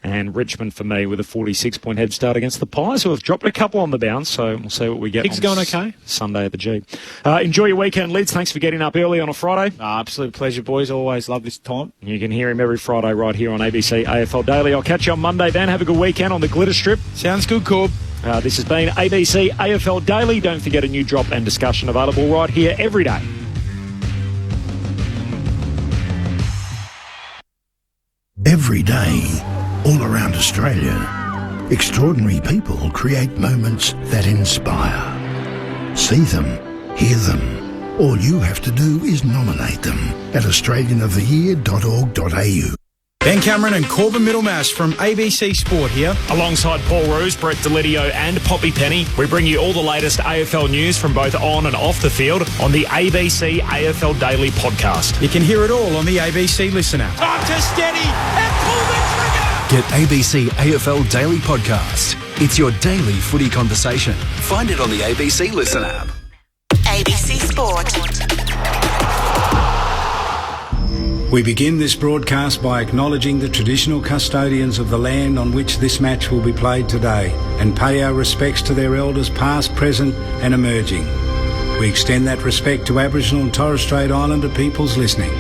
And Richmond, for me, with a 46-point head start against the Pies, who have dropped a couple on the bounce. So we'll see what we get. Things going okay? Sunday at the G. Enjoy your weekend, Lids. Thanks for getting up early on a Friday. Absolute pleasure, boys. Always love this time. You can hear him every Friday right here on ABC AFL Daily. I'll catch you on Monday then. Have a good weekend on the Glitter Strip. Sounds good, Corb. This has been ABC AFL Daily. Don't forget a new drop and discussion available right here every day. Every day, all around Australia, extraordinary people create moments that inspire. See them, hear them. All you have to do is nominate them at australianoftheyear.org.au. Ben Cameron and Corbin Middlemass from ABC Sport here. Alongside Paul Roos, Brett Delidio and Poppy Penny, we bring you all the latest AFL news from both on and off the field on the ABC AFL Daily podcast. You can hear it all on the ABC Listen app. Time to steady and pull the trigger! Get ABC AFL Daily Podcast. It's your daily footy conversation. Find it on the ABC Listen app. ABC Sport. We begin this broadcast by acknowledging the traditional custodians of the land on which this match will be played today and pay our respects to their elders past, present and emerging. We extend that respect to Aboriginal and Torres Strait Islander peoples listening.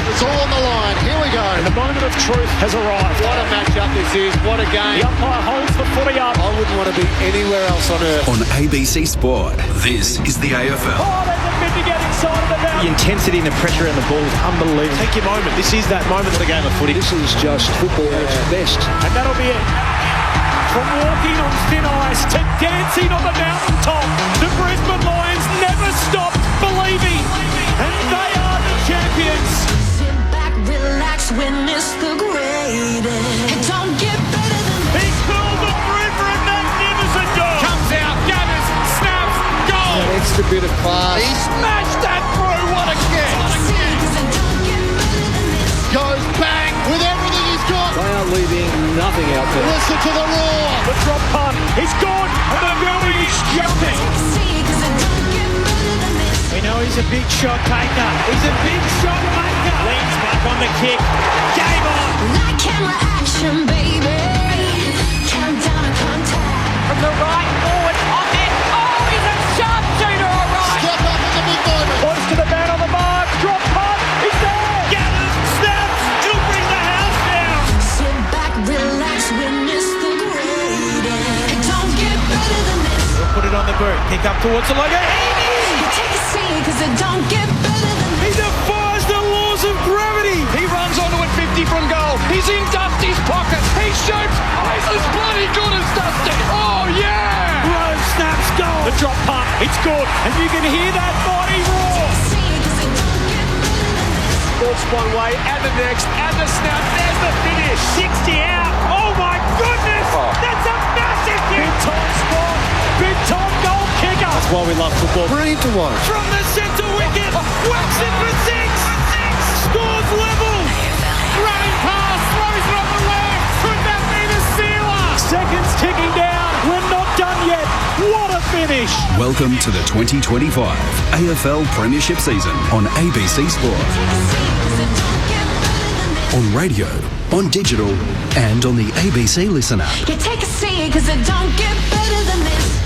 It's all on the line. Here we go. And the moment of truth has arrived. What a matchup this is. What a game. The umpire holds the footy up. I wouldn't want to be anywhere else on earth. On ABC Sport, this is the AFL. Oh, there's a bit to get excited about. The intensity and the pressure in the ball is unbelievable. Take your moment. This is that moment of the game of footy. This is just football at its best. And that'll be it. From walking on thin ice to dancing on the mountaintop, the Brisbane Lions never stopped believing. And they are the champions. Sit back, relax, witness the greatest. It don't get better than this. He's pulled the river and magnificent goal. Comes out, gathers, snaps, goal! An extra bit of class. He smashed that through, what a kick! Goes bang with everything he's got. They are leaving nothing out there. Listen to the roar. The drop punt. He's gone. And the building is jumping. We know he's a big shot taker. He's a big shot maker. Leans back on the kick. Game on. That camera action, baby. Countdown to contact. From the right forward on it. Oh, he's a sharpshooter, all right. Step up in the big moment. Close to the man on the mark. Drop punt. He's there. Gathers, snaps. It'll bring the house down. Sit back, relax, witness the greatest. It don't get better than this. We'll put it on the boot. Kick up towards the logo. You take a seat, cause it don't get better than He this. defies the laws of gravity. He runs onto it 50 from goal. He's in Dusty's pocket. He shoots. Oh, he's as bloody good as Dusty. Oh, yeah. Rose snaps goal. The drop punt. It's good. And you can hear that mighty roar. Ball's one way and the next and the snap. There's the finish. 60 out. Oh, my goodness. That's a massive Big hit. time spot. Big time goal kicker. That's why we love football. Brilliant to watch. From the centre wicket. Whacks it for six. Scores level. Running pass. Throws it on the left. Could that be the sealer? Seconds ticking down. We're not done yet. What a finish. Welcome to the 2025 AFL Premiership season on ABC Sport. On radio, on digital, and on the ABC Listen app. You take a seat, cause it don't get better than this.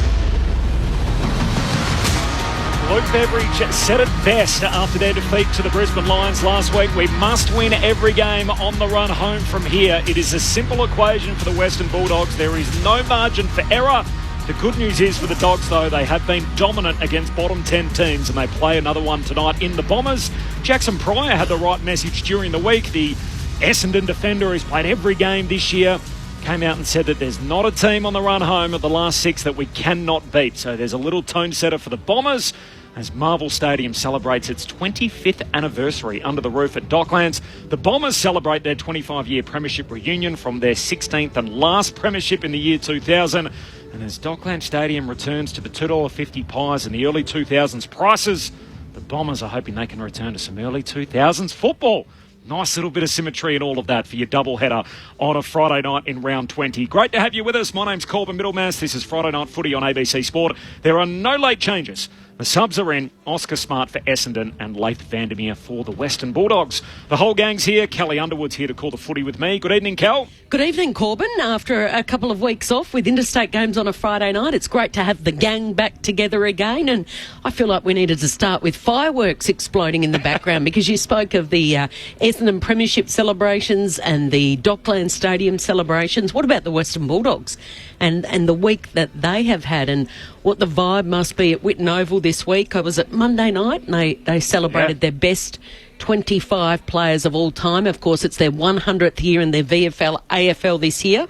Luke Beveridge said it best after their defeat to the Brisbane Lions last week. We must win every game on the run home from here. It is a simple equation for the Western Bulldogs. There is no margin for error. The good news is for the Dogs, though, they have been dominant against bottom 10 teams, and they play another one tonight in the Bombers. Jackson Pryor had the right message during the week. The Essendon defender who's played every game this year came out and said that there's not a team on the run home of the last six that we cannot beat. So there's a little tone setter for the Bombers as Marvel Stadium celebrates its 25th anniversary under the roof at Docklands. The Bombers celebrate their 25-year premiership reunion from their 16th and last premiership in the year 2000. And as Docklands Stadium returns to the $2.50 pies and the early 2000s prices, the Bombers are hoping they can return to some early 2000s football. Nice little bit of symmetry and all of that for your doubleheader on a Friday night in round 20. Great to have you with us. My name's Corbin Middlemass. This is Friday Night Footy on ABC Sport. There are no late changes The subs are in: Oscar Smart for Essendon and Leith Vandermeer for the Western Bulldogs. The whole gang's here. Kelly Underwood's here to call the footy with me. Good evening, Kel. Good evening, Corbin. After a couple of weeks off with interstate games on a Friday night, it's great to have the gang back together again. And I feel like we needed to start with fireworks exploding in the background because you spoke of the Essendon Premiership celebrations and the Dockland Stadium celebrations. What about the Western Bulldogs and the week that they have had and what the vibe must be at Whitten Oval this week? I was at Monday night and they celebrated their best 25 players of all time. Of course, it's their 100th year in their VFL AFL this year.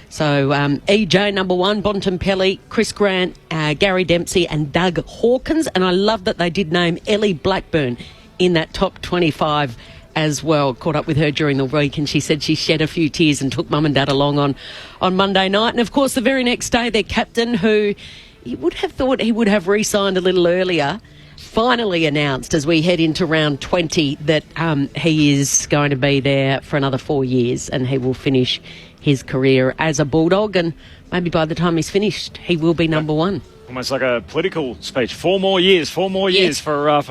So EJ, number one, Bontempelli, Chris Grant, Gary Dempsey and Doug Hawkins. And I love that they did name Ellie Blackburn in that top 25 as well. Caught up with her during the week and she said she shed a few tears and took mum and dad along on Monday night. And, of course, the very next day, their captain, who you would have thought he would have re-signed a little earlier, finally announced as we head into round 20 that he is going to be there for another 4 years and he will finish his career as a Bulldog, and maybe by the time he's finished he will be number one. Almost like a political speech. 4 more years for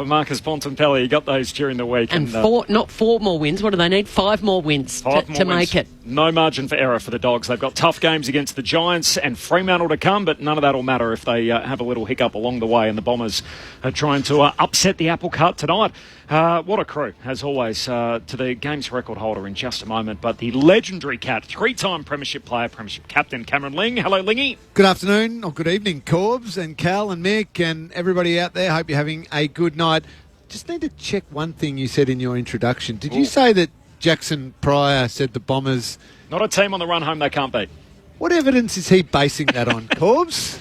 Marcus Bontempelli. He got those during the week. And not 4 more wins. What do they need? 5 more wins to make it. No margin for error for the Dogs. They've got tough games against the Giants and Fremantle to come, but none of that will matter if they have a little hiccup along the way, and the Bombers are trying to upset the apple cart tonight. What a crew, as always, to the games record holder in just a moment. But the legendary Cat, 3-time Premiership player, Premiership captain, Cameron Ling. Hello, Lingy. Good afternoon, or good evening, Corbs and Cal and Mick and everybody out there. Hope you're having a good night. Just need to check one thing you said in your introduction. Did you say that Jackson Pryor said the Bombers... Not a team on the run home they can't beat. What evidence is he basing that on, Corbs?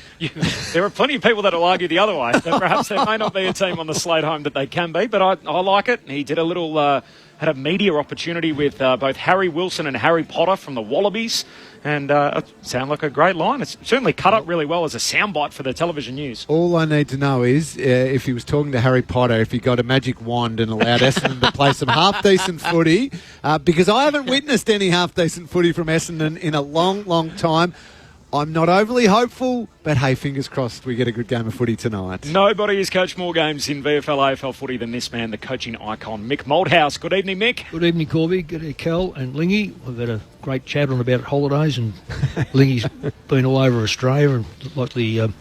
There are plenty of people that will argue the other way. That perhaps there may not be a team on the slate home that they can be, but I like it. He did a little... had a media opportunity with both Harry Wilson and Harry Potter from the Wallabies, and it sounded like a great line. It's certainly cut up really well as a soundbite for the television news. All I need to know is if he was talking to Harry Potter, if he got a magic wand and allowed Essendon to play some half-decent footy, because I haven't witnessed any half-decent footy from Essendon in a long, long time. I'm not overly hopeful, but hey, fingers crossed we get a good game of footy tonight. Nobody has coached more games in VFL AFL footy than this man, the coaching icon, Mick Malthouse. Good evening, Mick. Good evening, Corby. Good evening, Cal and Lingy. We've had a great chat on about holidays, and Lingy's been all over Australia, and like the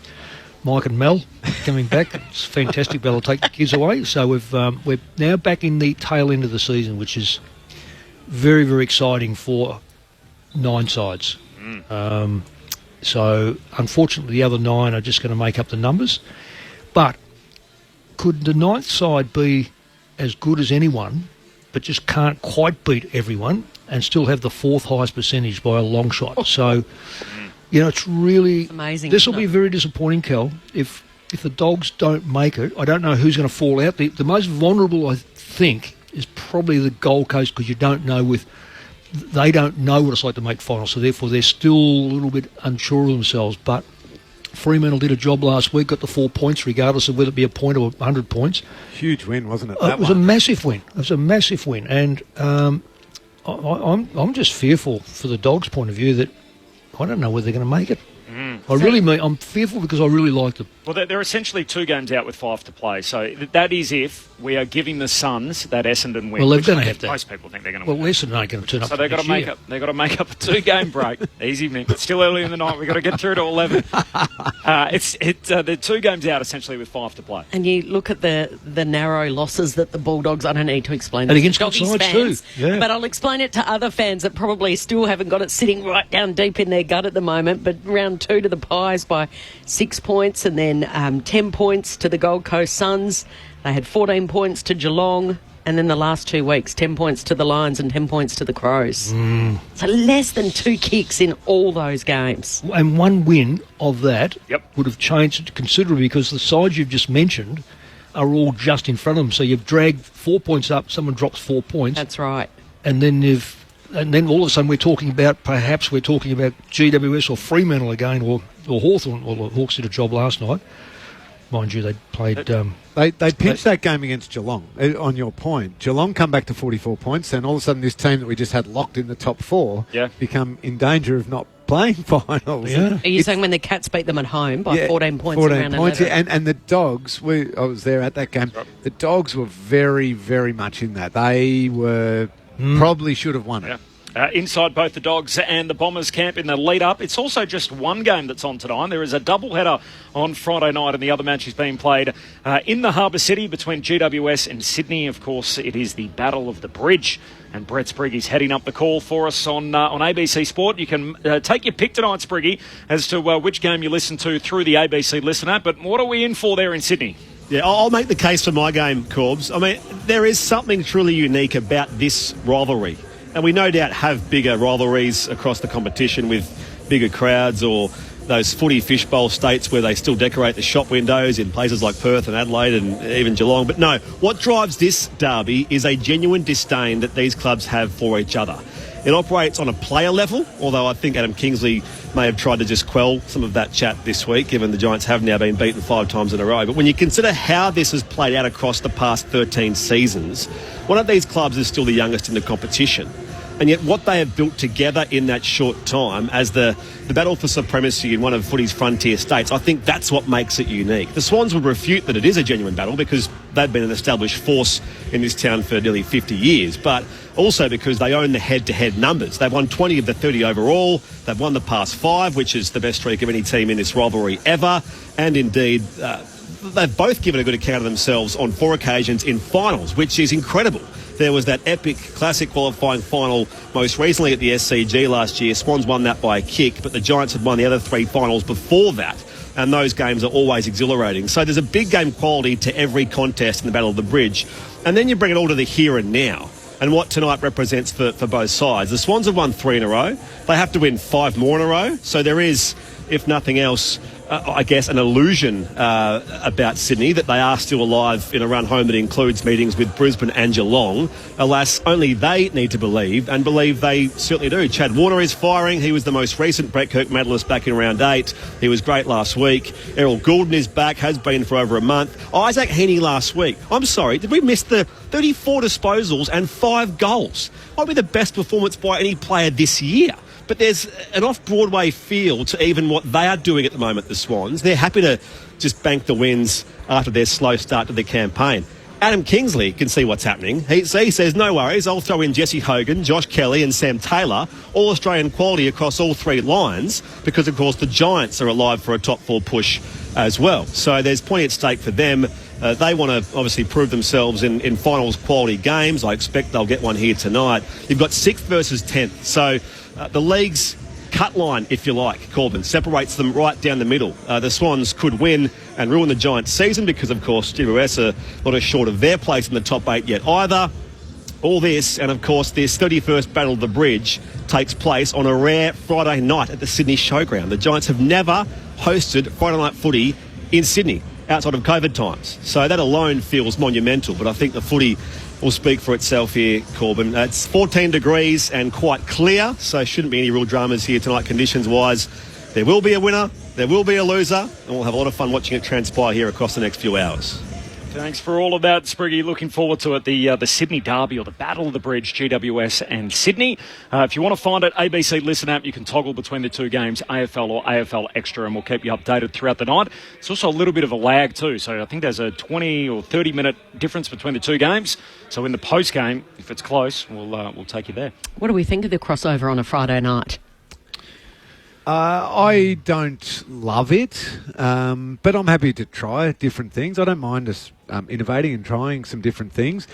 Mike and Mel coming back. It's fantastic. They'll take the kids away. So we're now back in the tail end of the season, which is very, very exciting for 9 sides. So, unfortunately, the other 9 are just going to make up the numbers. But could the 9th side be as good as anyone, but just can't quite beat everyone and still have the 4th highest percentage by a long shot? So, it's really... It's amazing. This will be very disappointing, Kel. If the Dogs don't make it, I don't know who's going to fall out. The most vulnerable, I think, is probably the Gold Coast, because you don't know they don't know what it's like to make finals, so therefore they're still a little bit unsure of themselves. But Fremantle did a job last week, got the 4 points, regardless of whether it be a point or 100 points. Huge win, wasn't it? It was a massive win. It was a massive win, and I'm just fearful for the Dogs' point of view that I don't know whether they're going to make it. I'm fearful because I really like them. Well, they're essentially 2 games out with 5 to play. So that is if we are giving the Suns that Essendon win. Well, they're going to have that. Most people think they're going to win. Well, Essendon ain't going to turn up. So they've got to make up a 2-game break. Easy, Mick. It's still early in the night. We've got to get through to 11. They're 2 games out essentially with 5 to play. And you look at the narrow losses that the Bulldogs... I don't need to explain this and against to sides fans, too. Yeah. But I'll explain it to other fans that probably still haven't got it sitting right down deep in their gut at the moment. But round 2 to the Pies by 6 points, and then 10 points to the Gold Coast Suns. They had 14 points to Geelong, and then the last 2 weeks, 10 points to the Lions and 10 points to the Crows. So less than 2 kicks in all those games. And 1 win of that would have changed it considerably, because the sides you've just mentioned are all just in front of them. So you've dragged 4 points up, someone drops 4 points. That's right. And then all of a sudden we're talking about GWS or Fremantle again, or Hawthorn. Well, the Hawks did a job last night. Mind you, they played... They pinched that game against Geelong, on your point. Geelong come back to 44 points, and all of a sudden this team that we just had locked in the top 4 become in danger of not playing finals. Yeah. Are you saying when the Cats beat them at home by 14 points 14 around points, 11? and the Dogs, I was there at that game. The Dogs were very, very much in that. They were probably should have won it. Inside both the Dogs and the Bombers camp in the lead-up. It's also just one game that's on tonight. There is a doubleheader on Friday night, and the other match is being played in the Harbour City between GWS and Sydney. Of course, it is the Battle of the Bridge, and Brett Spriggy's heading up the call for us on ABC Sport. You can take your pick tonight, Spriggy, as to which game you listen to through the ABC Listen app. But what are we in for there in Sydney? Yeah, I'll make the case for my game, Corbs. I mean, there is something truly unique about this rivalry. And we no doubt have bigger rivalries across the competition with bigger crowds, or those footy fishbowl states where they still decorate the shop windows in places like Perth and Adelaide and even Geelong. But no, what drives this derby is a genuine disdain that these clubs have for each other. It operates on a player level, although I think Adam Kingsley may have tried to just quell some of that chat this week, given the Giants have now been beaten 5 times in a row. But when you consider how this has played out across the past 13 seasons, one of these clubs is still the youngest in the competition. And yet what they have built together in that short time as the battle for supremacy in one of footy's frontier states, I think that's what makes it unique. The Swans would refute that it is a genuine battle because they've been an established force in this town for nearly 50 years, but also because they own the head-to-head numbers. They've won 20 of the 30 overall. They've won the past 5, which is the best streak of any team in this rivalry ever. And indeed, they've both given a good account of themselves on 4 occasions in finals, which is incredible. There was that epic classic qualifying final most recently at the SCG last year. Swans won that by a kick, but the Giants had won the other 3 finals before that, and those games are always exhilarating. So there's a big game quality to every contest in the Battle of the Bridge. And then you bring it all to the here and now and what tonight represents for both sides. The Swans have won 3 in a row. They have to win 5 more in a row. So there is, if nothing else, I guess, an illusion about Sydney that they are still alive in a run home that includes meetings with Brisbane and Geelong. Alas, only they need to believe, and believe they certainly do. Chad Warner is firing. He was the most recent Brett Kirk medalist back in round 8. He was great last week. Errol Goulden is back, has been for over a month. Isaac Heaney last week. I'm sorry, did we miss the 34 disposals and 5 goals? Might be the best performance by any player this year. But there's an off-Broadway feel to even what they are doing at the moment, the Swans. They're happy to just bank the wins after their slow start to the campaign. Adam Kingsley can see what's happening. He says, no worries, I'll throw in Jesse Hogan, Josh Kelly and Sam Taylor, all Australian quality across all 3 lines, because, of course, the Giants are alive for a top 4 push as well. So there's plenty at stake for them. They want to obviously prove themselves in finals quality games. I expect they'll get one here tonight. You've got 6th versus 10th. So the league's cut line, if you like, Corbin, separates them right down the middle. The Swans could win and ruin the Giants' season because, of course, GWS are not as short of their place in the top 8 yet either. All this, and of course, this 31st Battle of the Bridge takes place on a rare Friday night at the Sydney Showground. The Giants have never hosted Friday night footy in Sydney outside of COVID times. So that alone feels monumental, but I think the footy will speak for itself here, Corbin. It's 14 degrees and quite clear, so shouldn't be any real dramas here tonight conditions-wise. There will be a winner, there will be a loser, and we'll have a lot of fun watching it transpire here across the next few hours. Thanks for all of that, Spriggy. Looking forward to it. The Sydney Derby, or the Battle of the Bridge, GWS and Sydney. If you want to find it, ABC Listen app, you can toggle between the 2 games, AFL or AFL Extra, and we'll keep you updated throughout the night. It's also a little bit of a lag too, so I think there's a 20 or 30 minute difference between the 2 games. So in the post game, if it's close, we'll take you there. What do we think of the crossover on a Friday night? I don't love it, but I'm happy to try different things. I don't mind us innovating and trying some different things.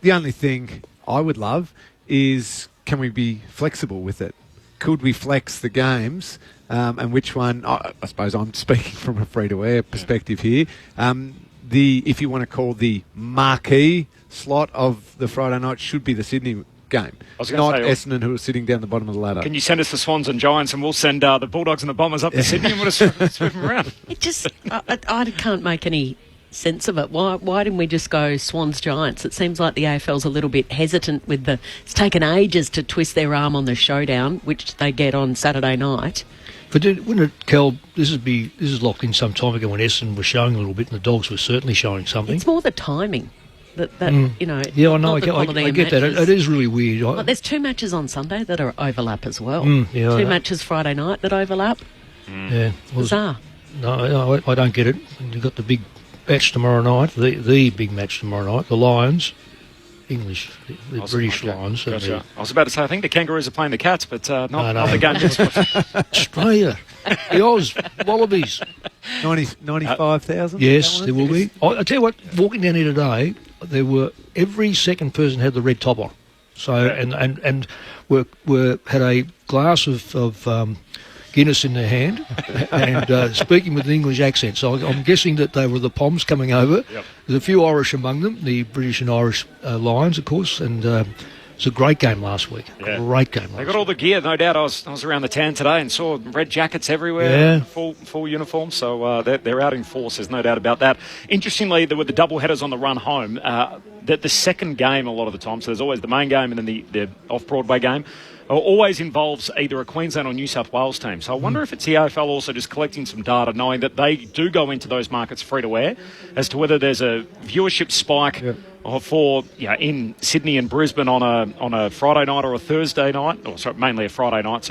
The only thing I would love is, can we be flexible with it? Could we flex the games? And which one? I suppose I'm speaking from a free-to-air perspective here. If you want to call the marquee slot of the Friday night, should be the Sydney game, not Essendon, who are sitting down the bottom of the ladder. Can you send us the Swans and Giants, and we'll send the Bulldogs and the Bombers up to Sydney, and we'll just swim them around? It just, I can't make any sense of it. Why didn't we just go Swans Giants? It seems like the AFL's a little bit hesitant with it's taken ages to twist their arm on the showdown, which they get on Saturday night. But wouldn't it, Kel, this is locked in some time ago when Essendon was showing a little bit and the Dogs were certainly showing something. It's more the timing. You know. Yeah, I know. not the quality I of get that. matches. It is really weird. But there's 2 matches on Sunday that are overlap as well. Yeah, 2 matches Friday night that overlap. Yeah, Bizarre. No, I don't get it. You've got the big match tomorrow night, the big match tomorrow night, the Lions, English, the British Lions. Gotcha. I was about to say, I think the Kangaroos are playing the Cats, but not the game. Australia, the Oz Wallabies. 95,000? Yes, there will be. I tell you what, walking down here today, there were every second person had the red top on. So and had a glass of Guinness in their hand and speaking with an English accent. So I'm guessing that they were the Poms coming over. Yep. There's a few Irish among them, the British and Irish Lions, of course, and it was a great game last week. Yeah. Great game last They got all the gear, no doubt. I was around the town today and saw red jackets everywhere, Yeah. full uniform. So they're out in force. There's no doubt about that. Interestingly, there were the double headers on the run home. The second game, a lot of the time, so there's always the main game and then the off-Broadway game, always involves either a Queensland or New South Wales team. So I wonder if it's the AFL also just collecting some data, knowing that they do go into those markets free to air, as to whether there's a viewership spike for in Sydney and Brisbane on a Friday night or a Thursday night, or sorry, mainly a Friday night.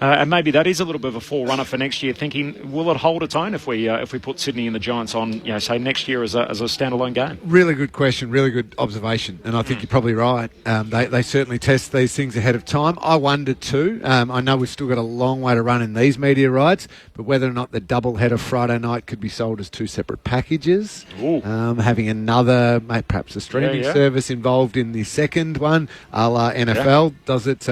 And maybe that is a little bit of a forerunner for next year. Thinking, will it hold its own if we put Sydney and the Giants on, say next year as a standalone game? Really good question, really good observation, and I think you're probably right. They certainly test these things ahead of time. I wonder too. I know we've still got a long way to run in these media rights, but whether or not the double header Friday night could be sold as 2 separate packages, having another, perhaps a streaming service involved in the second one, a la NFL does it.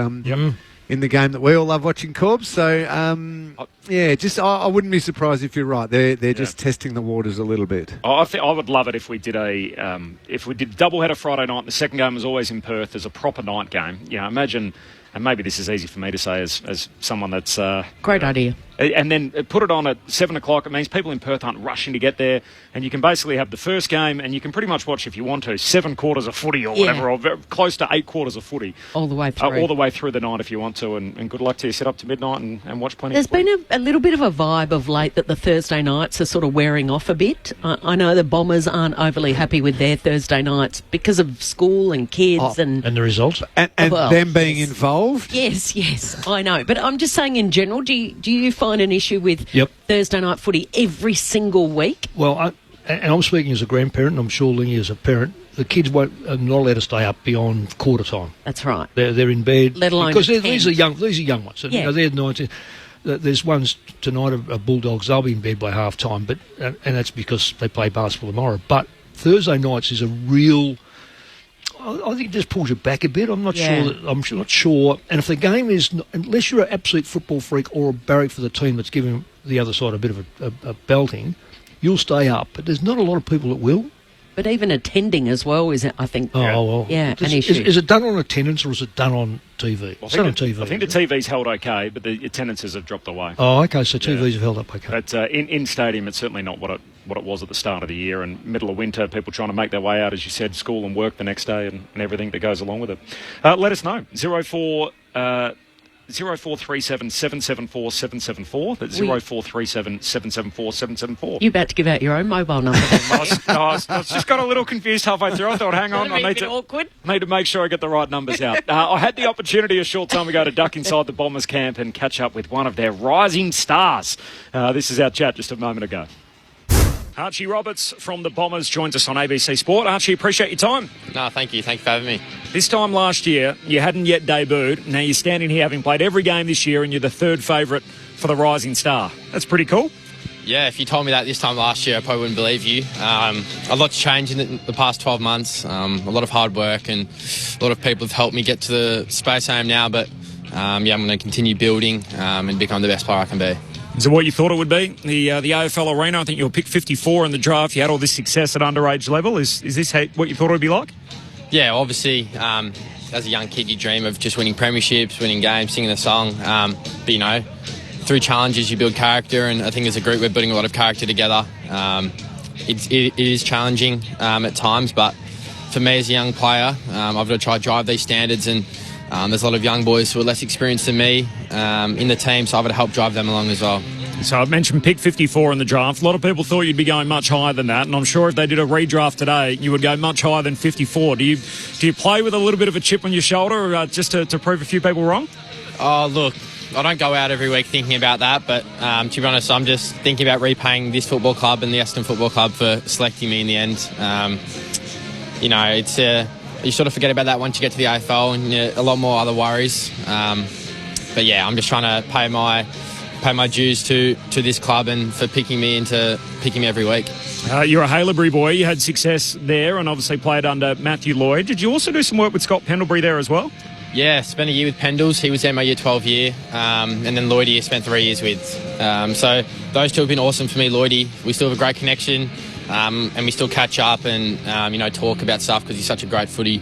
In the game that we all love watching, Corbs. So, I wouldn't be surprised if you're right. They're just testing the waters a little bit. I would love it if we did double header Friday night. The second game was always in Perth as a proper night game. Imagine, and maybe this is easy for me to say as someone that's great idea. And then put it on at 7 o'clock. It means people in Perth aren't rushing to get there. And you can basically have the first game and you can pretty much watch, if you want to, 7 quarters of footy or whatever, or close to 8 quarters of footy. All the way through. All the way through the night if you want to. And good luck to you. Sit up to midnight and watch plenty There's of footy. been a little bit of a vibe of late that the Thursday nights are sort of wearing off a bit. I know the Bombers aren't overly happy with their Thursday nights because of school and kids and the results. And them being involved. Yes, I know. But I'm just saying in general, do you find an issue with Thursday night footy every single week? Well, I'm speaking as a grandparent, and I'm sure Lingy as a parent. The kids are not allowed to stay up beyond quarter time. That's right. They're in bed. Let alone because these are young ones. Yeah. They're 19. There's ones tonight of Bulldogs. They'll be in bed by half time, and that's because they play basketball tomorrow. But Thursday nights is a real. I think it just pulls you back a bit. I'm not sure. I'm not sure. And if the game is, unless you're an absolute football freak or a barrack for the team that's giving the other side a bit of a belting, you'll stay up. But there's not a lot of people that will. But even attending as well is, I think, an issue. Is it done on attendance or is it done on TV? Well, I think the TV's held okay, but the attendances have dropped away. Oh, okay, so TVs have held up okay. But in stadium, it's certainly not what it was at the start of the year, and middle of winter, people trying to make their way out, as you said, school and work the next day and everything that goes along with it. Let us know. 0437 774 774. That's 0437 774 774. You're about to give out your own mobile number. I just got a little confused halfway through. I thought, hang on, I need to make sure I get the right numbers out. I had the opportunity a short time ago to duck inside the Bombers camp and catch up with one of their rising stars. This is our chat just a moment ago. Archie Roberts from the Bombers joins us on ABC Sport. Archie, appreciate your time. No, thank you. Thanks for having me. This time last year, you hadn't yet debuted. Now you're standing here having played every game this year and you're the third favourite for the Rising Star. That's pretty cool. Yeah, if you told me that this time last year, I probably wouldn't believe you. A lot's changed in the past 12 months. A lot of hard work and a lot of people have helped me get to the space I am now. But, I'm going to continue building and become the best player I can be. Is it what you thought it would be? The AFL arena, I think you were picked 54 in the draft. You had all this success at underage level. Is this what you thought it would be like? Yeah, obviously, as a young kid, you dream of just winning premierships, winning games, singing a song. But, through challenges, you build character. And I think as a group, we're building a lot of character together. It is challenging at times, but for me as a young player, I've got to try to drive these standards. And there's a lot of young boys who are less experienced than me in the team, so I've got to help drive them along as well. So I mentioned pick 54 in the draft. A lot of people thought you'd be going much higher than that, and I'm sure if they did a redraft today, you would go much higher than 54. Do you play with a little bit of a chip on your shoulder just to prove a few people wrong? Oh, look, I don't go out every week thinking about that, but to be honest, I'm just thinking about repaying this football club and the Essendon Football Club for selecting me in the end. It's you sort of forget about that once you get to the AFL, and a lot more other worries. But yeah, I'm just trying to pay my dues to this club and for picking me every week. You're a Haileybury boy. You had success there and obviously played under Matthew Lloyd. Did you also do some work with Scott Pendlebury there as well? Yeah, spent a year with Pendles. He was there my year 12 year. And then Lloydie I spent 3 years with. So those two have been awesome for me. Lloydie, we still have a great connection. And we still catch up and, talk about stuff because he's such a great footy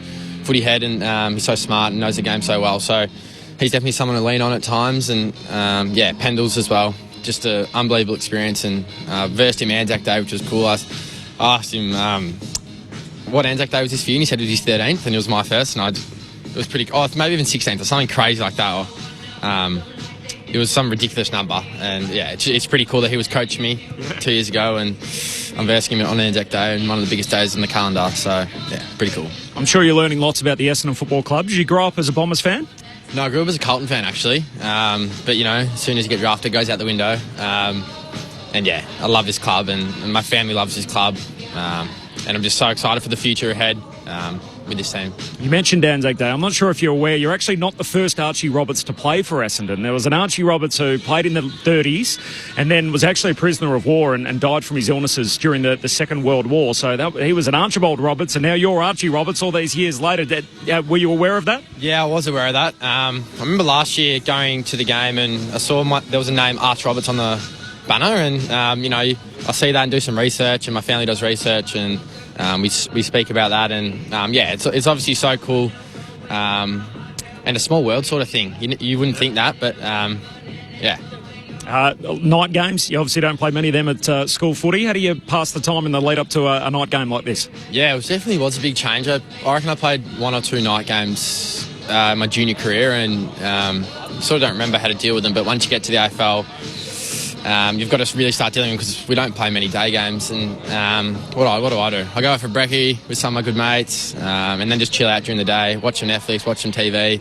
head and he's so smart and knows the game so well. So he's definitely someone to lean on at times. And, Pendles as well. Just an unbelievable experience. And versed him Anzac Day, which was cool. I asked him what Anzac Day was this for you, and he said it was his 13th and it was my first. And it was pretty... Oh, maybe even 16th or something crazy like that. It was some ridiculous number. And, yeah, it's pretty cool that he was coaching me 2 years ago and I'm versing him on Anzac Day and one of the biggest days in the calendar. So, yeah, pretty cool. I'm sure you're learning lots about the Essendon Football Club. Did you grow up as a Bombers fan? No, I grew up as a Carlton fan, actually. But, as soon as you get drafted, it goes out the window. And, yeah, I love this club and my family loves this club. And I'm just so excited for the future ahead with this team. You mentioned Anzac Day. I'm not sure if you're aware, you're actually not the first Archie Roberts to play for Essendon. There was an Archie Roberts who played in the 30s and then was actually a prisoner of war and died from his illnesses during the Second World War. So he was an Archibald Roberts, and now you're Archie Roberts all these years later. Were you aware of that? Yeah, I was aware of that. I remember last year going to the game and I saw there was a name Arch Roberts on the banner, and I see that and do some research, and my family does research, and we speak about that, and it's obviously so cool, and a small world sort of thing. You wouldn't think that, but yeah. Night games, you obviously don't play many of them at school footy. How do you pass the time in the lead up to a night game like this? Yeah, it definitely was a big change. I reckon I played 1 or 2 night games my junior career, and sort of don't remember how to deal with them, but once you get to the AFL, you've got to really start dealing with them because we don't play many day games. And what do I do? I go out for brekkie with some of my good mates and then just chill out during the day, watch some Netflix, watch some TV.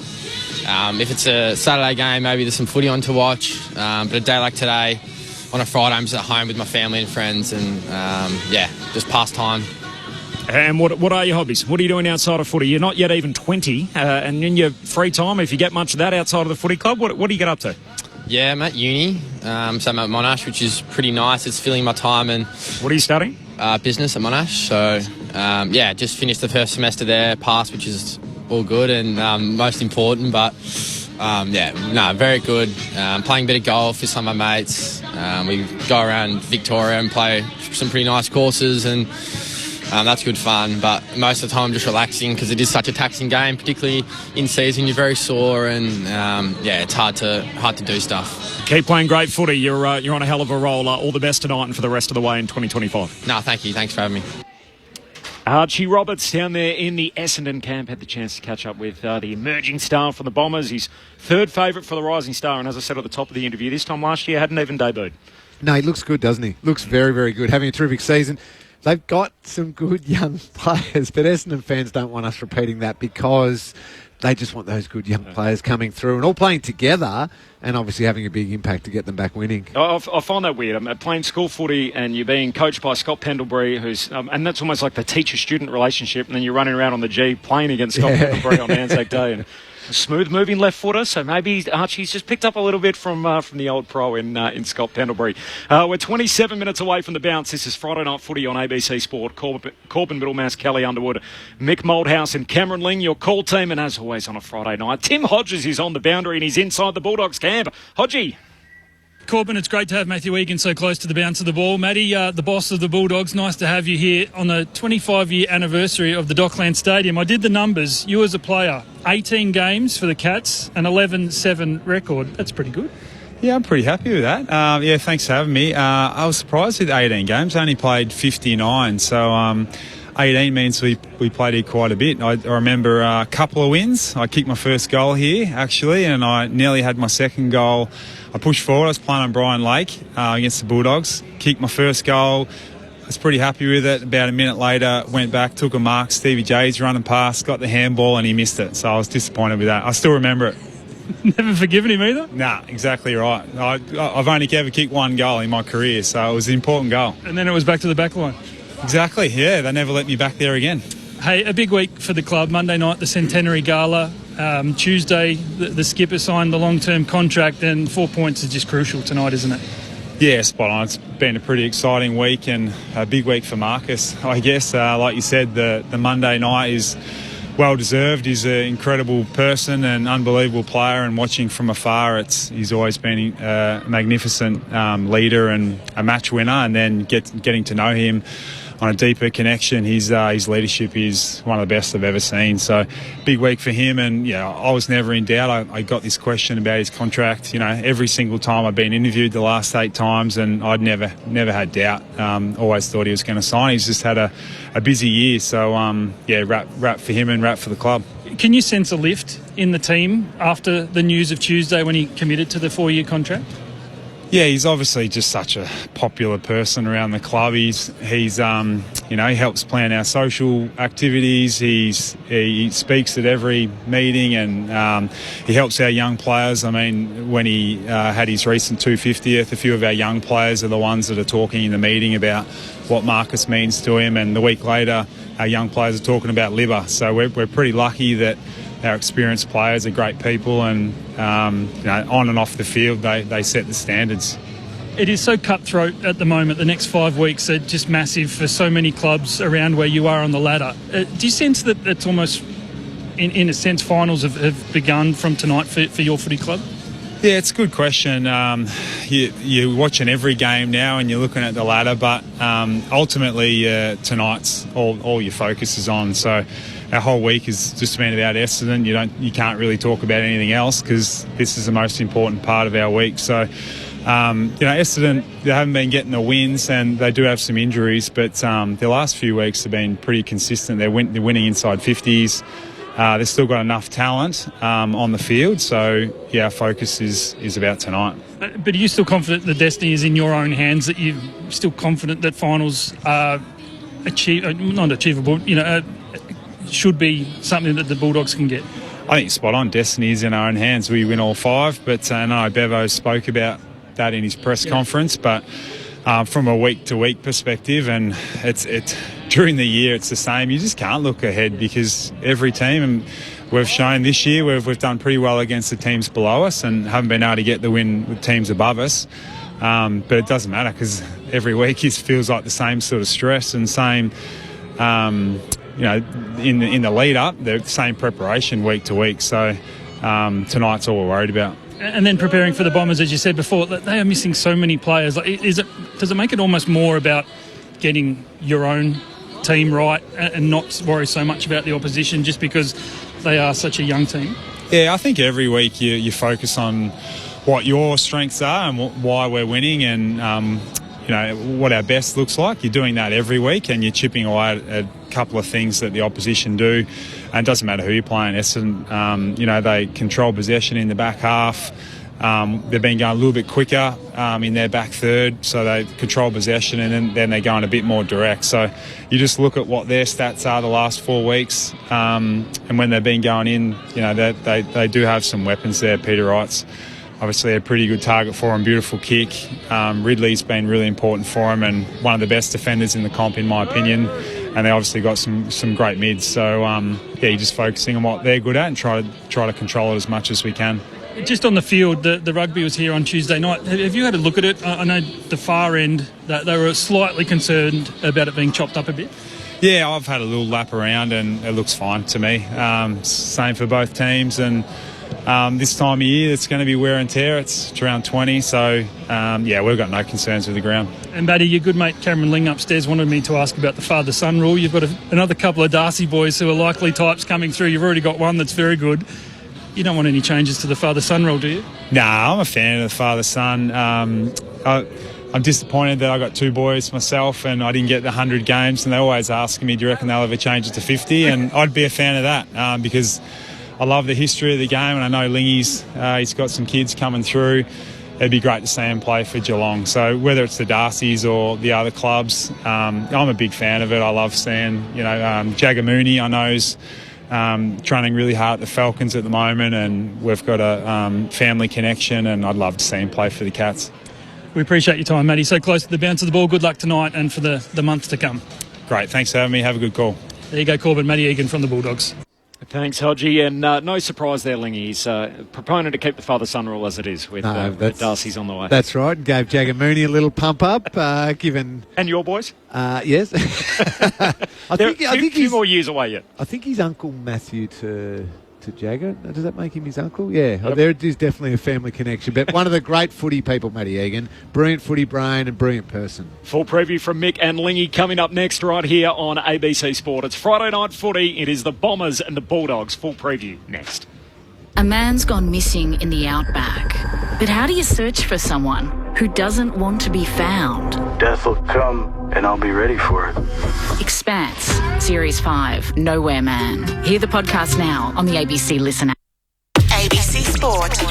If it's a Saturday game, maybe there's some footy on to watch. But a day like today, on a Friday, I'm just at home with my family and friends and, just pass time. And what are your hobbies? What are you doing outside of footy? You're not yet even 20. And in your free time, if you get much of that outside of the footy club, what do you get up to? Yeah, I'm at uni, so I'm at Monash, which is pretty nice. It's filling my time. And what are you studying? Business at Monash. So, just finished the first semester there, passed, which is all good and most important. But, very good. Playing a bit of golf with some of my mates. We go around Victoria and play some pretty nice courses, and that's good fun. But most of the time, I'm just relaxing because it is such a taxing game, particularly in season. You're very sore, and it's hard to do stuff. Keep playing great footy. You're on a hell of a roll. All the best tonight and for the rest of the way in 2025. No, thank you. Thanks for having me. Archie Roberts down there in the Essendon camp had the chance to catch up with the emerging star from the Bombers. He's third favourite for the Rising Star, and as I said at the top of the interview, this time last year hadn't even debuted. No, he looks good, doesn't he? Looks very, very good. Having a terrific season. They've got some good young players, but Essendon fans don't want us repeating that because they just want those good young players coming through and all playing together and obviously having a big impact to get them back winning. I find that weird. I'm playing school footy and you're being coached by Scott Pendlebury, who's and that's almost like the teacher-student relationship, and then you're running around on the G playing against Scott Pendlebury on Anzac Day. And smooth moving left footer, so maybe Archie's just picked up a little bit from the old pro in Scott Pendlebury. We're 27 minutes away from the bounce. This is Friday Night Footy on ABC Sport. Corbin Middlemass, Kelly Underwood, Mick Moldhouse and Cameron Ling, your call team, and as always on a Friday night, Tim Hodges is on the boundary and he's inside the Bulldogs camp. Hodgie. Corbin, it's great to have Matthew Egan so close to the bounce of the ball. Matty, the boss of the Bulldogs, nice to have you here on the 25-year anniversary of the Dockland Stadium. I did the numbers. You as a player, 18 games for the Cats, an 11-7 record. That's pretty good. Yeah, I'm pretty happy with that. Thanks for having me. I was surprised with 18 games. I only played 59, so 18 means we played here quite a bit. I remember a couple of wins. I kicked my first goal here, actually, and I nearly had my second goal. I pushed forward. I was playing on Brian Lake against the Bulldogs. Kicked my first goal. I was pretty happy with it. About a minute later, went back, took a mark. Stevie J's running past, got the handball, and he missed it. So I was disappointed with that. I still remember it. Never forgiven him either? Nah, exactly right. I've only ever kicked one goal in my career, so it was an important goal. And then it was back to the back line? Exactly, yeah. They never let me back there again. Hey, a big week for the club. Monday night, the Centenary Gala. Tuesday, the skipper signed the long-term contract, and 4 points is just crucial tonight, isn't it? Yeah, spot on. It's been a pretty exciting week and a big week for Marcus, I guess. Like you said, the Monday night is well deserved. He's an incredible person and unbelievable player, and watching from afar, he's always been a magnificent leader and a match winner. And then getting to know him on a deeper connection, his leadership is one of the best I've ever seen. So big week for him, and I was never in doubt. I got this question about his contract, every single time I've been interviewed the last 8 times, and I'd never had doubt. Always thought he was going to sign. He's just had a busy year, so rap for him and rap for the club. Can you sense a lift in the team after the news of Tuesday when he committed to the 4-year contract? Yeah, he's obviously just such a popular person around the club. He helps plan our social activities. He speaks at every meeting, and he helps our young players. I mean, when he had his recent 250th, a few of our young players are the ones that are talking in the meeting about what Marcus means to him, and the week later, our young players are talking about Libba. So we're pretty lucky that our experienced players are great people, and on and off the field they set the standards. It is so cutthroat at the moment. The next 5 weeks are just massive for so many clubs around where you are on the ladder. Do you sense that it's almost, in a sense, finals have begun from tonight for your footy club? Yeah, it's a good question. You're watching every game now and you're looking at the ladder, but ultimately tonight's all your focus is on. So our whole week has just been about Essendon. You can't really talk about anything else because this is the most important part of our week. So Essendon, they haven't been getting the wins and they do have some injuries, but the last few weeks have been pretty consistent. They're winning inside 50s. They've still got enough talent on the field, so our focus is about tonight. But are you still confident the destiny is in your own hands, that you're still confident that finals are not achievable, should be something that the Bulldogs can get? I think spot on. Destiny is in our own hands. We win all 5, but I know Bevo spoke about that in his press conference, but from a week-to-week perspective, and it's during the year it's the same. You just can't look ahead because every team, and we've shown this year we've done pretty well against the teams below us and haven't been able to get the win with teams above us. But it doesn't matter because every week it feels like the same sort of stress and same, in the lead up, the same preparation week to week. So tonight's all we're worried about. And then preparing for the Bombers, as you said before, they are missing so many players. Does it make it almost more about getting your own team right and not worry so much about the opposition just because they are such a young team? Yeah, I think every week you focus on what your strengths are and why we're winning and what our best looks like. You're doing that every week and you're chipping away at a couple of things that the opposition do. And it doesn't matter who you're playing. Essendon, they control possession in the back half. They've been going a little bit quicker in their back third, so they control possession and then they're going a bit more direct. So you just look at what their stats are the last 4 weeks, and when they've been going in, they do have some weapons there. Peter Wright's obviously a pretty good target for him, beautiful kick. Ridley's been really important for him and one of the best defenders in the comp in my opinion. And they obviously got some great mids. So you're just focusing on what they're good at and try to control it as much as we can. Just on the field, the rugby was here on Tuesday night. Have you had a look at it? I know the far end, that they were slightly concerned about it being chopped up a bit. Yeah, I've had a little lap around and it looks fine to me. Same for both teams, and this time of year it's going to be wear and tear. It's around 20, so we've got no concerns with the ground. And Batty, your good mate Cameron Ling upstairs wanted me to ask about the father-son rule. You've got another couple of Darcy boys who are likely types coming through. You've already got one that's very good. You don't want any changes to the father-son rule, do you? No, I'm a fan of the father-son. I I'm disappointed that I got 2 boys myself and I didn't get the 100 games, and they're always asking me, do you reckon they'll ever change it to 50? And I'd be a fan of that because I love the history of the game, and I know Lingy's he's got some kids coming through. It'd be great to see him play for Geelong. So whether it's the Darcys or the other clubs, I'm a big fan of it. I love seeing, Jagger Mooney, I know, is training really hard at the Falcons at the moment, and we've got a family connection, and I'd love to see him play for the Cats. We appreciate your time, Matty. So close to the bounce of the ball. Good luck tonight and for the months to come. Great. Thanks for having me. Have a good call. There you go, Corbin. Matty Egan from the Bulldogs. Thanks, Hodgie. And no surprise there, Lingy. He's a proponent to keep the father-son rule as it is with Darcy's on the way. That's right. Gave Jagger Mooney a little pump up, given... And your boys? Yes. I think a few more years away yet. I think he's Uncle Matthew to Jagger. Does that make him his uncle? Yeah. Yep. There is definitely a family connection. But one of the great footy people, Matty Egan. Brilliant footy brain and brilliant person. Full preview from Mick and Lingy coming up next right here on ABC Sport. It's Friday night footy. It is the Bombers and the Bulldogs. Full preview next. A man's gone missing in the outback. But how do you search for someone who doesn't want to be found? Death will come, and I'll be ready for it. Expanse, Series 5, Nowhere Man. Hear the podcast now on the ABC Listen app. ABC Sport.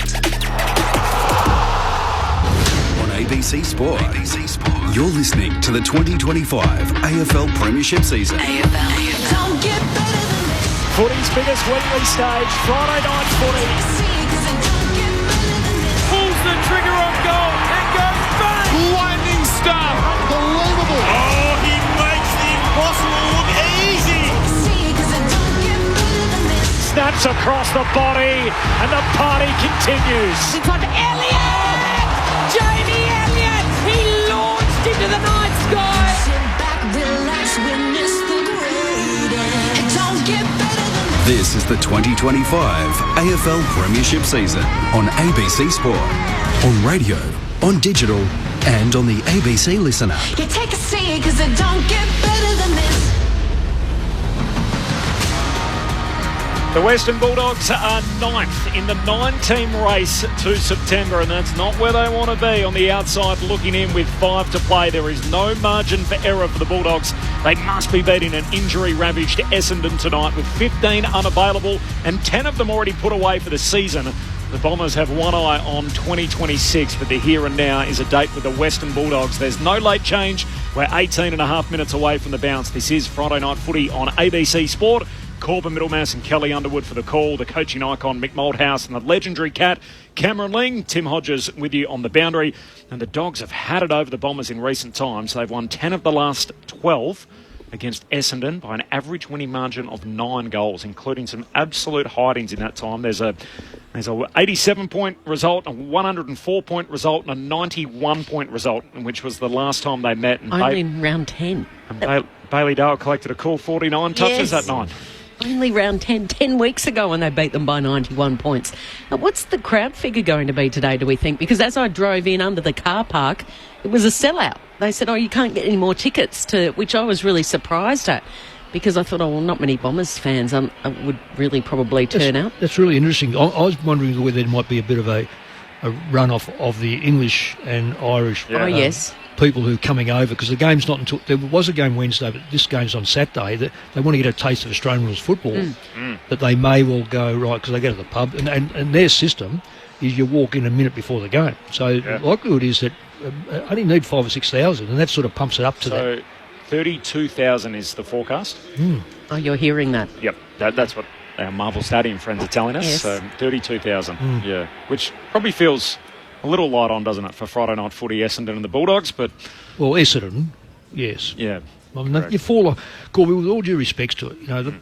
On ABC Sport, you're listening to the 2025 AFL Premiership season. Don't get better than this. Footy's biggest weekly stage, Friday night footy. Pulls the trigger on goal and goes bang! Lightning stuff! Unbelievable! Oh, he makes the impossible look easy! Snaps across the body and the party continues. It's on Elliott! Jamie Elliott! He launched into the night sky! Sit back, relax, witness the greatest. Don't get better than this. This is the 2025 AFL Premiership season on ABC Sport, on radio, on digital, and on the ABC Listen app. You take a seat, cause it don't get better than this. The Western Bulldogs are 9th in the 9-team race to September, and that's not where they want to be. On the outside, looking in with 5 to play. There is no margin for error for the Bulldogs. They must be beating an injury-ravaged Essendon tonight with 15 unavailable and 10 of them already put away for the season. The Bombers have one eye on 2026, but the here and now is a date with the Western Bulldogs. There's no late change. We're 18 and a half minutes away from the bounce. This is Friday Night Footy on ABC Sport. Corbin Middlemass and Kelly Underwood for the call. The coaching icon Mick Malthouse and the legendary cat Cameron Ling. Tim Hodges with you on the boundary. And the Dogs have had it over the Bombers in recent times. They've won 10 of the last 12 against Essendon by an average winning margin of 9 goals, including some absolute hidings in that time. There's a 87-point result, a 104-point result, and a 91-point result, which was the last time they met. And only in round 10. And Bailey Dale collected a cool 49 touches that night. Only round 10 weeks ago when they beat them by 91 points. Now, what's the crowd figure going to be today, do we think? Because as I drove in under the car park, it was a sellout. They said, you can't get any more tickets, which I was really surprised at, because I thought, not many Bombers fans would really probably turn out. That's really interesting. I was wondering whether there might be a bit of a run-off of the English and Irish yes. people who are coming over, because the game's not until... There was a game Wednesday, but this game's on Saturday. That they want to get a taste of Australian rules football, that they may well go, right, because they go to the pub, and their system is you walk in a minute before the game. So the likelihood is that only need 5,000 or 6,000, and that sort of pumps it up to that. So 32,000 is the forecast. Oh, you're hearing that? Yep, that's what our Marvel Stadium friends are telling us. Yes. So 32,000, which probably feels a little light on, doesn't it, for Friday night footy, Essendon and the Bulldogs, but... Well, Essendon, yes. Yeah. I mean, you fall... Corby, with all due respects to it, the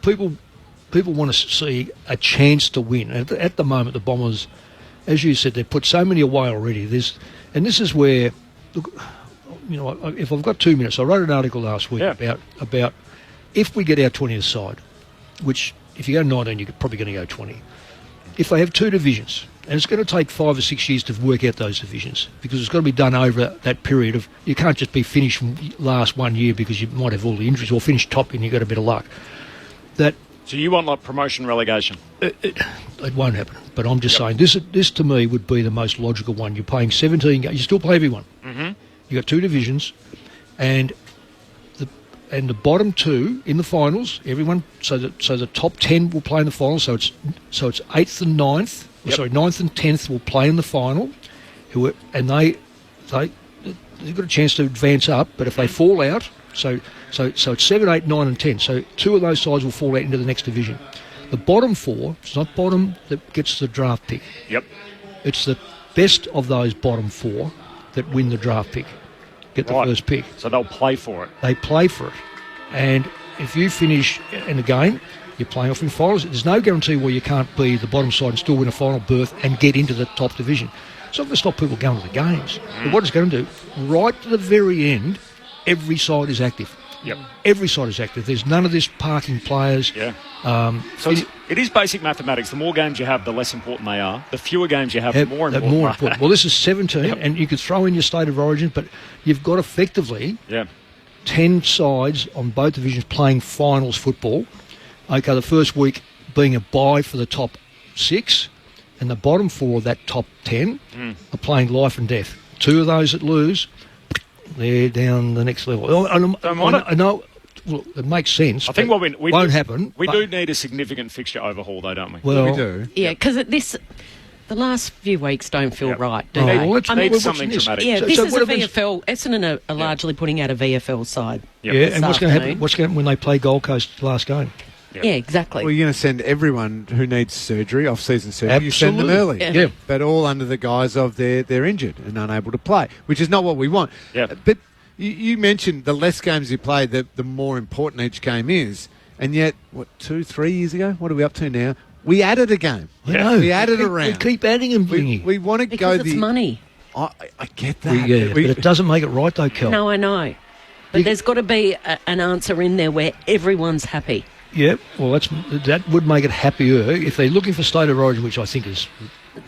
people want to see a chance to win. At the moment, the Bombers, as you said, they've put so many away already. And this is where... Look, if I've got 2 minutes, I wrote an article last week about if we get our 20th side, which if you go 19, you're probably going to go 20. If they have 2 divisions, and it's going to take 5 or 6 years to work out those divisions, because it's got to be done over that period of, you can't just be finished from last 1 year because you might have all the injuries, or finish top and you've got a bit of luck. So you want like promotion relegation? It won't happen. But I'm just saying, this to me would be the most logical one. You're playing 17 games, you still play everyone. You got two divisions, and the bottom two in the finals. Everyone, so the top 10 will play in the final. So it's 8th and 9th. Yep. Sorry, 9th and 10th will play in the final. They've got a chance to advance up. But if they fall out, so it's 7, 8, 9, and 10. So two of those sides will fall out into the next division. The bottom four, it's not bottom that gets the draft pick. Yep. It's the best of those bottom four that win the draft pick, get the first pick. So they'll play for it. They play for it. And if you finish in a game, you're playing off in finals. There's no guarantee where you can't be the bottom side and still win a final berth and get into the top division. It's not going to stop people going to the games. But what it's going to do, right to the very end, every side is active. Yep. Every side is active. There's none of this parking players. Yeah. So it is basic mathematics. The more games you have, the less important they are. The fewer games you have, the more important. Well, this is 17, and you could throw in your state of origin, but you've got effectively 10 sides on both divisions playing finals football. Okay, the first week being a bye for the top 6, and the bottom 4 of that top 10 are playing life and death. 2 of those that lose, they're down the next level. I know. Well, it makes sense. I think we won't happen. We do need a significant fixture overhaul, though, don't we? Well, we do. Yeah, because the last few weeks don't feel right, do Oh, they? well, let's need something dramatic. Yeah, So- this so is what a happens- VFL. Essendon are largely putting out a VFL side. Yep. Yeah, this and what's going to happen? afternoon. What's going to happen when they play Gold Coast last game? Yeah, exactly. Well, you're going to send everyone who needs surgery, off-season surgery, you send them early. Absolutely. Yeah. But all under the guise of they're injured and unable to play, which is not what we want. Yeah. But you mentioned the less games you play, the more important each game is. And yet, 2-3 years ago, what are we up to now? We added a game. I know. We added a We round. keep adding and bringing. We want to because go it's money. I get that. But it doesn't make it right, though, Kel. No, I know. But there's got to be an answer in there where everyone's happy. Yeah, well, that would make it happier if they're looking for state of origin, which I think is,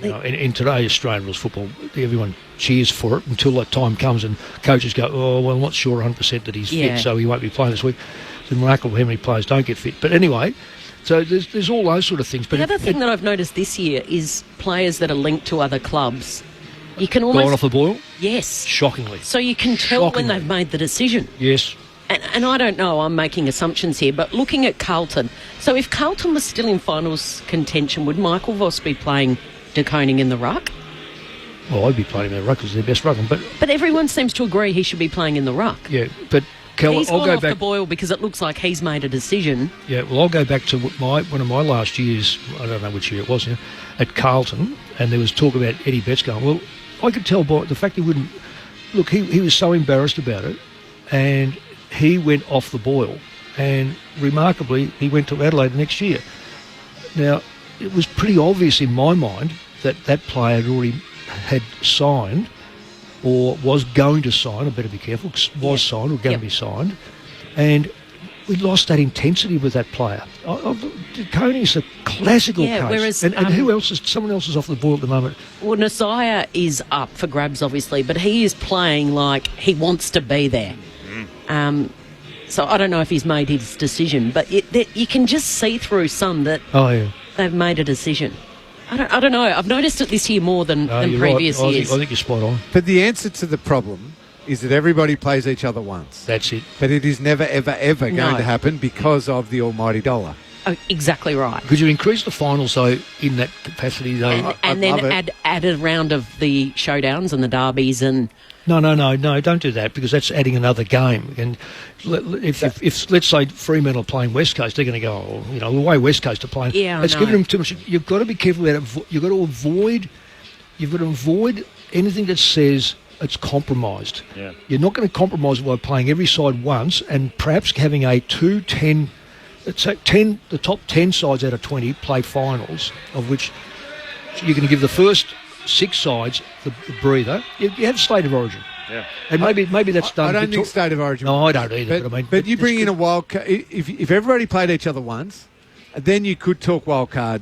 in today's Australian rules football, everyone cheers for it until that time comes and coaches go, oh, well, I'm not sure 100% that he's fit, so he won't be playing this week. It's remarkable how many players don't get fit. But anyway, so there's all those sort of things. But the other thing that I've noticed this year is players that are linked to other clubs. You can almost... Gone off the boil? Yes. Shockingly. So you can tell when they've made the decision. Yes. And I don't know, I'm making assumptions here, but looking at Carlton, so if Carlton was still in finals contention, would Michael Voss be playing De Koning in the ruck? Well, I'd be playing in the ruck because they're best ruckman, but everyone seems to agree he should be playing in the ruck. Yeah, but Kel, he's I'll gone go off back the boil because it looks like he's made a decision. Yeah, well, I'll go back to one of my last years. I don't know which year it was now, at Carlton, and there was talk about Eddie Betts going. Well, I could tell by the fact he wouldn't look. He was so embarrassed about it, and he went off the boil. And remarkably, he went to Adelaide next year. Now, it was pretty obvious in my mind that that player had signed or was going to sign, I better be careful, signed or going to be signed, and we lost that intensity with that player. Coney's a classical case. Whereas, and who else is, someone else is off the boil at the moment. Well, Nasiah is up for grabs, obviously, but he is playing like he wants to be there. So I don't know if he's made his decision, but you can just see through some that they've made a decision. I don't know. I've noticed it this year more than previous years. I think you're spot on. But the answer to the problem is that everybody plays each other once. That's it. But it is never, ever, ever going to happen because of the almighty dollar. Oh, exactly right. Could you increase the finals, though, in that capacity, though? And then add a round of the showdowns and the derbies and... No, don't do that because that's adding another game. And if let's say Fremantle are playing West Coast, they're going to go, the way West Coast are playing. Yeah, it's giving them too much. You've got to be careful about it. You've got to avoid anything that says it's compromised. Yeah. You're not going to compromise by playing every side once and perhaps having a 2-10. The top 10 sides out of 20 play finals, of which you're going to give the first 6 sides the breather. You have state of origin. Yeah. And maybe that's done. I don't think state of origin. No, I don't either. But you bring in a wild card. If everybody played each other once, then you could talk wild card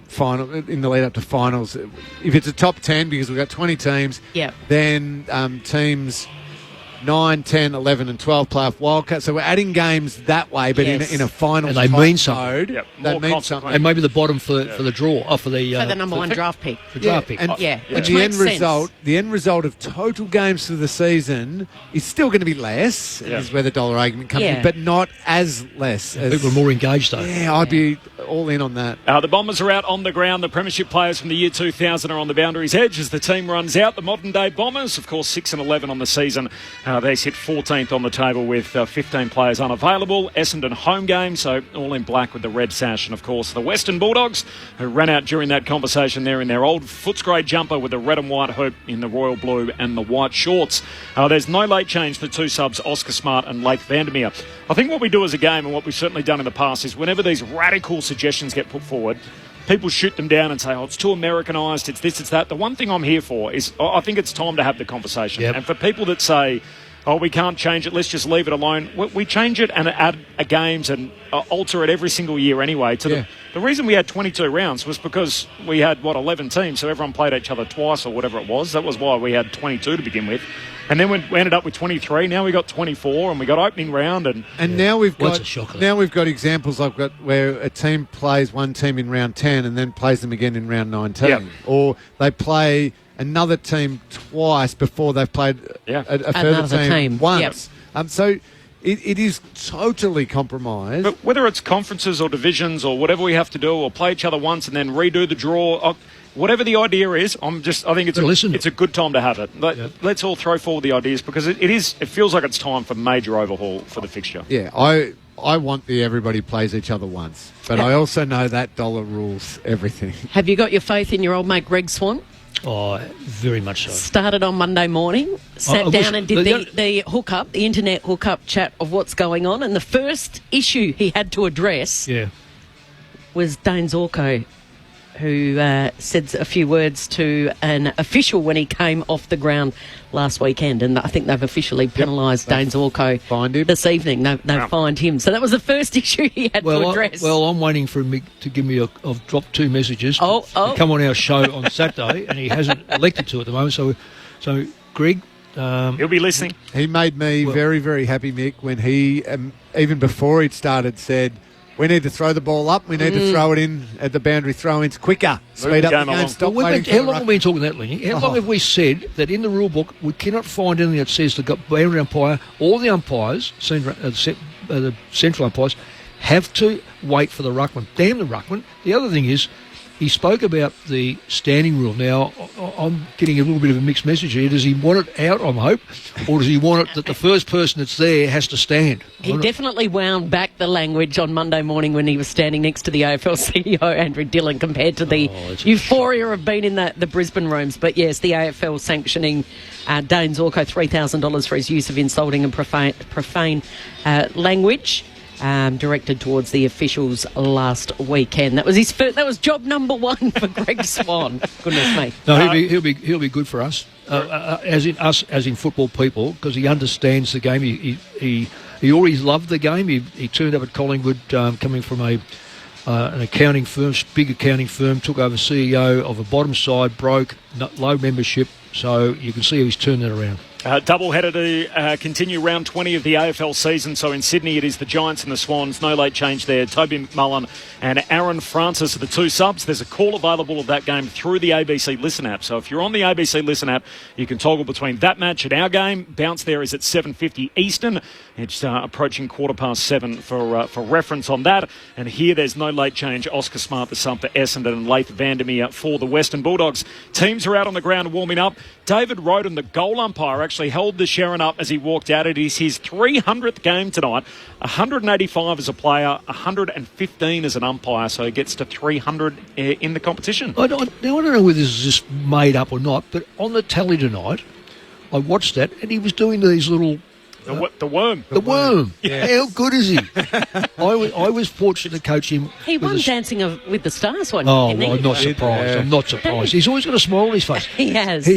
final in the lead up to finals. If it's a top 10, because we've got 20 teams, then teams 9, 10, 11 and 12 playoff wildcard. So we're adding games that way, but in a finals and they mean something. Mode, they mean something. And maybe the bottom for the draw, or for the number one draft pick. The draft pick. And the end result of total games for the season is still going to be less, is where the dollar argument comes in, but not as less. People are more engaged, though. Yeah, I'd be all in on that. The Bombers are out on the ground. The Premiership players from the year 2000 are on the boundary's edge as the team runs out. The modern-day Bombers, of course, 6-11 on the season. They sit 14th on the table with 15 players unavailable. Essendon home game, so all in black with the red sash. And, of course, the Western Bulldogs, who ran out during that conversation there in their old Footscray jumper with the red and white hoop in the royal blue and the white shorts. There's no late change for two subs, Oscar Smart and Leith Vandermeer. I think what we do as a game, and what we've certainly done in the past, is whenever these radical suggestions get put forward, people shoot them down and say, it's too Americanised, it's this, it's that. The one thing I'm here for is I think it's time to have the conversation. And for people that say, we can't change it, let's just leave it alone, we change it and add games and alter it every single year anyway. The reason we had 22 rounds was because we had, 11 teams, so everyone played each other twice or whatever it was. That was why we had 22 to begin with. And then we ended up with 23. Now we got 24, and we got opening round, and now we've got examples like where a team plays one team in round 10 and then plays them again in round 19, or they play another team twice before they've played a further team once. So it is totally compromised. But whether it's conferences or divisions or whatever we have to do, or play each other once and then redo the draw. Whatever the idea is, I think it's a good time to have it. Let's all throw forward the ideas, because it feels like it's time for major overhaul for the fixture. Yeah, I want everybody plays each other once, but I also know that dollar rules everything. Have you got your faith in your old mate Greg Swan? Oh, very much so. Started on Monday morning, sat down and did the hookup, the internet hookup chat of what's going on, and the first issue he had to address was Dane Zorko, who said a few words to an official when he came off the ground last weekend. And I think they've officially penalised Dane Zorko this evening. They've fined him. So that was the first issue he had to address. I'm waiting for him to give me I've dropped 2 messages to come on our show on Saturday, and he hasn't elected to at the moment. So Greg... he'll be listening. He made me very, very happy, Mick, when he, even before he'd started, said... We need to throw the ball up. We need to throw it in at the boundary throw-ins quicker. Speed up the game. Stop waiting for how long have we been talking that, Lenny? How long have we said that in the rule book we cannot find anything that says the boundary umpire or the umpires, the central umpires, have to wait for the ruckman? Damn the ruckman. The other thing is, he spoke about the standing rule. Now, I'm getting a little bit of a mixed message here. Does he want it out, I hope, or does he want it that the first person that's there has to stand? He definitely wound back the language on Monday morning when he was standing next to the AFL CEO, Andrew Dillon, compared to the euphoria of being in the Brisbane rooms. But yes, the AFL sanctioning Dane Zorko $3,000 for his use of insulting and profane language. Directed towards the officials last weekend. That was that was job number 1 for Greg Swan. Goodness me. No, he'll be good for us, as in football people, because he understands the game. He always loved the game. He turned up at Collingwood, coming from an accounting firm, big accounting firm. Took over CEO of a bottom side, broke, low membership. So you can see how he's turned that around. Double-header to continue round 20 of the AFL season. So in Sydney, it is the Giants and the Swans. No late change there. Toby McMullen and Aaron Francis are the 2 subs. There's a call available of that game through the ABC Listen app. So if you're on the ABC Listen app, you can toggle between that match and our game. Bounce there is at 7:50 Eastern. It's approaching 7:15 for reference on that. And here there's no late change. Oscar Smart, the sub for Essendon, and Leith Vandermeer for the Western Bulldogs. Teams are out on the ground warming up. David Roden, the goal umpire, actually held the Sharon up as he walked out. It is his 300th game tonight. 185 as a player, 115 as an umpire, so he gets to 300 in the competition. I don't know whether this is just made up or not, but on the tally tonight, I watched that, and he was doing these little... The worm. The worm. Yes. How good is he? I was fortunate to coach him. He won Dancing with the Stars one. I'm not surprised. I'm not surprised. He's always got a smile on his face. He has.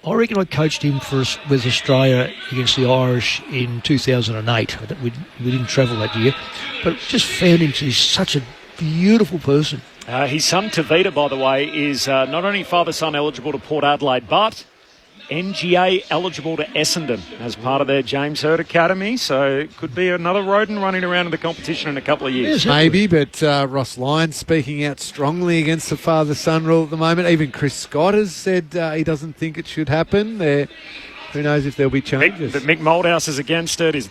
I reckon I coached him with Australia against the Irish in 2008. We didn't travel that year, but just found him. He's such a beautiful person. His son Tavita, by the way, is not only father-son eligible to Port Adelaide, but NGA eligible to Essendon as part of their James Hird Academy, so it could be another rodent running around in the competition in a couple of years. Maybe, but Ross Lyons speaking out strongly against the father-son rule at the moment. Even Chris Scott has said he doesn't think it should happen. Who knows if there'll be changes. But Mick Moldhouse is against it. Is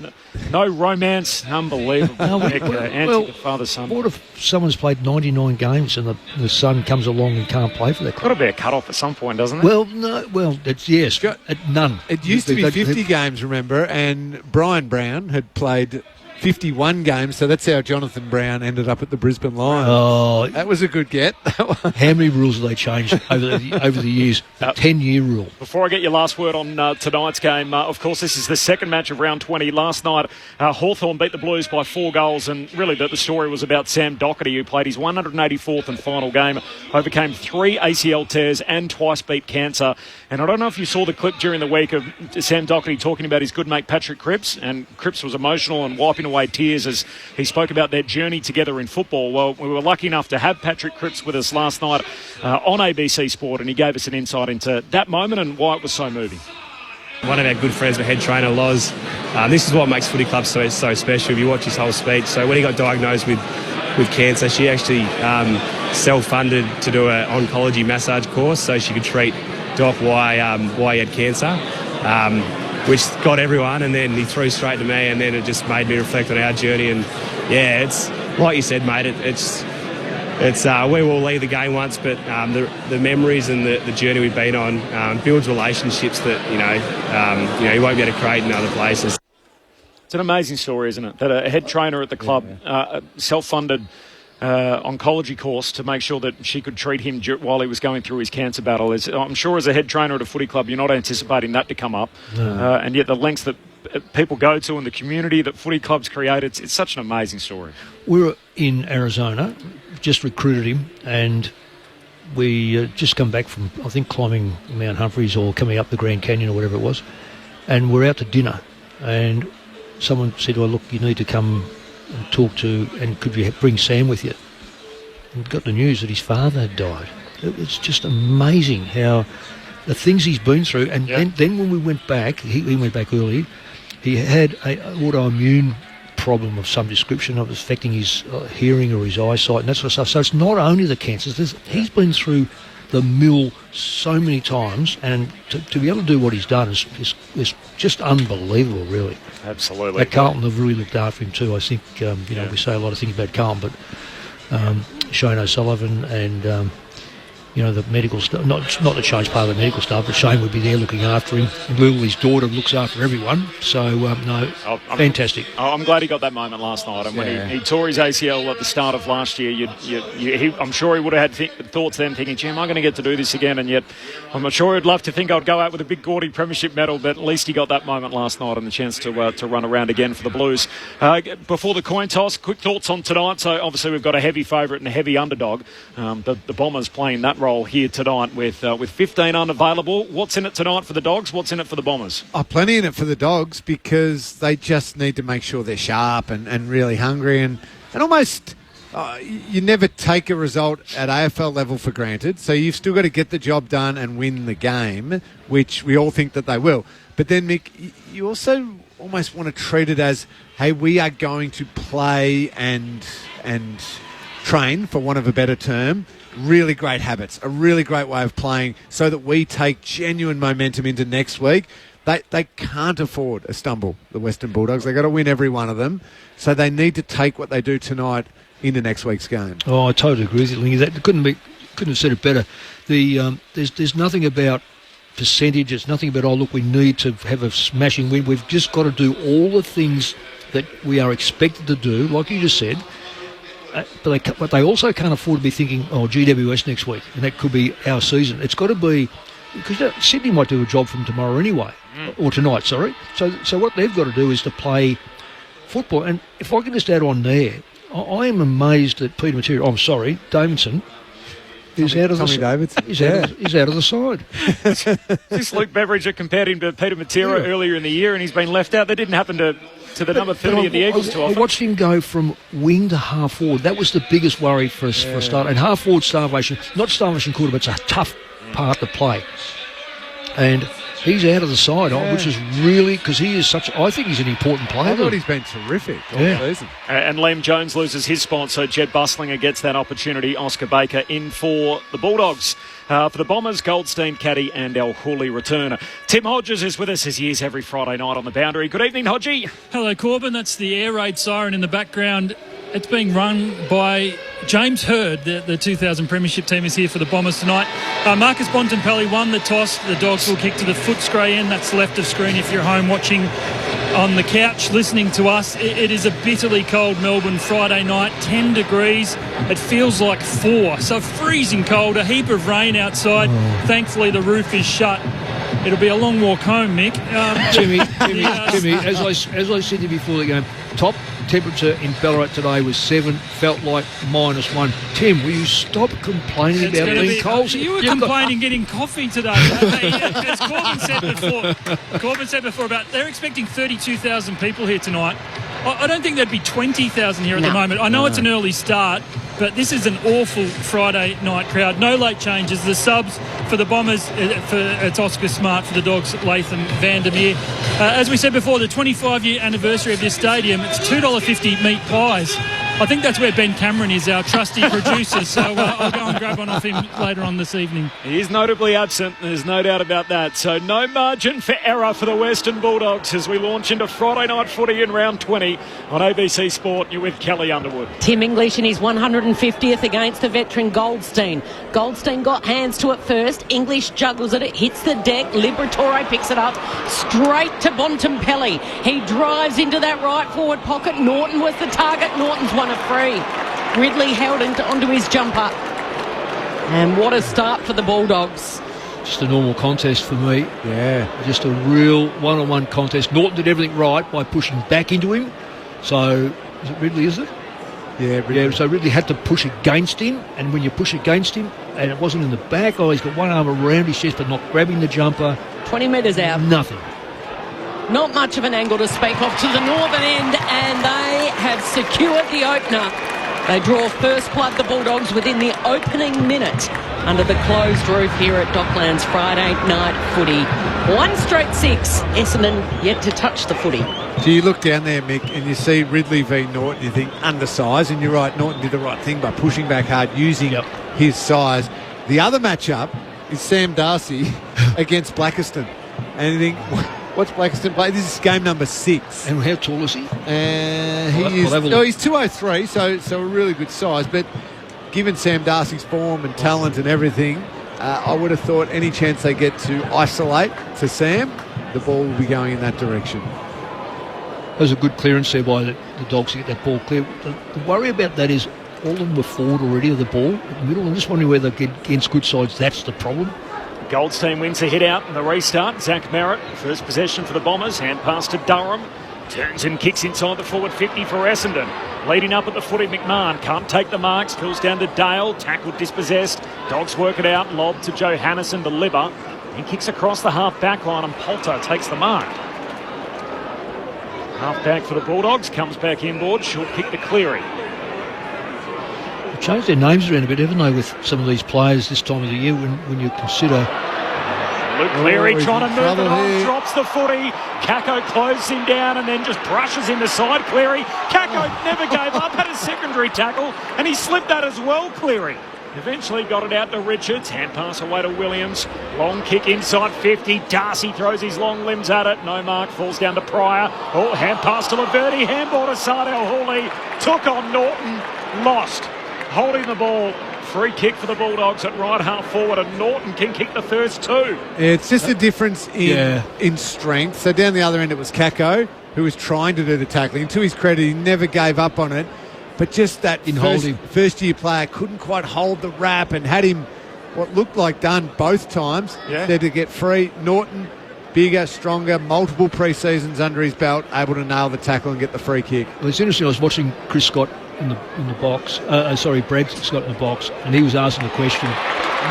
no romance. Unbelievable. Anti the father-son. What if someone's played 99 games and the son comes along and can't play for their club? Got to be a cut-off at some point, doesn't it? Well, no. Well, it's yes. None. It used to be 50 games, remember, and Brian Brown had played 51 games, so that's how Jonathan Brown ended up at the Brisbane Lions. Oh, that was a good get. How many rules have they changed over the years? 10-year rule. Before I get your last word on tonight's game, of course, this is the second match of round 20. Last night, Hawthorn beat the Blues by 4 goals, and really the story was about Sam Docherty, who played his 184th and final game, overcame 3 ACL tears and twice beat cancer. And I don't know if you saw the clip during the week of Sam Docherty talking about his good mate Patrick Cripps, and Cripps was emotional and wiping away tears as he spoke about their journey together in football. Well, we were lucky enough to have Patrick Cripps with us last night on ABC Sport, and he gave us an insight into that moment and why it was so moving. One of our good friends, the head trainer, Loz, this is what makes footy clubs so special. If you watch his whole speech. So when he got diagnosed with cancer, she actually self-funded to do an oncology massage course so she could treat Doc why he had cancer. Which got everyone, and then he threw straight to me, and then it just made me reflect on our journey. And yeah, it's like you said, mate. It's we will leave the game once, but the memories and the journey we've been on builds relationships that you won't be able to create in other places. It's an amazing story, isn't it? That a head trainer at the club self-funded oncology course to make sure that she could treat him while he was going through his cancer battle. I'm sure as a head trainer at a footy club, you're not anticipating that to come up. No. And yet the lengths that people go to in the community that footy clubs create, it's such an amazing story. We were in Arizona, just recruited him, and we just come back from, I think, climbing Mount Humphreys or coming up the Grand Canyon or whatever it was, and we're out to dinner, and someone said, "Oh, look, you need to come and talk to, and could you bring Sam with you?" And got the news that his father had died. It's just amazing how the things he's been through. And then when we went back, he went back early, he had an autoimmune problem of some description of affecting his hearing or his eyesight and that sort of stuff. So it's not only the cancers. He's been through the mill so many times, and to be able to do what he's done is just unbelievable, really. Absolutely. At Carlton, they've really looked after him too. I think, we say a lot of things about Carlton, but Shane O'Sullivan and, the medical staff, not that Shane's part of the medical staff, but Shane would be there looking after him. And Lil, his daughter, looks after everyone. So, fantastic. I'm glad he got that moment last night. And when he tore his ACL at the start of last year, I'm sure he would have had thoughts then thinking, gee, am I going to get to do this again? And yet, I'm not sure he'd love to think I'd go out with a big gaudy premiership medal, but at least he got that moment last night and the chance to run around again for the Blues. Before the coin toss, quick thoughts on tonight. So, obviously, we've got a heavy favourite and a heavy underdog. The Bombers playing that role here tonight with 15 unavailable. What's in it tonight for the Dogs? What's in it for the Bombers? Plenty in it for the Dogs, because they just need to make sure they're sharp and really hungry and almost you never take a result at AFL level for granted, so you've still got to get the job done and win the game, which we all think that they will. But then, Mick, you also almost want to treat it as, hey, we are going to play and train, for want of a better term, really great habits, a really great way of playing, so that we take genuine momentum into next week. They can't afford a stumble, the Western Bulldogs. They've got to win every one of them, so they need to take what they do tonight into next week's game. Oh, I totally agree with you, Lingy. That couldn't have said it better. There's nothing about percentage. It's nothing about, oh, look, we need to have a smashing win. We've just got to do all the things that we are expected to do, like you just said. But they also can't afford to be thinking, oh, GWS next week, and that could be our season. It's got to be, because Sydney might do a job from tomorrow anyway, or tonight, sorry. So what they've got to do is to play football. And if I can just add on there, I am amazed that Davidson is out of the side. This Luke Beveridge that compared him to Peter Matera earlier in the year, and he's been left out. That didn't happen to the number 30 of the Eagles too often. I watched him go from wing to half forward. That was the biggest worry for a start. And half forward starvation, not starvation quarter, but it's a tough part to play. And He's out of the side, which is really, because he is I think he's an important player. I thought he's been terrific all season. And Liam Jones loses his spot, so Jed Buslinger gets that opportunity. Oscar Baker in for the Bulldogs. For the Bombers, Goldstein, Caddy and El Hooley return. Tim Hodges is with us as he is every Friday night on the boundary. Good evening, Hodgie. Hello, Corbin. That's the air raid siren in the background. It's being run by James Hird. The 2000 Premiership team is here for the Bombers tonight. Marcus Bontempelli won the toss. The Dogs will kick to the Footscray end. That's left of screen if you're home watching on the couch listening to us. It is a bitterly cold Melbourne Friday night, 10 degrees. It feels like 4, so freezing cold, a heap of rain outside. Thankfully, the roof is shut. It'll be a long walk home, Mick. Timmy, as I said to you before the game, top temperature in Ballarat today was 7, felt like -1. Tim, will you stop complaining about being cold? You were complaining getting coffee today. As Corbin said before about they're expecting 32,000 people here tonight. I don't think there'd be 20,000 here at the moment. I know it's an early start, but this is an awful Friday night crowd. No late changes. The subs for the Bombers, it's Oscar Smart. For the Dogs, Latham Vandermeer. As we said before, the 25-year anniversary of this stadium, it's $2.50 meat pies. I think that's where Ben Cameron is, our trusty producer, so I'll go and grab one off him later on this evening. He is notably absent, there's no doubt about that. So no margin for error for the Western Bulldogs as we launch into Friday night footy in round 20 on ABC Sport. You're with Kelly Underwood. Tim English in his 150th against the veteran Goldstein. Goldstein got hands to it first. English juggles it, hits the deck. Liberatore picks it up straight to Bontempelli. He drives into that right forward pocket. Norton was the target. Norton's won a free. Ridley held onto his jumper. And what a start for the Bulldogs. Just a normal contest for me. Yeah. Just a real one-on-one contest. Norton did everything right by pushing back into him. So, is it Ridley, is it? Yeah, Ridley. Yeah, so Ridley had to push against him, and when you push against him, and it wasn't in the back, he's got one arm around his chest but not grabbing the jumper. 20 metres out. Nothing. Not much of an angle to speak of to the northern end, and they have secured the opener. They draw first blood, the Bulldogs, within the opening minute under the closed roof here at Docklands Friday night footy. 1 straight 6. Essendon yet to touch the footy. So you look down there, Mick, and you see Ridley v Norton, you think undersized, and you're right, Norton did the right thing by pushing back hard, using his size. The other matchup is Sam Darcy against Blackiston. And you think, what's Blackiston play? This is game number 6. And how tall is he? He's 203, so a really good size. But given Sam Darcy's form and talent and everything, I would have thought any chance they get to isolate to Sam, the ball will be going in that direction. There's a good clearance there by the Dogs to get that ball clear. The worry about that is all of them were forward already of the ball in the middle. I'm just wondering whether they get against good sides. That's the problem. Goldstein wins a hit out in the restart. Zach Merritt, first possession for the Bombers. Hand pass to Durham. Turns and kicks inside the forward 50 for Essendon. Leading up at the footy, McMahon can't take the marks. Pulls down to Dale. Tackled, dispossessed. Dogs work it out. Lob to Joe Hannison to Libber. He kicks across the half-back line and Poulter takes the mark. Half-back for the Bulldogs. Comes back inboard. Short kick to Cleary. They've changed their names around a bit, haven't they, with some of these players this time of the year when you consider... Luke Cleary trying to move it on, drops the footy. Kako closes him down and then just brushes him aside. Cleary. Kako never gave up, had a secondary tackle, and he slipped that as well, Cleary. Eventually got it out to Richards. Hand pass away to Williams. Long kick inside 50. Darcy throws his long limbs at it. No mark. Falls down to Pryor. Oh, hand pass to Laverty. Handball to Sardell Hooley. Took on Norton. Lost. Holding the ball. Free kick for the Bulldogs at right half forward, and Norton can kick the first 2. It's just a difference in strength. So down the other end it was Kako, who was trying to do the tackling. To his credit, he never gave up on it. But just that first-year player couldn't quite hold the wrap and had him what looked like done both times. There to get free. Norton, bigger, stronger, multiple pre-seasons under his belt, able to nail the tackle and get the free kick. Well, it's interesting. I was watching Chris Scott in the box. Brad Scott in the box, and he was asking the question.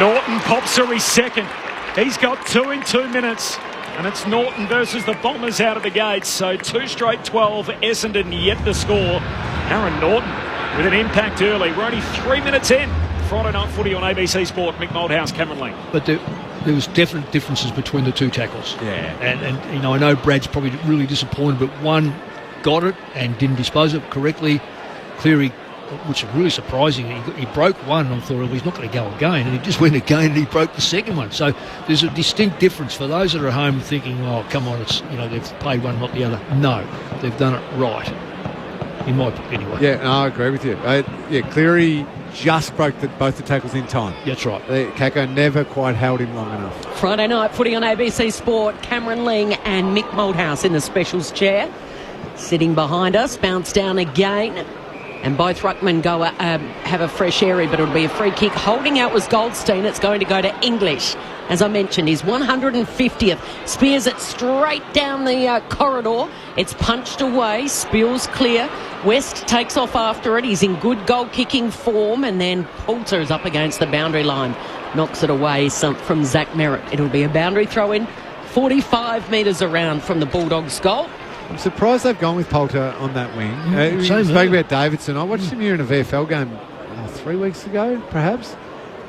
Norton pops her his second. He's got 2 in 2 minutes. And it's Norton versus the Bombers out of the gates. So 2 straight 12. Essendon yet to score. Aaron Norton with an impact early. We're only 3 minutes in. Friday night footy on ABC Sport. Mick Moldhouse, Cameron Lee. But there was definite differences between the two tackles. Yeah. And you know, I know Brad's probably really disappointed, but one got it and didn't dispose of it correctly. Cleary, which is really surprising, he broke one and I thought, well, he's not going to go again, and he just went again and he broke the second one. So there's a distinct difference for those that are at home thinking, oh, come on, it's, you know, they've played one, not the other. No, they've done it right, in my book anyway. Yeah, no, I agree with you. Cleary just broke both the tackles in time. That's right. Kako never quite held him long enough. Friday night footy on ABC Sport. Cameron Ling and Mick Malthouse in the specials chair. Sitting behind us, bounce down again. And both ruckmen go have a fresh area, but it'll be a free kick. Holding out was Goldstein. It's going to go to English. As I mentioned, his 150th. Spears it straight down the corridor. It's punched away. Spills clear. West takes off after it. He's in good goal-kicking form. And then Poulter is up against the boundary line. Knocks it away from Zach Merritt. It'll be a boundary throw-in. 45 metres around from the Bulldogs' goal. I'm surprised they've gone with Poulter on that wing. We spoke about Davidson. I watched him here in a VFL game 3 weeks ago, perhaps,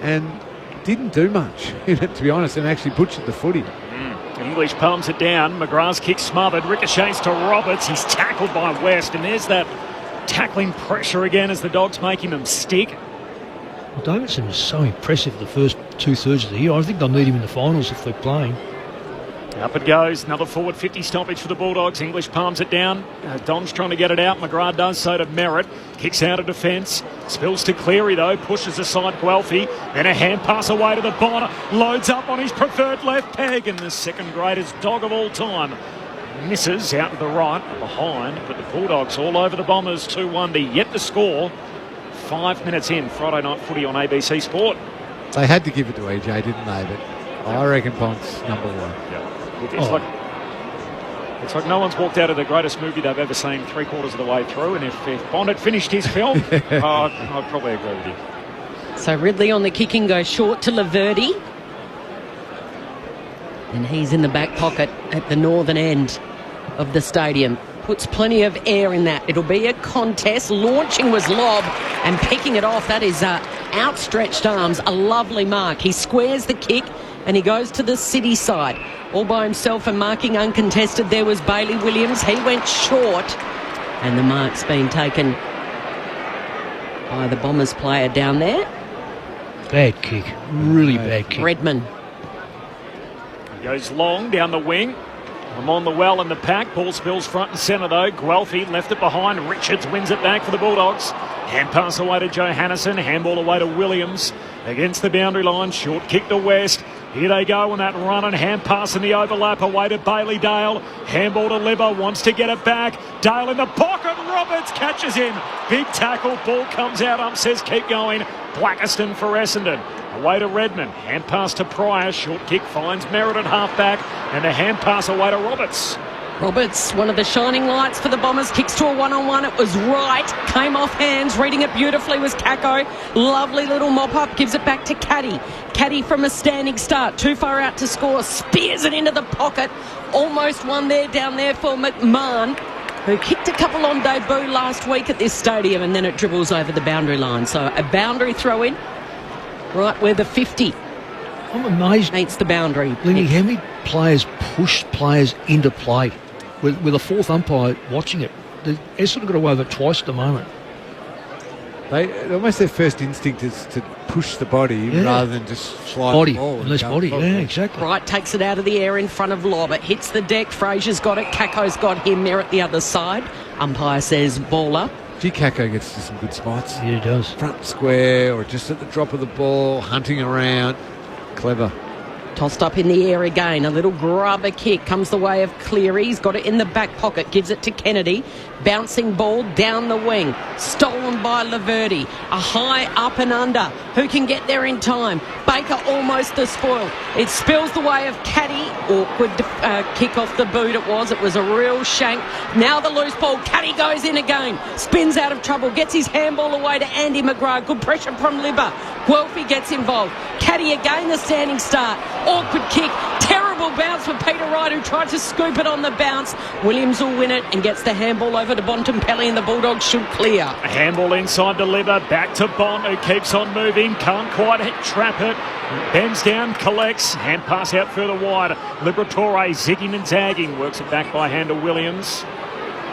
and didn't do much, to be honest, and actually butchered the footy. English palms it down. McGrath's kick smothered. Ricochets to Roberts. He's tackled by West, and there's that tackling pressure again as the Dogs making them stick. Well, Davidson is so impressive the first 2/3 of the year. I think they'll need him in the finals if they're playing. Up it goes. Another forward 50 stoppage for the Bulldogs. English palms it down. Don's trying to get it out. McGrath does so to Merritt. Kicks out of defence. Spills to Cleary though. Pushes aside Guelphy. Then a hand pass away to the Bonner. Loads up on his preferred left peg. And the second greatest dog of all time misses out to the right. Behind. But the Bulldogs all over the Bombers. 2-1 to yet to score. 5 minutes in. Friday night footy on ABC Sport. They had to give it to EJ, didn't they? But I reckon Bond's number one. Yeah. It's like no one's walked out of the greatest movie they've ever seen 3/4 of the way through, and if Bond had finished his film, I'd probably agree with you. So Ridley on the kicking goes short to Laverty. And he's in the back pocket at the northern end of the stadium. Puts plenty of air in that. It'll be a contest. Launching was Lobb, and picking it off, that is outstretched arms. A lovely mark. He squares the kick, and he goes to the city side. All by himself and marking uncontested. There was Bailey Williams. He went short. And the mark's been taken by the Bombers player down there. Bad kick. Really bad kick. Redman. Goes long down the wing. I'm on the well in the pack. Ball spills front and centre though. Guelphy left it behind. Richards wins it back for the Bulldogs. Hand pass away to Johannisen. Handball away to Williams. Against the boundary line. Short kick to West. Here they go on that run and hand pass in the overlap away to Bailey Dale. Handball to Libba. Wants to get it back. Dale in the pocket. Roberts catches him. Big tackle. Ball comes out. Ump says keep going. Blackiston for Essendon. Away to Redmond. Hand pass to Pryor. Short kick finds Merritt at half-back. And a hand pass away to Roberts. Roberts, one of the shining lights for the Bombers, kicks to a one-on-one. It was right. Came off hands. Reading it beautifully was Kako. Lovely little mop-up. Gives it back to Caddy. Caddy from a standing start. Too far out to score. Spears it into the pocket. Almost one there down there for McMahon, who kicked a couple on debut last week at this stadium, and then it dribbles over the boundary line. So a boundary throw-in right where the 50 I'm amazed meets the boundary. Lingy, how many players push players into play with a fourth umpire watching it? Essendon got away with it twice at the moment. Almost their first instinct is to push the body rather than just slide the ball. Less body, yeah, exactly. Wright takes it out of the air in front of Lobb. It hits the deck. Fraser's got it. Kako's got him. Merritt the other side. Umpire says ball up. Kako gets to some good spots. Yeah, he does. Front square or just at the drop of the ball, hunting around. Clever. Tossed up in the air again. A little grubber kick comes the way of Cleary. He's got it in the back pocket. Gives it to Kennedy. Bouncing ball down the wing. Stolen by Laverty. A high up and under. Who can get there in time? Baker almost the spoil. It spills the way of Caddy. Awkward kick off the boot it was. It was a real shank. Now the loose ball. Caddy goes in again. Spins out of trouble. Gets his handball away to Andy McGrath. Good pressure from Libba. Guelphy gets involved. Caddy again the standing start. Awkward kick. Terrible bounce chance for Peter Wright, who tried to scoop it on the bounce. Williams will win it and gets the handball over to Bontempelli, and the Bulldogs should clear. A handball inside to Libba, back to Bont, who keeps on moving, can't quite trap it. Bends down, collects, hand pass out further wide. Liberatore zigging and zagging, works it back by hand to Williams.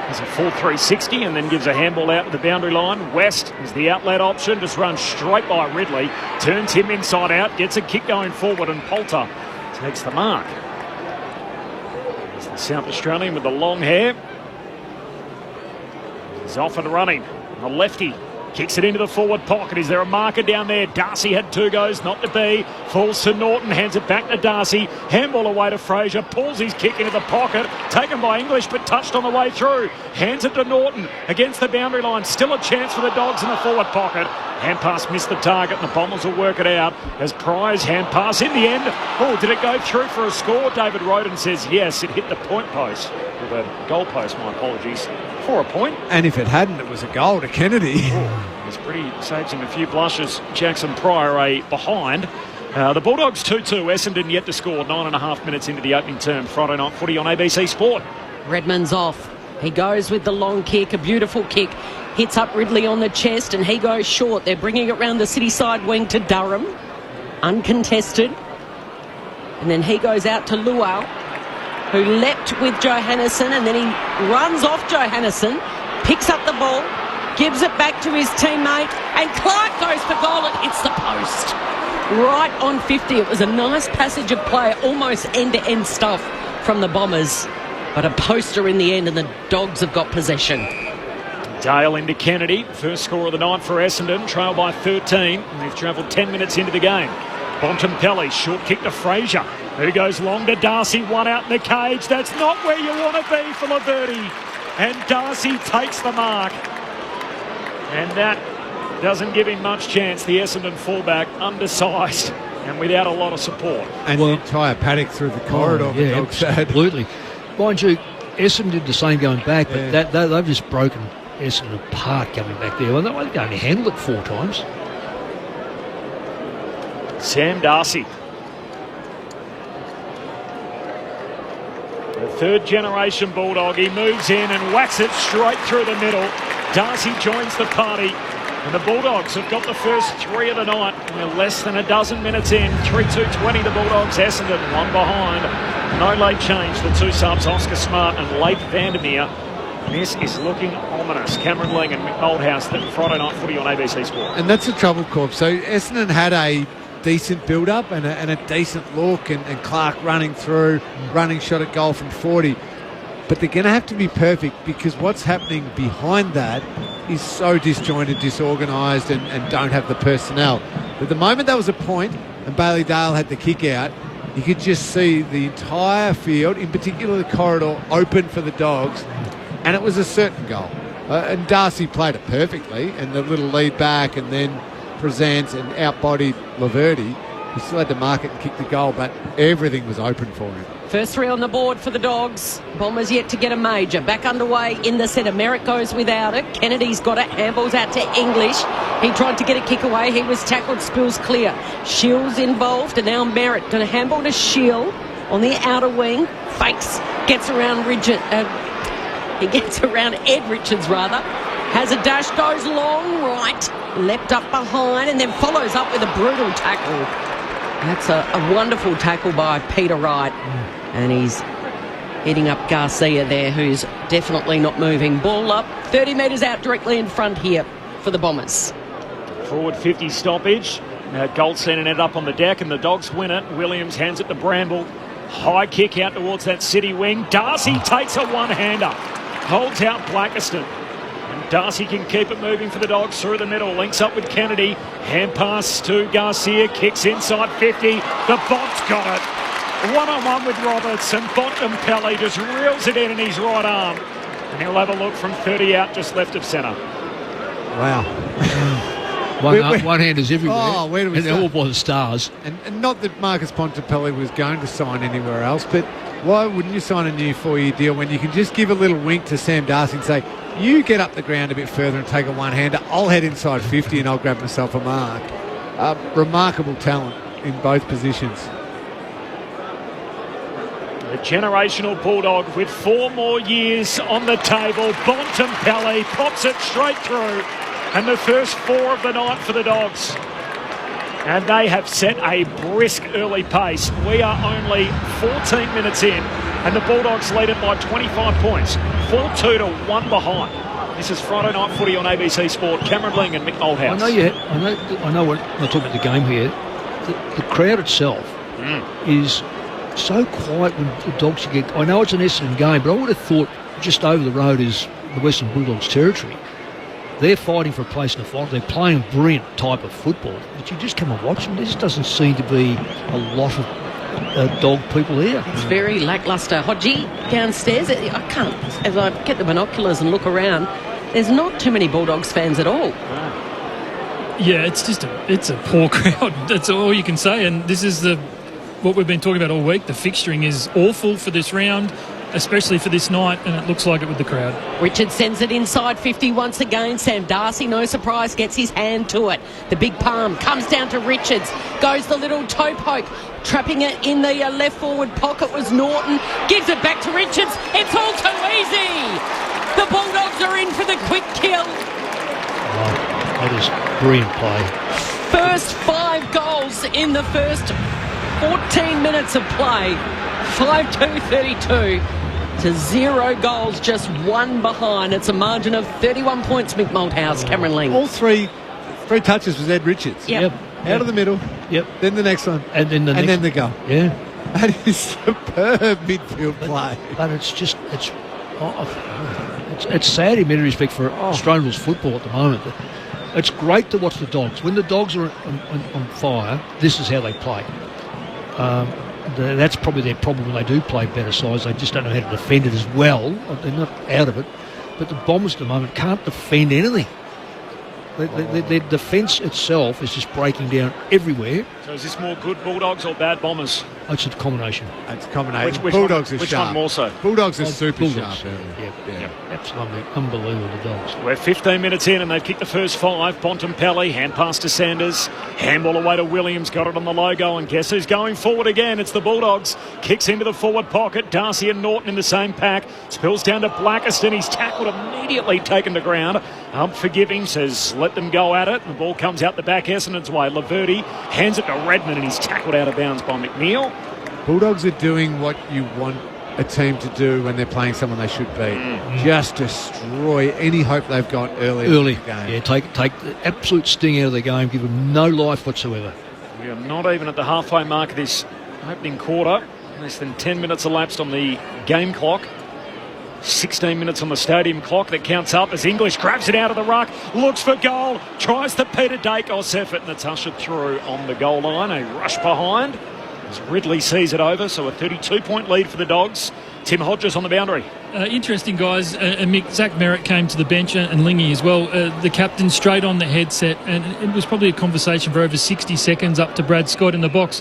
Has a full 360 and then gives a handball out to the boundary line. West is the outlet option, just runs straight by Ridley, turns him inside out, gets a kick going forward, and Poulter takes the mark. It's the South Australian with the long hair. He's off and running. The lefty kicks it into the forward pocket. Is there a marker down there? Darcy had 2 goes, not to be. Falls to Norton, hands it back to Darcy. Handball away to Fraser. Pulls his kick into the pocket. Taken by English, but touched on the way through. Hands it to Norton against the boundary line. Still a chance for the Dogs in the forward pocket. Hand pass missed the target, and the Bombers will work it out as Pryor's hand pass in the end. Oh, did it go through for a score? David Roden says yes, it hit the point post. With a goal post, my apologies. For a point. And if it hadn't, it was a goal to Kennedy. It's pretty, saves him a few blushes. Jackson Pryor behind. The Bulldogs 2-2. Essendon yet to score 9.5 minutes into the opening term. Friday night footy on ABC Sport. Redmond's off. He goes with the long kick, a beautiful kick. Hits up Ridley on the chest and he goes short. They're bringing it round the city side wing to Durham. Uncontested. And then he goes out to Luau, who leapt with Johannesson, and then he runs off Johannesson, picks up the ball, gives it back to his teammate, and Clark goes for goal and hits the post. Right on 50. It was a nice passage of play, almost end-to-end stuff from the Bombers, but a poster in the end, and the Dogs have got possession. Dale into Kennedy, first score of the night for Essendon, trail by 13, and they've travelled 10 minutes into the game. Bontempelli, short kick to Fraser, who goes long to Darcy, one out in the cage. That's not where you want to be for Laverty. And Darcy takes the mark. And that doesn't give him much chance. The Essendon fullback, undersized and without a lot of support. And the entire paddock through the corridor. Yeah, absolutely. Mind you, Essendon did the same going back, but they've just broken Essendon apart coming back there. Well, they only handled it 4 times. Sam Darcy. The third generation Bulldog. He moves in and whacks it straight through the middle. Darcy joins the party. And the Bulldogs have got the first 3 of the night. We're less than a dozen minutes in. 3-2-20 the Bulldogs. Essendon 1 behind. No late change. The 2 subs, Oscar Smart and Leif Vandermeer. This is looking ominous. Cameron Ling and Mick Oldhouse, Friday night footy on ABC Sport. And that's the trouble, Corb. So Essendon had a decent build-up and a decent look, and Clark running through, running shot at goal from 40. But they're going to have to be perfect, because what's happening behind that is so disjointed, disorganised, and don't have the personnel. But the moment there was a point and Bailey Dale had the kick out, you could just see the entire field, in particular the corridor, open for the Dogs, and it was a certain goal. And Darcy played it perfectly, and the little lead back, and then presents and outbodied Laverty. He still had to mark it and kick the goal, but everything was open for him. First 3 on the board for the Dogs. Bombers yet to get a major. Back underway in the centre. Merritt goes without it. Kennedy's got it. Handballs out to English. He tried to get a kick away. He was tackled. Spills clear. Shields involved, and now Merritt going to handball to Shield on the outer wing. Fakes. Gets around he gets around Ed Richards, rather. Has a dash, goes long right, leapt up behind, and then follows up with a brutal tackle. That's a wonderful tackle by Peter Wright. And he's hitting up Garcia there, who's definitely not moving. Ball up, 30 metres out directly in front here for the Bombers. Forward 50 stoppage. Goldstein ended up on the deck, and the Dogs win it. Williams hands it to Bramble. High kick out towards that city wing. Darcy takes a one-hander. Holds out Blackiston. And Darcy can keep it moving for the Dogs through the middle. Links up with Kennedy. Hand pass to Garcia. Kicks inside 50. The Bont's got it. 1-on-1 with Roberts, and Bontempelli just reels it in his right arm. And he'll have a look from 30 out, just left of centre. Wow. One-handers everywhere. Oh, where do we start? They're all by the stars. And not that Marcus Bontempelli was going to sign anywhere else, but why wouldn't you sign a new 4-year deal when you can just give a little wink to Sam Darcy and say, you get up the ground a bit further and take a one-hander, I'll head inside 50 and I'll grab myself a mark. Remarkable talent in both positions. The generational Bulldog with 4 more years on the table. Bontempelli pops it straight through. And the first 4 of the night for the Dogs. And they have set a brisk early pace. We are only 14 minutes in, and the Bulldogs lead it by 25 points. 4-2 to 1 behind. This is Friday Night Footy on ABC Sport. Cameron Ling and Mick Oldhouse. I know when I talk about the game here, the crowd itself is so quiet when the Dogs get... I know it's an Essendon game, but I would have thought just over the road is the Western Bulldogs territory. They're fighting for a place in the final. They're playing a brilliant type of football. But you just come and watch them. There just doesn't seem to be a lot of Dog people here. It's very lacklustre. Hodgie downstairs, I can't, as I get the binoculars and look around, there's not too many Bulldogs fans at all. Yeah, it's just it's a poor crowd. That's all you can say. And this is what we've been talking about all week. The fixturing is awful for this round, especially for this night, and it looks like it with the crowd. Richard sends it inside 50 once again. Sam Darcy, no surprise, gets his hand to it. The big palm comes down to Richards. Goes the little toe poke. Trapping it in the left forward pocket was Norton. Gives it back to Richards. It's all too easy. The Bulldogs are in for the quick kill. That is brilliant play. First 5 goals in the first 14 minutes of play. 5-2-32 to 0 goals, just 1 behind. It's a margin of 31 points, Mick Malthouse. Cameron Ling. All three touches was Ed Richards. Yep. Out of the middle. Yep. Then the next one. And then the goal. Yeah. That is superb midfield play. But it's sad in many respects for Australian rules football at the moment. It's great to watch the Dogs. When the Dogs are on fire, this is how they play. That's probably their problem when they do play better sides. They just don't know how to defend it as well. They're not out of it. But the Bombers at the moment can't defend anything. Their defence itself is just breaking down everywhere. So is this more good Bulldogs or bad Bombers? It's a combination. It's a combination. Which Bulldogs are which sharp. one more so? Bulldogs are super Bulldogs. sharp. Yeah. Absolutely unbelievable, the Dogs. We're 15 minutes in and they've kicked the first 5. Bontempelli, hand pass to Sanders. Handball away to Williams, got it on the logo, and guess who's going forward again? It's the Bulldogs. Kicks into the forward pocket. Darcy and Norton in the same pack. Spills down to Blackiston. He's tackled, immediately taken to ground. Forgiving, says let them go at it. The ball comes out the back Essendon's way. Laverty hands it to Redmond and he's tackled out of bounds by McNeil. Bulldogs are doing what you want a team to do when they're playing someone they should beat. Just destroy any hope they've got early in the game. Yeah, take the absolute sting out of the game, give them no life whatsoever. We are not even at the halfway mark of this opening quarter. Less than 10 minutes elapsed on the game clock. 16 minutes on the stadium clock. That counts up as English grabs it out of the ruck, looks for goal, tries the Peter Dacos effort, and it's ushered through on the goal line. A rush behind as Ridley sees it over, so a 32-point lead for the Dogs. Tim Hodges on the boundary. Interesting, guys. Mick, Zach Merritt came to the bench and Lingy as well. The captain straight on the headset, and it was probably a conversation for over 60 seconds up to Brad Scott in the box.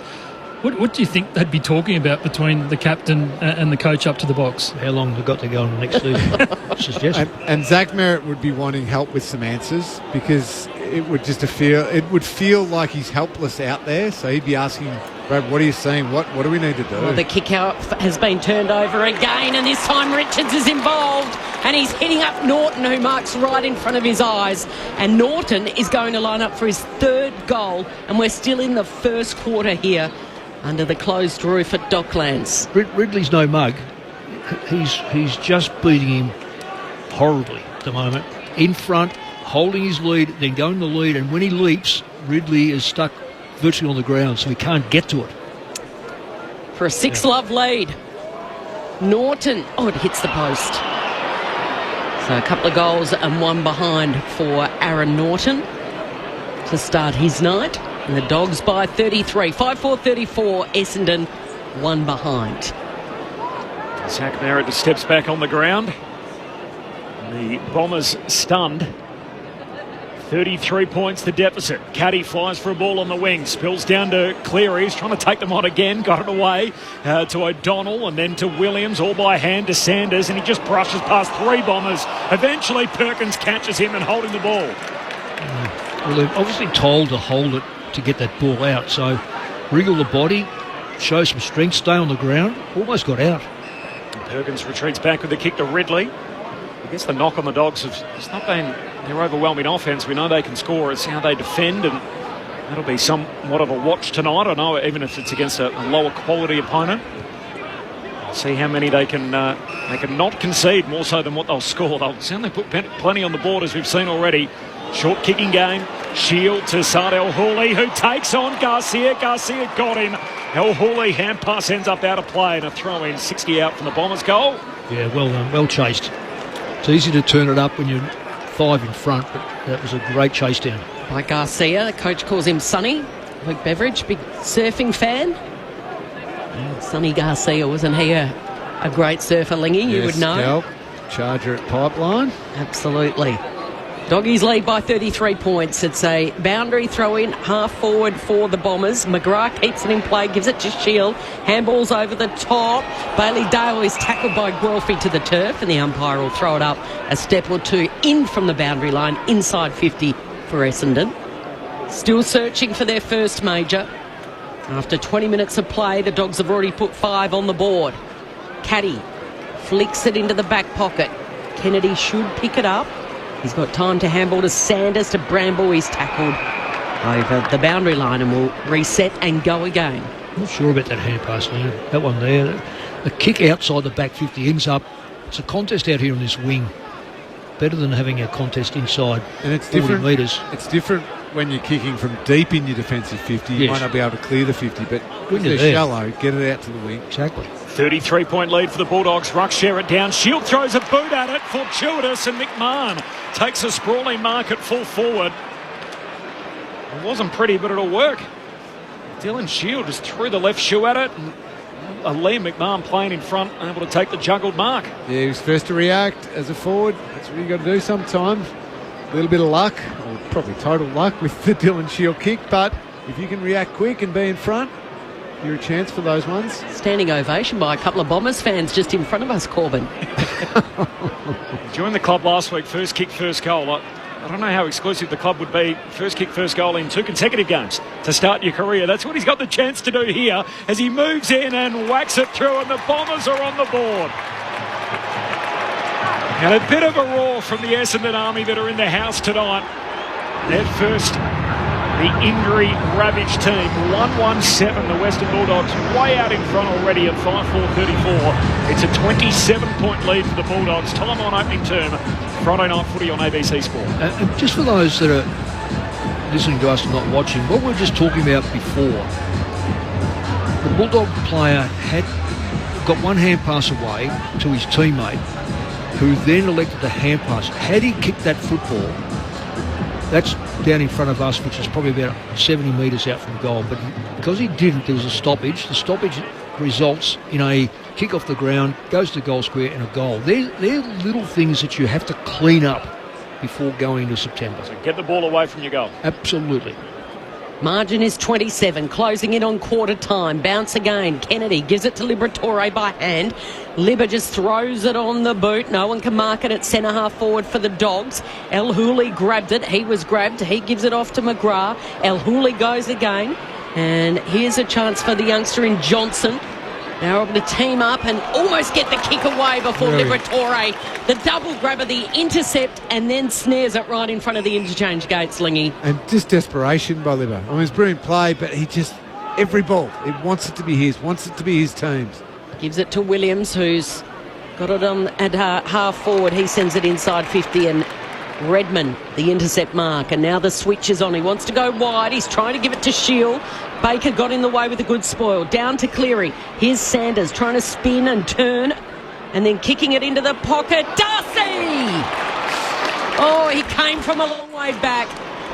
What do you think they'd be talking about between the captain and the coach up to the box? How long they've got to go on the next season? and Zach Merritt would be wanting help with some answers because it would feel like he's helpless out there. So he'd be asking, Brad, what are you saying? What do we need to do? Well, the kick out has been turned over again, and this time Richards is involved, and he's hitting up Norton, who marks right in front of his eyes. And Norton is going to line up for his 3rd goal, and we're still in the first quarter here under the closed roof at Docklands. Ridley's no mug. He's just beating him horribly at the moment. In front, holding his lead, then going to the lead, and when he leaps, Ridley is stuck virtually on the ground, so he can't get to it. For a 6-love lead. Norton, it hits the post. So a couple of goals and 1 behind for Aaron Norton to start his night. And the Dogs by 33. 5-4-34, Essendon 1 behind. Zach Merritt steps back on the ground. The Bombers stunned. 33 points the deficit. Caddy flies for a ball on the wing. Spills down to Cleary. He's trying to take them on again. Got it away to O'Donnell and then to Williams. All by hand to Sanders. And he just brushes past 3 Bombers. Eventually Perkins catches him and holding the ball. Well, they're obviously told to hold it to get that ball out. So wriggle the body, show some strength, stay on the ground. Almost got out. Perkins retreats back with the kick to Ridley. I guess the knock on the Dogs has not been their overwhelming offence. We know they can score. It's how they defend, and that'll be somewhat of a watch tonight. I know, even if it's against a lower quality opponent. See how many they can not concede, more so than what they'll score. They'll certainly put plenty on the board, as we've seen already. Short kicking game. Shield to Saad El Houli, who takes on Garcia. Garcia got him. El Houli hand pass ends up out of play, and a throw in, 60 out from the Bombers' goal. Yeah, well done, well chased. It's easy to turn it up when you're 5 in front, but that was a great chase down. By Garcia, the coach calls him Sonny. Luke Beveridge, big surfing fan. Sonny Garcia, wasn't he a great surfer, Lingy? You would know. Charger at Pipeline. Absolutely. Doggies lead by 33 points. It's a boundary throw-in, half forward for the Bombers. McGrath keeps it in play, gives it to Shield. Handballs over the top. Bailey Dale is tackled by Guelphy to the turf, and the umpire will throw it up a step or two in from the boundary line, inside 50 for Essendon. Still searching for their first major. After 20 minutes of play, the Dogs have already put 5 on the board. Caddy flicks it into the back pocket. Kennedy should pick it up. He's got time to handball to Sanders, to Bramble. He's tackled over the boundary line and will reset and go again. Not sure about that hand pass, Leon. That one there. A kick outside the back 50 ends up. It's a contest out here on this wing. Better than having a contest inside, and it's 40 different metres. It's different when you're kicking from deep in your defensive 50. You might not be able to clear the 50, but when they're shallow, get it out to the wing. Exactly. 33-point lead for the Bulldogs. Ruck share it down. Shield throws a boot at it. Fortuitous, and McMahon takes a sprawling mark at full forward. It wasn't pretty, but it'll work. Dylan Shield just threw the left shoe at it, and Liam McMahon playing in front, able to take the juggled mark. Yeah, he was first to react as a forward. That's what you got to do sometimes. A little bit of luck, or probably total luck with the Dylan Shield kick, but if you can react quick and be in front, you're a chance for those ones. Standing ovation by a couple of Bombers fans just in front of us, Corbin. Joined the club last week, first kick, first goal. I don't know how exclusive the club would be. First kick, first goal in 2 consecutive games to start your career. That's what he's got the chance to do here as he moves in and whacks it through, and the Bombers are on the board. And a bit of a roar from the Essendon Army that are in the house tonight. Their first, the injury-ravaged team. 1-1-7, the Western Bulldogs way out in front already at 5-4-34. It's a 27-point lead for the Bulldogs. Time on opening term. Friday night footy on ABC Sport. And just for those that are listening to us and not watching, what we were just talking about before, the Bulldog player had got one hand pass away to his teammate, who then elected to hand pass. Had he kicked that football, that's down in front of us, which is probably about 70 metres out from goal. But because he didn't, there was a stoppage. The stoppage results in a kick off the ground, goes to goal square, and a goal. They're little things that you have to clean up before going into September. So get the ball away from your goal. Absolutely. Margin is 27, closing in on quarter time. Bounce again. Kennedy gives it to Liberatore by hand. Libba just throws it on the boot. No one can mark it at centre half forward for the Dogs. El Houli grabbed it. He was grabbed. He gives it off to McGrath. El Houli goes again. And here's a chance for the youngster in Johnson. Now able to team up and almost get the kick away before Liberatore. The double grabber, the intercept, and then snares it right in front of the interchange gates, Lingy. And just desperation by Libba. I mean, it's brilliant play, but he just, every ball, it wants it to be his, wants it to be his team's. Gives it to Williams, who's got it on at half forward. He sends it inside 50, and Redman, the intercept mark. And now the switch is on. He wants to go wide. He's trying to give it to Shield. Baker got in the way with a good spoil. Down to Cleary. Here's Sanders trying to spin and turn, and then kicking it into the pocket. Darcy! Oh, he came from a long way back.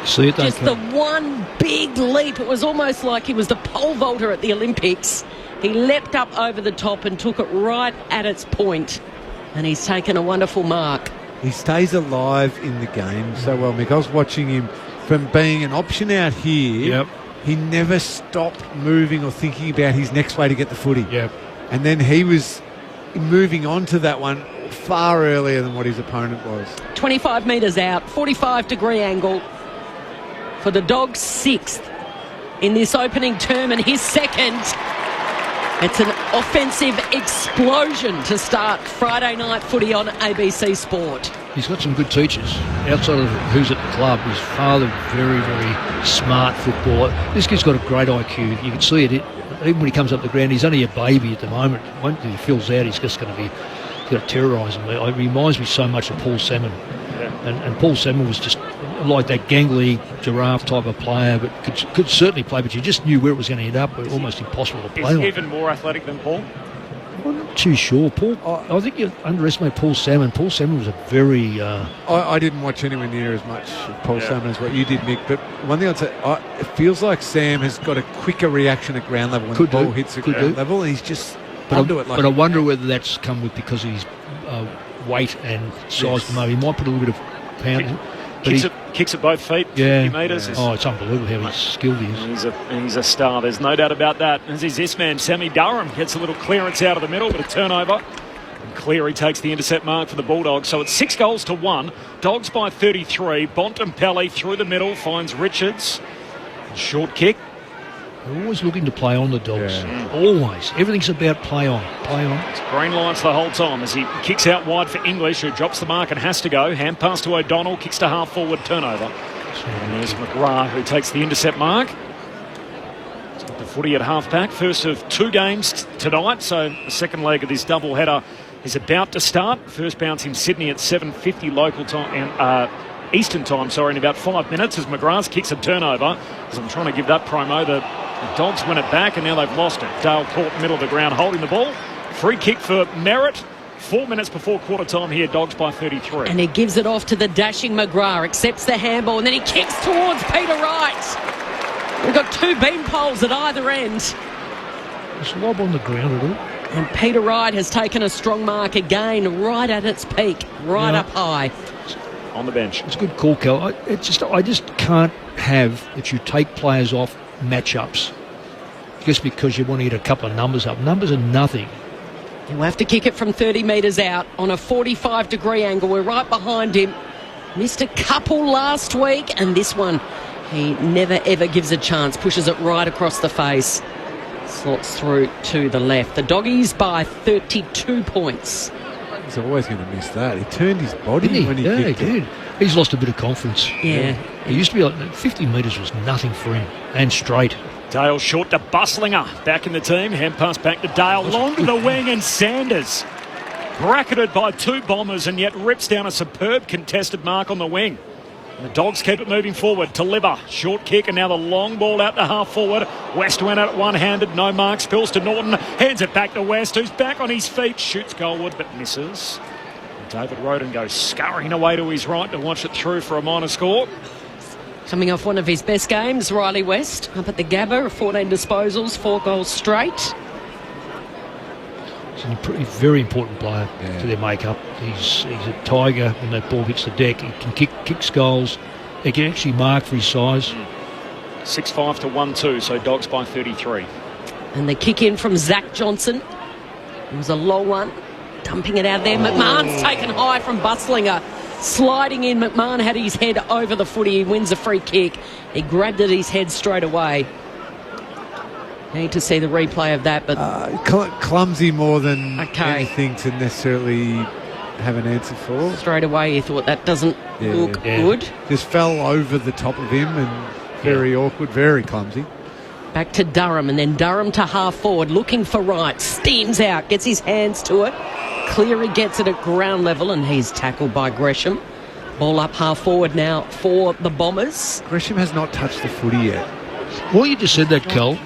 See it, just the one big leap. It was almost like he was the pole vaulter at the Olympics. He leapt up over the top and took it right at its point, and he's taken a wonderful mark. He stays alive in the game so well, Mick. I was watching him from being an option out here. Yep. He never stopped moving or thinking about his next way to get the footy. Yep. And then he was moving on to that one far earlier than what his opponent was. 25 metres out, 45-degree angle for the Dogs' 6th in this opening term, and his second. It's an offensive explosion to start Friday night footy on ABC Sport. He's got some good teachers. Outside of who's at the club, his father, very, very smart footballer. This kid's got a great IQ. You can see it. Even when he comes up the ground, he's only a baby at the moment. Once he fills out, he's just going to terrorise him. It reminds me so much of Paul Salmon. Yeah. And Paul Salmon was just like that gangly giraffe type of player, but could certainly play, but you just knew where it was going to end up. Almost impossible to play. Is he even more athletic than Paul? I'm not too sure. Paul, I think you underestimate Paul Salmon. Paul Salmon was a very... I didn't watch anywhere near as much of Paul Salmon as what you did, Nick, but one thing I'd say, it feels like Sam has got a quicker reaction at ground level when the ball hits at ground level, and he's just onto it. But I wonder whether that's come with because of his weight and size at the moment. He might put a little bit of pound... Kicks at both feet, 50 metres. Oh, it's unbelievable how skilled he is. He's a star, there's no doubt about that. As is this man, Sammy Durham, gets a little clearance out of the middle, but a turnover. And Cleary takes the intercept mark for the Bulldogs. So it's 6 goals to 1. Dogs by 33. Bontempelli through the middle, finds Richards. Short kick. They're always looking to play on the Dogs. Yeah. Always. Everything's about play on. Play on. It's green lines the whole time as he kicks out wide for English, who drops the mark and has to go. Hand pass to O'Donnell, kicks to half forward, turnover. And there's McGrath, who takes the intercept mark. It's got the footy at half back. First of 2 games tonight, so the second leg of this double header is about to start. First bounce in Sydney at 7:50 local time. Eastern time, in about 5 minutes as McGrath kicks a turnover. As I'm trying to give that promo, the Dogs win it back and now they've lost it. Dale caught middle of the ground holding the ball. Free kick for Merritt. 4 minutes before quarter time here, Dogs by 33. And he gives it off to the dashing McGrath, accepts the handball, and then he kicks towards Peter Wright. We've got 2 beam poles at either end. It's lob on the ground at all. And Peter Wright has taken a strong mark again, right at its peak, up high. On the bench. It's a good call, Cal. I just can't have that you take players off matchups just because you want to get a couple of numbers up. Numbers are nothing. He'll have to kick it from 30 metres out on a 45-degree angle. We're right behind him. Missed a couple last week, and this one, he never, ever gives a chance. Pushes it right across the face. Slots through to the left. The Doggies by 32 points. He's always going to miss that. He turned his body when he kicked it. Did. He's lost a bit of confidence. Yeah. He used to be like 50 metres was nothing for him. And straight. Dale short to Bustlinger. Back in the team. Hand pass back to Dale. Long to the wing and Sanders. Bracketed by 2 Bombers and yet rips down a superb contested mark on the wing. And the Dogs keep it moving forward to Libber. Short kick and now the long ball out to half forward. West went out one-handed. No mark. Spills to Norton. Hands it back to West, who's back on his feet. Shoots goalward but misses. And David Roden goes scurrying away to his right to watch it through for a minor score. Coming off one of his best games, Riley West up at the Gabba, 14 disposals, 4 goals straight. He's a very important player to their make-up. He's a tiger when that ball hits the deck. He can kick goals. He can actually mark for his size. 6-5 to 1-2, so Dogs by 33. And the kick in from Zach Johnson. It was a long one. Dumping it out there. McMahon's taken high from Bustlinger. Sliding in, McMahon had his head over the footy. He wins a free kick. He grabbed at his head straight away. Need to see the replay of that, but clumsy more than anything to necessarily have an answer for. Straight away, he thought that doesn't look good. Just fell over the top of him and very awkward, very clumsy. Back to Durham, and then Durham to half forward, looking for Wright. Steams out, gets his hands to it. Cleary gets it at ground level, and he's tackled by Gresham. Ball up half forward now for the Bombers. Gresham has not touched the footy yet. Well, you just said that, Kel.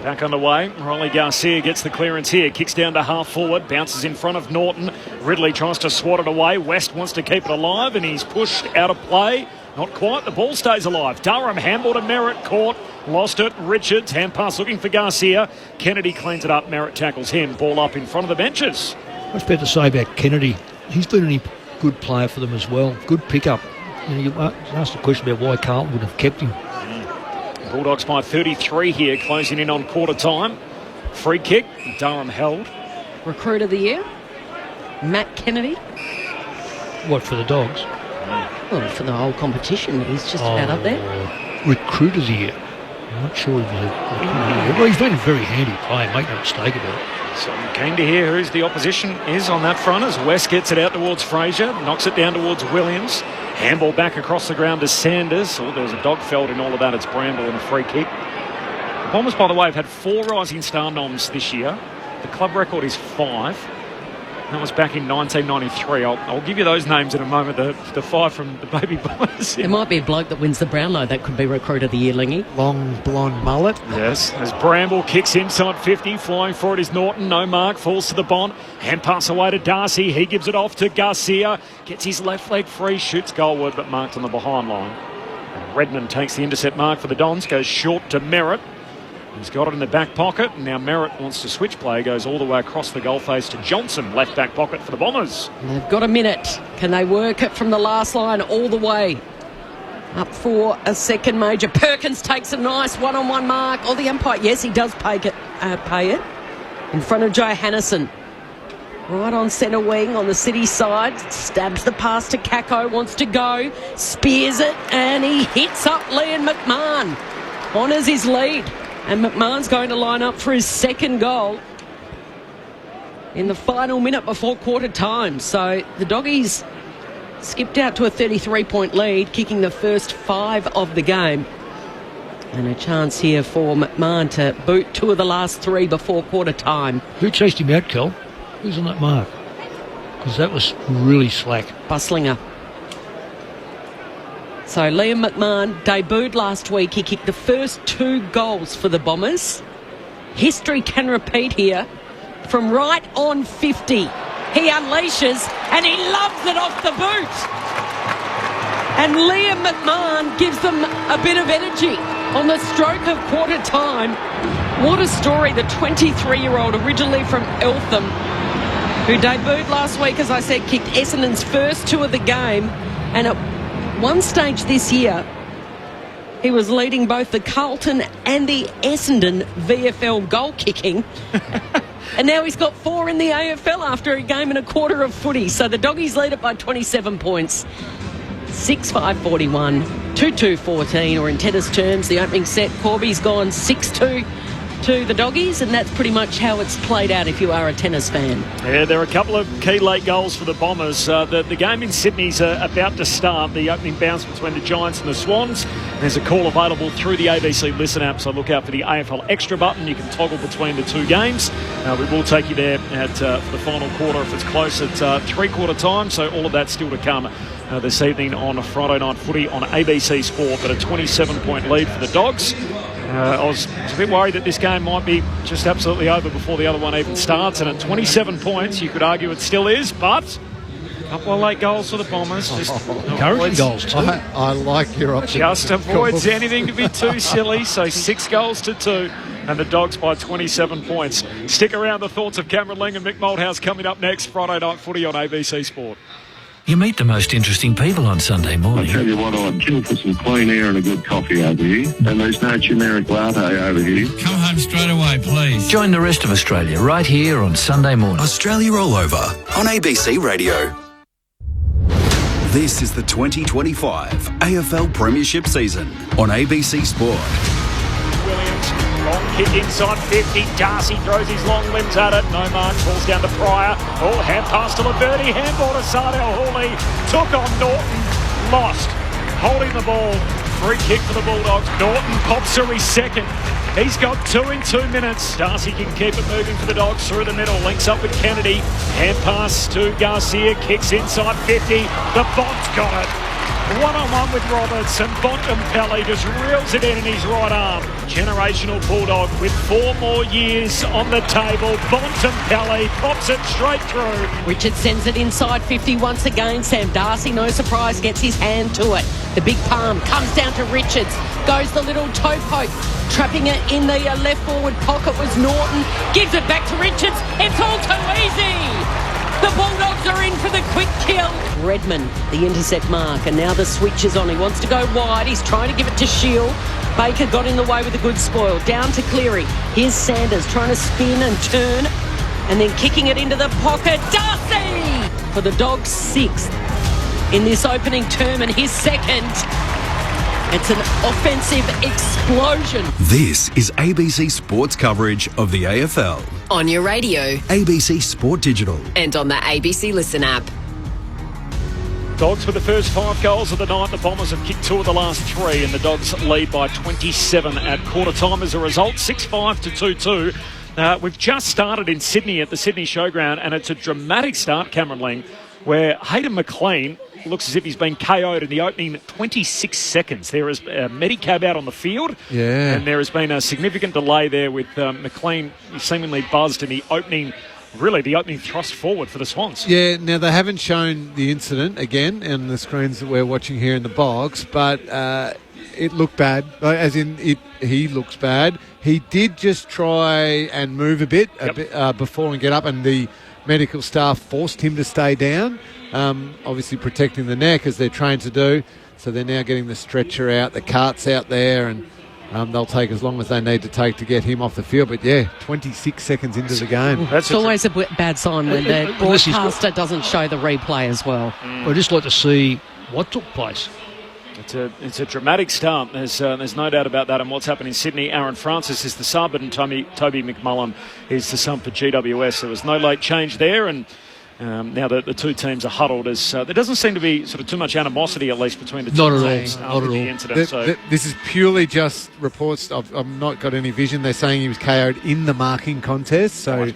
Back underway. Riley Garcia gets the clearance here. Kicks down to half forward. Bounces in front of Norton. Ridley tries to swat it away. West wants to keep it alive and he's pushed out of play. Not quite. The ball stays alive. Durham handball to Merritt. Caught. Lost it. Richards. Hand pass looking for Garcia. Kennedy cleans it up. Merritt tackles him. Ball up in front of the benches. What's better to say about Kennedy? He's been a good player for them as well. Good pickup. You asked the question about why Carlton would have kept him. Bulldogs by 33 here, closing in on quarter time. Free kick, Durham held. Recruit of the year, Matt Kennedy. What, for the Dogs? Well, for the whole competition, he's just about up there. Recruit of the year. I'm not sure if he's been a very handy player, make no mistake about it. So I'm keen to hear who's the opposition is on that front as West gets it out towards Fraser, knocks it down towards Williams. Handball back across the ground to Sanders. Oh, there's a dog felt in all of that. It's Bramble and a free kick. The Bombers, by the way, have had 4 Rising Star noms this year. The club record is 5. That was back in 1993. I'll give you those names in a moment, the 5 from the Baby Bombers. There might be a bloke that wins the Brownlow that could be Recruit of the Year, Lingy. Long blonde mullet. Yes, as Bramble kicks inside 50, flying for it is Norton. No mark, falls to the Bond. Hand pass away to Darcy. He gives it off to Garcia. Gets his left leg free, shoots goalward, but marked on the behind line. And Redmond takes the intercept mark for the Dons, goes short to Merritt. He's got it in the back pocket, and now Merritt wants to switch play, goes all the way across the goal face to Johnson, left back pocket for the Bombers. They've got a minute. Can they work it from the last line all the way up for a second major? Perkins takes a nice one-on-one mark. Oh, the umpire, yes, he does pay it. In front of Joe Hannison. Right on centre wing on the City side. Stabs the pass to Kako, wants to go. Spears it, and he hits up Liam McMahon. Honours his lead. And McMahon's going to line up for his second goal in the final minute before quarter time. So the Doggies skipped out to a 33-point lead, kicking the first 5 of the game. And a chance here for McMahon to boot 2 of the last 3 before quarter time. Who chased him out, Kel? Who's on that mark? Because that was really slack. Buslinger. So Liam McMahon debuted last week. He kicked the first 2 goals for the Bombers. History can repeat here. From right on 50, he unleashes and he loves it off the boot. And Liam McMahon gives them a bit of energy on the stroke of quarter time. What a story. The 23-year-old, originally from Eltham, who debuted last week, as I said, kicked Essendon's first 2 of the game. And at one stage this year, he was leading both the Carlton and the Essendon VFL goal kicking. And now he's got 4 in the AFL after a game and a quarter of footy. So the Doggies lead it by 27 points. 6-5-41, 2-2-14, or in tennis terms, the opening set, Corby's gone 6-2 to the Doggies, and that's pretty much how it's played out if you are a tennis fan. Yeah, there are a couple of key late goals for the Bombers. The game in Sydney's about to start, the opening bounce between the Giants and the Swans. There's a call available through the ABC Listen app, so look out for the AFL Extra button. You can toggle between the 2 games. We will take you there for the final quarter if it's close at three-quarter time, so all of that still to come this evening on a Friday night footy on ABC Sport, but a 27-point lead for the Dogs. I was a bit worried that this game might be just absolutely over before the other one even starts, and at 27 points you could argue it still is, but a couple of late goals for the Bombers. Encouraging goals too. I like your option. Just avoids anything to be too silly, so 6 goals to 2 and the Dogs by 27 points. Stick around, the thoughts of Cameron Ling and Mick Malthouse coming up next. Friday night footy on ABC Sport. You meet the most interesting people on Sunday morning. I tell you what, I'd kill for some clean air and a good coffee over here. And there's no generic latte over here. Come home straight away, please. Join the rest of Australia right here on Sunday morning. Australia All Over on ABC Radio. This is the 2025 AFL Premiership season on ABC Sport. Williams, long kick inside 50. Darcy throws his long limbs at it. No mark, falls down to Pryor. Oh, hand pass to Laverty. Handball to Sardell Hooley. Took on Norton. Lost. Holding the ball. Free kick for the Bulldogs. Norton pops through his second. He's got 2 in 2 minutes. Darcy can keep it moving for the Dogs through the middle. Links up with Kennedy. Hand pass to Garcia. Kicks inside 50. The Bond's got it. 1-on-1 with Roberts, and Bontempelli just reels it in his right arm. Generational Bulldog with 4 more years on the table. Bontempelli pops it straight through. Richard sends it inside 50 once again. Sam Darcy, no surprise, gets his hand to it. The big palm comes down to Richards. Goes the little toe poke. Trapping it in the left forward pocket was Norton. Gives it back to Richards. It's all too easy. The Bulldogs are in for the quick kill. Redmond, the intercept mark, and now the switch is on. He wants to go wide. He's trying to give it to Shield. Baker got in the way with a good spoil. Down to Cleary. Here's Sanders trying to spin and turn, and then kicking it into the pocket. Darcy for the Dogs' 6th in this opening term, and his 2nd. It's an offensive explosion. This is ABC Sports coverage of the AFL. On your radio. ABC Sport Digital. And on the ABC Listen app. Dogs with the first 5 goals of the night. The Bombers have kicked 2 of the last 3, and the Dogs lead by 27 at quarter time as a result, 6-5 to 2-2. We've just started in Sydney at the Sydney Showground, and it's a dramatic start, Cameron Ling, where Hayden McLean looks as if he's been KO'd in the opening 26 seconds. There is a Medicab out on the field, and there has been a significant delay there with McLean seemingly buzzed in the opening thrust forward for the Swans. Yeah, now they haven't shown the incident again on the screens that we're watching here in the box, but it looked bad, as in he looks bad. He did just try and move a bit before and get up, and the medical staff forced him to stay down, obviously protecting the neck as they're trained to do. So they're now getting the stretcher out, the cart's out there, and they'll take as long as they need to take to get him off the field. But 26 seconds into the game. It's always a bad sign when the broadcaster doesn't show the replay as well. I'd just like to see what took place. It's a dramatic start. There's no doubt about that. And what's happened in Sydney, Aaron Francis is the sub, and Toby McMullen is the sub for GWS. There was no late change there, and now the two teams are huddled. As there doesn't seem to be sort of too much animosity, at least between the two teams after the incident. This is purely just reports. I've not got any vision. They're saying he was KO'd in the marking contest, so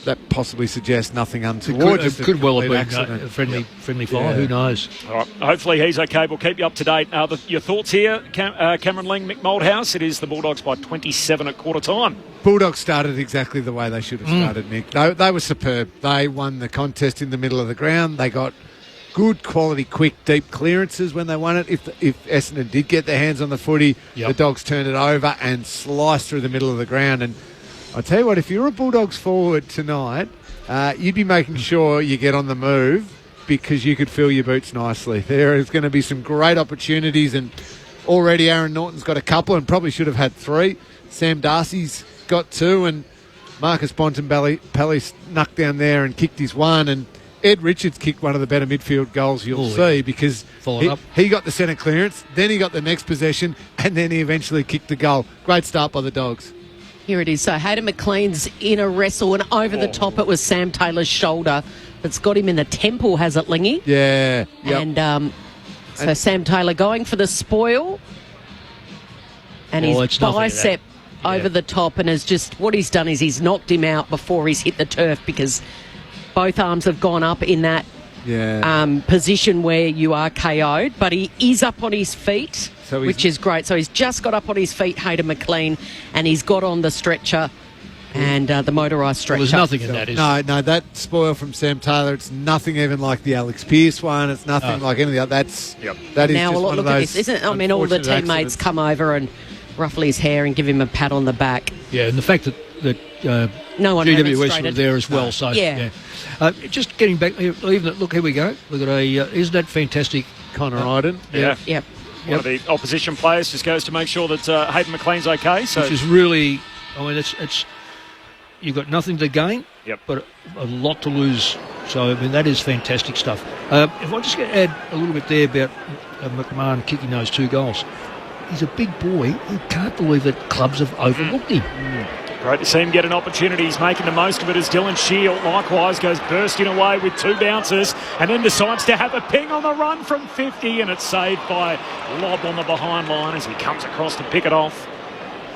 that possibly suggests nothing untoward. It could well have been a friendly fire. Who knows? All right. Hopefully he's okay. We'll keep you up to date. Your thoughts here, Cameron Ling, Mick Moldhouse? It is the Bulldogs by 27 at quarter time. Bulldogs started exactly the way they should have started, Nick. They were superb. They won the contest in the middle of the ground. They got good quality, quick, deep clearances when they won it. If Essendon did get their hands on the footy, the Dogs turned it over and sliced through the middle of the ground. And I tell you what, if you're a Bulldogs forward tonight, you'd be making sure you get on the move, because you could fill your boots nicely. There is going to be some great opportunities, and already Aaron Norton's got a couple and probably should have had 3. Sam Darcy's got 2, and Marcus Bontempelli snuck down there and kicked his 1, and Ed Richards kicked one of the better midfield goals you'll see, because he got the centre clearance, then he got the next possession, and then he eventually kicked the goal. Great start by the Dogs. Here it is. So Hayden McLean's in a wrestle, and over the top it was Sam Taylor's shoulder that's got him in the temple, has it, Lingy? Yeah. Yep. And so Sam Taylor going for the spoil, and his bicep over the top, and what he's done is he's knocked him out before he's hit the turf, because both arms have gone up in that position where you are KO'd, but he is up on his feet, which is great. So he's just got up on his feet, Hayden McLean, and he's got on the stretcher and the motorised stretcher. Well, there's nothing in that, is there? No, that spoil from Sam Taylor, it's nothing even like the Alex Pearce one. It's nothing like any of the other. That is now, just one of those. At this, isn't it? I mean, all the teammates accidents. come over and ruffle his hair and give him a pat on the back. Yeah, and the fact that no one GWS were there as well. So just getting back, leaving it. Look, here we go. Look at isn't that fantastic? Connor Iden. Yep. One of the opposition players just goes to make sure that Hayden McLean's okay. So which is really, I mean, it's you've got nothing to gain, but a lot to lose. So I mean, that is fantastic stuff. If I just add a little bit there about McMahon kicking those 2 goals. He's a big boy. You can't believe that clubs have overlooked him. Great to see him get an opportunity. He's making the most of it as Dylan Shield likewise goes bursting away with 2 bounces and then decides to have a ping on the run from 50, and it's saved by Lobb on the behind line as he comes across to pick it off.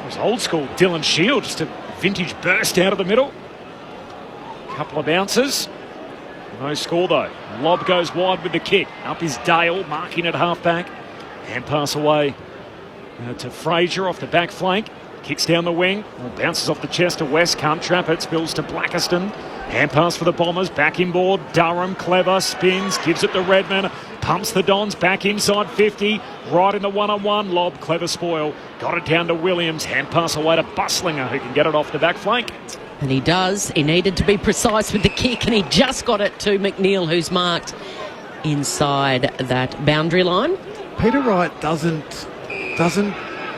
It was old school Dylan Shield, just a vintage burst out of the middle. Couple of bounces. No score though. Lobb goes wide with the kick. Up is Dale, marking at half-back. Hand pass away to Fraser off the back flank. Kicks down the wing. Bounces off the chest of West. Can't trap it. Spills to Blackiston. Hand pass for the Bombers. Back inboard. Durham, clever. Spins. Gives it to Redman. Pumps the Dons back inside 50. Right in the one-on-one. Lob. Clever spoil. Got it down to Williams. Hand pass away to Buslinger, who can get it off the back flank. And he does. He needed to be precise with the kick, and he just got it to McNeil, who's marked inside that boundary line. Peter Wright doesn't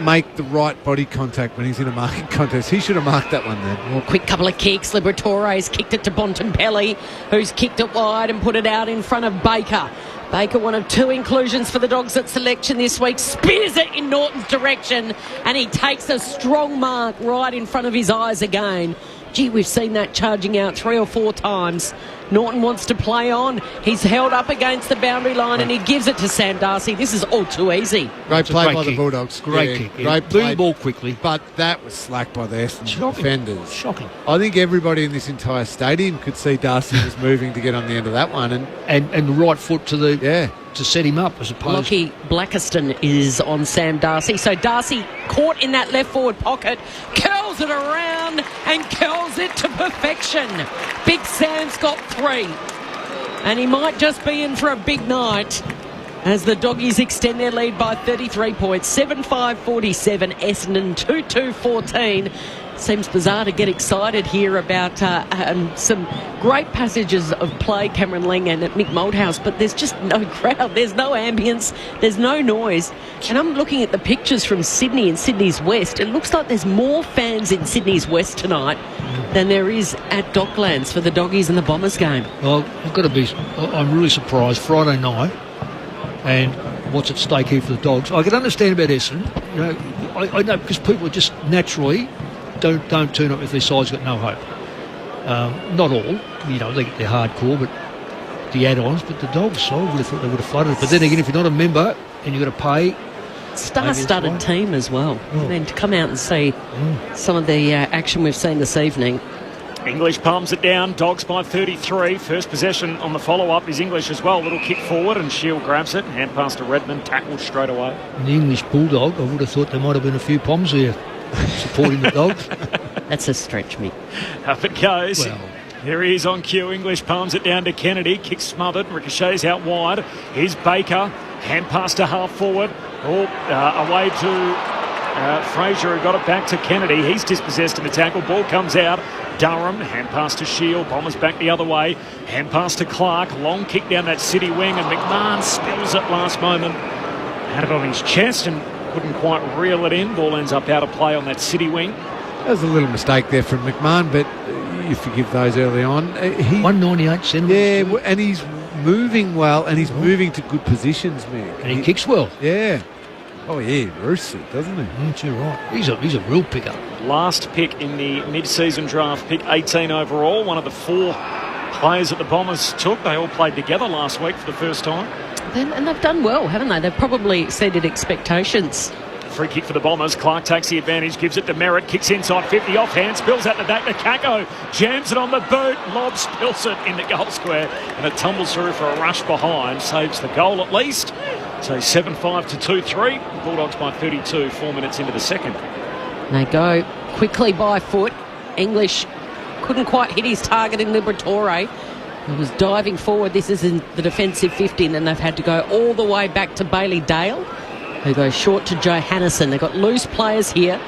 make the right body contact when he's in a marking contest. He should have marked that one then. Well, quick couple of kicks. Liberatore's kicked it to Bontempelli, who's kicked it wide and put it out in front of Baker. Baker, one of two inclusions for the Dogs at selection this week, spears it in Norton's direction, and he takes a strong mark right in front of his eyes again. Gee, we've seen that charging out 3 or 4 times. Norton wants to play on. He's held up against the boundary line, and he gives it to Sam Darcy. This is all too easy. Great play by the Bulldogs. Great kick. Great play. Move the ball quickly. But that was slack by the Essendon defenders. Shocking. I think everybody in this entire stadium could see Darcy was moving to get on the end of that one. And the right foot to the to set him up as opposed. Lockie Blackiston is on Sam Darcy. So Darcy caught in that left forward pocket, curls it around and curls it to perfection. Big Sam's got 3. And he might just be in for a big night as the Doggies extend their lead by 33 points. 7-5-47, Essendon 2-2-14. Seems bizarre to get excited here about some great passages of play, Cameron Lang and Mick Moldhouse, but there's just no crowd, there's no ambience, there's no noise. And I'm looking at the pictures from Sydney and Sydney's West. It looks like there's more fans in Sydney's West tonight than there is at Docklands for the Doggies and the Bombers game. Well, I'm really surprised. Friday night, and what's at stake here for the Dogs. I can understand about Essendon. You know, I know because people just naturally don't turn up if their side's got no hope. Not all, you know, they're hardcore, but the add-ons. But the Dogs, I would have thought they would have flooded. But then again, if you're not a member and you've got to pay, star-studded team as well. And then to come out and see some of the action we've seen this evening. English palms it down, Dogs by 33. First possession on the follow-up is English as well. Little kick forward and Shield grabs it. Hand pass to Redmond, tackled straight away. And the English Bulldog, I would have thought there might have been a few Poms here supporting the Dogs. That's a stretch, Mick. Up it goes. Well, here he is on cue. English palms it down to Kennedy. Kick smothered. Ricochets out wide. Here's Baker. Hand pass to half forward. Away to Fraser, who got it back to Kennedy. He's dispossessed in the tackle. Ball comes out. Durham, hand pass to Shield. Bombers back the other way. Hand pass to Clark. Long kick down that City wing, and McMahon spills it last moment. Had it on his chest and couldn't quite reel it in. Ball ends up out of play on that City wing. That was a little mistake there from McMahon, but you forgive those early on. 198 centimetres. Yeah, and he's moving well, and he's moving to good positions, man. And he kicks well. Yeah. Oh, yeah, he roosts it, doesn't he? You're right. He's a real picker. Last pick in the mid-season draft, pick 18 overall. One of the 4 players that the Bombers took. They all played together last week for the first time. And they've done well, haven't they? They've probably exceeded expectations. Free kick for the Bombers. Clark takes the advantage, gives it to Merritt, kicks inside 50, offhand, spills out the back to Kako, jams it on the boot, Lob spills it in the goal square, and it tumbles through for a rush behind, saves the goal at least. So 7-5 to 2-3. Bulldogs by 32, 4 minutes into the second. They go quickly by foot. English couldn't quite hit his target in Liberatore. He was diving forward. This is in the defensive 50, and then they've had to go all the way back to Bailey Dale, who goes short to Johannison. They've got loose players here.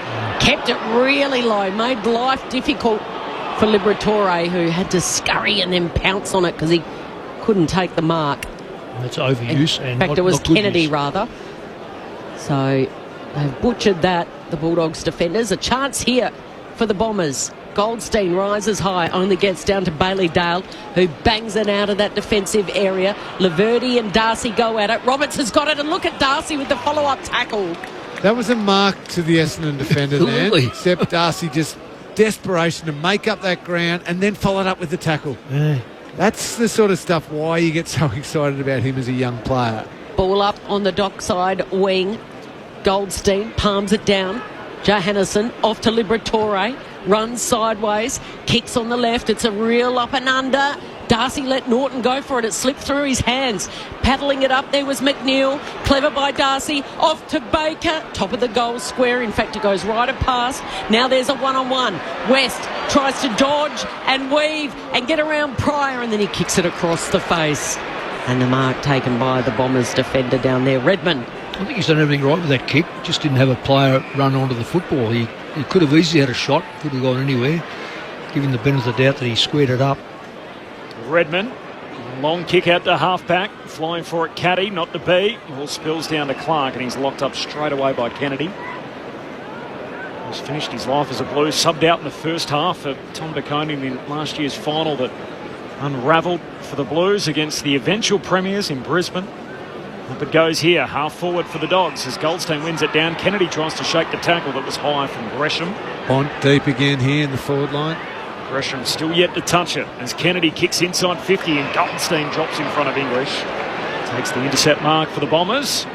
Kept it really low, made life difficult for Liberatore, who had to scurry and then pounce on it because he couldn't take the mark. That's overuse. In fact, it was Kennedy, rather. So they've butchered that, the Bulldogs defenders. A chance here for the Bombers. Goldstein rises high, only gets down to Bailey Dale, who bangs it out of that defensive area. Laverty and Darcy go at it. Roberts has got it, and look at Darcy with the follow-up tackle. That was a mark to the Essendon defender there, except Darcy just desperation to make up that ground and then followed up with the tackle. Yeah. That's the sort of stuff why you get so excited about him as a young player. Ball up on the dockside wing. Goldstein palms it down. Johannison off to Liberatore. Runs sideways. Kicks on the left. It's a real up and under. Darcy let Norton go for it. It slipped through his hands. Paddling it up there was McNeil. Clever by Darcy. Off to Baker. Top of the goal square. In fact, it goes right past. Now there's a one-on-one. West tries to dodge and weave and get around Pryor, and then he kicks it across the face. And the mark taken by the Bombers defender down there, Redmond. I think he's done everything right with that kick. Just didn't have a player run onto the football. He could have easily had a shot. Could have gone anywhere. Given the benefit of the doubt that he squared it up. Redmond, long kick out to half-back, flying for it, Caddy, not to be. All spills down to Clark, and he's locked up straight away by Kennedy. He's finished his life as a Blue, subbed out in the first half for Tom Baconi in last year's final that unravelled for the Blues against the eventual premiers in Brisbane. Up it goes here, half forward for the Dogs as Goldstein wins it down. Kennedy tries to shake the tackle that was high from Gresham. Bont deep again here in the forward line. Gresham still yet to touch it as Kennedy kicks inside 50 and Goldstein drops in front of English. Takes the intercept mark for the Bombers.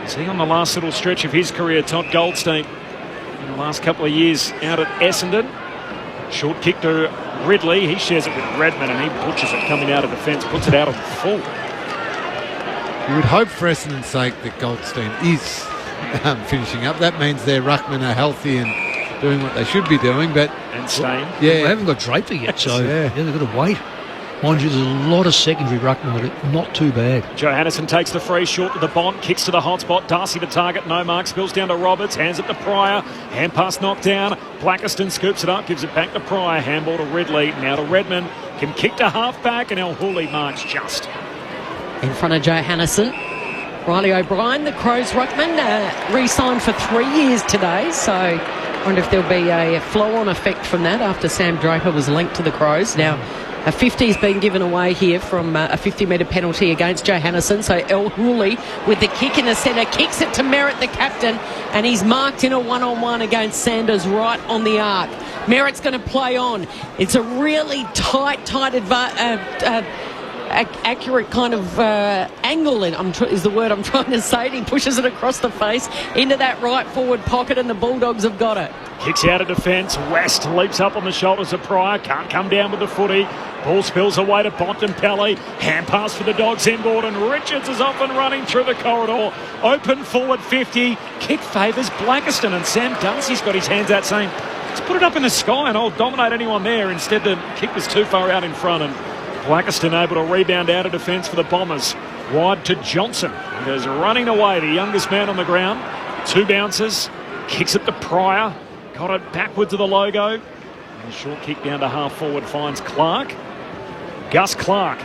Is he on the last little stretch of his career, Todd Goldstein, in the last couple of years out at Essendon? Short kick to Ridley. He shares it with Redman and he butchers it coming out of defence, puts it out on the full. You would hope for Essendon's sake that Goldstein is finishing up. That means their ruckmen are healthy and doing what they should be doing. And staying. Yeah, they haven't got Draper yet, so yeah, they've got to wait. Mind you, there's a lot of secondary ruckmen that are not too bad. Johannesson takes the free, short to the Bont, kicks to the hot spot. Darcy the target, no mark, spills down to Roberts, hands it to Pryor. Hand pass knocked down. Blackiston scoops it up, gives it back to Pryor. Handball to Ridley, now to Redman. Can kick to half back, and El Hooley marks just. In front of Johannesson. Riley O'Brien, the Crows ruckman, re-signed for 3 years today, so I wonder if there'll be a flow-on effect from that after Sam Draper was linked to the Crows. Now, a 50's been given away here from a 50-metre penalty against Johannesson. So El Hooley with the kick in the centre, kicks it to Merritt, the captain, and he's marked in a one-on-one against Sanders right on the arc. Merritt's going to play on. It's a really tight accurate kind of angle is the word I'm trying to say. He pushes it across the face into that right forward pocket and the Bulldogs have got it. Kicks out of defence. West leaps up on the shoulders of Pryor. Can't come down with the footy. Ball spills away to Bontempelli. Hand pass for the Dogs inboard and Richards is off and running through the corridor. Open forward 50. Kick favours Blackiston and Sam Darcy's got his hands out saying, let's put it up in the sky and I'll dominate anyone there. Instead the kick was too far out in front and Blackiston able to rebound out of defence for the Bombers. Wide to Johnson. He goes running away, the youngest man on the ground. 2 bounces. Kicks it to Pryor. Got it backwards to the logo. And a short kick down to half forward finds Clark. Gus Clark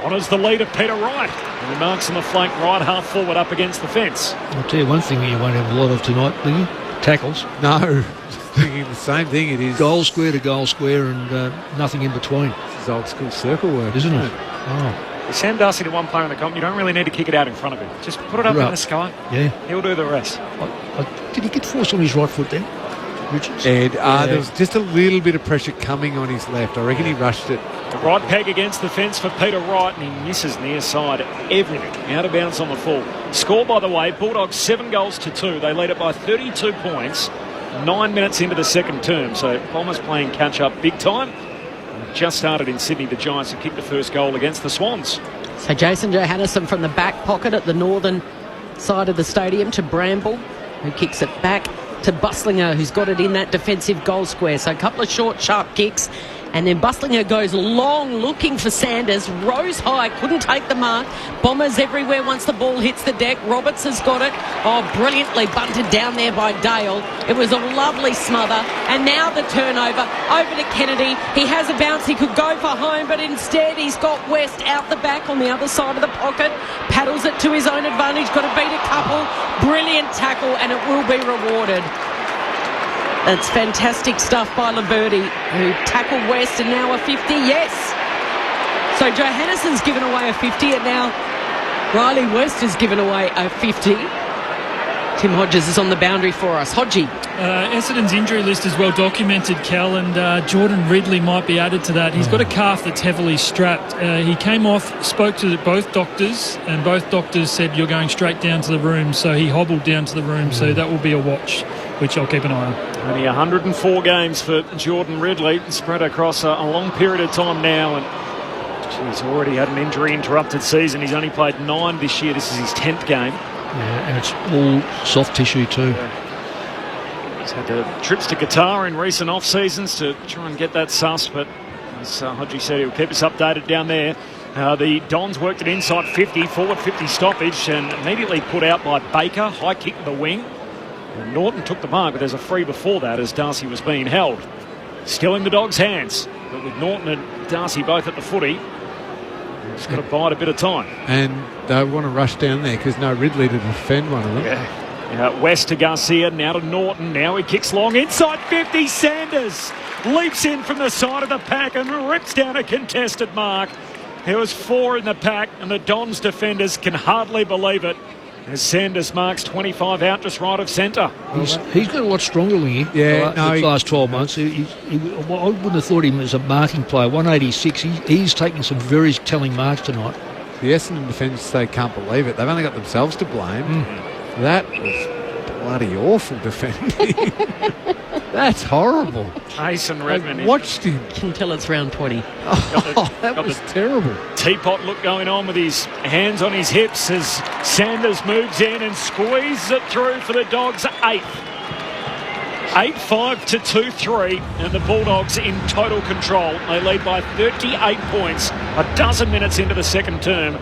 honours the lead of Peter Wright. And he marks on the flank right half forward up against the fence. I'll tell you one thing you won't have a lot of tonight, will you? Tackles. No. Thinking the same thing. It is goal square to goal square and nothing in between. This is old school circle work, isn't it? Oh. If Sam Darcy to one player in the comp, you don't really need to kick it out in front of him. Just put it up in the sky. Yeah, he'll do the rest. Did he get forced on his right foot then, Richards? Ed, there was just a little bit of pressure coming on his left. I reckon he rushed it. The right peg against the fence for Peter Wright, and he misses near side. Everything out of bounds on the full. Score, by the way, Bulldogs 7 goals to 2. They lead it by 32 points. 9 minutes into the second term, so Bombers playing catch-up big time. Just started in Sydney, the Giants have kicked the first goal against the Swans. So Jason Johannesson from the back pocket at the northern side of the stadium to Bramble, who kicks it back to Buslinger, who's got it in that defensive goal square. So a couple of short, sharp kicks. And then Buslinger goes long, looking for Sanders. Rose high, couldn't take the mark. Bombers everywhere once the ball hits the deck. Roberts has got it. Oh, brilliantly bunted down there by Dale. It was a lovely smother. And now the turnover over to Kennedy. He has a bounce. He could go for home, but instead he's got West out the back on the other side of the pocket. Paddles it to his own advantage. Got to beat a couple. Brilliant tackle, and it will be rewarded. It's fantastic stuff by Laverty, who tackled West and now a 50, yes. So Johannesson's given away a 50 and now Riley West has given away a 50. Tim Hodges is on the boundary for us. Hodgie. Essendon's injury list is well documented, Cal, and Jordan Ridley might be added to that. He's got a calf that's heavily strapped. He came off, spoke to both doctors, and both doctors said you're going straight down to the room, so he hobbled down to the room, so that will be a watch, which I'll keep an eye on. Only 104 games for Jordan Ridley, spread across a long period of time now, and he's already had an injury-interrupted season. He's only played 9 this year. This is his 10th game. Yeah, and it's all soft tissue too. Yeah. He's had trips to Qatar in recent off-seasons to try and get that sus, but as Hodgie said, he'll keep us updated down there. The Dons worked it inside 50, forward 50 stoppage, and immediately put out by Baker. High kick to the wing. And Norton took the mark, but there's a free before that as Darcy was being held. Still in the Dogs' hands, but with Norton and Darcy both at the footy, it's got to bide a bit of time. And they want to rush down there because no Ridley to defend one of them. Yeah. West to Garcia, now to Norton. Now he kicks long inside 50. Sanders leaps in from the side of the pack and rips down a contested mark. There was 4 in the pack, and the Dons defenders can hardly believe it. As Sanders marks 25 out just right of centre. He's got a lot stronger than he. Yeah, the last 12 months. I wouldn't have thought him as a marking player. 186. He's taking some very telling marks tonight. The Essendon defence, they can't believe it. They've only got themselves to blame. That was bloody awful defending. That's horrible. Mason Redmond. I watched him. Can tell it's round 20. That was terrible. Teapot look going on with his hands on his hips as Sanders moves in and squeezes it through for the Dogs' 8th. 8-5 to 2-3, and the Bulldogs in total control. They lead by 38 points, a dozen minutes into the second term.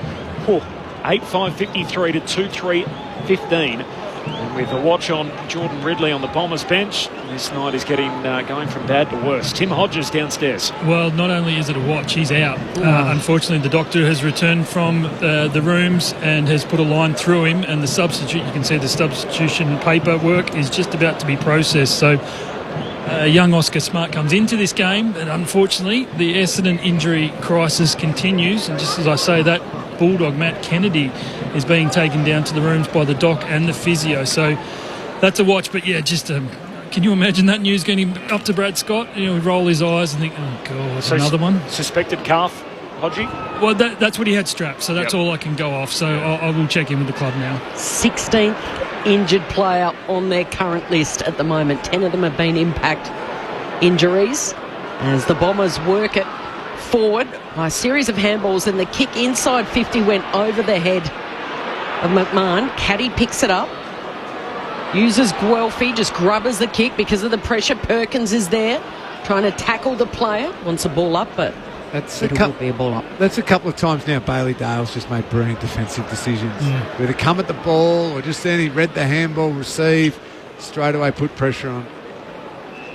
8-5-53 to 2-3-15. And with a watch on Jordan Ridley on the Bombers bench, this night is getting going from bad to worse. Tim Hodges downstairs. Well, not only is it a watch, he's out. Unfortunately, the doctor has returned from the rooms and has put a line through him, and the substitute, you can see the substitution paperwork is just about to be processed. So young Oscar Smart comes into this game, but unfortunately the Essendon injury crisis continues, and just as I say that, Bulldog Matt Kennedy is being taken down to the rooms by the doc and the physio. So that's a watch. But yeah, just can you imagine that news getting up to Brad Scott? You know, he'd roll his eyes and think, oh God, so another one. Suspected calf, Hodgie? Well, that's what he had strapped, so that's all I can go off. So I will check in with the club now. 16th injured player on their current list at the moment. 10 of them have been impact injuries as the Bombers work it forward by a series of handballs, and the kick inside 50 went over the head of McMahon. Caddy picks it up, uses Guelphy, just grubbers the kick because of the pressure. Perkins is there trying to tackle the player, wants a ball up, but it will be a ball up. That's a couple of times now Bailey Dale's just made brilliant defensive decisions. Whether come at the ball or just then he read the handball, receive, straight away put pressure on.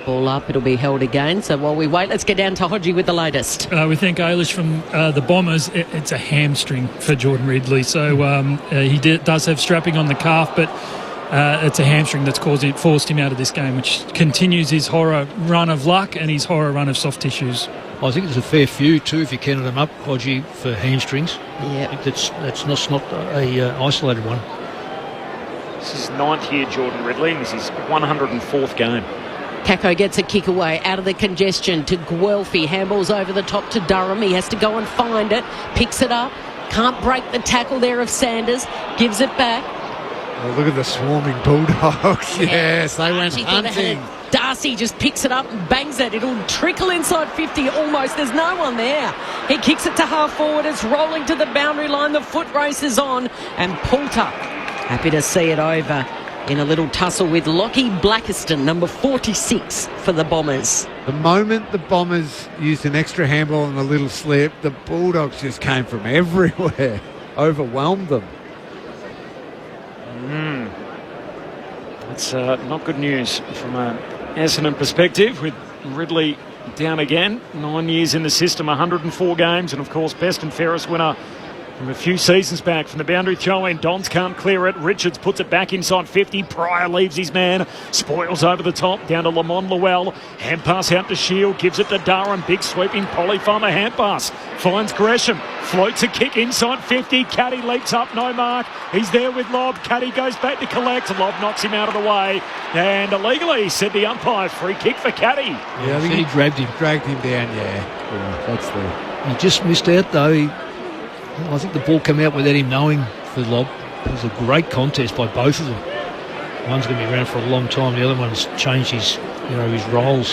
Ball up, it'll be held again. So while we wait, let's get down to Hodgie with the latest. We think Eilish from the Bombers, it's a hamstring for Jordan Ridley. So he does have strapping on the calf, but it's a hamstring that's forced him out of this game, which continues his horror run of luck and his horror run of soft tissues. I think there's a fair few too if you counted them up, Hodgie, for hamstrings. Yeah, that's not a isolated one. This is 9th year Jordan Ridley, and this is 104th game. Kako gets a kick away out of the congestion to Guelphy. Handballs over the top to Durham. He has to go and find it. Picks it up. Can't break the tackle there of Sanders. Gives it back. Oh, look at the swarming Bulldogs. Yes, they went hunting. Darcy just picks it up and bangs it. It'll trickle inside 50 almost. There's no one there. He kicks it to half forward. It's rolling to the boundary line. The foot race is on. And Poulter, happy to see it over in a little tussle with Lockie Blackiston, number 46 for the Bombers. The moment the Bombers used an extra handball and a little slip, the Bulldogs just came from everywhere, overwhelmed them. That's not good news from an Essendon perspective, with Ridley down again. 9 years in the system, 104 games, and of course best and fairest winner from a few seasons back from the boundary throw-in. Dons can't clear it. Richards puts it back inside 50. Pryor leaves his man. Spoils over the top. Down to Lamont Llewell. Hand pass out to Shield. Gives it to Durham. Big sweeping polyfarmer hand pass. Finds Gresham. Floats a kick inside 50. Caddy leaps up. No mark. He's there with Lobb. Caddy goes back to collect. Lobb knocks him out of the way. And illegally, said the umpire. Free kick for Caddy. Yeah, I think he dragged him. Dragged him down, yeah. That's the... He just missed out, though. I think the ball came out without him knowing for Lobb. It was a great contest by both of them. One's going to be around for a long time. The other one's changed his role,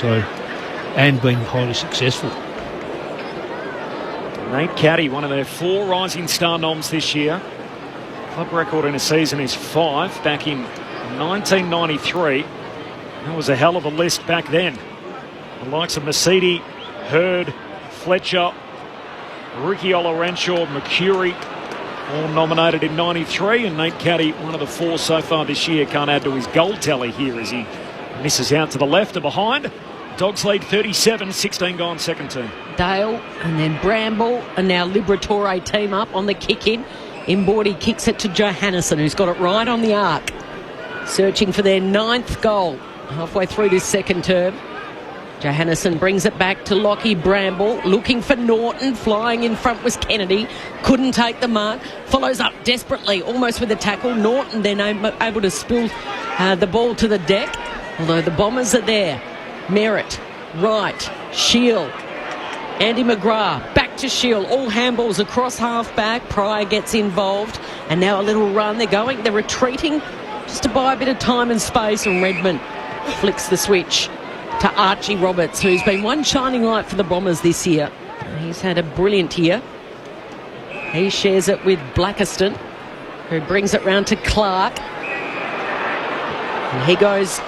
and been highly successful. Nate Caddy, one of their 4 Rising Star noms this year. Club record in a season is 5 back in 1993. That was a hell of a list back then. The likes of Mercedes, Hurd, Fletcher, Ricky Olorenshaw, Mercury, all nominated in 93, and Nate Caddy, one of the 4 so far this year, can't add to his goal tally here as he misses out to the left or behind. Dogs lead 37, 16 gone second team. Dale and then Bramble and now Liberatore team up on the kick-in. Inboardy kicks it to Johannesson, who's got it right on the arc. Searching for their 9th goal halfway through this second term. Johannesson brings it back to Lockie Bramble, looking for Norton. Flying in front was Kennedy. Couldn't take the mark. Follows up desperately, almost with a tackle. Norton then able to spill the ball to the deck, although the Bombers are there. Merritt, Wright, Shield, Andy McGrath, back to Shield. All handballs across half-back. Pryor gets involved. And now a little run. They're retreating just to buy a bit of time and space. And Redmond flicks the switch to Archie Roberts, who's been one shining light for the Bombers this year. He's had a brilliant year. He shares it with Blackiston, who brings it round to Clark. And he goes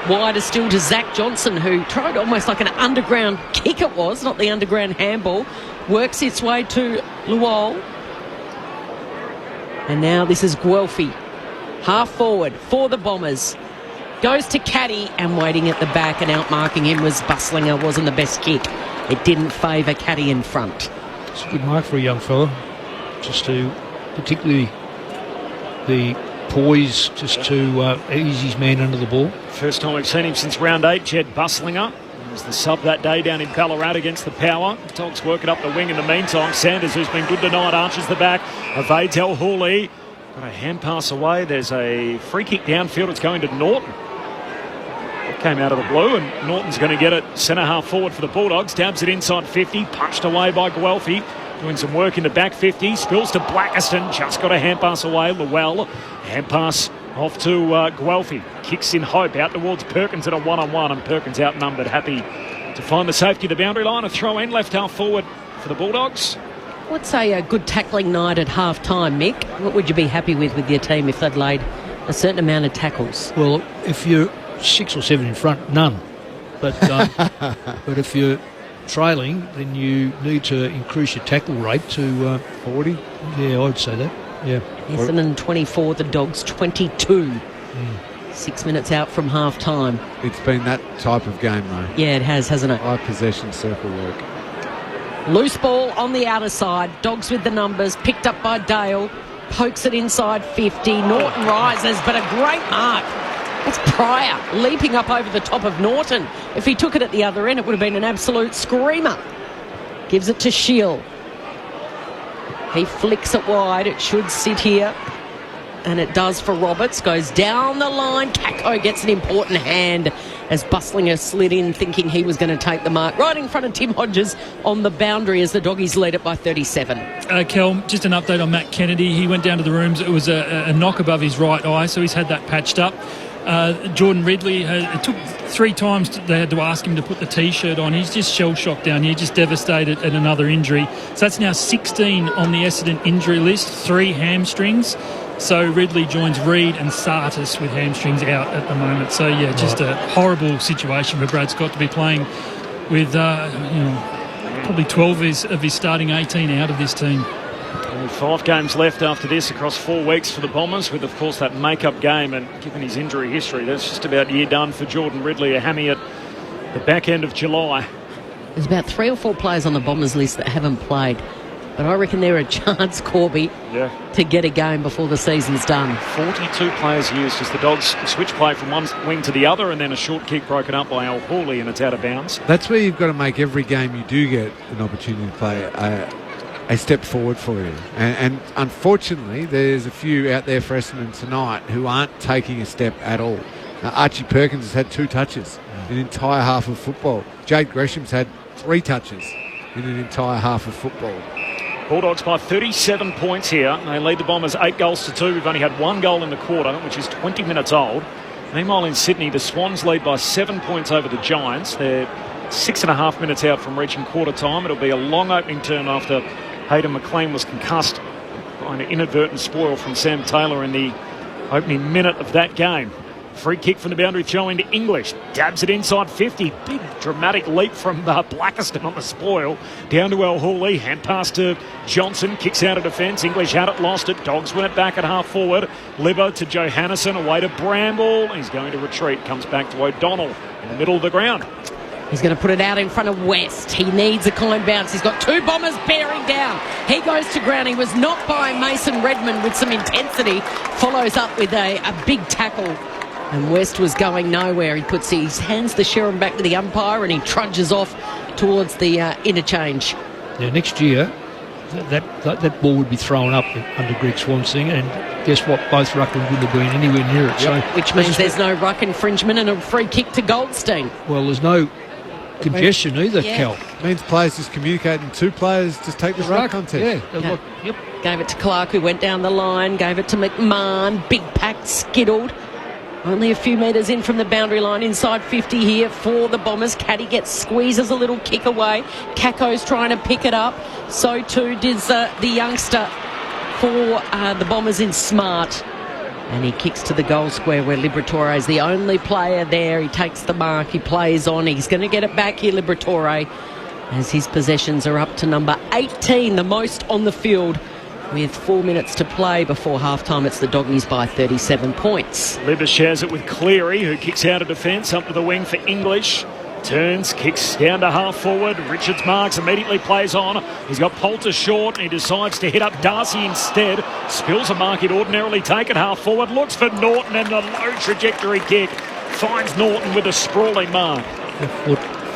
wider still to Zach Johnson, who tried almost like an underground kick it was, not the underground handball. Works its way to Luol. And now this is Guelphy. Half forward for the Bombers. Goes to Caddy, and waiting at the back and outmarking him was Bustlinger. Wasn't the best kick. It didn't favour Caddy in front. It's a good mark for a young fella. Just to, particularly the poise, just to ease his man under the ball. First time we've seen him since round 8, Jed Bustlinger. He was the sub that day down in Ballarat against the Power. Dogs working up the wing in the meantime. Sanders, who's been good tonight, arches the back. Evades El Hooley. Got a hand pass away. There's a free kick downfield. It's going to Norton. It came out of the blue, and Norton's going to get it centre half forward for the Bulldogs. Dabs it inside 50. Punched away by Guelphy. Doing some work in the back 50. Spills to Blackiston. Just got a hand pass away. Llewell. Hand pass off to Guelphy. Kicks in Hope out towards Perkins at a one-on-one, and Perkins outnumbered. Happy to find the safety of the boundary line. A throw in left half forward for the Bulldogs. What's a good tackling night at half-time, Mick? What would you be happy with your team if they'd laid a certain amount of tackles? Well, if you're 6 or 7 in front, none. But but if you're trailing, then you need to increase your tackle rate to 40. Yeah, I'd say that. Yeah. Essendon 24, the Dogs 22. 6 minutes out from half-time. It's been that type of game, though. Yeah, it has, hasn't it? High possession, circle work. Loose ball on the outer side. Dogs with the numbers. Picked up by Dale. Pokes it inside 50. Norton rises, but a great mark. It's Pryor leaping up over the top of Norton. If he took it at the other end, it would have been an absolute screamer. Gives it to Shield. He flicks it wide. It should sit here. And it does for Roberts. Goes down the line. Kako gets an important hand as Bustlinger slid in thinking he was going to take the mark. Right in front of Tim Hodges on the boundary as the Doggies lead it by 37. Kel, just an update on Matt Kennedy. He went down to the rooms. It was a knock above his right eye, so he's had that patched up. Jordan Ridley, it took 3 times they had to ask him to put the T-shirt on. He's just shell-shocked down here, just devastated at another injury. So that's now 16 on the Essendon injury list, 3 hamstrings. So Ridley joins Reid and Sartis with hamstrings out at the moment. So, yeah, just a horrible situation for Brad Scott to be playing with, probably 12 of his starting 18 out of this team. Only 5 games left after this across 4 weeks for the Bombers, with, of course, that make-up game. And given his injury history, that's just about year done for Jordan Ridley, a hammy at the back end of July. There's about 3 or 4 players on the Bombers list that haven't played. But I reckon they're a chance, Corby, to get a game before the season's done. 42 players used as the Dogs switch play from one wing to the other, and then a short kick broken up by El Hooley, and it's out of bounds. That's where you've got to make every game you do get an opportunity to play a step forward for you. And unfortunately, there's a few out there for Essendon tonight who aren't taking a step at all. Archie Perkins has had 2 touches in an entire half of football. Jade Gresham's had 3 touches in an entire half of football. Bulldogs by 37 points here. They lead the Bombers 8 goals to 2. We've only had 1 goal in the quarter, which is 20 minutes old. Meanwhile, in Sydney, the Swans lead by 7 points over the Giants. They're 6.5 minutes out from reaching quarter time. It'll be a long opening turn after Hayden McLean was concussed by an inadvertent spoil from Sam Taylor in the opening minute of that game. Free kick from the boundary throw into English. Dabs it inside 50. Big dramatic leap from Blackiston on the spoil. Down to El Hooley. Hand pass to Johnson. Kicks out of defence. English had it, lost it. Dogs win it back at half forward. Libba to Johannesson. Away to Bramble. He's going to retreat. Comes back to O'Donnell in the middle of the ground. He's going to put it out in front of West. He needs a kind bounce. He's got 2 Bombers bearing down. He goes to ground. He was knocked by Mason Redmond with some intensity. Follows up with a big tackle And West was going nowhere. He hands the Sherrin back to the umpire and he trudges off towards the interchange. Yeah, next year, that ball would be thrown up under Greg Swansing, and guess what? Both ruckmen wouldn't have been anywhere near it. Yep. So which means there's no ruck infringement and a free kick to Goldstein. Well, there's no congestion either, Cal. It means players just communicating. Two players just take the ruck contest. Yeah. Yep. Gave it to Clark, who went down the line. Gave it to McMahon. Big pack skittled. Only a few metres in from the boundary line, inside 50 here for the Bombers. Caddy squeezes a little kick away. Kako's trying to pick it up. So too does the youngster for the Bombers in Smart. And he kicks to the goal square where Liberatore is the only player there. He takes the mark, he plays on. He's going to get it back here, Liberatore, as his possessions are up to number 18, the most on the field. With 4 minutes to play before half-time, it's the Doggies by 37 points. Libba shares it with Cleary, who kicks out of defence, up to the wing for English. Turns, kicks down to half-forward. Richards marks, immediately plays on. He's got Poulter short, and he decides to hit up Darcy instead. Spills a mark he'd ordinarily take at half-forward. Looks for Norton, and the low-trajectory kick finds Norton with a sprawling mark.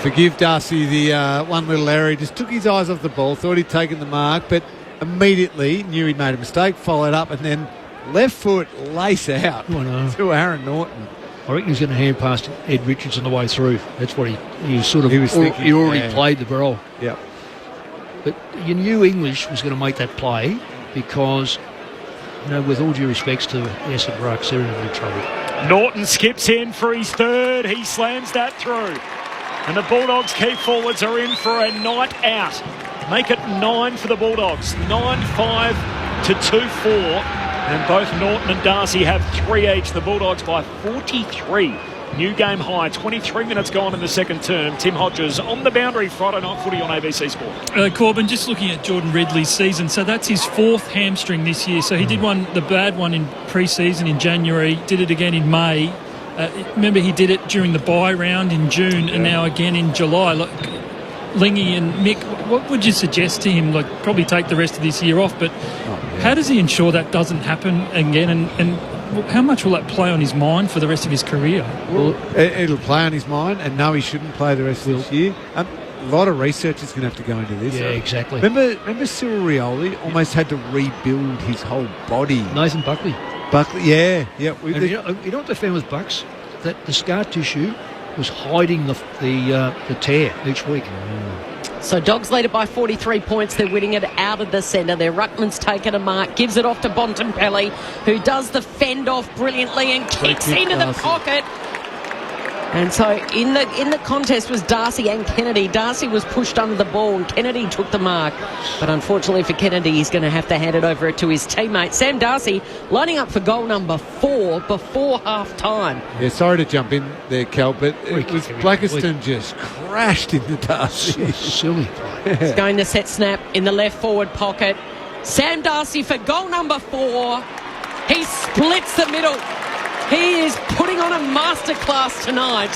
Forgive Darcy the one little error. He just took his eyes off the ball, thought he'd taken the mark, but immediately knew he'd made a mistake, followed up, and then left foot lace out to Aaron Norton. I reckon he's going to hand past Ed Richards on the way through. That's what he was thinking. He already played the ball. Yep. But you knew English was going to make that play because, with all due respects to Essendon Rucks, they're in a bit of trouble. Norton skips in for his third. He slams that through. And the Bulldogs key forwards are in for a night out. Make it 9 for the Bulldogs. 9-5 to 2-4. And both Norton and Darcy have 3 each. The Bulldogs by 43. New game high. 23 minutes gone in the second term. Tim Hodges on the boundary. Friday night footy on ABC Sport. Corbin, just looking at Jordan Ridley's season. So that's his 4th hamstring this year. So he did the bad one in pre-season in January. Did it again in May. Remember, he did it during the bye round in June and now again in July. Lingy and Mick, what would you suggest to him? Probably take the rest of this year off, but how does he ensure that doesn't happen again? And how much will that play on his mind for the rest of his career? Well, it'll play on his mind, and no, he shouldn't play the rest of this year. A lot of research is going to have to go into this. Yeah, exactly. Remember Cyril Rioli almost had to rebuild his whole body. Nathan Buckley, yeah. You know what they found with Bucks? That the scar tissue was hiding the tear each week. So Dogs lead it by 43 points. They're winning it out of the centre. Their ruckman's taken a mark, gives it off to Bontempelli, who does the fend off brilliantly and kicks into the pocket. And so in the contest was Darcy and Kennedy. Darcy was pushed under the ball and Kennedy took the mark. But unfortunately for Kennedy, he's going to have to hand it over to his teammate. Sam Darcy lining up for goal number 4 before half-time. Yeah, sorry to jump in there, Cal, but it was Blackiston just crashed into Darcy. Silly. He's going to set snap in the left forward pocket. Sam Darcy for goal number 4. He splits the middle. He is putting on a masterclass tonight.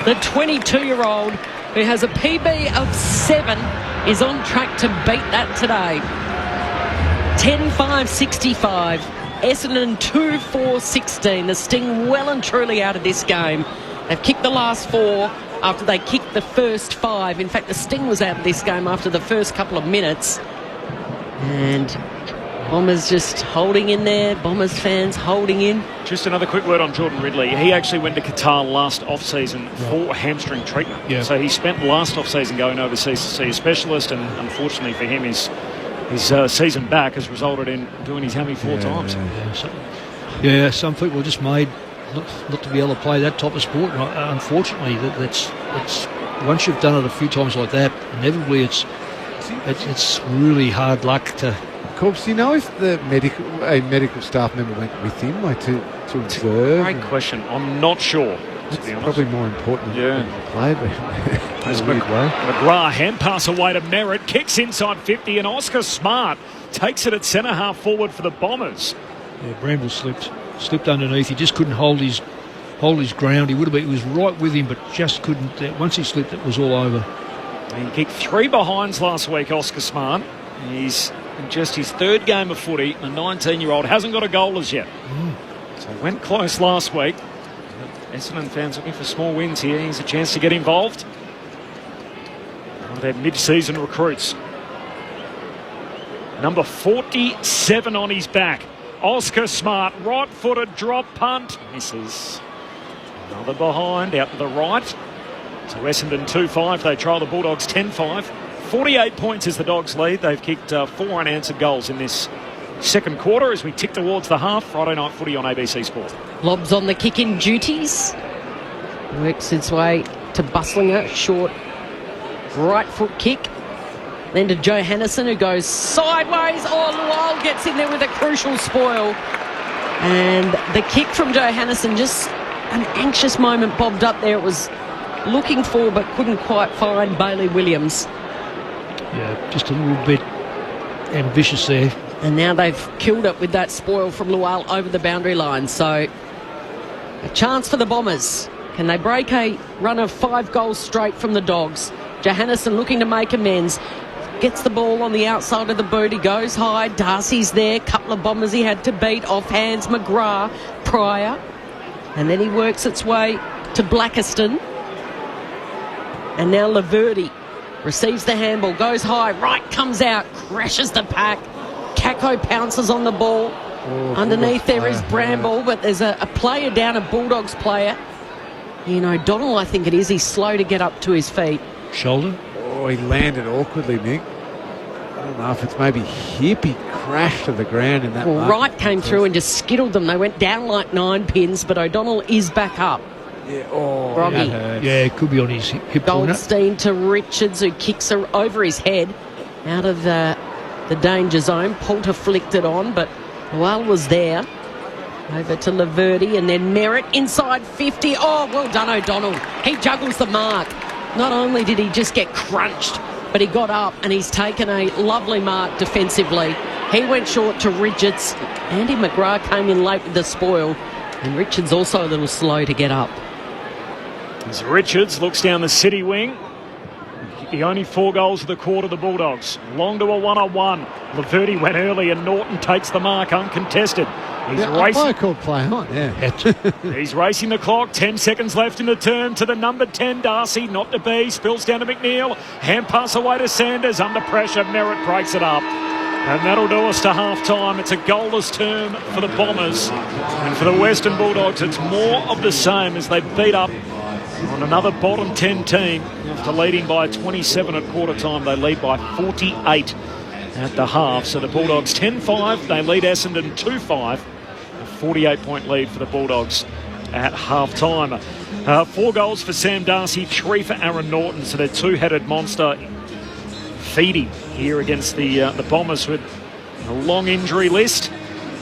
The 22-year-old who has a PB of 7 is on track to beat that today. 10-5-65. Essendon 2-4-16. The Sting well and truly out of this game. They've kicked the last 4 after they kicked the first 5. In fact, the Sting was out of this game after the first couple of minutes. And Bombers just holding in there. Bombers fans holding in. Just another quick word on Jordan Ridley. He actually went to Qatar last off-season for hamstring treatment. Yeah. So he spent last off-season going overseas to see a specialist, and unfortunately for him, his season back has resulted in doing his hammy 4 times. Yeah, some people are just made not to be able to play that type of sport. And unfortunately, that's once you've done it a few times like that, inevitably it's really hard luck to. Corpse, do you know if a medical staff member went with him, to observe? Great question. I'm not sure. To be honest. Probably more important than the play, but as McGrath hand pass away to Merritt, kicks inside 50, and Oscar Smart takes it at centre half forward for the Bombers. Yeah, Bramble slipped underneath. He just couldn't hold his ground. He was right with him, but just couldn't. Once he slipped, it was all over. He kicked 3 behinds last week, Oscar Smart. He's in just his 3rd game of footy. The 19-year-old hasn't got a goal as yet. So went close last week. Essendon fans looking for small wins here. Here's a chance to get involved. One of their mid-season recruits. Number 47 on his back. Oscar Smart, right-footed drop punt. Misses. Another behind, out to the right. So Essendon 2-5. They trail the Bulldogs 10-5. 48 points is the Dogs' lead. They've kicked 4 unanswered goals in this second quarter as we tick towards the half. Friday night footy on ABC Sport. Lobs on the kick-in duties. Works its way to Bustlinger. Short right foot kick. Then to Johannisen, who goes sideways. Oh, Lual gets in there with a crucial spoil. And the kick from Johannisen, just an anxious moment bobbed up there. It was looking for but couldn't quite find Bailey Williams. Yeah, just a little bit ambitious there. And now they've killed it with that spoil from Lual over the boundary line. So a chance for the Bombers. Can they break a run of 5 goals straight from the Dogs? Johannisen looking to make amends. Gets the ball on the outside of the boot. He goes high. Darcy's there. Couple of Bombers he had to beat. Off hands McGrath, Pryor. And then he works its way to Blackiston. And now Laverty receives the handball. Goes high. Right comes out. Crashes the pack. Kako pounces on the ball. Underneath there is Bramble, but there's a player down, a Bulldogs player. Ian O'Donnell, I think it is. He's slow to get up to his feet. Shoulder? Oh, he landed awkwardly, Nick. I don't know if it's maybe hip. He crashed to the ground in that Well, mark. Wright came through and just skittled them. They went down like 9 pins, but O'Donnell is back up. Yeah, oh, Robbie. Yeah, it could be on his hip corner. Goldstein to Richards, who kicks her over his head out of the danger zone. Poulter flicked it on, but Lual was there. Over to Laverty, and then Merritt inside 50. Oh, well done, O'Donnell. He juggles the mark. Not only did he just get crunched, but he got up and he's taken a lovely mark defensively. He went short to Richards. Andy McGrath came in late with the spoil, and Richards also a little slow to get up. As Richards looks down the city wing. The only 4 goals of the quarter, the Bulldogs. Long to a 1-on-1. Laverty went early and Norton takes the mark uncontested. He's racing. Called play on, yeah. He's racing the clock. 10 seconds left in the turn to the number 10, Darcy. Not to be. Spills down to McNeil. Hand pass away to Sanders. Under pressure. Merritt breaks it up. And that'll do us to half-time. It's a goalless term for the Bombers. And for the Western Bulldogs, it's more of the same as they beat up on another bottom 10 team. After leading by 27 at quarter time, they lead by 48 at the half. So the Bulldogs 10-5. They lead Essendon 2-5. A 48-point lead for the Bulldogs at half-time. 4 goals for Sam Darcy, 3 for Aaron Norton. So they're two-headed monster feeding here against the Bombers with a long injury list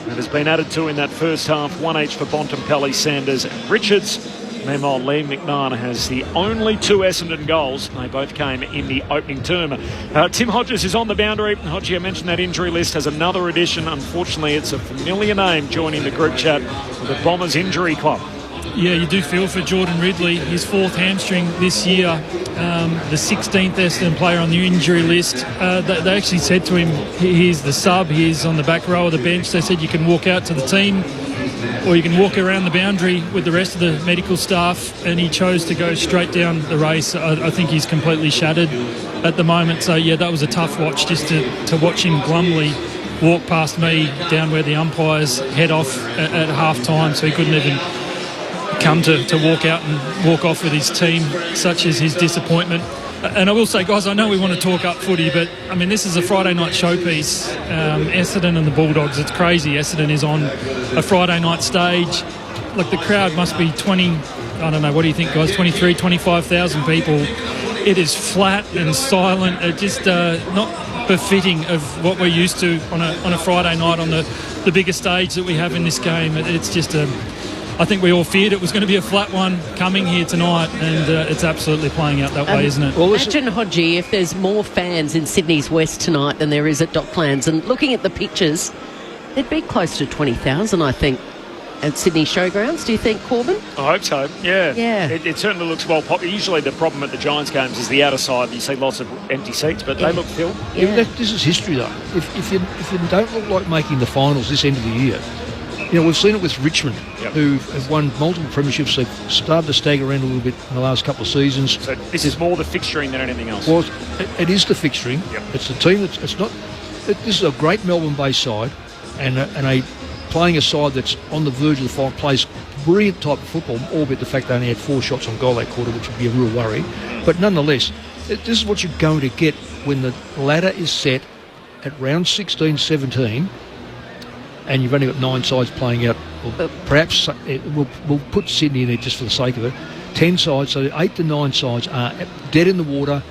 that has been added to in that first half. 1 each for Bontempelli, Sanders and Richards. Meanwhile, Liam McMahon has the only 2 Essendon goals. They both came in the opening term. Tim Hodges is on the boundary. Hodgie, I mentioned that injury list has another addition. Unfortunately, it's a familiar name joining the group chat with the Bombers Injury Club. Yeah, you do feel for Jordan Ridley, his 4th hamstring this year, the 16th Essendon player on the injury list. They actually said to him, he's the sub, he's on the back row of the bench. They said you can walk out to the team or you can walk around the boundary with the rest of the medical staff, and he chose to go straight down the race. I think he's completely shattered at the moment. So, yeah, that was a tough watch just to watch him glumly walk past me down where the umpires head off at half-time, so he couldn't even come to walk out and walk off with his team. Such is his disappointment. And I will say, guys, I know we want to talk up footy, but, I mean, this is a Friday night showpiece. Essendon and the Bulldogs, it's crazy. Essendon is on a Friday night stage. Look, the crowd must be 20, I don't know, what do you think, guys, 23, 25,000 people. It is flat and silent. It just not befitting of what we're used to on a Friday night on the bigger stage that we have in this game. It's just I think we all feared it was going to be a flat one coming here tonight, and it's absolutely playing out that way, isn't it? Well, imagine, Hodgie, if there's more fans in Sydney's West tonight than there is at Docklands. And looking at the pictures, there'd be close to 20,000, I think, at Sydney Showgrounds. Do you think, Corbin? I hope so, yeah. Yeah. It certainly looks well popular. Usually the problem at the Giants games is the outer side. You see lots of empty seats, but they look filled. Yeah. This is history, though. If you don't look like making the finals this end of the year, we've seen it with Richmond, who have won multiple premierships. They've started to stagger around a little bit in the last couple of seasons. So this is more the fixturing than anything else. Well, it is the fixturing. It's the team that's. It's not. This is a great Melbourne-based side, and playing a side that's on the verge of the final, plays brilliant type of football, albeit the fact they only had 4 shots on goal that quarter, which would be a real worry. But nonetheless, this is what you're going to get when the ladder is set at round 16, 17, and you've only got 9 sides playing out. Well, perhaps we'll put Sydney in there just for the sake of it. 10 sides, so 8 to 9 sides are dead in the water,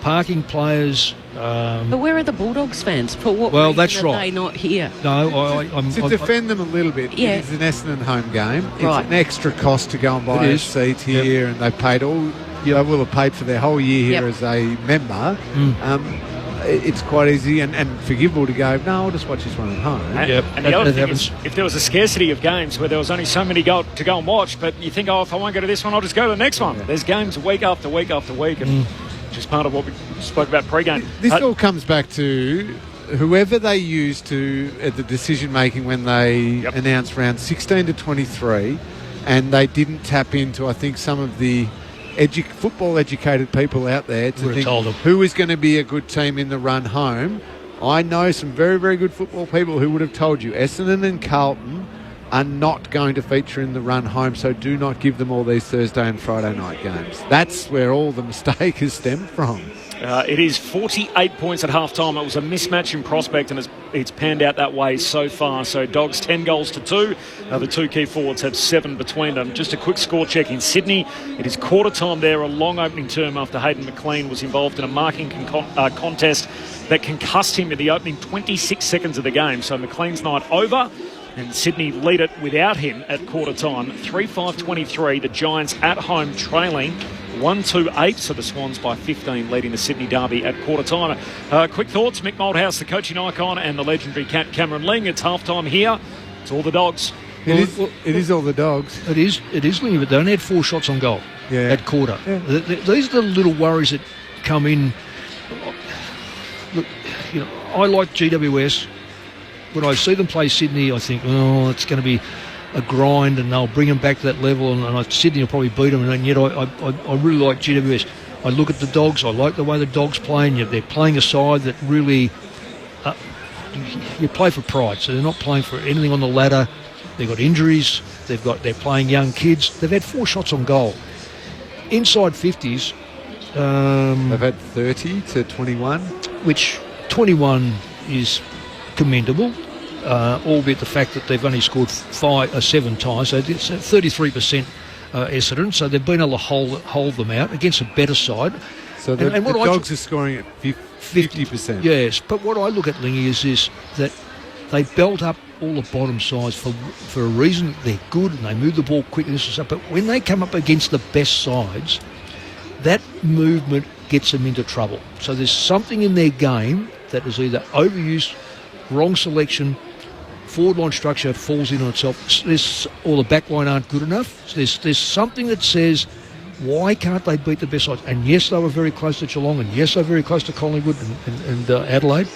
parking players. But where are the Bulldogs fans? For what well, reason that's are right. they not here? No, to defend them a little bit, it's an Essendon home game. It's Right. an extra cost to go and buy a seat here, and they've paid they will have paid for their whole year here as a member. It's quite easy and forgivable to go, no, I'll just watch this one at home. And the other thing is, if there was a scarcity of games where there was only so many to go and watch, but you think, if I won't go to this one, I'll just go to the next one. There's games week after week after week, and just part of what we spoke about pre-game. This all comes back to whoever they used at the decision-making when they announced round 16 to 23, and they didn't tap into, I think, some of the football-educated people out there to think who is going to be a good team in the run home. I know some very, very good football people who would have told you Essendon and Carlton are not going to feature in the run home, so do not give them all these Thursday and Friday night games. That's where all the mistake has stemmed from. It is 48 points at half-time. It was a mismatch in prospect, and it's panned out that way so far. So Dogs 10 goals to 2. The 2 key forwards have 7 between them. Just a quick score check in Sydney. It is quarter time there, a long opening term after Hayden McLean was involved in a marking contest that concussed him in the opening 26 seconds of the game. So McLean's night over, and Sydney lead it without him at quarter time. 3-5-23, the Giants at home trailing 1-2-8, so the Swans by 15 leading the Sydney Derby at quarter time. Quick thoughts, Mick Moldhouse, the coaching icon, and the legendary Cat Cameron Ling. It's half time here. It's all the Dogs. It is all the Dogs. It is Ling, but they only had 4 shots on goal at quarter. These are the little worries that come in. Look, I like GWS. When I see them play Sydney, I think, it's going to be a grind, and they'll bring them back to that level, and Sydney will probably beat them. And yet, I really like GWS. I look at the Dogs. I like the way the Dogs playing. They're playing a side that really you play for pride. So they're not playing for anything on the ladder. They've got injuries. They're playing young kids. They've had 4 shots on goal. Inside 50s. They've had 30 to 21, which 21 is commendable. Albeit the fact that they've only scored 7 times, so it's 33% Essendon, so they've been able to hold them out against a better side. So the Dogs are scoring at 50%. Yes, but what I look at, Lingy, is that they belt up all the bottom sides for a reason. They're good and they move the ball quickly and stuff, but when they come up against the best sides, that movement gets them into trouble. So there's something in their game that is either overused, wrong selection, forward line structure falls in on itself, or the back line aren't good enough. So there's something that says, why can't they beat the best sides? And yes, they were very close to Geelong, and yes, they were very close to Collingwood and Adelaide,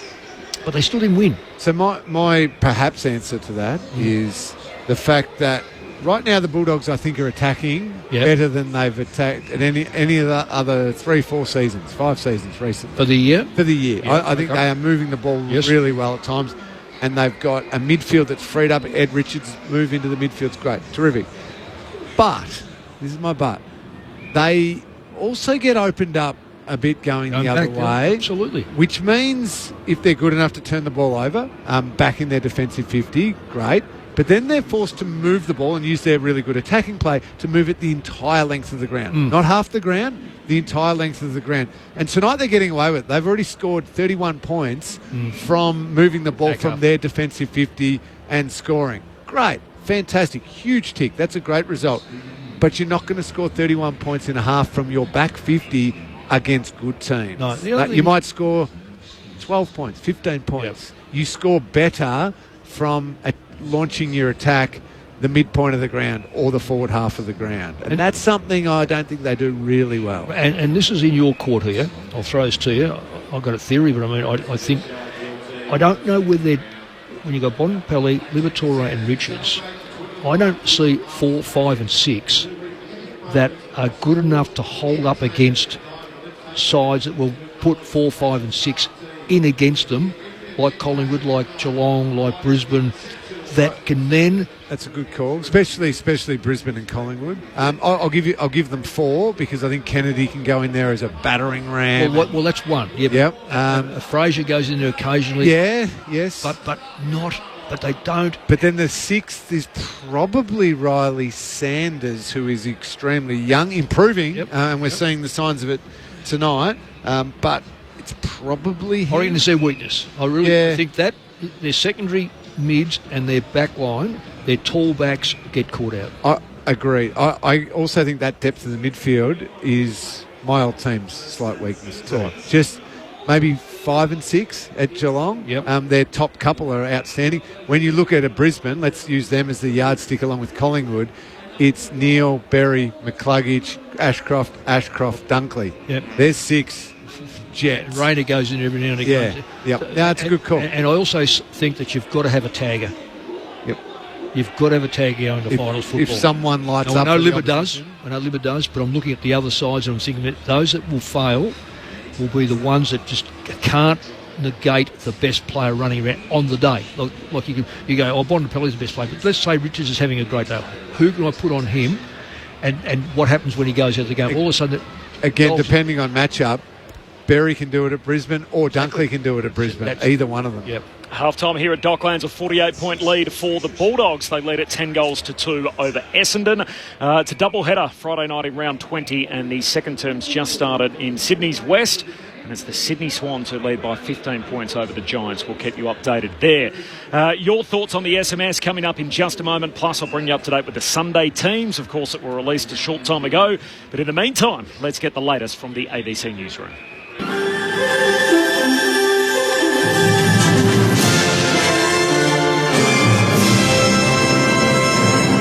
but they still didn't win. So my perhaps answer to that is the fact that right now the Bulldogs, I think, are attacking better than they've attacked at any of the other 3-4 seasons, 5 seasons recently. For the year? For the year. Yeah, I think they are moving the ball really well at times, and they've got a midfield that's freed up. Ed Richards' move into the midfield's great. Terrific. But, this is my but, they also get opened up a bit going the other way. Absolutely. Which means if they're good enough to turn the ball over, back in their defensive 50, great. But then they're forced to move the ball and use their really good attacking play to move it the entire length of the ground. Not half the ground, the entire length of the ground. And tonight they're getting away with it. They've already scored 31 points from moving the ball from their defensive 50 and scoring. Great. Fantastic. Huge tick. That's a great result. But you're not going to score 31 points in a half from your back 50 against good teams. No, you might score 12 points, 15 points. You score better from launching your attack the midpoint of the ground or the forward half of the ground. And that's something I don't think they do really well. And this is in your court here. I'll throw this to you. I've got a theory, but I mean, I think, I don't know whether when you got Bontempelli, Liberatore and Richards, I don't see 4, 5 and 6 that are good enough to hold up against sides that will put 4, 5 and 6 in against them, like Collingwood, like Geelong, like Brisbane, that can then... That's a good call, especially Brisbane and Collingwood. I'll give them 4 because I think Kennedy can go in there as a battering ram. Well, that's one. Yep. Fraser goes in there occasionally. Yeah, yes. But they don't. But then the 6th is probably Riley Sanders, who is extremely young, improving, and we're seeing the signs of it tonight. But it's probably him. I reckon it's their weakness. I really think that their secondary mids and their back line, their tall backs get caught out. I agree. I also think that depth of the midfield is my old team's slight weakness too. Right. Just maybe 5 and 6 at Geelong. Yep. Their top couple are outstanding. When you look at a Brisbane, let's use them as the yardstick along with Collingwood. It's Neale, Berry, McCluggage, Ashcroft, Dunkley. Yep. There's 6 jets. Rayner goes in every now and again. Yeah. Yep. No, it's a good call. And I also think that you've got to have a tagger. Yep. You've got to have a tagger going to finals football. If someone lights up... I know Libba does, but I'm looking at the other sides and I'm thinking that those that will fail will be the ones that just can't negate the best player running around on the day. Like you go, Bontempelli's the best player, but let's say Richards is having a great day. Who can I put on him? And what happens when he goes out of the game? All of a sudden... Again, depending on matchup, Berry can do it at Brisbane or Dunkley can do it at Brisbane. Either one of them. Yep. Half-time here at Docklands, a 48-point lead for the Bulldogs. They lead at 10 goals to 2 over Essendon. It's a double-header Friday night in round 20, and the second term's just started in Sydney's West. And it's the Sydney Swans who lead by 15 points over the Giants. We'll keep you updated there. Your thoughts on the SMS coming up in just a moment. Plus, I'll bring you up to date with the Sunday teams, of course, that were released a short time ago. But in the meantime, let's get the latest from the ABC Newsroom.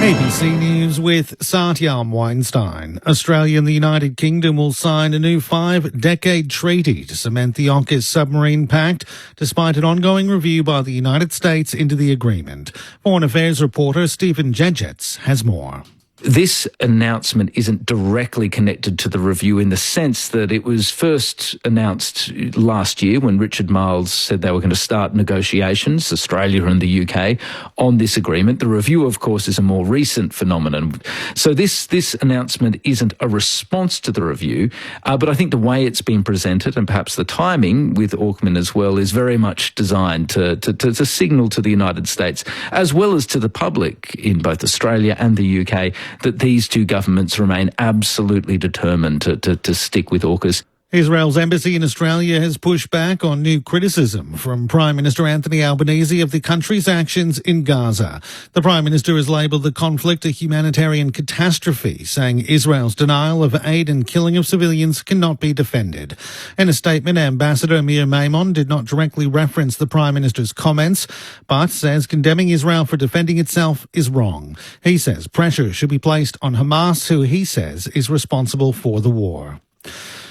ABC News with Satyam Weinstein. Australia and the United Kingdom will sign a new 5-decade treaty to cement the AUKUS submarine pact, despite an ongoing review by the United States into the agreement. Foreign Affairs reporter Stephen Jedgetts has more. This announcement isn't directly connected to the review in the sense that it was first announced last year when Richard Marles said they were going to start negotiations, Australia and the UK, on this agreement. The review, of course, is a more recent phenomenon. So this announcement isn't a response to the review, but I think the way it's been presented and perhaps the timing with Auckland as well is very much designed to signal to the United States as well as to the public in both Australia and the UK that these two governments remain absolutely determined to stick with AUKUS. Israel's embassy in Australia has pushed back on new criticism from Prime Minister Anthony Albanese of the country's actions in Gaza. The Prime Minister has labelled the conflict a humanitarian catastrophe, saying Israel's denial of aid and killing of civilians cannot be defended. In a statement, Ambassador Amir Maimon did not directly reference the Prime Minister's comments, but says condemning Israel for defending itself is wrong. He says pressure should be placed on Hamas, who he says is responsible for the war.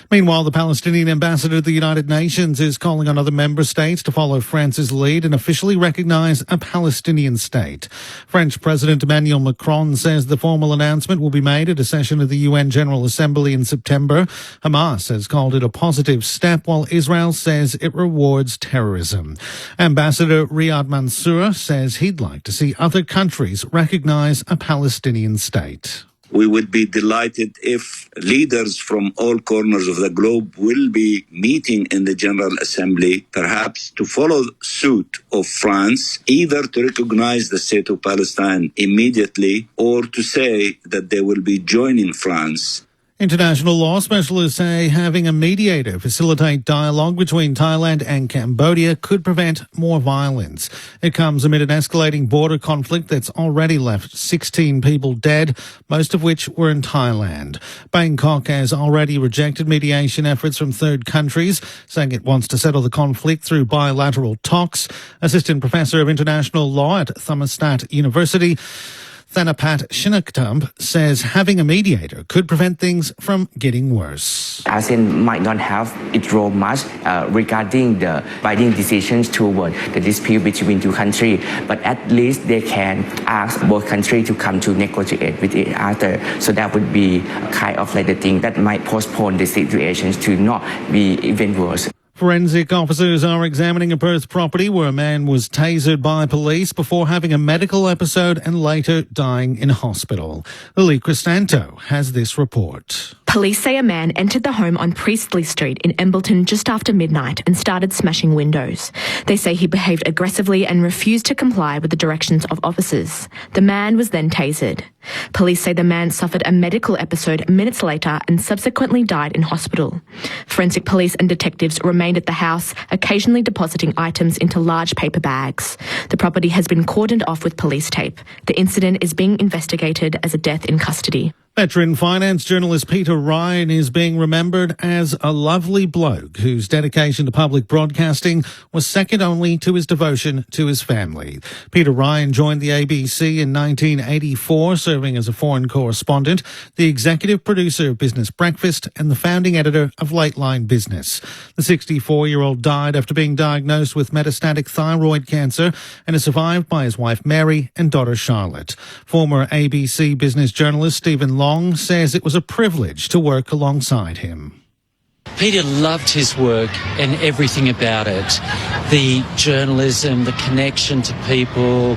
Meanwhile, the Palestinian ambassador to the United Nations is calling on other member states to follow France's lead and officially recognise a Palestinian state. French President Emmanuel Macron says the formal announcement will be made at a session of the UN General Assembly in September. Hamas has called it a positive step, while Israel says it rewards terrorism. Ambassador Riyad Mansour says he'd like to see other countries recognise a Palestinian state. We would be delighted if leaders from all corners of the globe will be meeting in the General Assembly, perhaps to follow suit of France, either to recognize the state of Palestine immediately or to say that they will be joining France. International law specialists say having a mediator facilitate dialogue between Thailand and Cambodia could prevent more violence. It comes amid an escalating border conflict that's already left 16 people dead, most of which were in Thailand. Bangkok has already rejected mediation efforts from third countries, saying it wants to settle the conflict through bilateral talks. Assistant Professor of International Law at Thammasat University Thanapat Shinaktump says having a mediator could prevent things from getting worse. ASEAN might not have its role much regarding the binding decisions toward the dispute between two countries, but at least they can ask both countries to come to negotiate with each other. So that would be kind of like the thing that might postpone the situations to not be even worse. Forensic officers are examining a Perth property where a man was tasered by police before having a medical episode and later dying in hospital. Lily Cristanto has this report. Police say a man entered the home on Priestley Street in Embleton just after midnight and started smashing windows. They say he behaved aggressively and refused to comply with the directions of officers. The man was then tasered. Police say the man suffered a medical episode minutes later and subsequently died in hospital. Forensic police and detectives remained at the house, occasionally depositing items into large paper bags. The property has been cordoned off with police tape. The incident is being investigated as a death in custody. Veteran finance journalist Peter Ryan is being remembered as a lovely bloke whose dedication to public broadcasting was second only to his devotion to his family. Peter Ryan joined the ABC in 1984, serving as a foreign correspondent, the executive producer of Business Breakfast and the founding editor of Lateline Business. The 64-year-old died after being diagnosed with metastatic thyroid cancer and is survived by his wife Mary and daughter Charlotte. Former ABC business journalist Stephen Long says it was a privilege to work alongside him. Peter loved his work and everything about it. The journalism, the connection to people,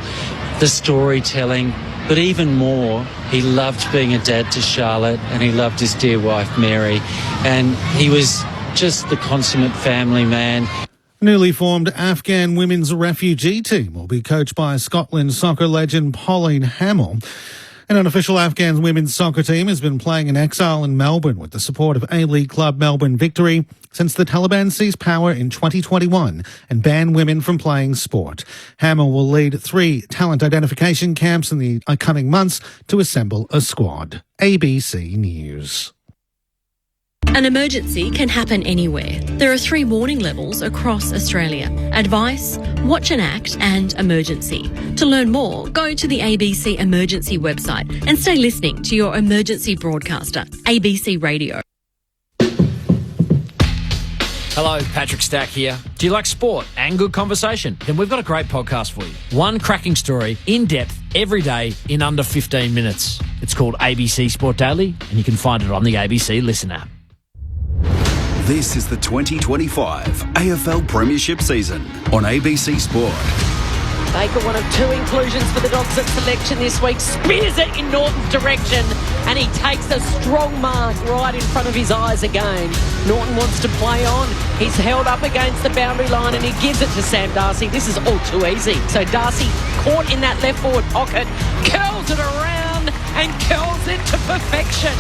the storytelling, but even more, he loved being a dad to Charlotte and he loved his dear wife Mary. And he was just the consummate family man. Newly formed Afghan women's refugee team will be coached by Scotland soccer legend Pauline Hamill. An unofficial Afghan women's soccer team has been playing in exile in Melbourne with the support of A-League club Melbourne Victory since the Taliban seized power in 2021 and banned women from playing sport. Hamill will lead 3 talent identification camps in the coming months to assemble a squad. ABC News. An emergency can happen anywhere. There are 3 warning levels across Australia: advice, watch and act, and emergency. To learn more, go to the ABC Emergency website and stay listening to your emergency broadcaster, ABC Radio. Hello, Patrick Stack here. Do you like sport and good conversation? Then we've got a great podcast for you. One cracking story, in depth, every day, in under 15 minutes. It's called ABC Sport Daily, and you can find it on the ABC Listen app. This is the 2025 AFL Premiership season on ABC Sport. Baker, one of 2 inclusions for the Dogs at selection this week, spears it in Norton's direction, and he takes a strong mark right in front of his eyes again. Norton wants to play on. He's held up against the boundary line, and he gives it to Sam Darcy. This is all too easy. So Darcy, caught in that left forward pocket, curls it around and curls it to perfection.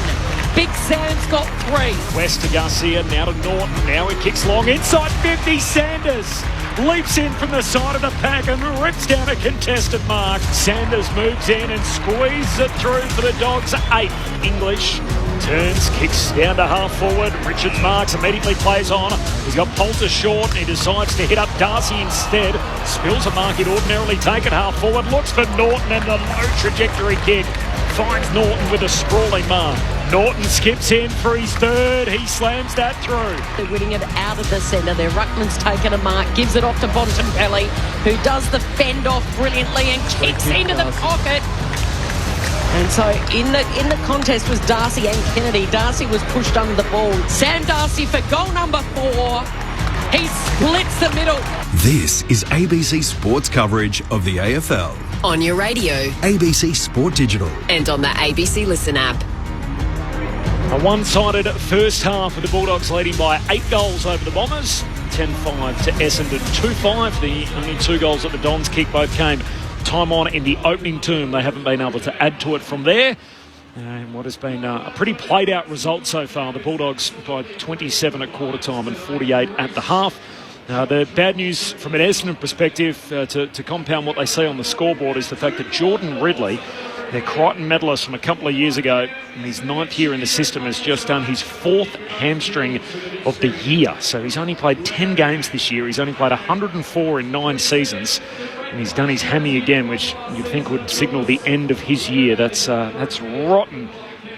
Big Sam's got 3. West to Garcia, now to Norton. Now he kicks long inside 50. Sanders leaps in from the side of the pack and rips down a contested mark. Sanders moves in and squeezes it through for the Dogs. 8. English turns, kicks down to half forward. Richards marks, immediately plays on. He's got Poulter short and he decides to hit up Darcy instead. Spills a mark he'd ordinarily take at half forward. Looks for Norton and the low trajectory kick finds Norton with a sprawling mark. Norton skips in for his 3rd. He slams that through. They're winning it out of the centre. Their ruckman's taken a mark, gives it off to Bontempelli, who does the fend off brilliantly and kicks into the pocket. And so in the contest was Darcy and Kennedy. Darcy was pushed under the ball. Sam Darcy for goal number 4. He splits the middle. This is ABC Sports coverage of the AFL. On your radio. ABC Sport Digital. And on the ABC Listen app. A one-sided first half with the Bulldogs leading by 8 goals over the Bombers. 10-5 to Essendon, 2-5. The only 2 goals that the Dons kicked both came time on in the opening term. They haven't been able to add to it from there. And what has been a pretty played-out result so far. The Bulldogs by 27 at quarter time and 48 at the half. The bad news from an Essendon perspective, to compound what they see on the scoreboard, is the fact that Jordan Ridley, their Crichton medalist from a couple of years ago, in his 9th year in the system, has just done his 4th hamstring of the year. So he's only played 10 games this year. He's only played 104 in 9 seasons. And he's done his hammy again, which you'd think would signal the end of his year. That's rotten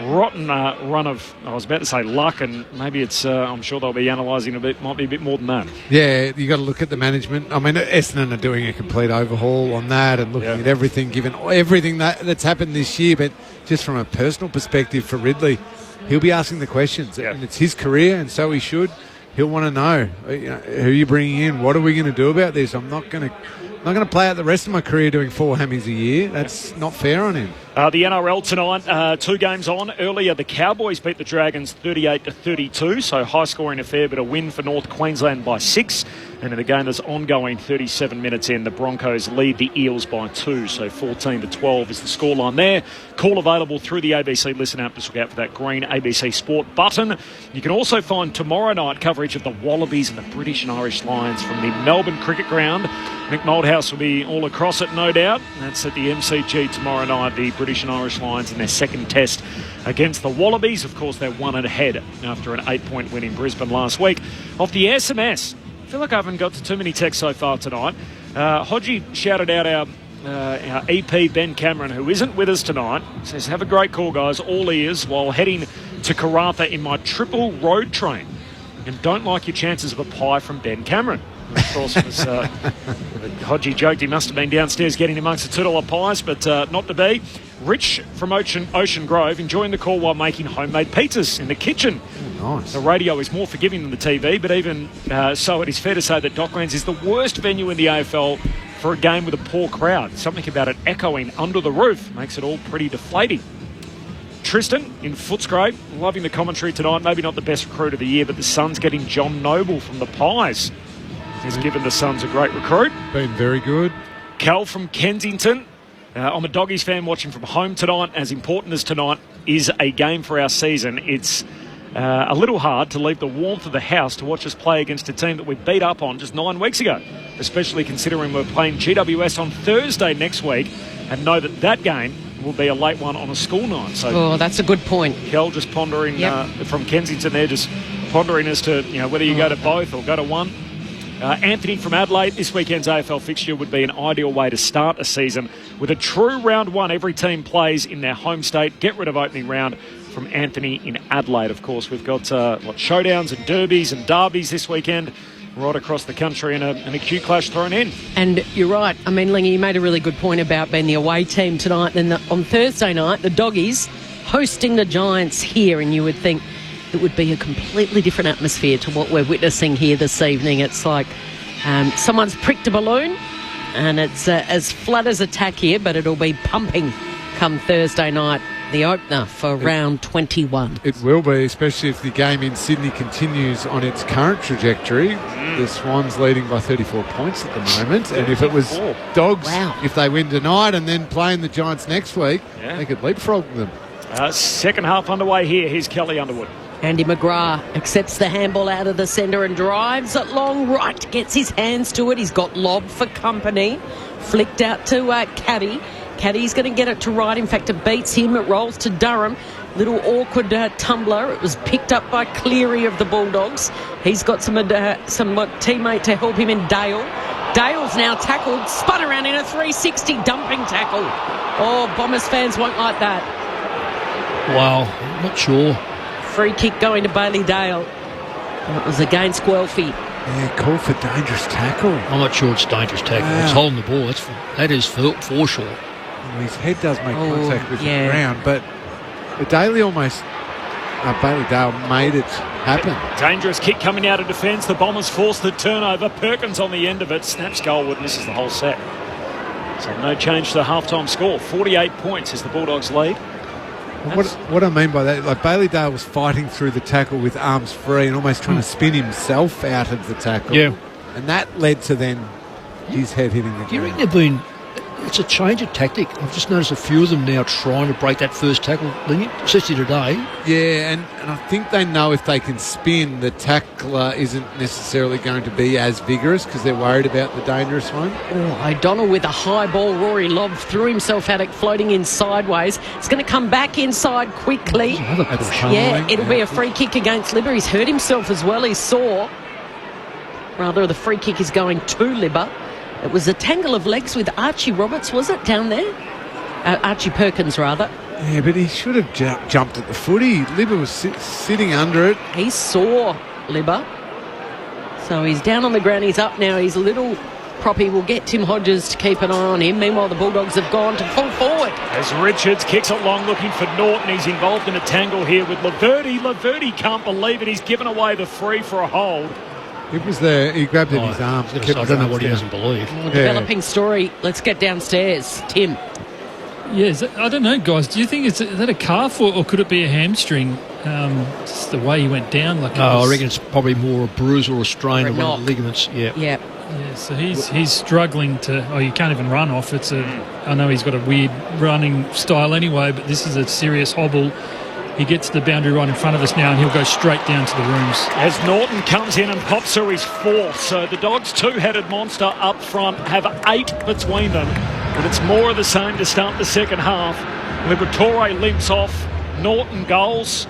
run of, I was about to say luck, and maybe it's, I'm sure they'll be analysing a bit, might be a bit more than that. Yeah, you got to look at the management. I mean, Essendon are doing a complete overhaul on that and looking at everything, given everything that's happened this year. But just from a personal perspective for Ridley, he'll be asking the questions. Yeah. And it's his career, and so he should. He'll want to know, who are you bringing in? What are we going to do about this? I'm not going to play out the rest of my career doing 4 hammies a year. That's not fair on him. The NRL tonight, 2 games on. Earlier, the Cowboys beat the Dragons 38-32, so high-scoring affair, but a win for North Queensland by 6. And in a game that's ongoing, 37 minutes in, the Broncos lead the Eels by 2, so 14-12 is the scoreline there. Call available through the ABC Listen app. Just look out for that green ABC Sport button. You can also find tomorrow night coverage of the Wallabies and the British and Irish Lions from the Melbourne Cricket Ground. Mick Moldhouse will be all across it, no doubt. That's at the MCG tomorrow night, the British and Irish Lions in their second test against the Wallabies. Of course, they're 1 ahead after an 8-point win in Brisbane last week. Off the SMS, I feel like I haven't got to too many texts so far tonight. Hodgie shouted out our EP, Ben Cameron, who isn't with us tonight. Says, have a great call, guys, all ears, while heading to Karratha in my triple road train. And don't like your chances of a pie from Ben Cameron. Of course, it was, Hodgie joked he must have been downstairs getting amongst the $2 pies, but not to be. Rich from Ocean Grove enjoying the call while making homemade pizzas in the kitchen. Oh, nice. The radio is more forgiving than the TV, but even so, it is fair to say that Docklands is the worst venue in the AFL for a game with a poor crowd. Something about it echoing under the roof makes it all pretty deflating. Tristan in Footscray, loving the commentary tonight. Maybe not the best recruit of the year, but the Suns getting John Noble from the Pies. He's given the Suns a great recruit. Been very good. Cal from Kensington. I'm a Doggies fan watching from home tonight. As important as tonight is a game for our season, it's a little hard to leave the warmth of the house to watch us play against a team that we beat up on just 9 weeks ago, especially considering we're playing GWS on Thursday next week and know that game will be a late one on a school night. So, that's a good point. Kel just pondering from Kensington there, just pondering as to whether you go to both or go to one. Anthony from Adelaide, this weekend's AFL fixture would be an ideal way to start a season with a true round one. Every team plays in their home state. Get rid of opening round from Anthony in Adelaide. Of course, we've got showdowns and derbies and derbies this weekend right across the country, and an acute clash thrown in. And you're right. I mean, Lingy, you made a really good point about being the away team tonight. Then on Thursday night, the Doggies hosting the Giants here, and you would think it would be a completely different atmosphere to what we're witnessing here this evening. It's like someone's pricked a balloon, and it's as flat as a tack here, but it'll be pumping come Thursday night, the opener for round 21. It will be, especially if the game in Sydney continues on its current trajectory. The Swans leading by 34 points at the moment, and if it was Dogs, if they win tonight and then playing the Giants next week, they could leapfrog them. Second half underway here. Here's Kelly Underwood. Andy McGrath accepts the handball out of the centre and drives it long right, gets his hands to it. He's got lob for company. Flicked out to Caddy. Caddy's going to get it to right. In fact, it beats him. It rolls to Durham. Little awkward tumbler. It was picked up by Cleary of the Bulldogs. He's got some teammate to help him in Dale. Dale's now tackled, spun around in a 360 dumping tackle. Oh, Bombers fans won't like that. Wow, I'm not sure. Free kick going to Bailey Dale. It was against Guelphy. Yeah, call for dangerous tackle. I'm not sure it's dangerous tackle. Wow. It's holding the ball. That is for sure. Well, his head does make contact with the ground, but Bailey Dale made it happen. Dangerous kick coming out of defence. The Bombers force the turnover. Perkins on the end of it. Snaps goalwood, misses the whole set. So no change to the halftime score. 48 points is the Bulldogs lead. What I mean by that, like Bailey Dale was fighting through the tackle with arms free and almost trying to spin himself out of the tackle. Yeah. And that led to then his head hitting the ground. Do you reckon it's a change of tactic? I've just noticed a few of them now trying to break that first tackle, especially today. Yeah, and I think they know if they can spin, the tackler isn't necessarily going to be as vigorous because they're worried about the dangerous one. Oh, O'Donnell with a high ball. Rory Lobb threw himself at it, floating in sideways. It's going to come back inside quickly. Yeah, it'll be a free kick against Libba. He's hurt himself as well. He's sore. Rather, the free kick is going to Libba. It was a tangle of legs with Archie Roberts, was it, down there? Archie Perkins, rather. Yeah, but he should have jumped at the footy. Libba was sitting under it. He saw Libba. So he's down on the ground. He's up now. He's a little proppy. Will get Tim Hodges to keep an eye on him. Meanwhile, the Bulldogs have gone to full forward. As Richards kicks it long, looking for Norton. He's involved in a tangle here with Laverty. Laverty can't believe it. He's given away the free for a hold. It was there. He grabbed it in his arms. I don't know what he doesn't believe. Developing story. Let's get downstairs. Tim. Yeah, I don't know, guys. Do you think is that a calf or could it be a hamstring? Just the way he went down. I reckon it's probably more a bruise or a strain of one of the ligaments. Yeah. Yeah. Yeah, so he's struggling to. Oh, you can't even run off. I know he's got a weird running style anyway, but this is a serious hobble. He gets the boundary right in front of us now, and he'll go straight down to the rooms. As Norton comes in and pops through his fourth, so the Dogs' two-headed monster up front have 8 between them, but it's more of the same to start the second half. Liberatore limps off. Norton goals.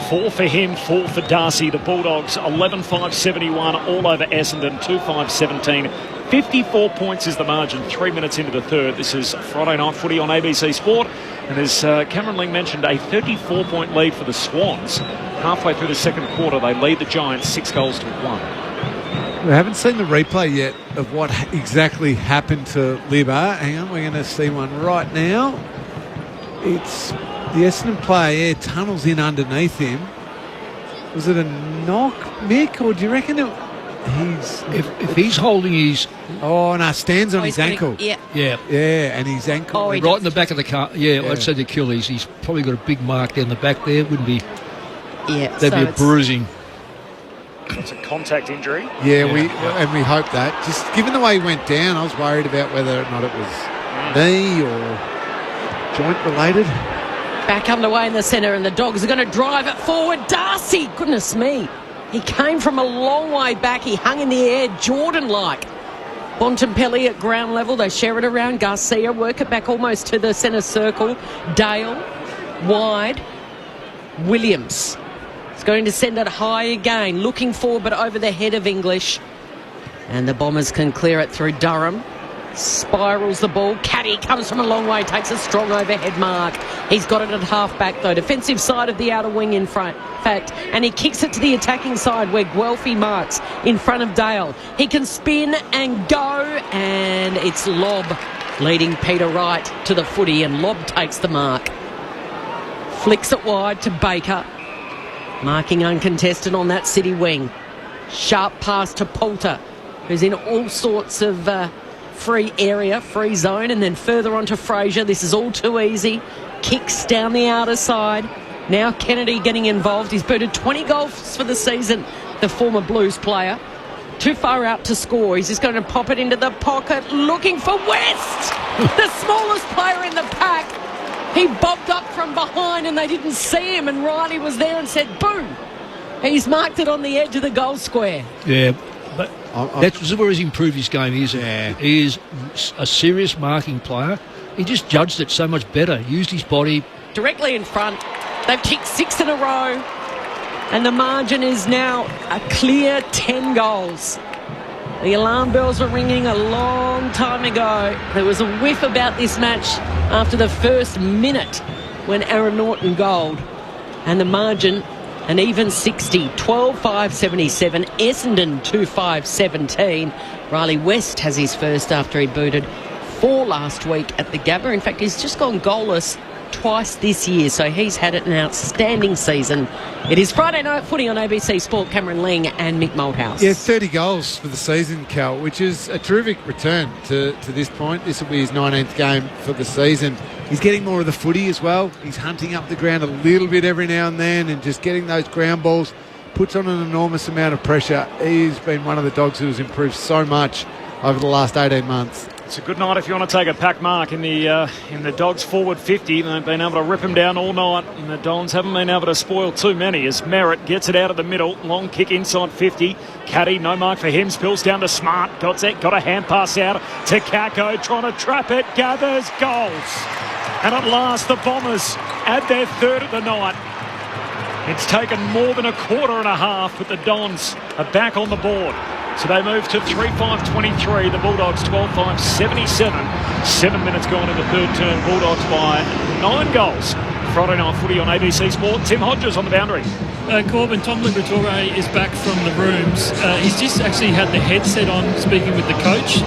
4 for him, 4 for Darcy. The Bulldogs 11-5-71 all over Essendon, 2-5-17. 54 points is the margin, 3 minutes into the third. This is Friday Night Footy on ABC Sport. And as Cameron Ling mentioned, a 34-point lead for the Swans. Halfway through the second quarter, they lead the Giants 6-1. We haven't seen the replay yet of what exactly happened to Libba. Hang on, we're going to see one right now. It's the Essendon player tunnels in underneath him. Was it a knock, Mick, or do you reckon he's... If he's holding his... Oh, no, stands on his ankle. Yeah. Yeah. Yeah, and his ankle... right in the back of the car. Yeah, I'd say the Achilles. He's probably got a big mark down the back there. Wouldn't be... Yeah. That'd be a bruising. It's a contact injury. Yeah, we hope that. Just given the way he went down, I was worried about whether or not it was knee or joint related. Back underway in the centre, and the Dogs are going to drive it forward. Darcy, goodness me. He came from a long way back. He hung in the air, Jordan-like. Bontempelli at ground level. They share it around. Garcia work it back almost to the centre circle. Dale, wide. Williams is going to send it high again. Looking forward, but over the head of English. And the Bombers can clear it through Durham. Spirals the ball. Caddy comes from a long way, takes a strong overhead mark. He's got it at half-back, though. Defensive side of the outer wing in fact. And he kicks it to the attacking side where Guelphy marks in front of Dale. He can spin and go, and it's Lobb leading Peter Wright to the footy, and Lobb takes the mark. Flicks it wide to Baker. Marking uncontested on that City wing. Sharp pass to Poulter, who's in all sorts of... free area, free zone, and then further on to Fraser. This is all too easy. Kicks down the outer side. Now Kennedy getting involved. He's booted 20 goals for the season, the former Blues player. Too far out to score. He's just going to pop it into the pocket, looking for West, the smallest player in the pack. He bobbed up from behind and they didn't see him, and Riley was there and said, boom. He's marked it on the edge of the goal square. Yeah. But that's where he's improved his game. He is a serious marking player. He just judged it so much better. Used his body. Directly in front. They've kicked 6 in a row. And the margin is now a clear 10 goals. The alarm bells were ringing a long time ago. There was a whiff about this match after the first minute when Aaron Norton goaled. And the margin... an even 60, 12-5-77. Essendon 2-5-17. Riley West has his first after he booted 4 last week at the Gabba. In fact, he's just gone goalless twice this year, so he's had an outstanding season. It is Friday Night Footy on ABC Sport. Cameron Ling and Mick Malthouse. Yeah, 30 goals for the season, Cal, which is a terrific return to this point. This will be his 19th game for the season. He's getting more of the footy as well. He's hunting up the ground a little bit every now and then and just getting those ground balls. Puts on an enormous amount of pressure. He's been one of the Dogs who has improved so much over the last 18 months. It's a good night if you want to take a pack mark in the Dogs forward 50. They've been able to rip him down all night, and the Dons haven't been able to spoil too many as Merritt gets it out of the middle. Long kick inside 50. Caddy, no mark for him. Spills down to Smart. Got a hand pass out to Kako, trying to trap it. Gathers goals. And at last, the Bombers add their third of the night. It's taken more than a quarter and a half, but the Dons are back on the board. So they move to 3-5-23. The Bulldogs 12-5-77. 7 minutes gone in the third term. Bulldogs by 9 goals. Friday night footy on ABC Sport. Tim Hodges on the boundary. Corbin, Tom Liberatore is back from the rooms. He's just actually had the headset on speaking with the coach.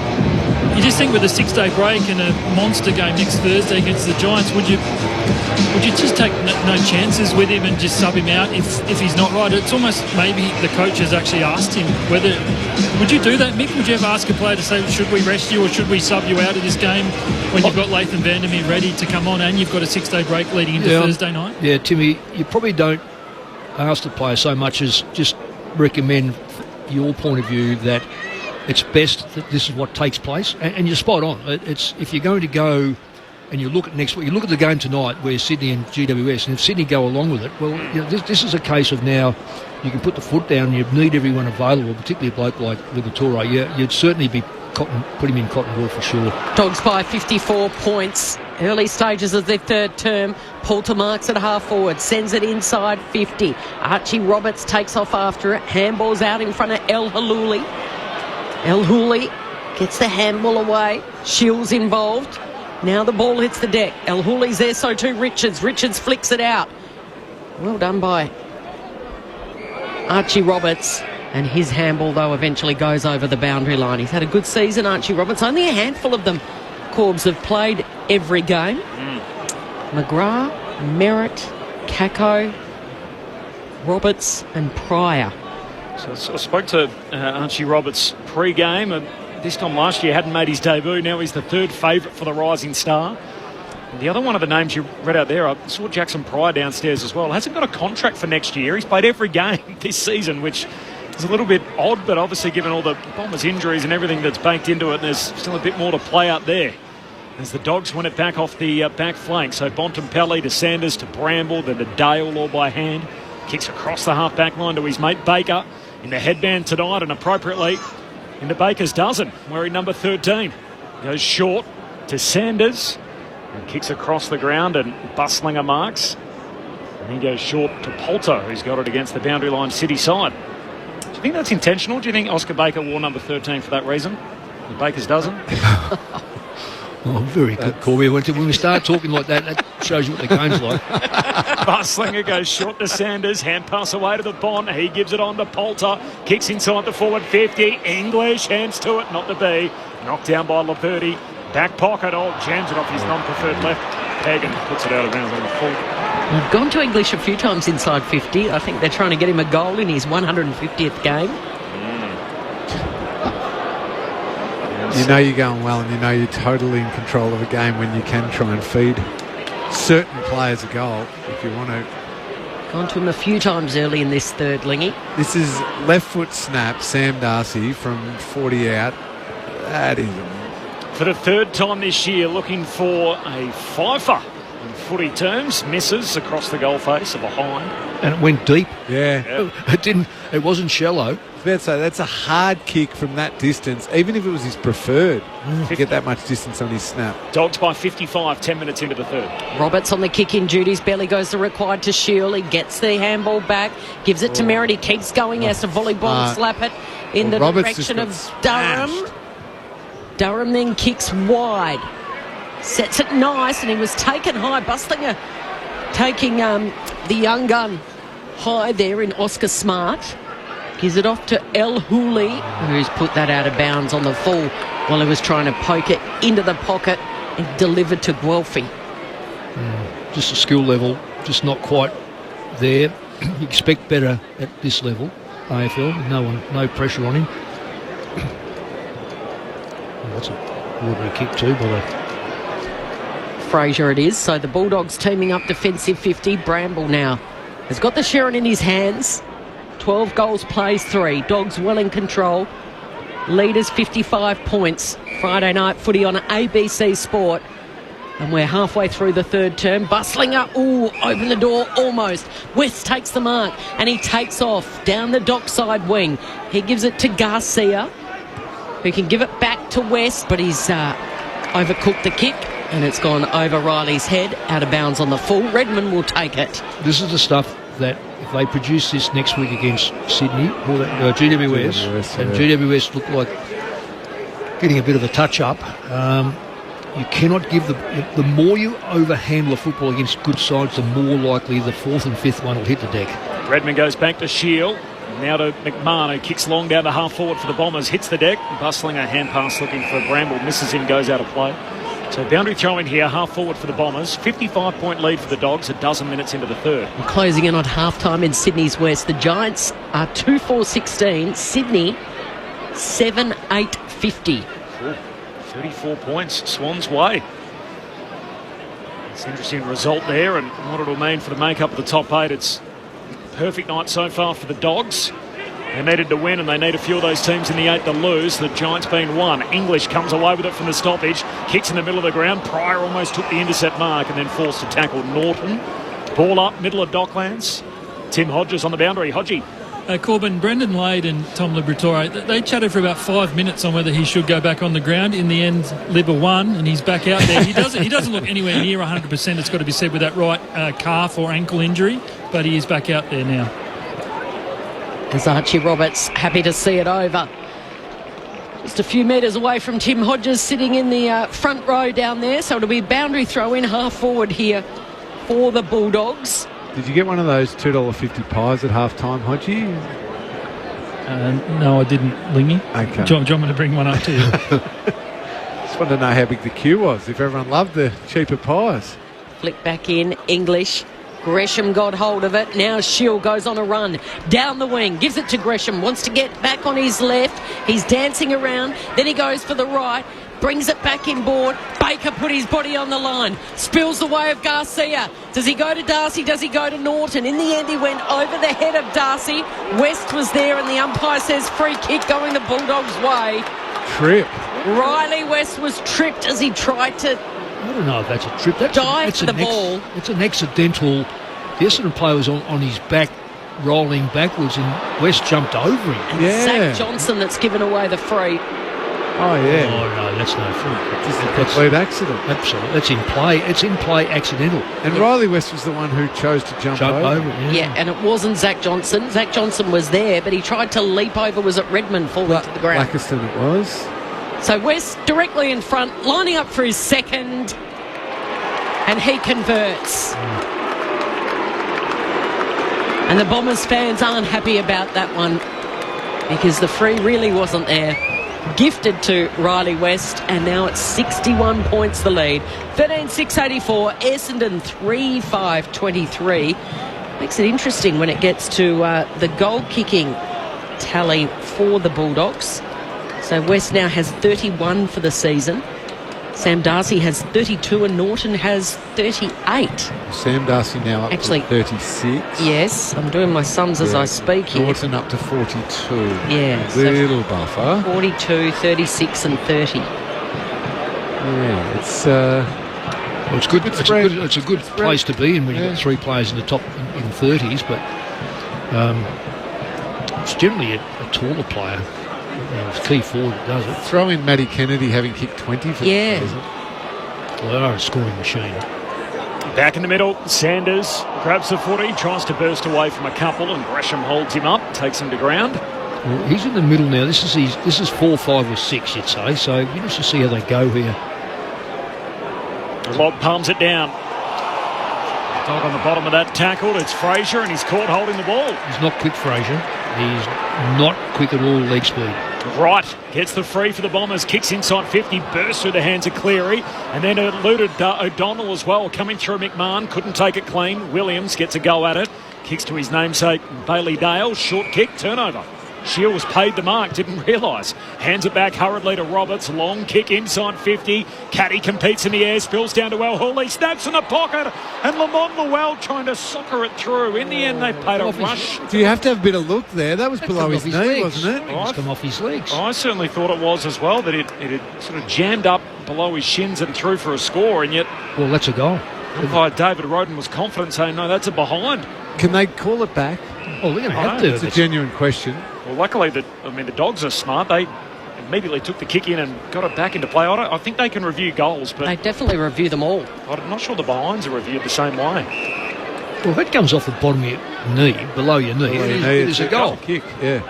You just think with a 6-day break and a monster game next Thursday against the Giants, would you just take no chances with him and just sub him out if he's not right? It's almost maybe the coach has actually asked him whether... Would you do that, Mick? Would you ever ask a player to say, should we rest you or should we sub you out of this game when you've got Latham Vandermeer ready to come on and you've got a 6-day break leading into Thursday night? Yeah, Timmy, you probably don't ask the player so much as just recommend your point of view that it's best that this is what takes place, and you're spot on. It's if you're going to go and you look at next week, you look at the game tonight where Sydney and GWS, and if Sydney go along with it, well, you know, this is a case of now you can put the foot down. You need everyone available, particularly a bloke like Liberatore. You'd certainly be put him in cotton wool for sure. Dogs by 54 points. Early stages of their third term. Poulter marks at half forward, sends it inside 50. Archie Roberts takes off after it. Handball's out in front of El Halouli. El Halouli gets the handball away. Shields involved. Now the ball hits the deck. El Houli's there, so too Richards. Richards flicks it out. Well done by Archie Roberts. And his handball, though, eventually goes over the boundary line. He's had a good season, Archie Roberts. Only a handful of them, Corbs, have played every game. McGrath, Merritt, Kako, Roberts and Pryor. So I spoke to Archie Roberts pre-game. This time last year hadn't made his debut. Now he's the third favourite for the Rising Star. And the other one of the names you read out there, I saw Jackson Pryor downstairs as well. Hasn't got a contract for next year. He's played every game this season, which is a little bit odd, but obviously given all the Bombers' injuries and everything that's banked into it, there's still a bit more to play out there. As the Dogs win it back off the back flank. So Bontempelli to Sanders to Bramble, then to Dale all by hand. Kicks across the half-back line to his mate Baker in the headband tonight, and appropriately into Baker's dozen, wearing number 13. Goes short to Sanders and kicks across the ground, and Bustlinger marks. And he goes short to Poulter, who's got it against the boundary line city side. Do you think that's intentional? Do you think Oscar Baker wore number 13 for that reason? The Baker's dozen? Oh, very good, Corby. When we start talking like that, that shows you what the game's like. Bustlinger goes short to Sanders. Hand pass away to the Bond. He gives it on to Poulter. Kicks inside the forward 50. English hands to it, not to be. Knocked down by Laverty. Back pocket. Oh, jams it off his non-preferred left peg and puts it out of bounds on the full. We've gone to English a few times inside 50. I think they're trying to get him a goal in his 150th game. You know you're going well, and you know you're totally in control of a game when you can try and feed certain players a goal if you want to. Gone to him a few times early in this third, Lingy. This is left foot snap, Sam Darcy from 40 out. That is... For the third time this year, looking for a fifer in footy terms. Misses across the goal face of behind. And it went deep. Yeah. It wasn't shallow. So that's a hard kick from that distance, even if it was his preferred to get that much distance on his snap. Dogs by 55, 10 minutes into the third. Roberts on the kick-in duties. Belly goes the required to Shield. He gets the handball back, gives it to Merritt. He keeps going, has to volleyball slap it in the direction of Durham. Durham then kicks wide. Sets it nice, and he was taken high. Bustlinger taking the young gun high there in Oscar Smart. Gives it off to El Halouli, who's put that out of bounds on the full while he was trying to poke it into the pocket and delivered to Guelphy. Just a skill level, just not quite there. You expect better at this level, AFL. No pressure on him. That's an ordinary kick too, by the Fraser it is. So the Bulldogs teaming up defensive 50. Bramble now has got the Sherrin in his hands. 12 goals, plays 3. Dogs well in control. Leaders 55 points. Friday night footy on ABC Sport. And we're halfway through the third term. Bustlinger, open the door almost. West takes the mark and he takes off down the dockside wing. He gives it to Garcia, who can give it back to West, but he's overcooked the kick and it's gone over Riley's head, out of bounds on the full. Redmond will take it. This is the stuff that if they produce this next week against Sydney, GWS, and GWS look like getting a bit of a touch-up. You cannot give the more you overhandle a football against good sides, the more likely the fourth and fifth one will hit the deck. Redmond goes back to Shield. Now to McMahon, who kicks long down to half forward for the Bombers. Hits the deck. Bustling a hand pass looking for Bramble. Misses him, goes out of play. So boundary throw in here, half forward for the Bombers. 55-point lead for the Dogs, a dozen minutes into the third. And closing in on half-time in Sydney's West. The Giants are 2-4-16. Sydney 7-8-50. 34 points, Swans way. It's an interesting result there, and what it'll mean for the make-up of the top 8. It's a perfect night so far for the Dogs. They needed to win, and they need a few of those teams in the 8 to lose. The Giants being one. English comes away with it from the stoppage. Kicks in the middle of the ground. Pryor almost took the intercept mark and then forced to tackle Norton. Ball up, middle of Docklands. Tim Hodges on the boundary. Hodgie. Corbin, Brendan Lade and Tom Liberatore, they chatted for about 5 minutes on whether he should go back on the ground. In the end, Libba won, and he's back out there. He doesn't look anywhere near 100%, it's got to be said, with that right calf or ankle injury, but he is back out there now. As Archie Roberts happy to see it over. Just a few metres away from Tim Hodges, sitting in the front row down there, so it'll be boundary throw in half forward here for the Bulldogs. Did you get one of those $2.50 pies at half-time, Hodgie? No, I didn't, Lingy. Okay. Do you want me to bring one up to you? Just wanted to know how big the queue was, if everyone loved the cheaper pies. Flick back in, English. Gresham got hold of it. Now Shield goes on a run down the wing, gives it to Gresham, wants to get back on his left. He's dancing around, then he goes for the right, brings it back inboard. Baker put his body on the line, spills the way of Garcia. Does he go to Darcy? Does he go to Norton? In the end, he went over the head of Darcy. West was there, and the umpire says free kick going the Bulldogs' way. Trip. Riley West was tripped as he tried to. I don't know if that's a trip. That's the ball. It's an accidental. The Essendon player was on his back, rolling backwards, and West jumped over him. And Zach Johnson that's given away the free. Oh, yeah. Oh, no, that's no free. Just a complete accident. Absolutely. That's in play. It's in play accidental. And Riley West was the one who chose to jump over it. Yeah, and it wasn't Zach Johnson. Zach Johnson was there, but he tried to leap over. Was it Redmond falling to the ground? Blackiston it was. So West directly in front, lining up for his second, and he converts. And the Bombers fans aren't happy about that one because the free really wasn't there. Gifted to Riley West, and now it's 61 points the lead. 13-6-84, Essendon 3-5-23. Makes it interesting when it gets to the goal kicking tally for the Bulldogs. So West now has 31 for the season. Sam Darcy has 32 and Norton has 38. Sam Darcy now up to 36. Yes, I'm doing my sums as I speak here. Norton up to 42. Yeah. Little buffer. 42, 36 and 30. Yeah, it's... well, it's good. It's a good place to be in when you've got three players in the top in 30s, but it's generally a taller player. It's key forward that does it. Throw in Matty Kennedy having kicked 20 for the season. Well, they are a scoring machine. Back in the middle, Sanders grabs the footy, tries to burst away from a couple, and Gresham holds him up, takes him to ground. Well, he's in the middle now. This is 4, 5 or 6, you'd say. So you just see how they go here. Lobb palms it down. Dog on the bottom of that tackle. It's Fraser, and he's caught holding the ball. He's not quick, Fraser. He's not quick at all leg speed. Right, gets the free for the Bombers, kicks inside 50, bursts through the hands of Cleary, and then eluded O'Donnell as well, coming through McMahon, couldn't take it clean. Williams gets a go at it, kicks to his namesake Bailey Dale, short kick, turnover. Shield was paid the mark, didn't realise. Hands it back hurriedly to Roberts. Long kick inside 50. Caddy competes in the air, spills down to El Hooley, snaps in the pocket, and Lamont Llewell trying to soccer it through. In the end, they paid a rush. Do you have to have a bit of look there? That was below his knee, wasn't it? It's come off his legs. I certainly thought it was as well, that it had sort of jammed up below his shins and through for a score, and yet... Well, that's a goal. David Roden was confident, saying, no, that's a behind. Can they call it back? Oh, they're going to have to. It's a genuine question. Well, luckily, the Dogs are smart. They immediately took the kick in and got it back into play. I think they can review goals, but... They definitely review them all. I'm not sure the behinds are reviewed the same way. Well, that comes off the bottom of your... knee, below your knee. It is a goal. Kick, yeah.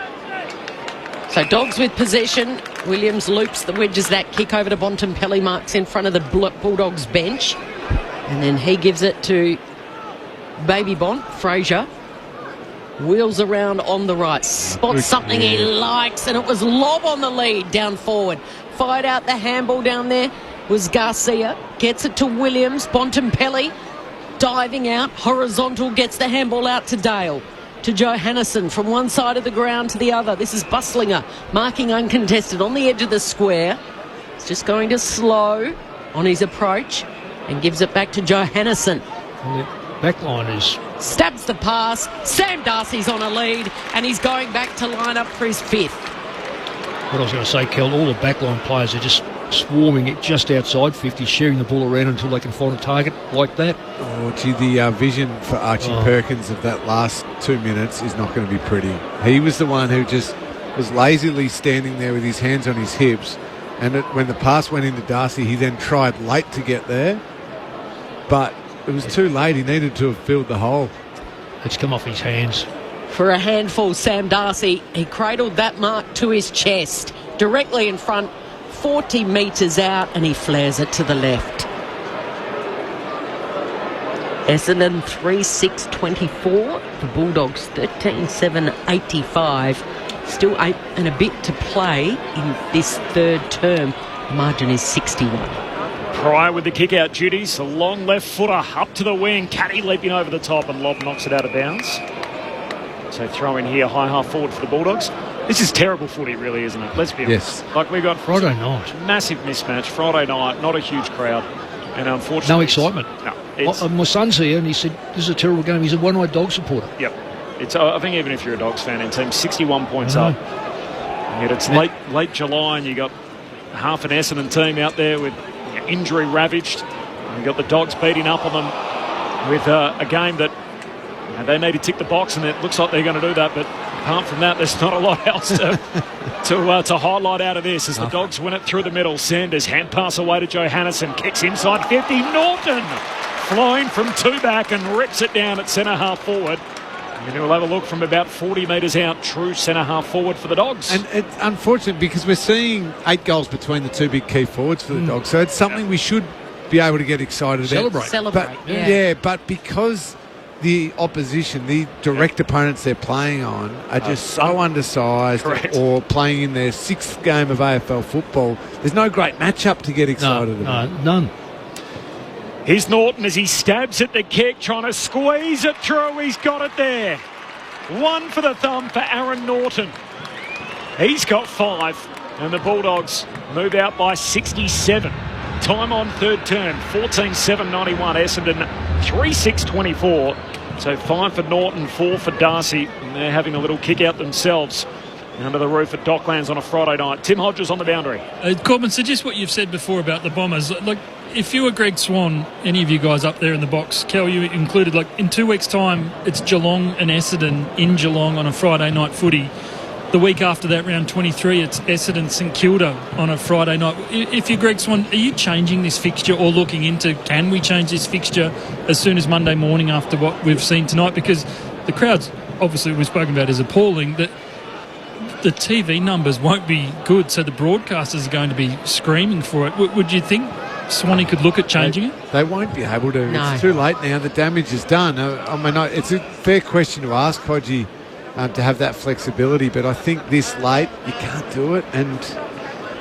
So Dogs with possession. Williams loops the wedges that kick over to Bontempelli, marks in front of the Bulldogs bench. And then he gives it to Baby Bont, Fraser. Wheels around on the right. Spots something he likes, and it was Lob on the lead down forward. Fired out the handball down there was Garcia. Gets it to Williams. Bontempelli diving out. Horizontal gets the handball out to Dale. To Johannesson from one side of the ground to the other. This is Buslinger marking uncontested on the edge of the square. He's just going to slow on his approach and gives it back to Johannesson. The back line is... Stabs the pass. Sam Darcy's on a lead and he's going back to line up for his fifth. What I was going to say, Kel, all the backline players are just swarming it just outside 50, sharing the ball around until they can find a target like that. Oh, gee, the vision for Archie Perkins of that last 2 minutes is not going to be pretty. He was the one who just was lazily standing there with his hands on his hips, and when the pass went into Darcy, he then tried late to get there, but it was too late. He needed to have filled the hole. It's come off his hands. For a handful, Sam Darcy, he cradled that mark to his chest, directly in front, 40 metres out, and he flares it to the left. Essendon 3-6-24. The Bulldogs 13-7-85. Still 8 and a bit to play in this third term. The margin is 61. Pryor with the kick-out duties. A long left footer up to the wing. Caddy leaping over the top, and Lob knocks it out of bounds. So throw in here, high half forward for the Bulldogs. This is terrible footy, really, isn't it? Let's be honest. Like we got Friday night. Massive mismatch. Friday night, not a huge crowd. And unfortunately... No excitement. No. My son's here and he said, this is a terrible game. He's a one-eyed dog supporter. Yep. It's. I think even if you're a Dogs fan in team, 61 points up. And yet it's late July and you got half an Essendon team out there with injury ravaged. And you got the Dogs beating up on them with a game that they need to tick the box, and it looks like they're going to do that. But apart from that, there's not a lot else to highlight out of this as the Dogs win it through the middle. Sanders hand pass away to Johannesson, kicks inside 50. Norton flying from two back and rips it down at centre half forward. And we'll have a look from about 40 metres out, true centre half forward for the Dogs. And it's unfortunate because we're seeing 8 goals between the two big key forwards for the Dogs, so it's something we should be able to get excited about. Celebrate. But because the opposition, the direct opponents they're playing on, are just so undersized or playing in their 6th game of AFL football, there's no great matchup to get excited about. None. Here's Norton as he stabs at the kick, trying to squeeze it through. He's got it there. 1 for the thumb for Aaron Norton. He's got 5, and the Bulldogs move out by 67. Time on third turn, 14-7-91. Essendon 3-6-24. So 5 for Norton, 4 for Darcy. And they're having a little kick out themselves under the roof at Docklands on a Friday night. Tim Hodges on the boundary. Corbin, so just what you've said before about the Bombers. Like, if you were Greg Swan, any of you guys up there in the box, Kel, you included, like in 2 weeks' time, it's Geelong and Essendon in Geelong on a Friday night footy. The week after that, round 23, it's Essendon St Kilda on a Friday night. If you're Greg Swan, are you changing this fixture or looking into, can we change this fixture as soon as Monday morning after what we've seen tonight? Because the crowds, obviously we've spoken about, is appalling. That the TV numbers won't be good, so the broadcasters are going to be screaming for it. Would you think Swanee could look at changing it? They won't be able to. No. It's too late now. The damage is done. I mean, it's a fair question to ask, Hodgie, to have that flexibility, but I think this late you can't do it, and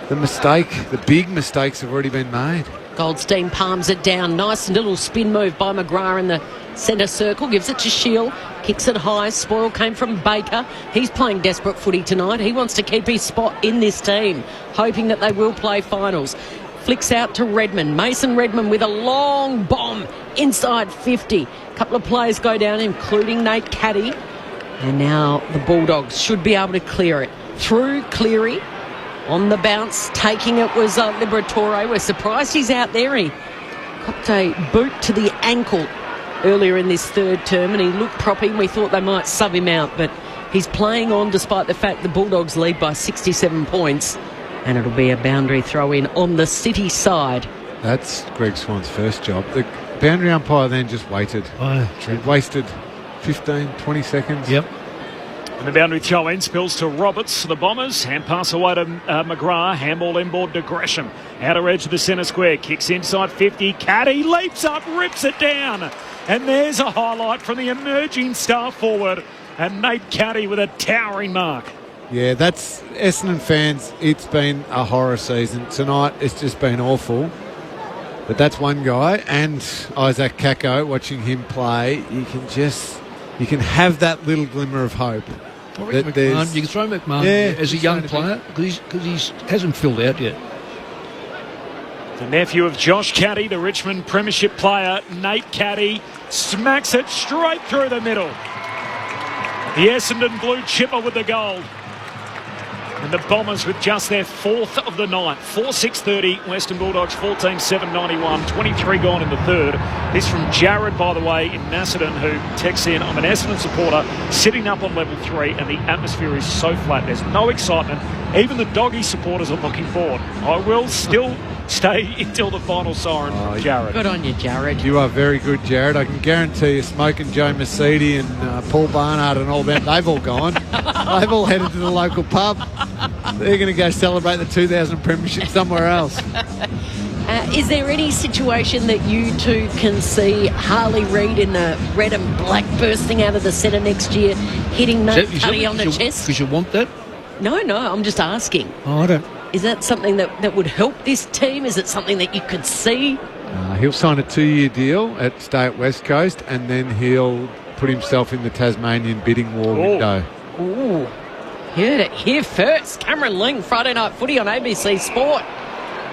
the big mistakes have already been made. Goldstein palms it down. Nice little spin move by McGrath in the centre circle. Gives it to Shield. Kicks it high. Spoil came from Baker. He's playing desperate footy tonight. He wants to keep his spot in this team, hoping that they will play finals. Flicks out to Redmond. Mason Redmond with a long bomb inside 50. A couple of players go down, including Nate Caddy. And now the Bulldogs should be able to clear it. Through Cleary. On the bounce, taking it was Liberatore. We're surprised he's out there. He got a boot to the ankle earlier in this third term, and he looked proppy. We thought they might sub him out, but he's playing on despite the fact the Bulldogs lead by 67 points. And it'll be a boundary throw in on the City side. That's Greg Swan's first job. The boundary umpire then just waited. He wasted 15, 20 seconds. Yep. And the boundary throw in spills to Roberts, the Bombers. Hand pass away to McGrath. Handball inboard to Gresham. Outer edge of the centre square. Kicks inside 50. Caddy leaps up, rips it down. And there's a highlight from the emerging star forward. And Nate Caddy with a towering mark. Yeah, that's Essendon fans. It's been a horror season. Tonight, it's just been awful. But that's one guy. And Isaac Kako, watching him play, you can have that little glimmer of hope. You can throw McMahon as a young player because he hasn't filled out yet. The nephew of Josh Caddy, the Richmond Premiership player, Nate Caddy, smacks it straight through the middle. The Essendon Blue chipper with the goal. And the Bombers with just their fourth of the night. 4-6-30, Western Bulldogs 14-7-91, 23 gone in the third. This from Jared, by the way, in Macedon, who texts in, I'm an Essendon supporter sitting up on level 3 and the atmosphere is so flat. There's no excitement. Even the doggy supporters are looking forward. I will still stay until the final siren from Jared. Good on you, Jared. You are very good, Jared. I can guarantee you, Smoking Joe Mercedes and Paul Barnard and all them, they've all gone. They've all headed to the local pub. They're going to go celebrate the 2000 Premiership somewhere else. Is there any situation that you two can see Harley Reid in the red and black bursting out of the centre next year, hitting Nate Caddy on the chest? Because you want that? No, I'm just asking. Oh, I don't. Is that something that would help this team? Is it something that you could see? He'll sign a 2-year deal at Stay at West Coast, and then he'll put himself in the Tasmanian bidding war window. Ooh. Heard it here first. Cameron Ling, Friday Night Footy on ABC Sport.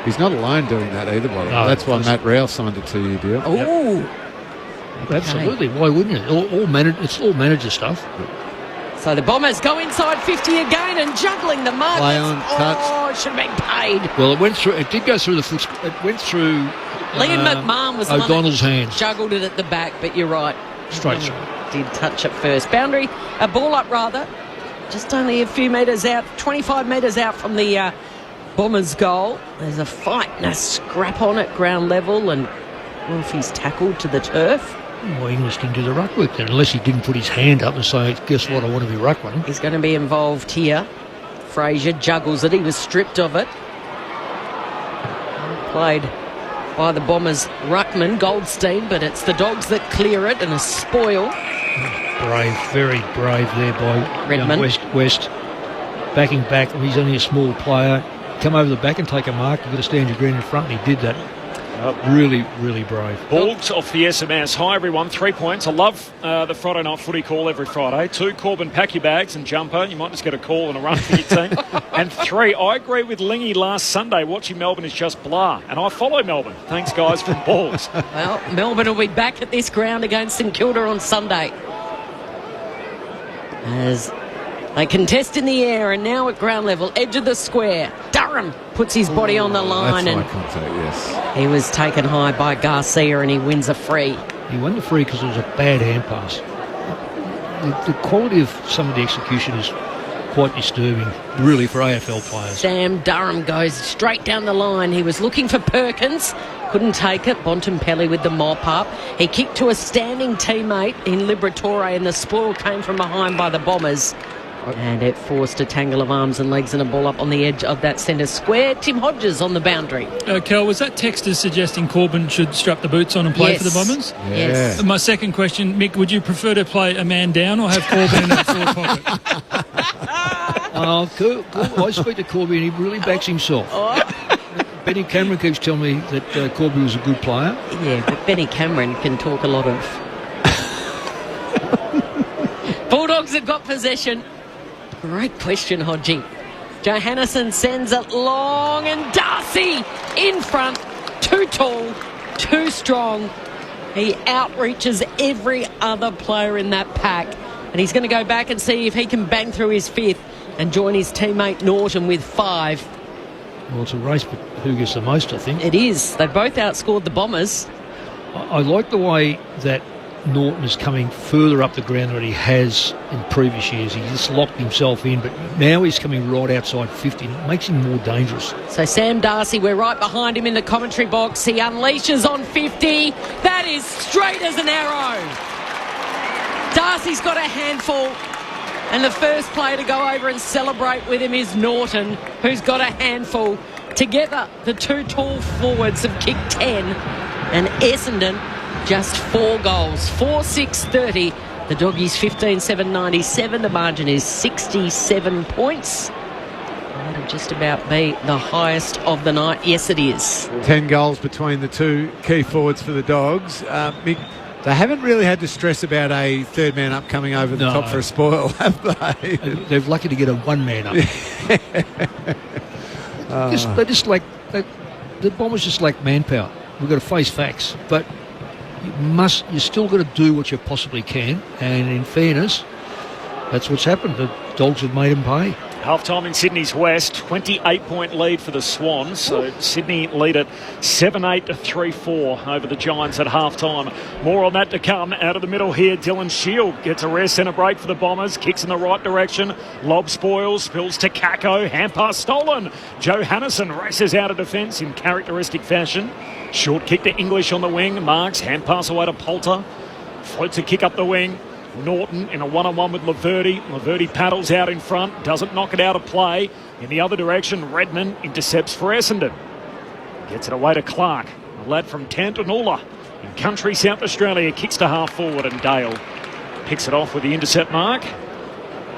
He's not alone doing that either, by the way. That's why Matt Rowell signed a 2-year deal. Ooh. Yep. Absolutely. Why wouldn't it? It's all manager stuff. So the Bombers go inside 50 again and juggling the mark. Play on, touch. Oh, it should have been paid. Well, it did go through the foot. It went through Liam McMahon was O'Donnell's the one that hands. Juggled it at the back, but you're right. Straight through. Did touch it first. Boundary, a ball up rather. Just only a few metres out, 25 metres out from the Bombers' goal. There's a fight and a scrap on at ground level, and Wolfie's tackled to the turf. Well, English didn't do the ruck work then, unless he didn't put his hand up and say, guess what, I want to be ruckman. He's going to be involved here. Fraser juggles it. He was stripped of it. Played by the Bombers' ruckman, Goldstein, but it's the Dogs that clear it and a spoil. Brave, very brave there by Redmond. West. Backing back, he's only a small player. Come over the back and take a mark. You've got to stand your ground in front, and he did that. Really, really brave. Borgs off the SMS. Hi, everyone. 3 points. I love the Friday Night Footy call every Friday. 2, Corbin, pack your bags and jumper. You might just get a call and a run for your team. And 3, I agree with Lingy last Sunday. Watching Melbourne is just blah. And I follow Melbourne. Thanks, guys, from Borgs. Well, Melbourne will be back at this ground against St Kilda on Sunday. As they contest in the air and now at ground level, edge of the square. Durham puts his body on the line. That's and eye contact, yes. he was taken high by Garcia and he wins a free. He won the free because it was a bad hand pass. The quality of some of the execution is quite disturbing, really, for AFL players. Sam Durham goes straight down the line. He was looking for Perkins. Couldn't take it. Bontempelli with the mop up. He kicked to a standing teammate in Liberatore, and the spoil came from behind by the Bombers. And it forced a tangle of arms and legs and a ball up on the edge of that centre square. Tim Hodges on the boundary. Kel, was that texter suggesting Corbin should strap the boots on and play for the Bombers? Yes. My second question, Mick, would you prefer to play a man down or have Corbin in a forward pocket? I speak to Corby and he really backs himself. Benny Cameron keeps telling me that Corby was a good player. Yeah, but Benny Cameron can talk a lot of... Bulldogs have got possession. Great question, Hodgie. Johannesson sends it long and Darcy in front. Too tall, too strong. He outreaches every other player in that pack. And he's going to go back and see if he can bang through his fifth and join his teammate Norton with 5. Well, it's a race, but who gets the most, I think. It is. They both outscored the Bombers. I like the way that Norton is coming further up the ground than he has in previous years. He just locked himself in, but now he's coming right outside 50. It makes him more dangerous. So Sam Darcy, we're right behind him in the commentary box. He unleashes on 50. That is straight as an arrow. Darcy's got a handful. And the first player to go over and celebrate with him is Norton, who's got a handful. Together, the two tall forwards have kicked 10. And Essendon, just 4 goals. 4-6-30. The Doggies 15-7-97. The margin is 67 points. That'll just about be the highest of the night. Yes, it is. 10 goals between the two key forwards for the Dogs. Mick, they haven't really had to stress about a third man up coming over the top for a spoil, have they? They're lucky to get a one-man up. The Bombers just lack manpower. We've got to face facts, but you still got to do what you possibly can, and in fairness, that's what's happened. The Dogs have made them pay. Half-time in Sydney's West, 28-point lead for the Swans. So Sydney lead at 7-8 to 3-4 over the Giants at half-time. More on that to come. Out of the middle here, Dylan Shield gets a rare centre break for the Bombers. Kicks in the right direction. Lob spoils, spills to Kako. Hand pass stolen. Joe Hannison races out of defence in characteristic fashion. Short kick to English on the wing. Marks, hand pass away to Poulter. Floats a kick up the wing. Norton in a one-on-one with Laverty. Laverty paddles out in front, doesn't knock it out of play. In the other direction, Redmond intercepts for Essendon. Gets it away to Clark, a lad from Tantanoola in country South Australia. Kicks to half forward and Dale picks it off with the intercept mark.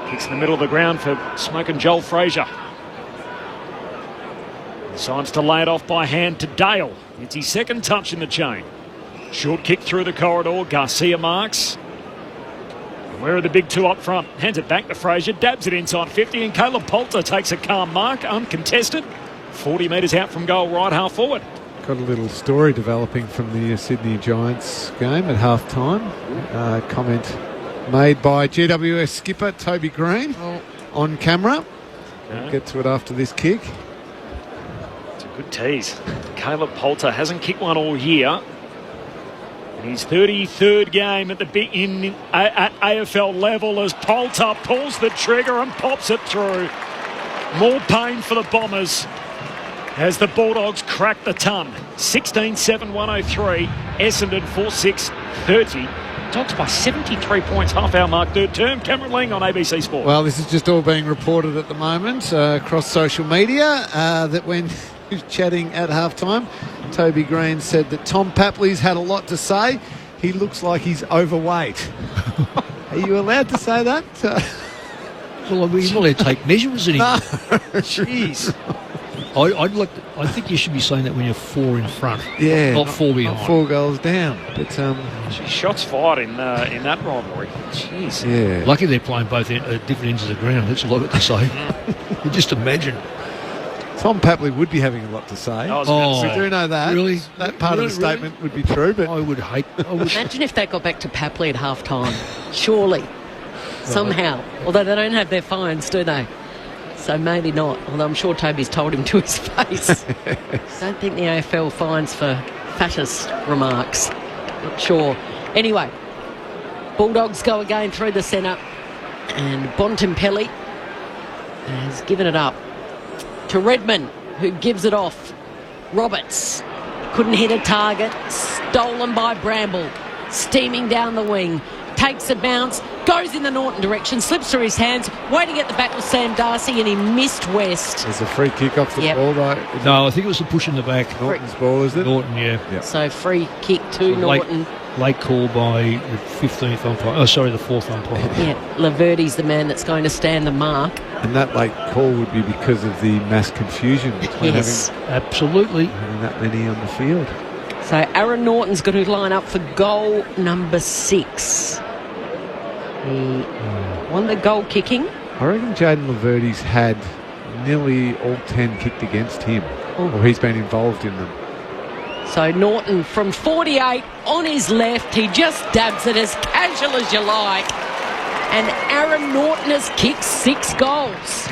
Kicks in the middle of the ground for smoking Joel Frazier. Decides to lay it off by hand to Dale. It's his second touch in the chain. Short kick through the corridor. Garcia marks. Where are the big two up front? Hands it back to Frazier, dabs it inside 50, and Caleb Poulter takes a calm mark, uncontested. 40 metres out from goal, right half forward. Got a little story developing from the Sydney Giants game at half-time. Comment made by GWS skipper Toby Green on camera. We'll get to it after this kick. It's a good tease. Caleb Poulter hasn't kicked one all year. His 33rd game at at AFL level as Poulter pulls the trigger and pops it through. More pain for the Bombers as the Bulldogs crack the ton. 16-7-103. Essendon 4-6-30. Dogs by 73 points, half-hour mark, third term. Cameron Ling on ABC Sport. Well, this is just all being reported at the moment across social media that when he was chatting at halftime, Toby Green said that Tom Papley's had a lot to say. He looks like he's overweight. Are you allowed to say that? Well, we're not allowed to take measurements anymore. No. Jeez. I think you should be saying that when you're 4 in front, not 4 behind. Not 4 goals down. But shots fired in that rivalry. Jeez. Yeah. Lucky they're playing both at different ends of the ground. That's a lot to say. Just imagine. Tom Papley would be having a lot to say. We do know that. Really? That part of the statement would be true. But I would hate... Imagine if they got back to Papley at half-time. Surely. Somehow. Although they don't have their phones, do they? So maybe not. Although I'm sure Toby's told him to his face. Don't think the AFL fines for fattest remarks. Not sure. Anyway, Bulldogs go again through the centre. And Bontempelli has given it up to Redmond, who gives it off. Roberts couldn't hit a target. Stolen by Bramble. Steaming down the wing. Takes a bounce. Goes in the Norton direction. Slips through his hands. Waiting at the back was Sam Darcy, and he missed West. There's a free kick off the ball, though. No, I think it was the push in the back. Norton's ball, is it? Norton, yeah. So free kick to Norton. Late call by the 15th umpire. Oh, sorry, the 4th umpire. Yeah, Laverty's the man that's going to stand the mark. And that late call would be because of the mass confusion between absolutely having that many on the field. So Aaron Norton's going to line up for goal number 6. He won the goal kicking. I reckon Jaden Laverty's had nearly all 10 kicked against him, or he's been involved in them. So Norton from 48 on his left. He just dabs it as casual as you like. And Aaron Norton has kicked 6 goals.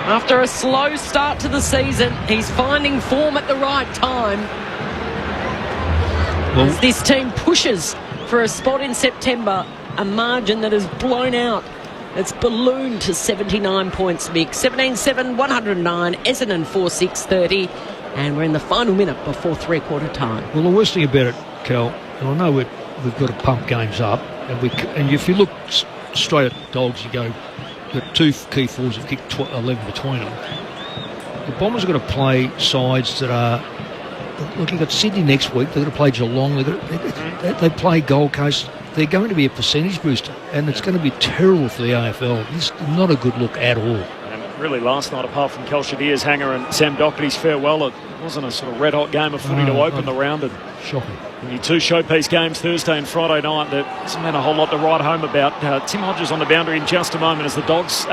After a slow start to the season, he's finding form at the right time. As this team pushes for a spot in September, a margin that has blown out. It's ballooned to 79 points, Mick. 17-7-109, Essendon 4-6-30. And we're in the final minute before three-quarter time. Well, the worst thing about it, Cal, and I know we're we've got to pump games up, and if you look straight at the Dogs, you go, you've got two key forwards that kick 11 between them. The Bombers are going to play sides that are. Look, you've got Sydney next week. They're going to play Geelong. They play Gold Coast. They're going to be a percentage booster, and it's going to be terrible for the AFL. It's not a good look at all. And really, last night, apart from Kel Shadir's hanger and Sam Doherty's farewell, it wasn't a sort of red-hot game of footy to open the round. And shocking. And your two showpiece games Thursday and Friday night, there hasn't been a whole lot to write home about. Tim Hodges on the boundary in just a moment as the Dons,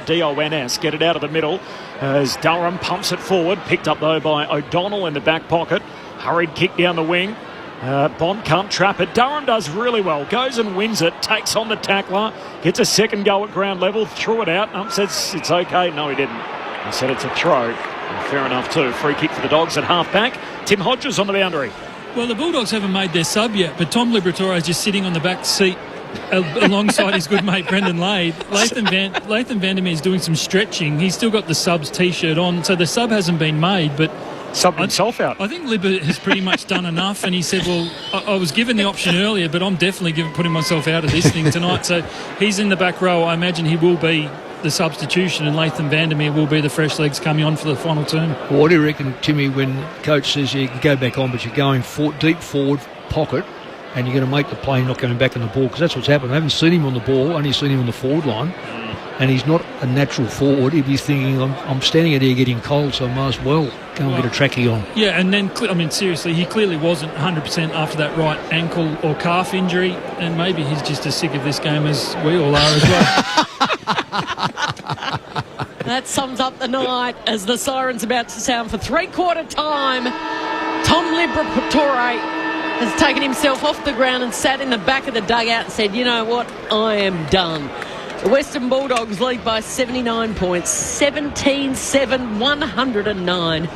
D-O-N-S, get it out of the middle as Durham pumps it forward, picked up though by O'Donnell in the back pocket. Hurried kick down the wing. Bond can't trap it. Durham does really well, goes and wins it, takes on the tackler, gets a second go at ground level, threw it out. Says it's okay. No, he didn't. He said it's a throw. And fair enough too. Free kick for the Dogs at half back. Tim Hodges on the boundary. Well, the Bulldogs haven't made their sub yet, but Tom Liberatore is just sitting on the back seat alongside his good mate Brendan Lade. Latham Vandermeer is doing some stretching. He's still got the subs T-shirt on, so the sub hasn't been made, but subbed himself out. I think Libba has pretty much done enough, and he said, well, I was given the option earlier, but I'm definitely putting myself out of this thing tonight. So he's in the back row. I imagine he will be the substitution, and Latham Vandermeer will be the fresh legs coming on for the final term. Well, what do you reckon, Timmy, when coach says you can go back on, but you're going deep forward pocket and you're going to make the play not going back on the ball? Because that's what's happened. I haven't seen him on the ball, only seen him on the forward line, and he's not a natural forward. He'd be thinking, I'm standing out here getting cold, so I might as well go and get a trackie on. Yeah, and then, I mean, seriously, he clearly wasn't 100% after that right ankle or calf injury, and maybe he's just as sick of this game as we all are as well. That sums up the night as the siren's about to sound for three-quarter time. Tom Liberatore has taken himself off the ground and sat in the back of the dugout and said, you know what, I am done. The Western Bulldogs lead by 79 points, 17-7, 109.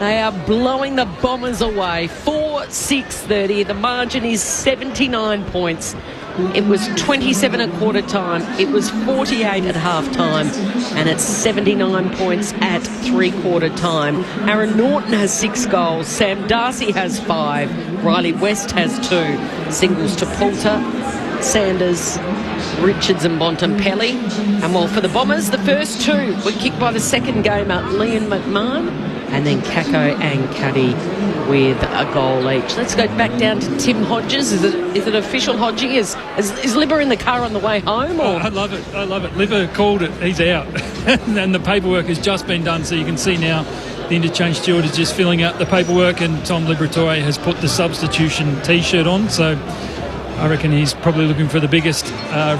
They are blowing the Bombers away, 4-6-30. The margin is 79 points. It was 27 at quarter time. It was 48 at half time. And it's 79 points at three-quarter time. Aaron Norton has 6 goals. Sam Darcy has 5. Riley West has 2. Singles to Poulter, Sanders, Richards and Bontempelli. And well, for the Bombers, the first 2 were kicked by the second gamer, Liam McMahon, and then Kako and Cuddy with a goal each. Let's go back down to Tim Hodges. Is it official, Hodgie? Is Libba in the car on the way home? Or? Oh, I love it. Libba called it. He's out. And the paperwork has just been done, so you can see now the interchange steward is just filling out the paperwork, and Tom Liberatore has put the substitution T-shirt on, so I reckon he's probably looking for the biggest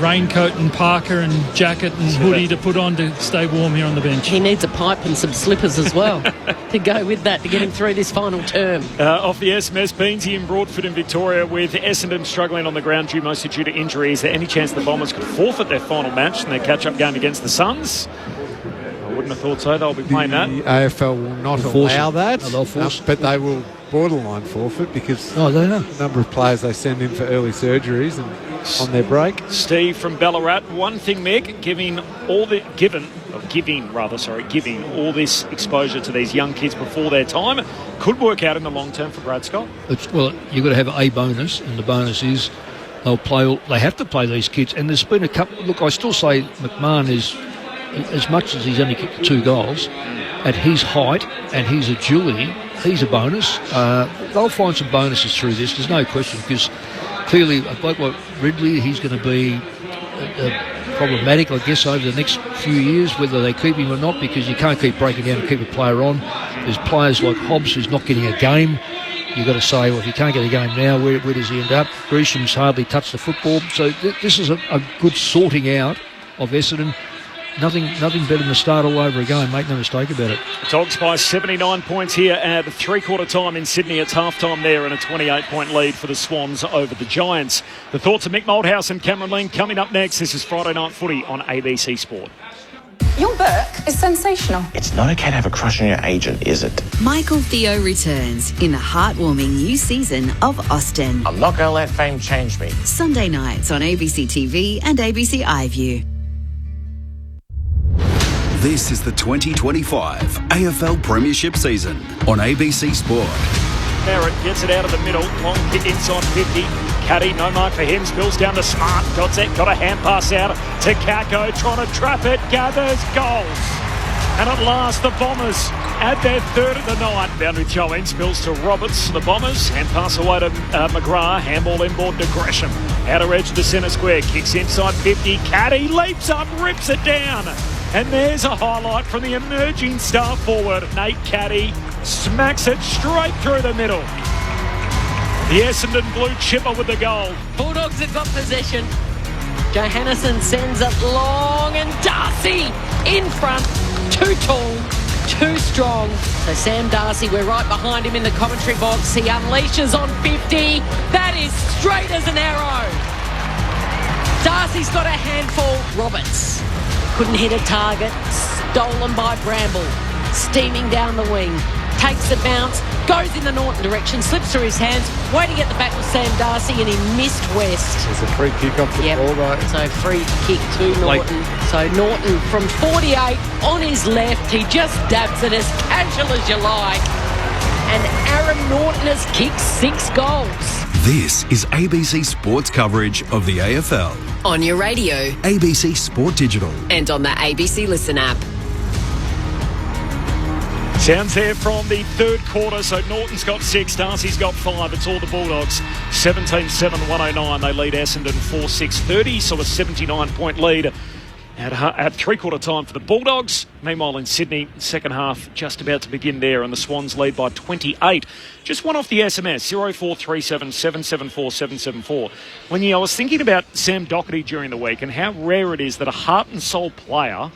raincoat and parka and jacket and hoodie to put on to stay warm here on the bench. He needs a pipe and some slippers as well to go with that to get him through this final term. Off the SMS, Beansy in Broadford in Victoria, with Essendon struggling on the ground mostly due to injury. Is there any chance the Bombers could forfeit their final match in their catch-up game against the Suns? I wouldn't have thought so. They'll be playing that. The AFL will not allow that, but they will borderline forfeit because the number of players they send in for early surgeries and on their break. Steve from Ballarat. One thing, Mick, giving all this exposure to these young kids before their time could work out in the long term for Brad Scott. Well, you've got to have a bonus, and the bonus is they have to play these kids. And there's been a couple. Look, I still say McMahon is, as much as he's only kicked 2 goals, at his height and his agility, he's a bonus. They'll find some bonuses through this, there's no question, because clearly a bloke like Ridley, he's going to be problematic, I guess, over the next few years, whether they keep him or not, because you can't keep breaking down and keep a player on. There's players like Hobbs who's not getting a game. You've got to say, well, if you can't get a game now, where does he end up? Gresham's hardly touched the football. So this is a good sorting out of Essendon. Nothing better than the start all over again, make no mistake about it. Dogs by 79 points here at three-quarter time in Sydney. It's half-time there and a 28-point lead for the Swans over the Giants. The thoughts of Mick Moldhouse and Cameron Ling coming up next. This is Friday Night Footy on ABC Sport. Your book is sensational. It's not okay to have a crush on your agent, is it? Michael Theo returns in the heartwarming new season of Austen. I'm not going to let fame change me. Sunday nights on ABC TV and ABC iView. This is the 2025 AFL Premiership season on ABC Sport. Barrett gets it out of the middle. Long kick inside 50. Caddy, no mark for him. Spills down to Smart. Got a hand pass out to Kako. Trying to trap it. Gathers goals. And at last, the Bombers add their third of the night. Down with Joe spills to Roberts. The Bombers hand pass away to McGrath. Handball inboard to Gresham. Outer edge to centre square. Kicks inside 50. Caddy leaps up, rips it down. And there's a highlight from the emerging star forward. Nate Caddy smacks it straight through the middle. The Essendon blue chipper with the goal. Bulldogs have got possession. Johannesson sends it long and Darcy in front. Too tall, too strong. So Sam Darcy, we're right behind him in the commentary box. He unleashes on 50. That is straight as an arrow. Darcy's got a handful. Roberts couldn't hit a target. Stolen by Bramble. Steaming down the wing. Takes the bounce. Goes in the Norton direction. Slips through his hands. Waiting at the back with Sam Darcy and he missed West. There's a free kick off the ball, though. So free kick to Norton. So Norton from 48 on his left. He just dabs it as casual as you like. And Aaron Norton has kicked 6 goals. This is ABC Sports coverage of the AFL. On your radio. ABC Sport Digital. And on the ABC Listen app. Sounds there from the third quarter. So Norton's got 6, Darcy's got 5. It's all the Bulldogs. 17-7, 109. They lead Essendon 4-6-30. So a 79-point lead at three-quarter time for the Bulldogs. Meanwhile in Sydney, second half just about to begin there, and the Swans lead by 28. Just one off the SMS, 0437 774 774. I was thinking about Sam Doherty during the week and how rare it is that a heart and soul player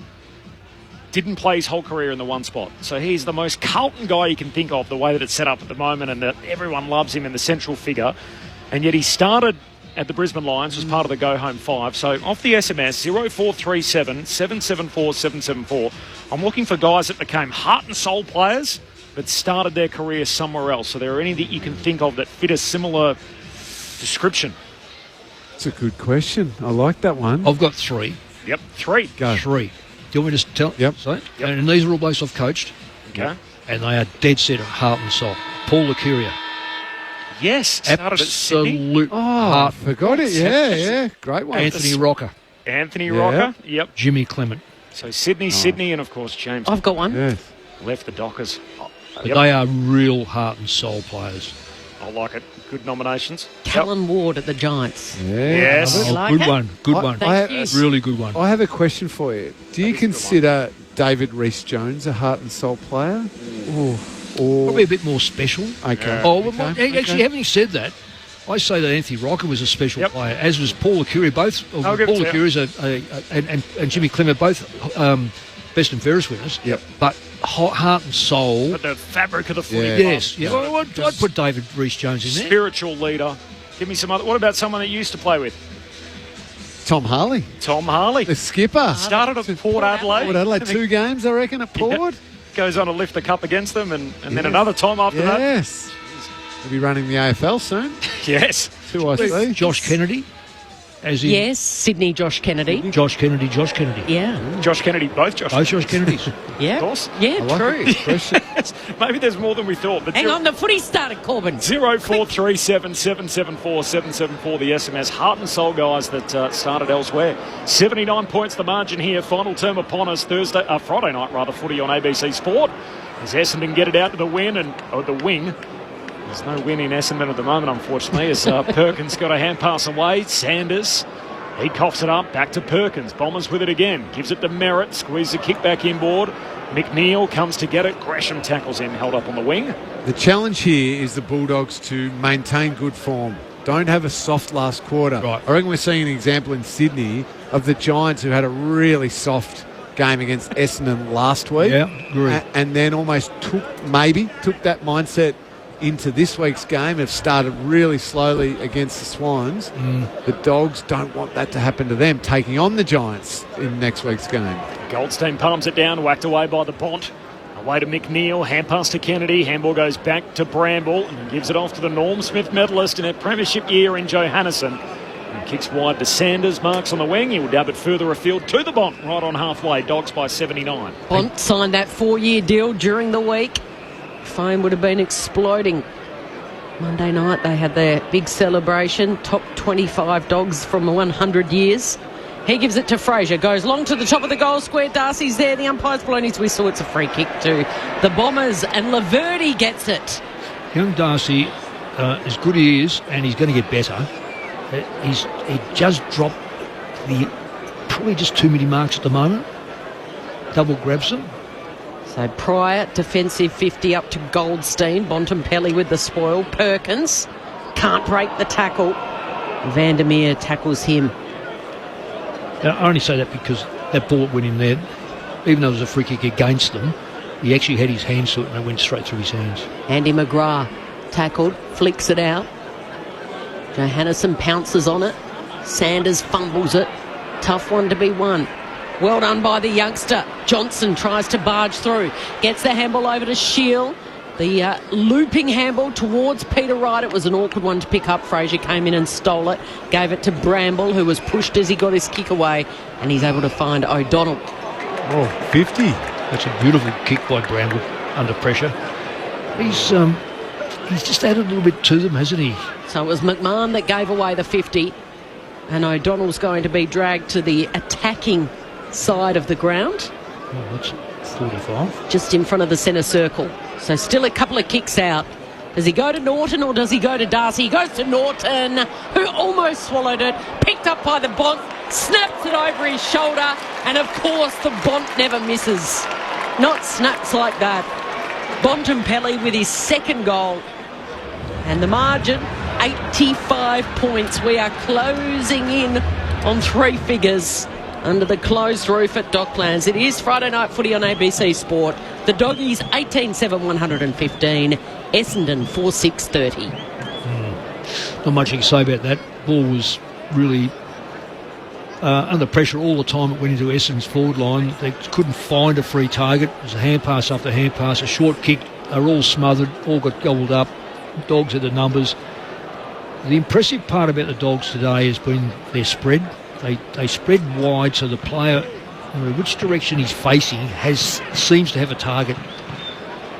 didn't play his whole career in the one spot. So he's the most Carlton guy you can think of, the way that it's set up at the moment, and that everyone loves him in the central figure. And yet he started at the Brisbane Lions as part of the go-home 5. So off the SMS, 0437 774 774, I'm looking for guys that became heart and soul players but started their career somewhere else. So there are any that you can think of that fit a similar description? It's a good question. I like that one. I've got 3. Yep, 3. Go. 3. Do you want me to tell? Yep. Say? Yep. And these are all blokes I've coached. Okay. And they are dead set of heart and soul. Paul Lucuria. Yes, started absolute heart. Forgot it. Yeah. Great one. Anthony Rocker. Rocker. Yep. Jimmy Clement. So Sydney, and of course James. I've got one. Yes. Left the Dockers. But they are real heart and soul players. I like it. Good nominations. Callan Ward at the Giants. Yeah. Yes. Like good one. Good one. Really good one. I have a question for you. Do you consider David Rees-Jones a heart and soul player? Or probably a bit more special. Okay. Actually, having said that, I say that Anthony Rocker was a special player, as was Paul Lucuria. Both Paul Lucuria and Jimmy Clement, both best and fairest winners. Yep. But heart and soul. But the fabric of the footy. Yes. Yeah. Well, I'd put David Rees-Jones in there. Spiritual leader. Give me some other. What about someone that you used to play with? Tom Harley. The skipper. Started at Port Adelaide. Port Adelaide, 2 games, I reckon, at Port. Yep. Goes on to lift the cup against them, and then another time after that. Yes. He'll be running the AFL soon. Yes. 2 I see. Josh Kennedy. Yes, Sydney Josh Kennedy. Josh Kennedy. Yeah. Josh Kennedy, both Josh Kennedys. Yeah. Of course. Yeah, true. Maybe there's more than we thought. But Hang on, the footy started, Corbin. 0437 774 774, the SMS. Heart and soul guys that started elsewhere. 79 points the margin here. Final term upon us Friday night, footy on ABC Sport. As Essendon get it out to the win the wing. There's no win in Essendon at the moment, unfortunately, as Perkins got a hand pass away. Sanders, he coughs it up, back to Perkins. Bombers with it again. Gives it to Merritt, squeezes the kick back inboard. McNeil comes to get it. Gresham tackles him, held up on the wing. The challenge here is the Bulldogs to maintain good form. Don't have a soft last quarter. Right. I reckon we're seeing an example in Sydney of the Giants who had a really soft game against Essendon last week. Yeah, agree. And then almost took that mindset into this week's game, have started really slowly against the Swans. The Dogs don't want that to happen to them, taking on the Giants in next week's game. Goldstein palms it down, whacked away by the Bont. Away to McNeil, hand pass to Kennedy. Handball goes back to Bramble and gives it off to the Norm Smith medalist in a premiership year in Johannesson. And kicks wide to Sanders, marks on the wing. He will dab it further afield to the Bont, right on halfway. Dogs by 79. Bont signed that 4-year deal during the week. Phone would have been exploding. Monday night they had their big celebration, top 25 dogs from 100 years. He gives it to Fraser, goes long to the top of the goal square. Darcy's there, the umpire's blown his whistle. It's a free kick to the Bombers, and Laverty gets it. Young Darcy, as good he is, and he's going to get better, he just dropped probably just too many marks at the moment. Double grabs them. So Pryor, defensive 50 up to Goldstein. Bontempelli with the spoil. Perkins can't break the tackle. Vandermeer tackles him. I only say that because that ball went in there, even though it was a free kick against them, he actually had his hands to it and it went straight through his hands. Andy McGrath tackled, flicks it out. Johannesson pounces on it. Sanders fumbles it. Tough one to be won. Well done by the youngster. Johnson tries to barge through. Gets the handball over to Shield. The looping handball towards Peter Wright. It was an awkward one to pick up. Fraser came in and stole it. Gave it to Bramble, who was pushed as he got his kick away. And he's able to find O'Donnell. Oh, 50. That's a beautiful kick by Bramble under pressure. He's just added a little bit to them, hasn't he? So it was McMahon that gave away the 50. And O'Donnell's going to be dragged to the attacking side of the ground. Oh, that's 45. Just in front of the centre circle. So still a couple of kicks out. Does he go to Norton or does he go to Darcy? He goes to Norton, who almost swallowed it. Picked up by the Bont, snaps it over his shoulder, and of course the Bont never misses. Not snaps like that. Bontempelli with his second goal. And the margin, 85 points. We are closing in on three figures under the closed roof at Docklands. It is Friday Night Footy on ABC Sport. The Doggies 18-7-115, Essendon 4-6-30. Not much you can say about that. Ball was really under pressure all the time. It went into Essendon's forward line. They couldn't find a free target. It was a hand pass after hand pass, a short kick. They were all smothered, all got gobbled up. Dogs had the numbers. The impressive part about the Dogs today has been their spread. They spread wide, so the player, which direction he's facing, seems to have a target,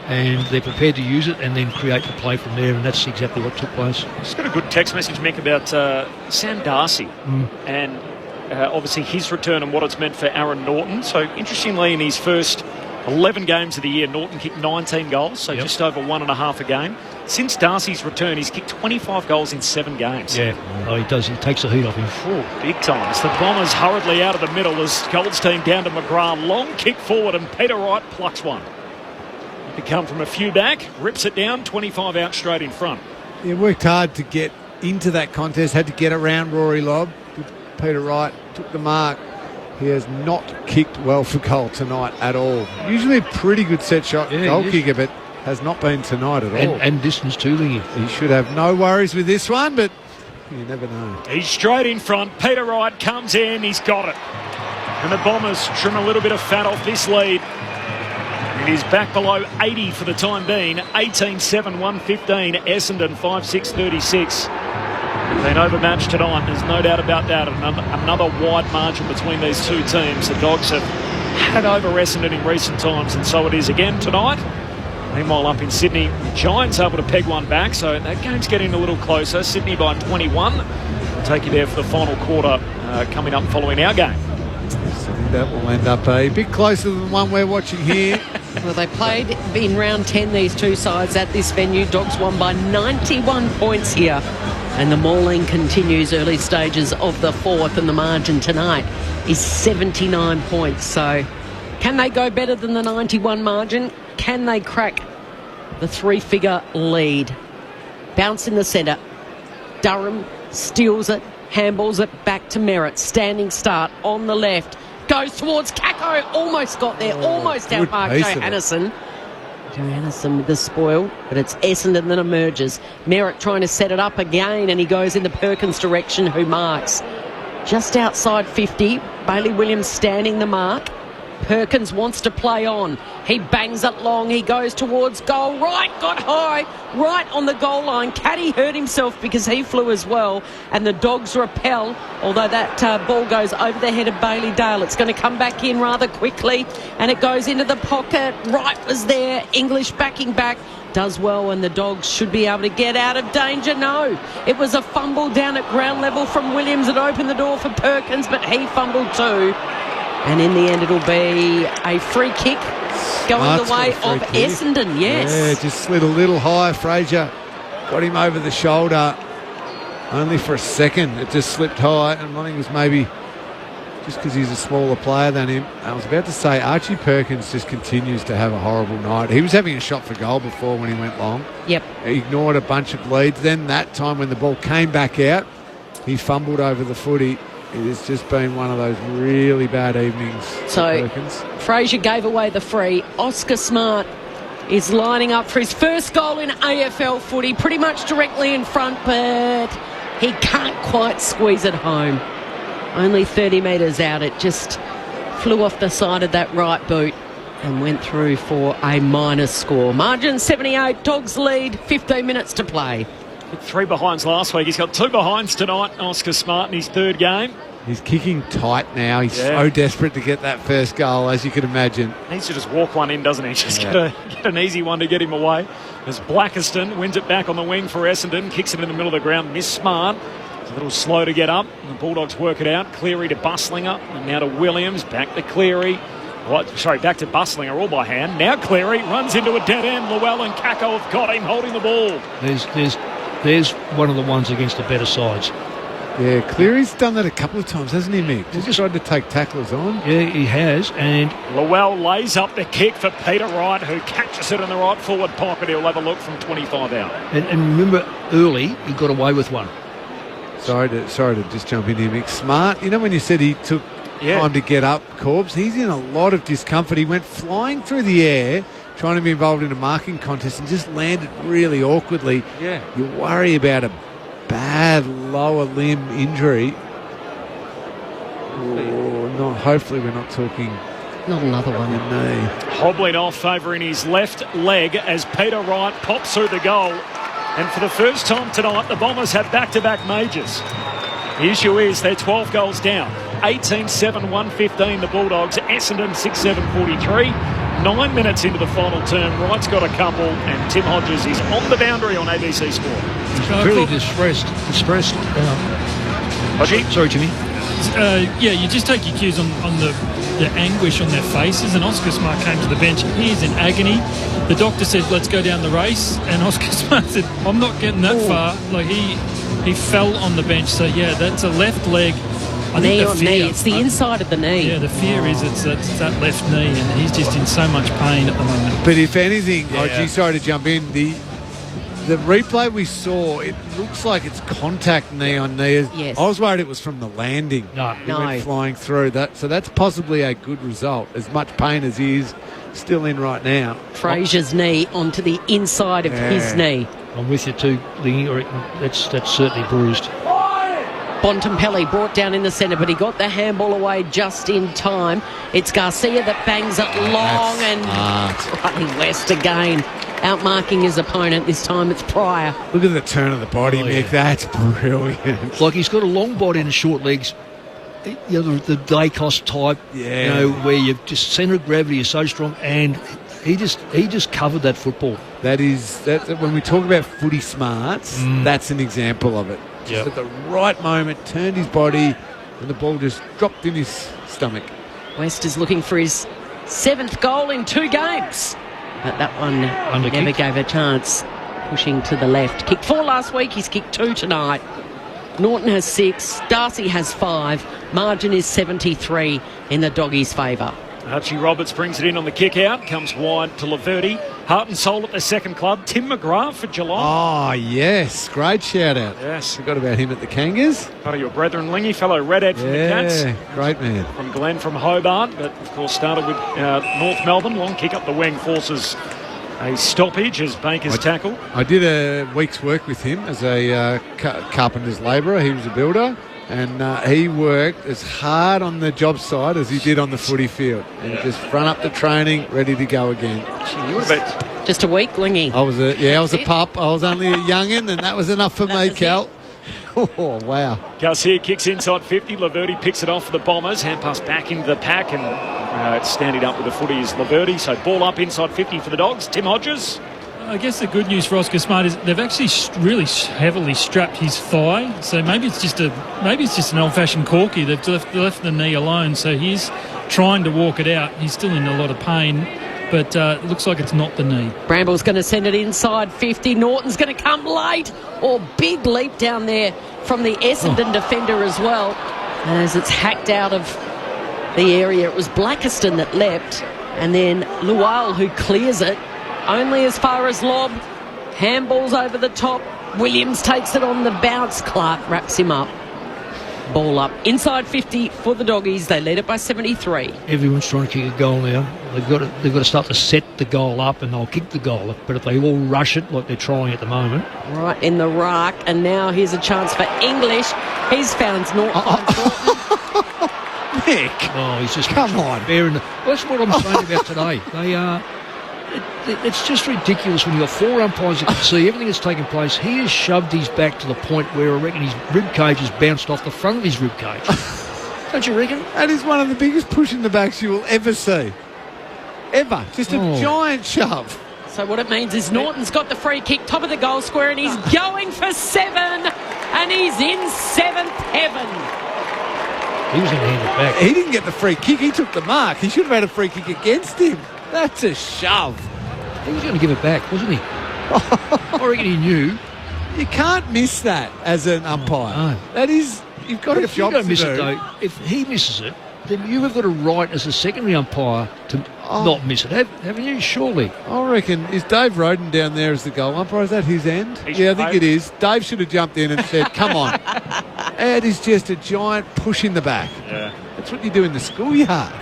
and they're prepared to use it and then create the play from there, and that's exactly what took place. Just got a good text message, Mick, about Sam Darcy and obviously his return and what it's meant for Aaron Norton. So interestingly, in his first 11 games of the year, Norton kicked 19 goals, so just over 1.5 a game. Since Darcy's return, he's kicked 25 goals in 7 games. Yeah, he does. He takes the heat off him. Oh, big time. As the Bombers hurriedly out of the middle as Goldstein down to McGrath. Long kick forward and Peter Wright plucks one. They come from a few back, rips it down, 25 out straight in front. He worked hard to get into that contest, had to get around Rory Lobb. Peter Wright took the mark. He has not kicked well for goal tonight at all. Usually a pretty good set shot goal kicker, but has not been tonight at all. And distance too, Lingy. He should have no worries with this one, but you never know. He's straight in front. Peter Wright comes in. He's got it. And the Bombers trim a little bit of fat off this lead. It is back below 80 for the time being. 18-7-115. Essendon 5-6-36. Been overmatched tonight. There's no doubt about that. Another wide margin between these two teams. The Dogs have had over Essendon in recent times, and so it is again tonight. Meanwhile, up in Sydney, the Giants able to peg one back, so that game's getting a little closer. Sydney by 21. We'll take you there for the final quarter coming up following our game. So that will end up a bit closer than the one we're watching here. Well, they played in round 10, these two sides at this venue. Dogs won by 91 points here. And the mauling continues early stages of the fourth, and the margin tonight is 79 points. So can they go better than the 91 margin? Can they crack the three-figure lead? Bounce in the centre. Durham steals it, handballs it back to Merritt. Standing start on the left. Goes towards Kako. Almost got there. Almost outmarked Johannesson. Johannesson with the spoil, but it's Essendon that emerges. Merritt trying to set it up again, and he goes in the Perkins direction, who marks. Just outside 50, Bailey Williams standing the mark. Perkins wants to play on. He bangs it long. He goes towards goal. Right, got high. Right on the goal line. Caddy hurt himself because he flew as well. And the Dogs repel. Although that ball goes over the head of Bailey Dale. It's going to come back in rather quickly. And it goes into the pocket. Wright was there. English backing back. Does well, and the Dogs should be able to get out of danger. No, it was a fumble down at ground level from Williams that opened the door for Perkins, but he fumbled too. And in the end, it'll be a free kick going the way of Essendon. Yes. Yeah, just slid a little high. Fraser got him over the shoulder only for a second. It just slipped high, and I think it was maybe just because he's a smaller player than him. I was about to say Archie Perkins just continues to have a horrible night. He was having a shot for goal before when he went long. Yep. He ignored a bunch of leads. Then that time when the ball came back out, he fumbled over the footy. It has just been one of those really bad evenings for Perkins. Fraser gave away the free. Oscar Smart is lining up for his first goal in AFL footy, pretty much directly in front, but he can't quite squeeze it home. Only 30 metres out. It just flew off the side of that right boot and went through for a minus score. Margin 78, Dogs lead, 15 minutes to play. 3 behinds last week. He's got 2 behinds tonight, Oscar Smart, in his third game. He's kicking tight now. He's so desperate to get that first goal, as you can imagine. Needs to just walk one in, doesn't he? Just get an easy one to get him away. As Blackiston wins it back on the wing for Essendon, kicks it in the middle of the ground. Miss Smart. It's a little slow to get up. The Bulldogs work it out. Cleary to Bustlinger, and now to Williams. Back to Cleary. Back to Bustlinger, all by hand. Now Cleary runs into a dead end. Llewellyn and Kako have got him holding the ball. There's one of the ones against the better sides. Yeah, Cleary's done that a couple of times, hasn't he, Mick? Just tried to take tacklers on. Yeah, he has. And Llewellyn lays up the kick for Peter Wright, who catches it in the right forward pocket. He'll have a look from 25 out. And remember, early, he got away with one. Sorry to just jump in here, Mick. Smart, you know when you said he took time to get up, Corbs, he's in a lot of discomfort. He went flying through the air, trying to be involved in a marking contest, and just landed really awkwardly. Yeah. You worry about a bad lower limb injury. Hopefully we're not talking... Not another one. Knee. Hobbling off over in his left leg as Peter Wright pops through the goal. And for the first time tonight, the Bombers have back-to-back majors. The issue is they're 12 goals down. 18-7, 115, the Bulldogs. Essendon 6-7, 43. 9 minutes into the final term. Wright's got a couple, and Tim Hodges is on the boundary on ABC Sport. He's really distressed. Sorry, Jimmy. You just take your cues on the anguish on their faces, and Oscar Smart came to the bench. He is in agony. The doctor said, let's go down the race, and Oscar Smart said, I'm not getting that far. Like he fell on the bench. So yeah, that's a left leg. Knee on knee. It's the inside of the knee. Yeah, the fear is it's that left knee, and he's just in so much pain at the moment. But if anything, sorry to jump in, the replay we saw, it looks like it's contact knee on knee. Yes. I was worried it was from the landing. No. He went flying through that. So that's possibly a good result. As much pain as he is still in right now. Fraser's knee onto the inside of his knee. I'm with you too, Lingy. That's certainly bruised. Bontempelli brought down in the centre, but he got the handball away just in time. It's Garcia that bangs it long and running west again. Outmarking his opponent. This time it's Pryor. Look at the turn of the body, Mick. Yeah. That's brilliant. Like he's got a long body and short legs. You know, the Dacos type. Yeah. You know, where your just centre of gravity is so strong, and he just covered that football. That when we talk about footy smarts, that's an example of it. Just at the right moment, turned his body, and the ball just dropped in his stomach. West is looking for his 7th goal in 2 games. But that one never gave a chance. Pushing to the left. Kicked 4 last week, he's kicked 2 tonight. Norton has 6, Darcy has 5. Margin is 73 in the Doggies' favour. Archie Roberts brings it in on the kick out. Comes wide to Laverty. Heart and Soul at the second club. Tim McGrath for Geelong. Oh, yes. Great shout out. Yes. Forgot about him at the Kangas. Part of your brethren, Lingy, fellow redhead from the Cats. Yeah, great man. From Glenn from Hobart, but of course started with North Melbourne. Long kick up the wing forces a stoppage as Baker's tackle. I did a week's work with him as a carpenter's labourer. He was a builder. And he worked as hard on the job site as he did on the footy field. And just run up to training, ready to go again. Just a week, Lingy. I was a pup. I was only a youngin', and that was enough for me, Cal. Oh, wow. Garcia kicks inside 50. Laverty picks it off for the Bombers. Hand pass back into the pack, and standing up with the footy is Laverty. So ball up inside 50 for the Dogs. Tim Hodges. I guess the good news for Oscar Smart is they've actually really heavily strapped his thigh. So maybe it's just an old-fashioned corky. They've left the knee alone. So he's trying to walk it out. He's still in a lot of pain, but it looks like it's not the knee. Bramble's going to send it inside 50. Norton's going to come late. Big leap down there from the Essendon defender as well, as it's hacked out of the area. It was Blackiston that leapt, and then Lual who clears it. Only as far as lob. Handballs over the top. Williams takes it on the bounce. Clark wraps him up. Ball up. Inside 50 for the Doggies. They lead it by 73. Everyone's trying to kick a goal now. They've got to start to set the goal up, and they'll kick the goal. But if they all rush it like they're trying at the moment. Right in the rack. And now here's a chance for English. He's found Norton. Nick. Oh, he's just... Come on. That's what I'm saying about today. They are... It's just ridiculous when you've got four umpires that can see everything that's taking place. He has shoved his back to the point where I reckon his rib cage has bounced off the front of his rib cage. Don't you reckon? That is one of the biggest push in the backs you will ever see. Ever. Just a giant shove. So what it means is Norton's got the free kick, top of the goal square, and he's going for 7. And he's in seventh heaven. He was going to hand it back. He didn't get the free kick. He took the mark. He should have had a free kick against him. That's a shove. He was going to give it back, wasn't he? I reckon he knew. You can't miss that as an umpire. No. That is, you've got a job to do. Miss it, though, if he misses it, then you have got a right as a secondary umpire to not miss it, haven't you? Surely. I reckon, is Dave Roden down there as the goal umpire? Is that his end? I think it is. Dave should have jumped in and said, come on. That is just a giant push in the back. Yeah. That's what you do in the schoolyard.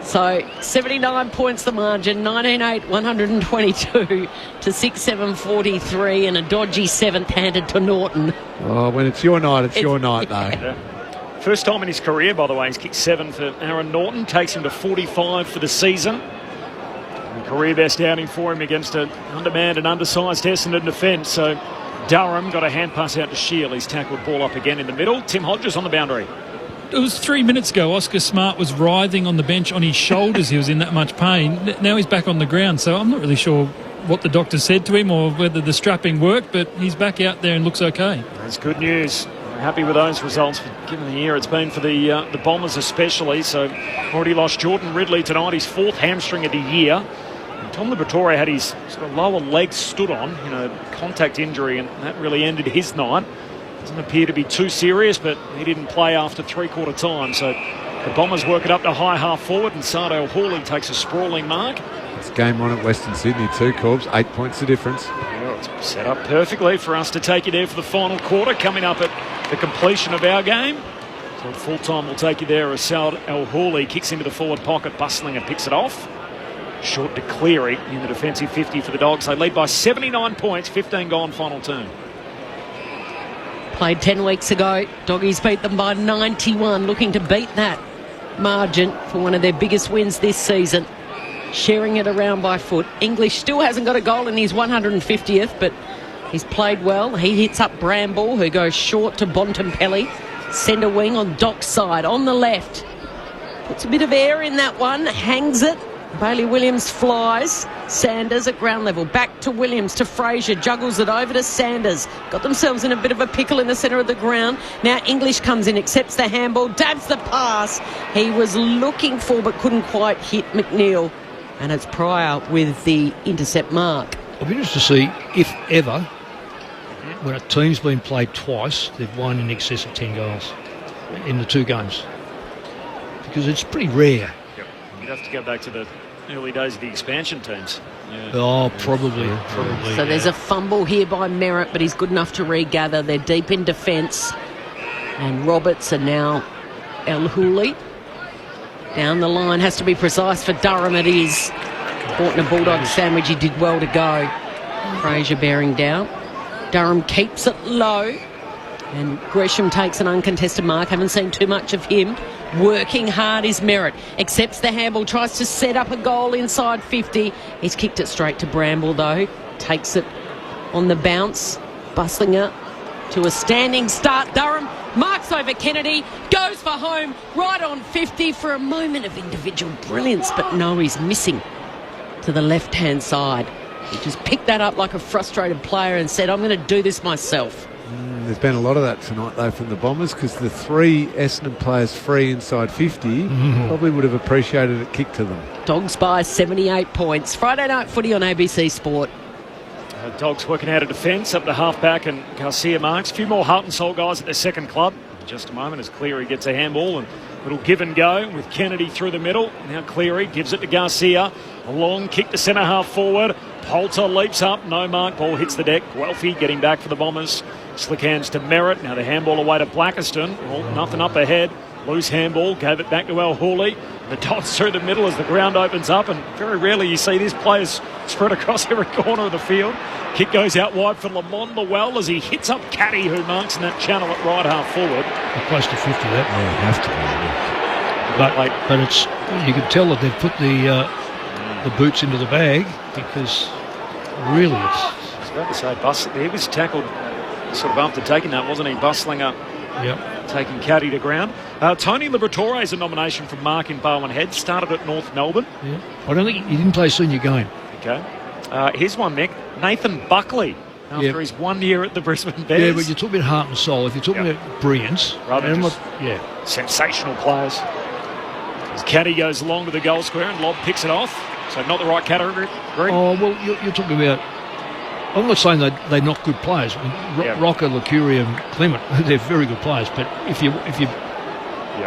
So 79 points the margin, 19-8, 122 to 6-7, 43, and a dodgy 7th handed to Norton. Oh, when it's your night, it's your night, though. Yeah. First time in his career, by the way, he's kicked 7 for Aaron Norton, takes him to 45 for the season. A career best outing for him against an undermanned and undersized Essendon defence. So Durham got a hand pass out to Shield. He's tackled ball up again in the middle. Tim Hodges on the boundary. It was 3 minutes ago. Oscar Smart was writhing on the bench on his shoulders. He was in that much pain. Now he's back on the ground. So I'm not really sure what the doctor said to him or whether the strapping worked, but he's back out there and looks okay. That's good news. We're happy with those results, given the year it's been for the Bombers especially. So already lost Jordan Ridley tonight, his 4th hamstring of the year. And Tom Liberatore had his sort of lower leg stood on, contact injury, and that really ended his night. Doesn't appear to be too serious, but he didn't play after three-quarter time. So the Bombers work it up to high half forward, and Sardale Hawley takes a sprawling mark. It's game on at Western Sydney, 2 Corbs, 8 points the difference. Well, it's set up perfectly for us to take you there for the final quarter, coming up at the completion of our game. So at full time, we'll take you there as Sardale Hawley kicks into the forward pocket, bustling and picks it off. Short to Cleary in the defensive 50 for the Dogs. They lead by 79 points, 15 gone, final turn. Played 10 weeks ago. Doggies beat them by 91, looking to beat that margin for one of their biggest wins this season. Sharing it around by foot. English still hasn't got a goal in his 150th, but he's played well. He hits up Bramble, who goes short to Bontempelli. Centre wing on Doc's side, on the left. Puts a bit of air in that one, hangs it. Bailey Williams flies. Sanders at ground level. Back to Williams, to Fraser. Juggles it over to Sanders. Got themselves in a bit of a pickle in the centre of the ground. Now English comes in, accepts the handball, dabs the pass. He was looking for but couldn't quite hit McNeil. And it's Pryor with the intercept mark. I'll be interested to see if ever, when a team's been played twice, they've won in excess of 10 goals in the 2 games. Because it's pretty rare. Yep. You'd have to go back to the early days of the expansion teams. Yeah. Oh, probably. So there's a fumble here by Merritt, but he's good enough to regather. They're deep in defence. And Roberts and now El Hooley. Down the line, has to be precise for Durham, it is. Bought in a Bulldog sandwich, he did well to go. Fraser bearing down. Durham keeps it low. And Gresham takes an uncontested mark. Haven't seen too much of him. Working hard is Merritt. Accepts the handball. Tries to set up a goal inside 50. He's kicked it straight to Bramble, though. Takes it on the bounce. Bustlinger to a standing start. Durham marks over Kennedy. Goes for home. Right on 50 for a moment of individual brilliance. But no, he's missing to the left-hand side. He just picked that up like a frustrated player and said, I'm going to do this myself. There's been a lot of that tonight, though, from the Bombers, because the 3 Essendon players free inside 50 probably would have appreciated it kicked to them. Dogs by 78 points. Friday night footy on ABC Sport. Dogs working out of defence up to half-back, and Garcia marks. A few more heart and soul guys at their second club. In just a moment as Cleary gets a handball, and little give and go with Kennedy through the middle. Now Cleary gives it to Garcia. A long kick to centre half forward. Poulter leaps up, no mark, ball hits the deck. Guelphy getting back for the Bombers. Slick hands to Merritt. Now the handball away to Blackiston. Well, nothing up ahead. Loose handball, gave it back to El Hooley. The dots through the middle as the ground opens up, and very rarely you see these players spread across every corner of the field. Kick goes out wide for Lamont Lowell as he hits up Caddy, who marks in that channel at right half forward. Close to 50, that. Yeah, have to be. But it's, you can tell that they've put the boots into the bag, because really it's... I was about to say, Bustler, he was tackled sort of after taking that, wasn't he? Bustlinger taking Caddy to ground. Tony Liberatore is a nomination from Mark in Barwon Head. Started at North Melbourne. Yeah. I don't think he didn't play a senior game. Okay. Here's one, Nick. Nathan Buckley, after his 1 year at the Brisbane Bears. Yeah, but you're talking about heart and soul. If you're talking about brilliance, rather than just sensational players. As Caddy goes along to the goal square and Lobb picks it off. So not the right category. Oh, well, you're talking about... I'm not saying they're not good players. I mean, Rocker, Lucuria and Clement, they're very good players. But if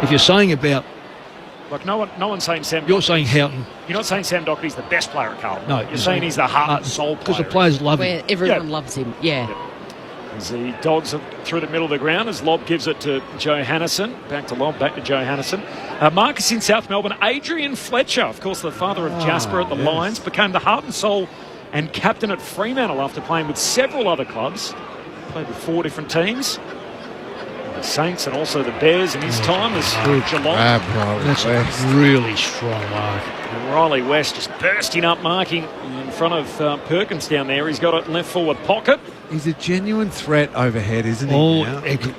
you're saying about... Like no one's saying Sam... You're saying Houghton... You're not saying Sam Docherty's the best player at Carlton. No. You're saying he's the heart and soul player. Because the players love him. Where everyone loves him, As the Dogs are through the middle of the ground, as Lobb gives it to Joe Hannison. Back to Lobb, back to Joe Hannison. Marcus in South Melbourne. Adrian Fletcher, of course, the father of Jasper at the Lions, became the heart and soul and captain at Fremantle after playing with several other clubs. Played with 4 different teams. The Saints and also the Bears in his time as Geelong. That's a really strong mark. And Riley West just bursting up, marking in front of Perkins down there. He's got it in left forward pocket. He's a genuine threat overhead, isn't he? Oh,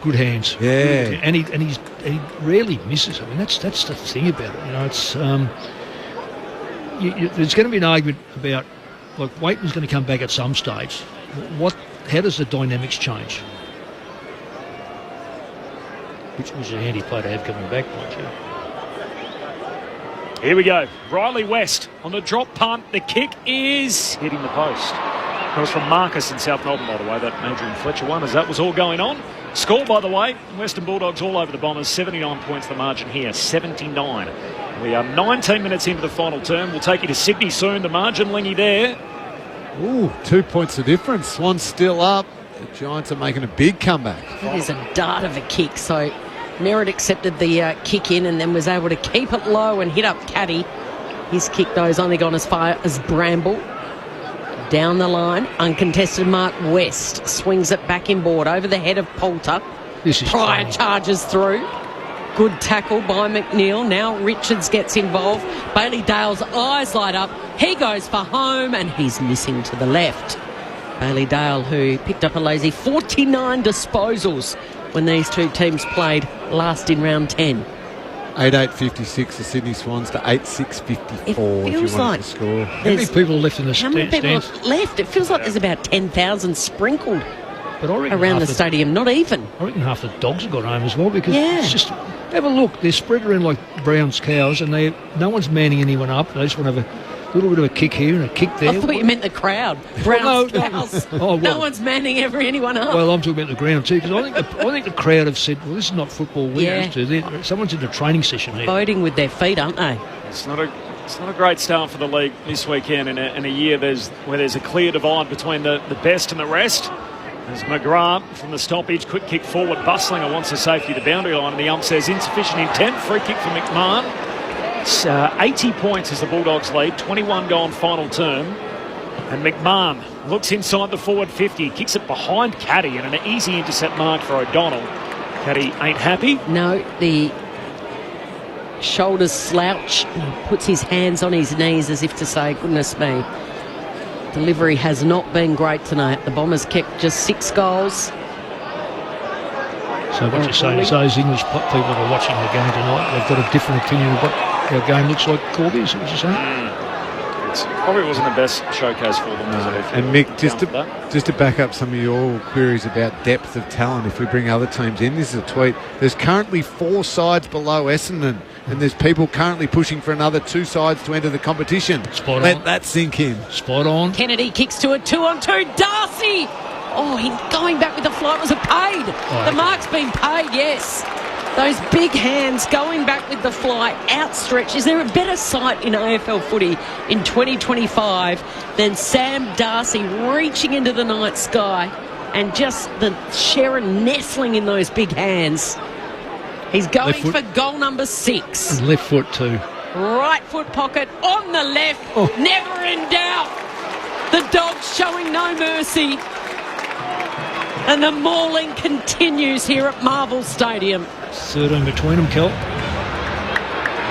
good hands. Yeah, and he rarely misses. I mean, that's the thing about it. You know, it's there's going to be an argument about, like, Waitman's going to come back at some stage. How does the dynamics change? Which was a handy play to have coming back, mind you. Here we go. Riley West on the drop punt. The kick is hitting the post. That was from Marcus in South Melbourne, by the way, that Adrian Fletcher one, as that was all going on. Score, by the way, Western Bulldogs all over the Bombers. 79 points the margin here, 79. We are 19 minutes into the final term. We'll take you to Sydney soon. The margin, Lingy, there. Ooh, 2 points of difference. Swans still up. The Giants are making a big comeback. It is a dart of a kick, so Merritt accepted the kick in and then was able to keep it low and hit up Caddy. His kick, though, has only gone as far as Bramble. Down the line, uncontested mark. West swings it back inboard over the head of Poulter. Pryor charges through. Good tackle by McNeil. Now Richards gets involved. Bailey Dale's eyes light up. He goes for home and he's missing to the left. Bailey Dale, who picked up a lazy 49 disposals when these two teams played last in round 10. 8-8-56 the Sydney Swans to 8-6-54 if you wanted to score. How many people are left in the stands? How many people are left? It feels like there's about 10,000 sprinkled around the stadium. Not even. I reckon half the dogs have gone home as well, because it's just... Have a look. They're spread around like Brown's cows, and no one's manning anyone up. They just want to have a little bit of a kick here and a kick there. I thought you meant the crowd. Brown's cows. No one's manning anyone up. Well, I'm talking about the ground too, because I think the crowd have said, well, this is not football we're used to. Someone's in a training session here. Voting with their feet, aren't they? It's not a great start for the league this weekend in a year where there's a clear divide between the best and the rest. There's McGrath from the stoppage, quick kick forward. Bustlinger wants the safety to boundary line, and the ump says insufficient intent. Free kick for McMahon. It's 80 points as the Bulldogs lead, 21 gone final term. And McMahon looks inside the forward 50, kicks it behind Caddy, and an easy intercept mark for O'Donnell. Caddy ain't happy. No, the shoulders slouch, puts his hands on his knees as if to say, goodness me. Delivery has not been great tonight. The Bombers kicked just 6 goals. So what you're saying is those English people that are watching the game tonight, they've got a different opinion of what our game looks like, Corby, is what you're saying? It probably wasn't the best showcase for them. And Mick, just to back up some of your queries about depth of talent, if we bring other teams in, this is a tweet. There's currently 4 sides below Essendon, and there's people currently pushing for another 2 sides to enter the competition. Let that sink in. Spot on. Kennedy kicks to a 2-on-2. Darcy! Oh, he's going back with the flight. Was it paid? The mark's been paid, yes. Those big hands going back with the fly, outstretched. Is there a better sight in AFL footy in 2025 than Sam Darcy reaching into the night sky and just the Sharon nestling in those big hands? He's going for goal number 6. And left foot too. Right foot pocket on the left. Never in doubt. The Dogs showing no mercy. And the mauling continues here at Marvel Stadium. 13 between them, Kel.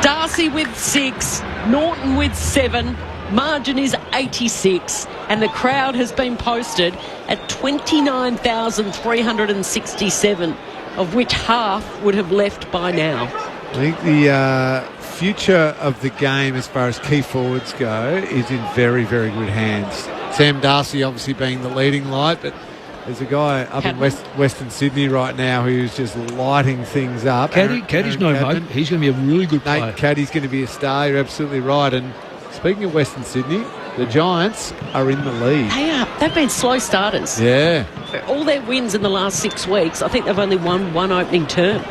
Darcy with 6, Norton with 7, margin is 86, and the crowd has been posted at 29,367, of which half would have left by now. I think the future of the game as far as key forwards go is in very, very good hands. Sam Darcy obviously being the leading light, but there's a guy up in Western Sydney right now who's just lighting things up. Caddy's no mate. He's going to be a really good player. Nate Caddy's going to be a star. You're absolutely right. And speaking of Western Sydney, the Giants are in the lead. They are. They've been slow starters. Yeah. For all their wins in the last 6 weeks, I think they've only won 1 opening term.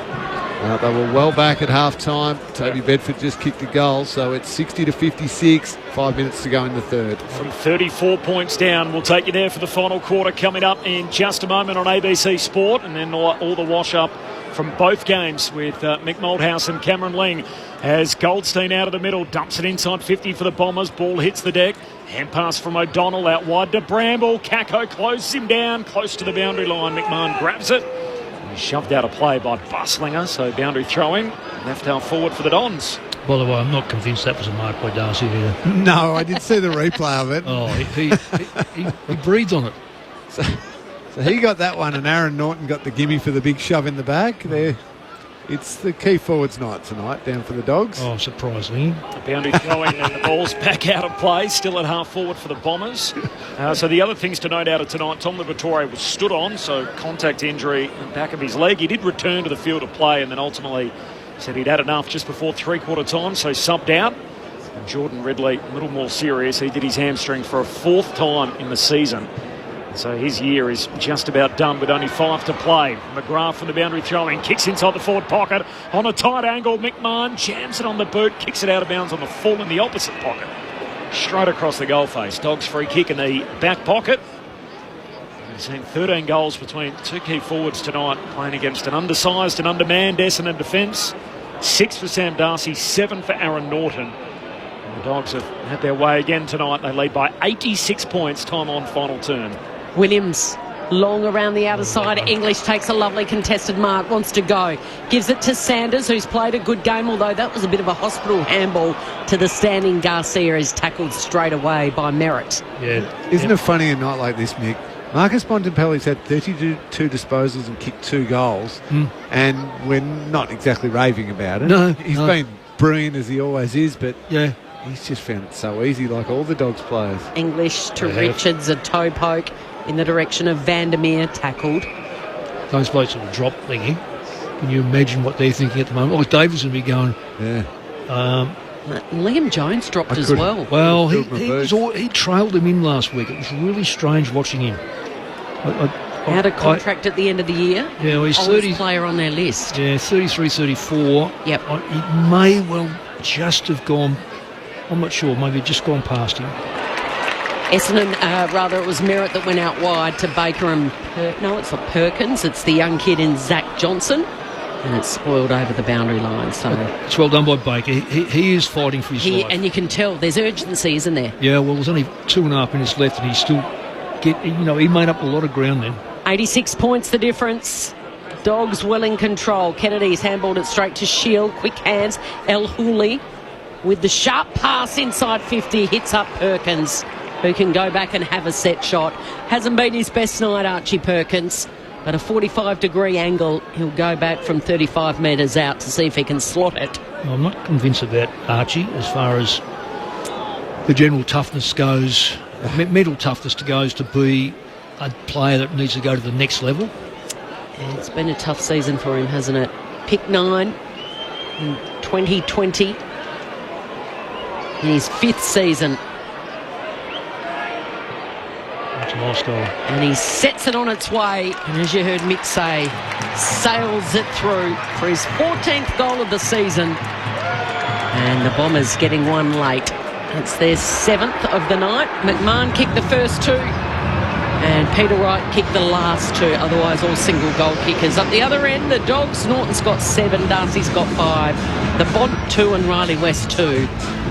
They were well back at half-time. Toby Bedford just kicked a goal, so it's 60-56, 5 minutes to go in the third. From 34 points down, we'll take you there for the final quarter coming up in just a moment on ABC Sport, and then all the wash-up from both games with Mick Moldhouse and Cameron Ling as Goldstein out of the middle, dumps it inside 50 for the Bombers. Ball hits the deck. Hand pass from O'Donnell out wide to Bramble. Kako closes him down close to the boundary line. McMahon grabs it. He's shoved out of play by Buslinger, so boundary throwing. Left half forward for the Dons. By the way, I'm not convinced that was a mark by Darcy either. No, I did see the replay of it. Oh, he breathes on it. So he got that one, and Aaron Norton got the gimme for the big shove in the back. There, it's the key forwards night tonight, down for the Dogs. Oh, surprisingly. The boundary throwing and the ball's back out of play, still at half forward for the Bombers. So the other things to note out of tonight, Tom Liberatore was stood on, so contact injury in the back of his leg. He did return to the field of play and then ultimately said he'd had enough just before three-quarter time, so subbed out. And Jordan Ridley, a little more serious. He did his hamstring for a 4th time in the season. So his year is just about done with only 5 to play. McGrath from the boundary throwing, kicks inside the forward pocket on a tight angle. McMahon jams it on the boot, kicks it out of bounds on the full in the opposite pocket. Straight across the goal face. Dogs free kick in the back pocket. We've seen 13 goals between 2 key forwards tonight, playing against an undersized and undermanned Essendon defence. 6 for Sam Darcy, 7 for Aaron Norton. And the Dogs have had their way again tonight. They lead by 86 points, time on final turn. Williams, long around the outer side. English takes a lovely contested mark, wants to go. Gives it to Sanders, who's played a good game, although that was a bit of a hospital handball to the standing Garcia, is tackled straight away by Merritt. Yeah. Isn't it funny a night like this, Mick? Marcus Bontempelli's had 32 disposals and kicked 2 goals, and we're not exactly raving about it. No. He's been brilliant as he always is, but yeah, he's just found it so easy, like all the Dogs players. English to Richards, a toe poke in the direction of Vandermeer, tackled. Those blokes that were drop thinking. Can you imagine what they're thinking at the moment? Like Davis would be going. Yeah. Liam Jones dropped as well. Well, he trailed him in last week. It was really strange watching him. Out of contract at the end of the year. Yeah, well, he's 30 player on their list. Yeah, 33, 34. Yep. He may well just have gone. I'm not sure. Maybe just gone past him. Essendon, it was Merritt that went out wide to Baker and... no, it's not Perkins. It's the young kid in Zach Johnson. And it's spoiled over the boundary line. So it's well done by Baker. He is fighting for his life. And you can tell there's urgency, isn't there? Yeah, well, there's only 2.5 minutes left, and he still he made up a lot of ground then. 86 points the difference. Dogs well in control. Kennedy's handballed it straight to Shield. Quick hands. El Houli with the sharp pass inside 50. Hits up Perkins, who can go back and have a set shot. Hasn't been his best night, Archie Perkins. At a 45-degree angle, he'll go back from 35 metres out to see if he can slot it. Well, I'm not convinced about Archie as far as the general toughness goes, mental toughness goes to be a player that needs to go to the next level. Yeah, it's been a tough season for him, hasn't it? Pick 9 in 2020 in his 5th season. Nice goal. And he sets it on its way, and as you heard Mick say, sails it through for his 14th goal of the season. And the Bombers getting one late. It's their 7th of the night. McMahon kicked the first 2, and Peter Wright kicked the last 2, otherwise all single goal kickers. Up the other end, the Dogs, Norton's got 7, Darcy's got 5, the Bont 2 and Riley West 2.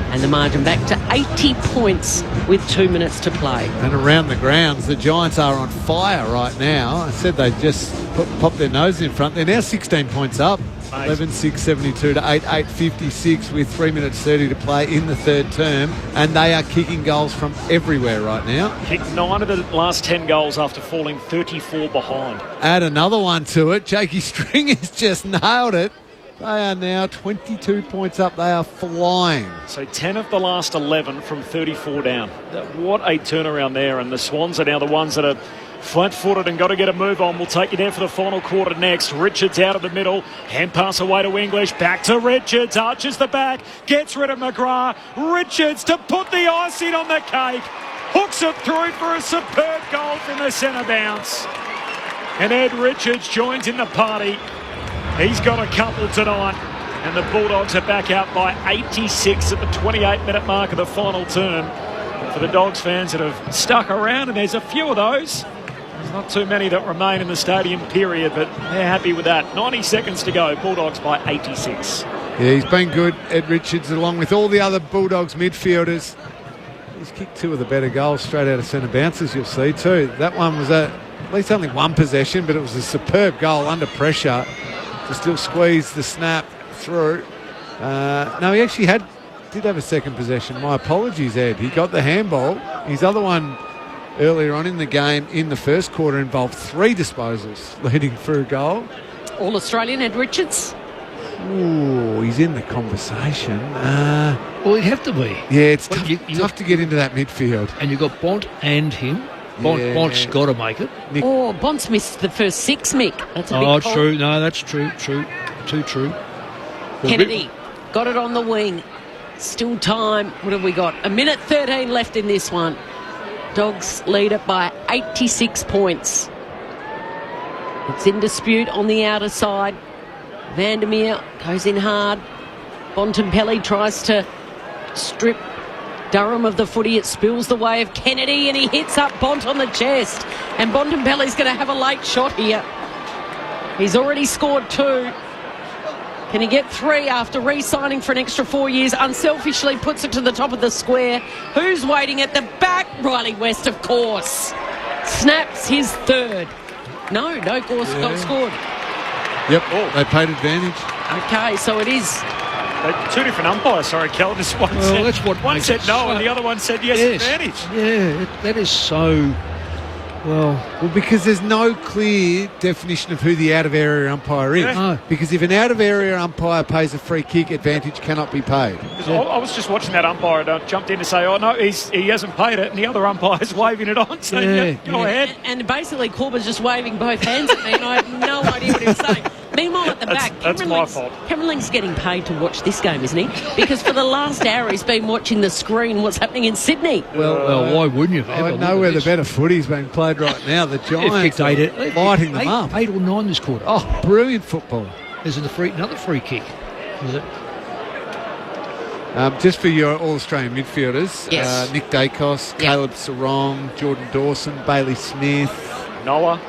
And the margin back to 80 points with 2 minutes to play. And around the grounds, the Giants are on fire right now. I said they just popped their nose in front. They're now 16 points up. 11-6-72 to 8-8-56 with 3 minutes 30 to play in the third term. And they are kicking goals from everywhere right now. Kicked 9 of the last 10 goals after falling 34 behind. Add another one to it. Jakey String has just nailed it. They are now 22 points up. They are flying. So 10 of the last 11 from 34 down. What a turnaround there. And the Swans are now the ones that are flat-footed and got to get a move on. We'll take you down for the final quarter next. Richards out of the middle. Hand pass away to English. Back to Richards. Arches the back. Gets rid of McGrath. Richards to put the icing on the cake. Hooks it through for a superb goal from the centre bounce. And Ed Richards joins in the party. He's got a couple tonight, and the Bulldogs are back out by 86 at the 28-minute mark of the final term. And for the Dogs fans that have stuck around, and there's a few of those, there's not too many that remain in the stadium, period, but they're happy with that. 90 seconds to go, Bulldogs by 86. Yeah, he's been good, Ed Richards, along with all the other Bulldogs midfielders. He's kicked 2 of the better goals straight out of centre bounces, you'll see, too. That one was at least only 1 possession, but it was a superb goal under pressure to still squeeze the snap through. No, he actually did have a second possession. My apologies, Ed. He got the handball. His other one earlier on in the game in the first quarter involved 3 disposals leading for a goal. All-Australian Ed Richards. Ooh, he's in the conversation. Well, he'd have to be. Yeah, it's tough to get into that midfield. And you've got Bont and him. Bont's got to make it. Bont's missed the first 6, Mick. That's a big call. True. No, that's true. Too true. Well, Kennedy got it on the wing. Still time. What have we got? 1:13 left in this one. Dogs lead it by 86 points. It's in dispute on the outer side. Vandermeer goes in hard. Bontempelli tries to strip Durham of the footy. It spills the way of Kennedy, and he hits up Bont on the chest. And Bontempelli's going to have a late shot here. He's already scored 2. Can he get 3 after re-signing for an extra 4 years? Unselfishly puts it to the top of the square. Who's waiting at the back? Riley West, of course. Snaps his 3rd. No goal scored. Yep, they paid advantage. Okay, so it is... 2 different umpires, sorry, Kel. Just one said no, and the other one said yes. Advantage. Yeah, that is so... Well, because there's no clear definition of who the out-of-area umpire is. Yeah. No. Because if an out-of-area umpire pays a free kick, advantage cannot be paid. I was just watching that umpire and I jumped in to say, oh, no, he hasn't paid it, and the other umpire's waving it on, so go ahead. And basically, Corber's just waving both hands at me, and I have no idea what he was saying. Meanwhile, at the back, that's my fault. Cameron getting paid to watch this game, isn't he? Because for the last hour, he's been watching the screen what's happening in Sydney. Well, why wouldn't you? I know where the better footy's being played right now. The Giants are lighting them up. 8 or 9 this quarter. Oh, brilliant football. There's another free kick. Is it? Just for your All-Australian midfielders, yes. Nick Dacos, Caleb Sarong, Jordan Dawson, Bailey Smith. Noah.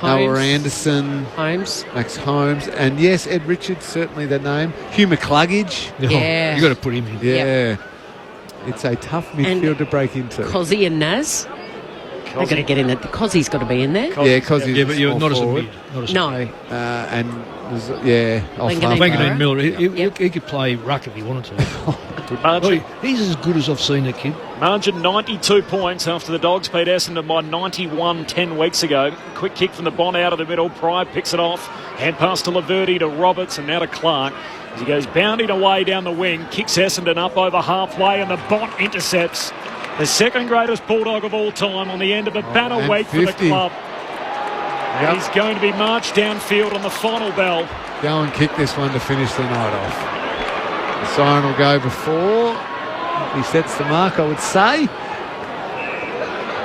Noah Anderson. Holmes. Max Holmes. And yes, Ed Richards, certainly the name. Hugh McCluggage. Yeah. You got to put him in. Yeah. It's a tough midfield to break into. Cozzy and Naz. They've got to get in there. Cozzy's got to be in there. Cozzy's Yeah, but you're not as a forward. mid. Not as No. And off Wanganeen Miller. He could play ruck if he wanted to. Good margin. He's as good as I've seen that kid. Margin 92 points after the Dogs beat Essendon by 91 10 weeks ago. Quick kick from the Bond out of the middle. Pride picks it off. Hand pass to Laverty, to Roberts, and now to Clark. As he goes bounding away down the wing, kicks Essendon up over halfway, and the Bond intercepts. The second greatest Bulldog of all time on the end of a banner week for the club. And he's going to be marched downfield on the final bell. Go and kick this one to finish the night off. The siren will go before he sets the mark, I would say.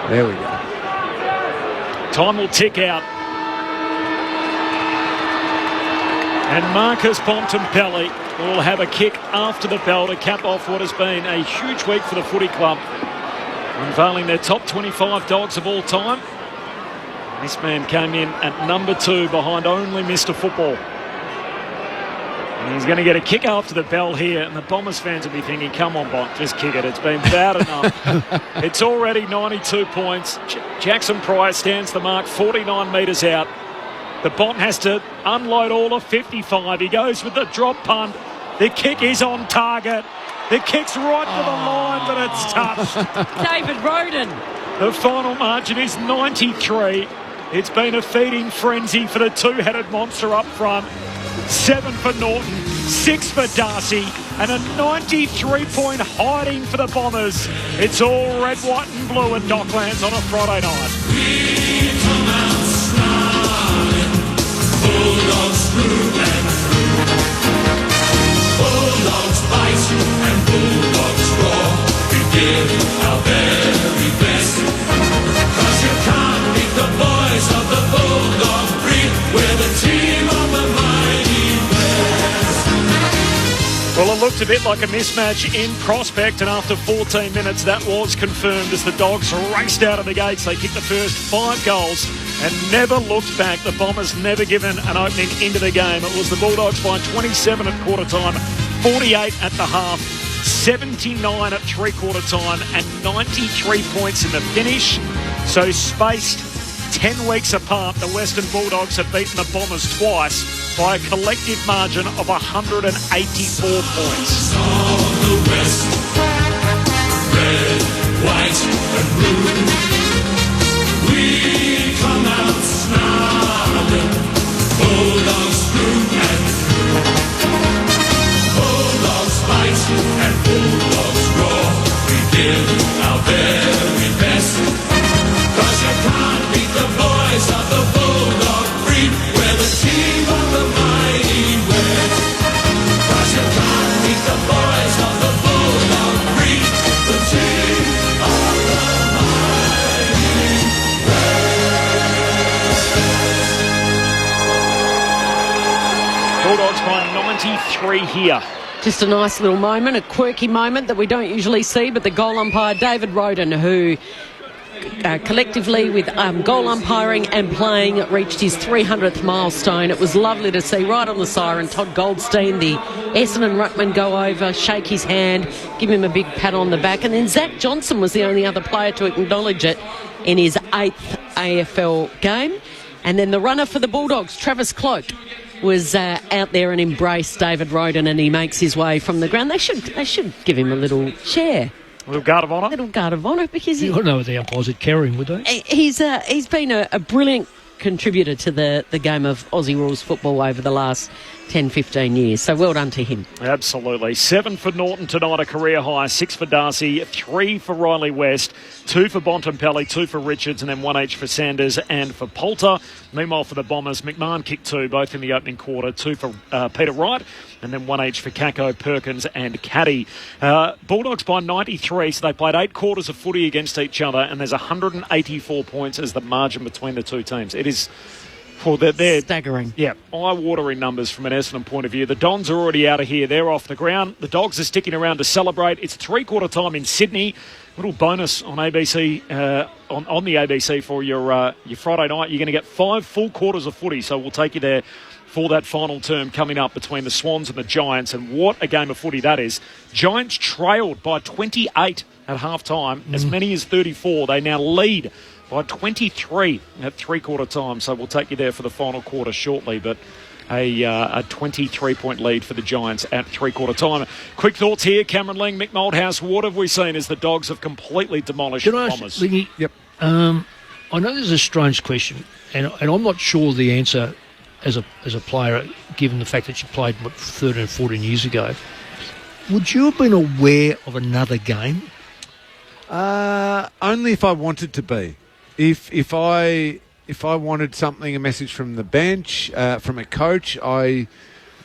There we go. Time will tick out. And Marcus Bontempelli will have a kick after the bell to cap off what has been a huge week for the footy club, unveiling their top 25 Dogs of all time. This man came in at number 2 behind only Mr. Football. And he's going to get a kick after the bell here, and the Bombers fans will be thinking, come on, Bont, just kick it. It's been bad enough. It's already 92 points. Jackson Pryor stands the mark 49 metres out. The Bont has to unload all of 55. He goes with the drop punt. The kick is on target. The kick's right to the line, but it's touched. David Roden. The final margin is 93. It's been a feeding frenzy for the two-headed monster up front. 7 for Norton, 6 for Darcy, and a 93-point hiding for the Bombers. It's all red, white and blue at Docklands on a Friday night. We come out snarling, Bulldogs through and through. Bulldogs bite and Bulldogs roar. We give our very best. 'Cause you can't beat the boys of the Bulldog breed. We're the team of the mighty West. Well, it looked a bit like a mismatch in prospect, and after 14 minutes that was confirmed as the Dogs raced out of the gates. They kicked the first 5 goals and never looked back. The Bombers never given an opening into the game. It was the Bulldogs by 27 at quarter time, 48 at the half, 79 at three-quarter time, and 93 points in the finish. So spaced 10 weeks apart, the Western Bulldogs have beaten the Bombers twice by a collective margin of 184 points. On the West, red, white and blue. We come out snarling, Bulldogs through and through. Bulldogs bite and Bulldogs roar. We give our very best. 'Cause you can't beat the boys of the Bulldog breed. We're the team of the mighty West. 'Cause you can't beat the boys of the Bulldog breed. The team of the mighty West. Bulldogs by 93 here. Just a nice little moment, a quirky moment that we don't usually see, but the goal umpire, David Roden, who collectively with goal umpiring and playing reached his 300th milestone. It was lovely to see right on the siren Todd Goldstein, the Essendon ruckman, go over, shake his hand, give him a big pat on the back, and then Zach Johnson was the only other player to acknowledge it in his 8th AFL game. And then the runner for the Bulldogs, Travis Cloak, was out there and embraced David Roden, and he makes his way from the ground. They should give him a little chair. A little guard of honour? A little guard of honour, because You don't know what the umpires would carry him, would they? He's been a brilliant contributor to the game of Aussie rules football over the last 10, 15 years. So well done to him. Absolutely. 7 for Norton tonight, a career high. 6 for Darcy, 3 for Riley West, 2 for Bontempelli, 2 for Richards, and then 1 each for Sanders and for Poulter. Meanwhile, for the Bombers, McMahon kicked 2, both in the opening quarter, 2 for Peter Wright, and then 1 each for Kako, Perkins and Caddy. Bulldogs by 93, so they played 8 quarters of footy against each other, and there's 184 points as the margin between the two teams. It is... Well, they're staggering. Yeah, eye-watering numbers from an Essendon point of view. The Dons are already out of here. They're off the ground. The Dogs are sticking around to celebrate. It's three-quarter time in Sydney. Little bonus on ABC on the ABC for your Friday night. You're going to get 5 full quarters of footy, so we'll take you there for that final term coming up between the Swans and the Giants. And what a game of footy that is. Giants trailed by 28 at half-time, as many as 34. They now lead by 23 at three-quarter time, so we'll take you there for the final quarter shortly. But a 23-point lead for the Giants at three-quarter time. Quick thoughts here, Cameron Ling, Mick Moldhouse. What have we seen as the Dogs have completely demolished the Bombers? Yep. I know this is a strange question, and I'm not sure the answer as a player, given the fact that you played 13 or 14 years ago. Would you have been aware of another game? Only if I wanted to be. If I wanted something, a message from the bench, from a coach, I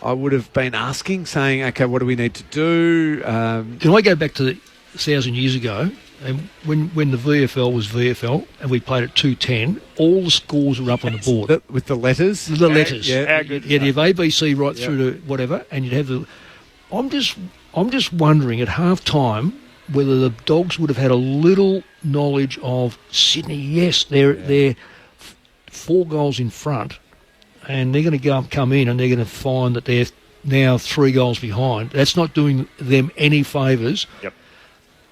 would have been asking, saying, okay, what do we need to do? Can I go back to 1,000 years ago? And when the VFL was VFL and we played at 2:10, all the scores were up on the board. With the letters? The letters. Yeah. You'd have ABC right through to whatever, and you'd have the... I'm just wondering at half-time whether the Dogs would have had a little knowledge of Sydney. Yes, they're 4 goals in front, and they're going to come in and they're going to find that they're now 3 goals behind. That's not doing them any favours. Yep.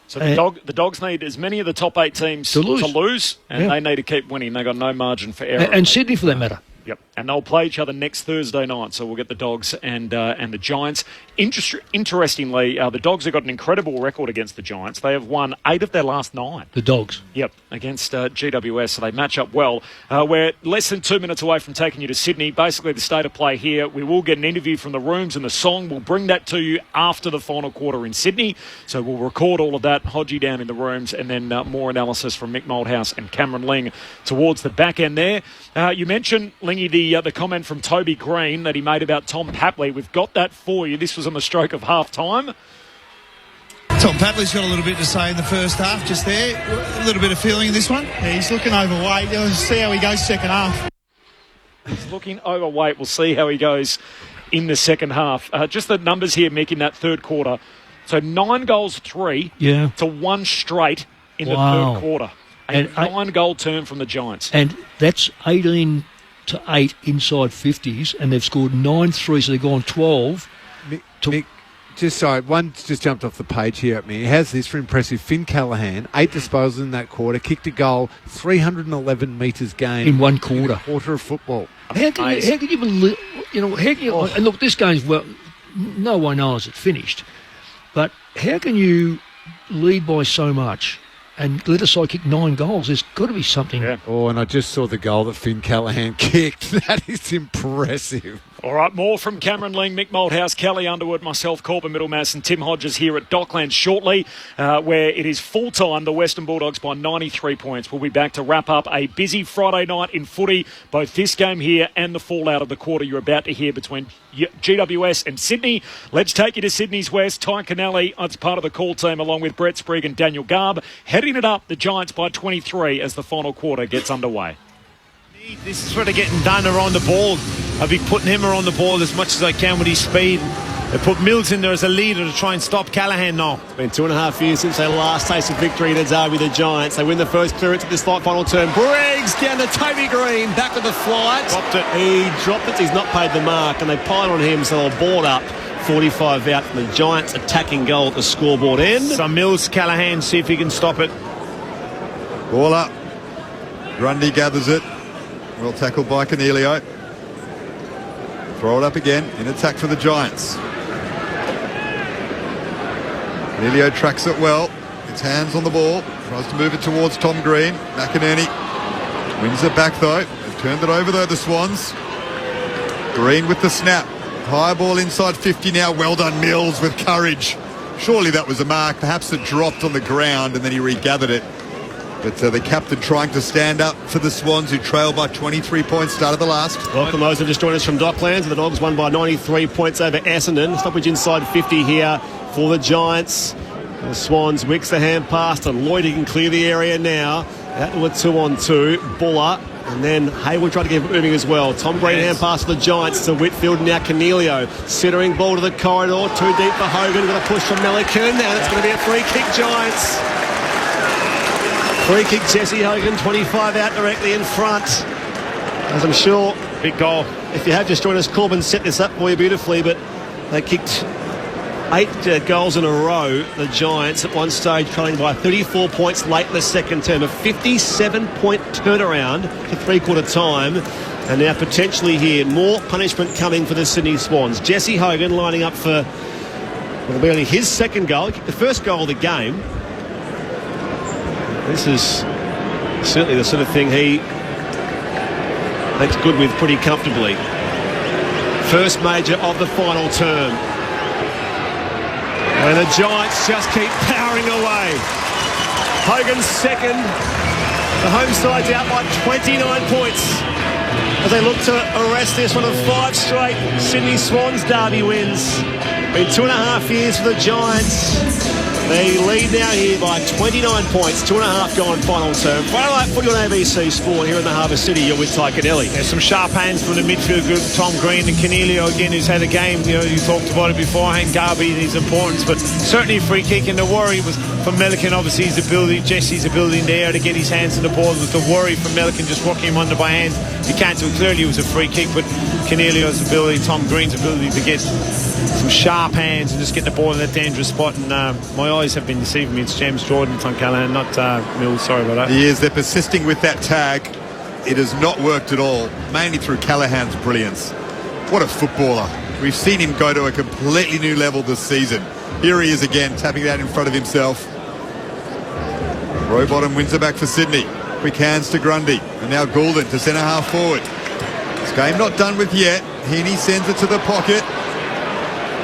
So the Dogs need as many of the top 8 teams to lose and they need to keep winning. They've got no margin for error. And Sydney, for that matter. Yep, and they'll play each other next Thursday night, so we'll get the Dogs and the Giants. Interestingly, the Dogs have got an incredible record against the Giants. They have won 8 of their last 9. The Dogs? Yep, against GWS, so they match up well. We're less than 2 minutes away from taking you to Sydney. Basically, the state of play here. We will get an interview from the rooms and the song. We'll bring that to you after the final quarter in Sydney, so we'll record all of that, Hodgie down in the rooms, and then more analysis from Mick Moldhouse and Cameron Ling towards the back end there. You mentioned, Lingy, the comment from Toby Green that he made about Tom Papley. We've got that for you. This was on the stroke of half-time. Tom Papley's got a little bit to say in the first half, just there. A little bit of feeling in this one. Yeah, he's looking overweight. We'll see how he goes second half. He's looking overweight. We'll see how he goes in the second half. Just the numbers here, Mick, in that third quarter. So 9 goals, 3 to 1 straight in the third quarter. A 9-goal turn from the Giants. And that's 18 to 8 inside 50s, and they've scored 9-3, so they've gone 12. Mick, one just jumped off the page here at me. He has this for impressive. Finn Callaghan, 8 disposals in that quarter, kicked a goal, 311 metres gained in 1 quarter. In a quarter of football. How can you believe? And look, this game's no one knows it's finished, but how can you lead by so much and let a side kick 9 goals? There's got to be something. Yeah. Oh, and I just saw the goal that Finn Callaghan kicked. That is impressive. All right, more from Cameron Ling, Mick Moldhouse, Kelly Underwood, myself, Corbin Middlemass and Tim Hodges here at Docklands shortly, where it is full-time, the Western Bulldogs by 93 points. We'll be back to wrap up a busy Friday night in footy, both this game here and the fallout of the quarter you're about to hear between GWS and Sydney. Let's take you to Sydney's West. Ty Kennelly, it's part of the call team, along with Brett Sprigg and Daniel Garb, heading it up, the Giants by 23 as the final quarter gets underway. This is sort of getting done around the ball. I'll be putting him around the ball as much as I can with his speed. They put Mills in there as a leader to try and stop Callaghan now. It's been 2.5 years since their last taste of victory in a derby, the Giants. They win the first clearance at this final term. Briggs down to Toby Green, back with the flight. He dropped it. He's not paid the mark, and they pile on him, so they'll board up. 45 out from the Giants, attacking goal at the scoreboard end. So Mills, Callaghan, see if he can stop it. Ball up. Grundy gathers it. Well tackled by Cornelio. Throw it up again in attack for the Giants. Cornelio tracks it well. Gets hands on the ball. Tries to move it towards Tom Green. McInerney wins it back though. They've turned it over though, the Swans. Green with the snap. High ball inside 50 now. Well done, Mills, with courage. Surely that was a mark. Perhaps it dropped on the ground and then he regathered it. But the captain trying to stand up for the Swans, who trail by 23 points, start of the last. Welcome those who have just joined us from Docklands. The Dogs won by 93 points over Essendon. Stoppage inside 50 here for the Giants. The Swans wicks the hand pass to Lloyd. He can clear the area now. Out to a 2-on-2. Buller. And then Hayward tried to get it moving as well. Tom Green hand pass for the Giants to Whitfield. Now Cornelio. Centering ball to the corridor. Too deep for Hogan. Got a push from Melican. And it's going to be a free kick, Giants. Free kick, Jesse Hogan, 25 out directly in front. As I'm sure, big goal. If you have just joined us, Corbin set this up for you beautifully, but they kicked 8 goals in a row, the Giants, at one stage trailing by 34 points late in the second term. A 57-point turnaround to three-quarter time. And now potentially here, more punishment coming for the Sydney Swans. Jesse Hogan lining up for, well, it'll be only his second goal. He kicked the first goal of the game. This is certainly the sort of thing he makes good with pretty comfortably. First major of the final term. And the Giants just keep powering away. Hogan's second. The home side's out by 29 points as they look to arrest this one of 5 straight Sydney Swans derby wins. Been 2.5 years for the Giants. They lead now here by 29 points, 2.5 gone final term. Friday night footy on ABC Sport here in the Harbour City. You're with Ty Canelli. There's some sharp hands from the midfield group. Tom Green and Canelio again, who's had a game. You know, you talked about it beforehand, Garby and his importance, but certainly a free kick. And the worry was for Melican, obviously his ability, Jesse's ability in there to get his hands to the ball. Was the worry for Melican just walking him under by hands. He can't do it. Clearly it was a free kick, but Canelio's ability, Tom Green's ability to get some sharp hands and just get the ball in that dangerous spot. And my eyes have been deceiving me. It's James Jordan from Callahan, not Mills. Sorry about that. He is. They're persisting with that tag. It has not worked at all, mainly through Callahan's brilliance. What a footballer. We've seen him go to a completely new level this season. Here he is again, tapping it out in front of himself. Rowbottom wins it back for Sydney. Quick hands to Grundy. And now Goulden to centre half forward. This game not done with yet. Heaney sends it to the pocket.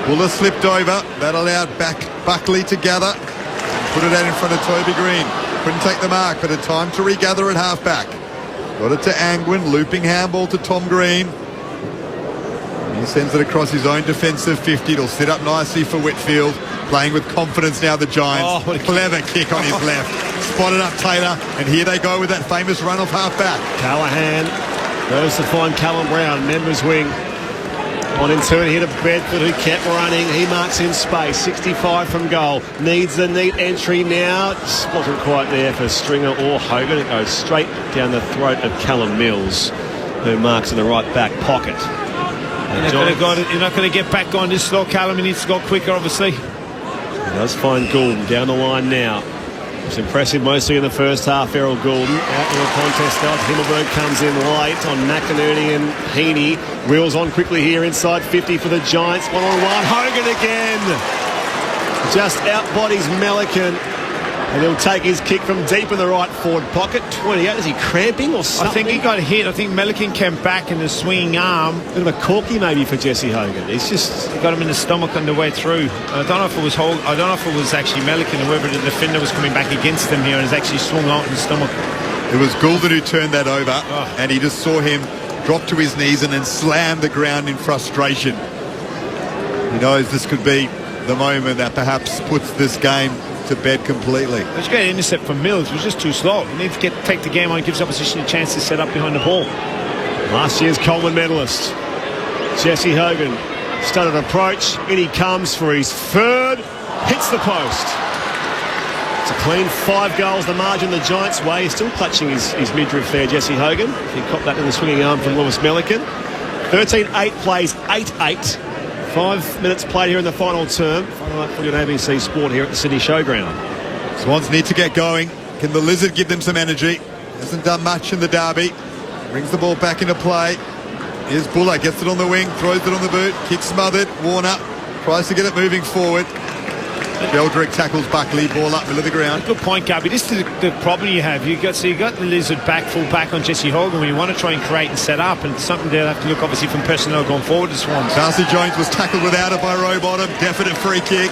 Buller slipped over. That allowed Buckley to gather. Put it out in front of Toby Green. Couldn't take the mark, but a time to regather at half-back. Got it to Angwin. Looping handball to Tom Green. He sends it across his own defensive 50. It'll sit up nicely for Whitfield. Playing with confidence now, the Giants. Oh, clever kick on his left. Spotted up Taylor. And here they go with that famous run off half-back. Callahan goes to find Callum Brown, members wing. On in turn here to Bedford, who kept running. He marks in space, 65 from goal. Needs the neat entry now. Just wasn't quite there for Stringer or Hogan. It goes straight down the throat of Callum Mills, who marks in the right back pocket. You're not going to get back on this slow, Callum. He needs to go quicker, obviously. He does find Goulden down the line now. It's impressive mostly in the first half, Errol Goulden. Out in the contest now. Himmelberg comes in late on McInerney and Heaney. Wheels on quickly here inside 50 for the Giants. 1-on-1. Hogan again. Just outbodies Melican. And he'll take his kick from deep in the right forward pocket. 28. Is he cramping or something? I think he got hit. I think Melican came back in the swinging arm. Bit of a corky maybe for Jesse Hogan. He's just got him in the stomach on the way through. I don't know if it was I don't know if it was actually Melican, whoever the defender was coming back against him here, and has actually swung out in the stomach. It was Goulden who turned that over, and he just saw him drop to his knees and then slam the ground in frustration. He knows this could be the moment that perhaps puts this game to bed completely. It was a great intercept from Mills. It was just too slow. You need to take the game on. Gives opposition a chance to set up behind the ball. Last year's Coleman medalist Jesse Hogan. Studded approach. In he comes for his third. Hits the post. It's a clean 5 goals the margin the Giants' way. He's still clutching his midriff there, Jesse Hogan. He copped that in the swinging arm from Lewis Melican. 13-8 plays 8-8. 5 minutes played here in the final term. Final night footy on ABC Sport here at the Sydney Showground. Swans need to get going. Can the Lizard give them some energy? Hasn't done much in the derby. Brings the ball back into play. Here's Buller, gets it on the wing, throws it on the boot, kick smothered. Warner tries to get it moving forward. Beldrick tackles Buckley, ball up middle of the ground. Good point, Gabby. This is the problem you have. You got the Lizard back, full back on Jesse Hogan when you want to try and create and set up, and something they'll have to look obviously from personnel going forward to Swans. Darcy Jones was tackled without it by Rowbottom. Definite free kick.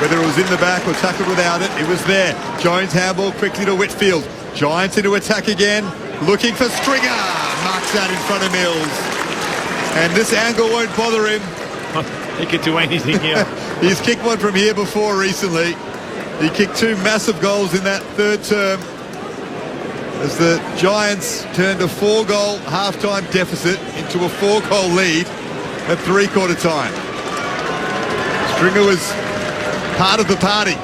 Whether it was in the back or tackled without it, it was there. Jones handball quickly to Whitfield. Giants into attack again. Looking for Stringer. Marks out in front of Mills. And this angle won't bother him. He could do anything here. He's kicked one from here before recently. He kicked 2 massive goals in that third term as the Giants turned a 4-goal half-time deficit into a 4-goal lead at three-quarter time. Stringer was part of the party.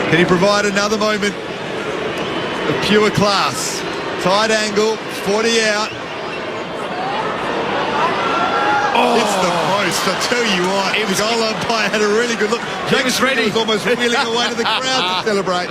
Can he provide another moment of pure class? Tight angle, 40 out. It's the post, I tell you what. The goal umpire had a really good look. He was ready. He was almost wheeling away to the crowd to celebrate.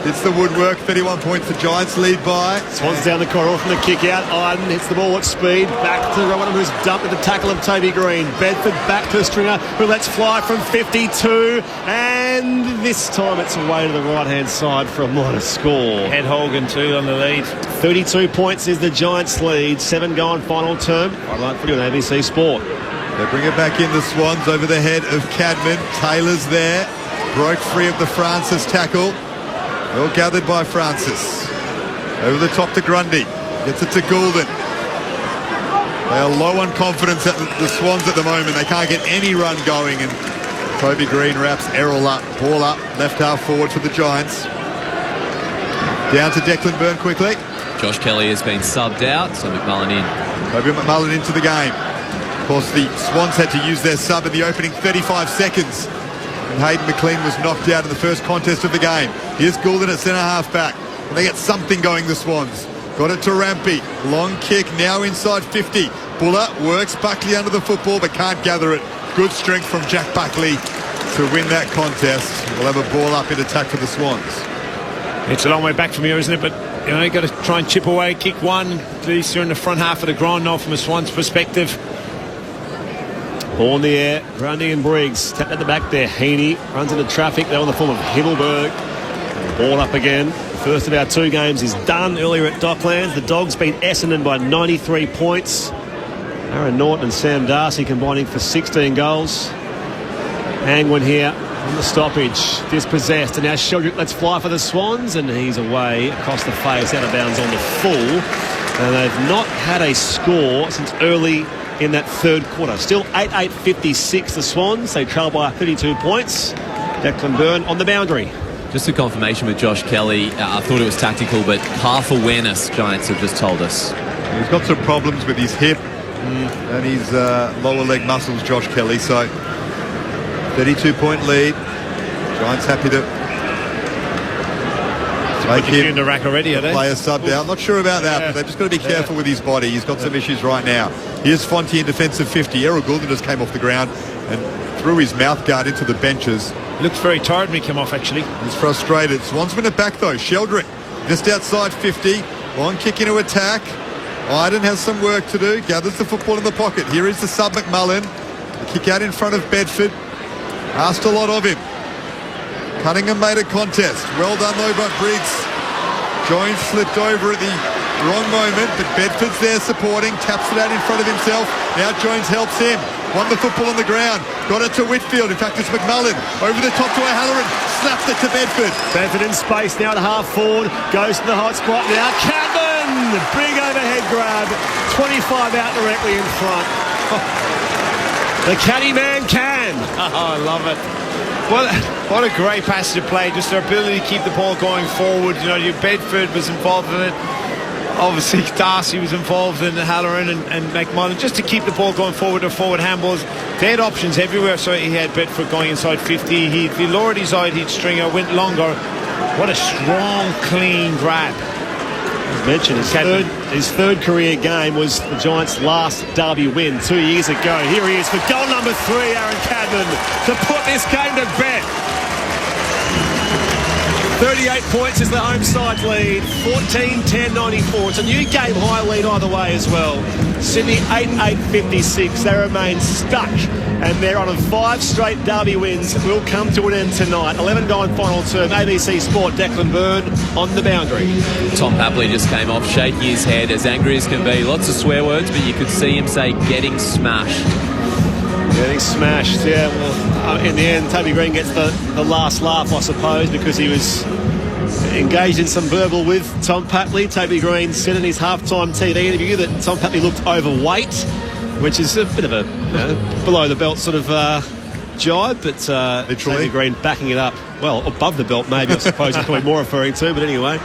It's the woodwork, 31 points. The Giants lead by. Swans down the corridor from the kick out. Iden hits the ball at speed. Back to one who's dumped at the tackle of Toby Green. Bedford back to Stringer, who lets fly from 52. And this time it's away to the right-hand side for a modest score. Ed Hogan too on the lead. 32 points is the Giants' lead. 7 gone final term. I'd like for you on ABC Sport. They bring it back in, the Swans, over the head of Cadman. Taylor's there. Broke free of the Francis tackle. Well gathered by Francis. Over the top to Grundy. Gets it to Goulden. They are low on confidence at the Swans at the moment. They can't get any run going. And Toby Green wraps Errol up. Ball up. Left half forward for the Giants. Down to Declan Byrne quickly. Josh Kelly has been subbed out, so McMullen in. Toby McMullen into the game. Of course, the Swans had to use their sub in the opening 35 seconds. And Hayden McLean was knocked out in the first contest of the game. Here's Goulden at centre half back. And they get something going, the Swans. Got it to Rampy. Long kick, now inside 50. Buller works Buckley under the football, but can't gather it. Good strength from Jack Buckley to win that contest. We'll have a ball up in attack for the Swans. It's a long way back from here, isn't it? But, you know, you've got to try and chip away, kick one. At least you're in the front half of the ground now from a Swans perspective. Ball in the air, Grundy and Briggs tapped at the back there. Heaney runs into traffic. They're on the form of Himmelberg. Ball up again. The first of our 2 games is done earlier at Docklands. The Dogs beat Essendon by 93 points. Aaron Norton and Sam Darcy combining for 16 goals. Angwin here on the stoppage. Dispossessed. And now Sheldrick lets fly for the Swans. And he's away across the face, out of bounds on the full. And they've not had a score since early in that third quarter. Still 8-8-56 the Swans. They trail by 32 points. Declan Byrne on the boundary. Just a confirmation with Josh Kelly. I thought it was tactical, but half awareness, Giants have just told us. He's got some problems with his hip and his lower leg muscles, Josh Kelly. So 32-point lead. Giants happy to make him in the rack already, are they? Play a subbed out. Not sure about that, but they've just got to be careful with his body. He's got some issues right now. Here's Fonte in defensive 50. Errol Goulden just came off the ground and threw his mouth guard into the benches. He looks very tired when he came off, actually. He's frustrated. Swans win it back, though. Sheldrick just outside 50. Long kick into attack. Iden has some work to do. Gathers the football in the pocket. Here is the sub McMullen. The kick out in front of Bedford. Asked a lot of him. Cunningham made a contest. Well done, though, by Briggs. Jones slipped over at the wrong moment, but Bedford's there supporting. Taps it out in front of himself. Now Jones helps him. Won the football on the ground. Got it to Whitfield. In fact, it's McMullen. Over the top to O'Halloran. Slapped it to Bedford. Bedford in space now to half forward. Goes to the hot spot now. Cadman! Big overhead grab. 25 out directly in front. The caddy man can. Oh, I love it. What a great passage of play. Just their ability to keep the ball going forward. You know, your Bedford was involved in it. Obviously, Darcy was involved in Halloran and McMullen, just to keep the ball going forward or forward handballs. They had options everywhere, so he had Bedford going inside 50. He lowered his eye, he'd Stringer, went longer. What a strong, clean grab. As mentioned, his third career game was the Giants' last derby win 2 years ago. Here he is for goal number 3, Aaron Cadman, to put this game to bed. 38 points is the home side lead. 14-10-94. It's a new game high lead either way as well. Sydney 8-8-56. They remain stuck, and they're on a 5 straight derby wins. Will come to an end tonight. 11 gone final term. ABC Sport, Declan Byrne on the boundary. Tom Papley just came off, shaking his head, as angry as can be. Lots of swear words, but you could see him say, getting smashed. Getting smashed, yeah. Well, in the end, Toby Green gets the last laugh, I suppose, because he was engaged in some verbal with Tom Papley. Toby Green said in his halftime TV interview that Tom Papley looked overweight, which is a bit of a below the belt sort of jibe, but Toby Green backing it up. Well, above the belt, maybe, I suppose, is probably more referring to, but anyway.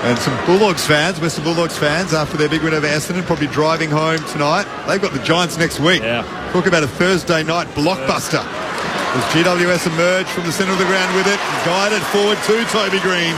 And some Bulldogs fans, Western Bulldogs fans, after their big win over Essendon, probably driving home tonight. They've got the Giants next week. Yeah. Talk about a Thursday night blockbuster. as GWS emerged from the centre of the ground with it, guided forward to Toby Green.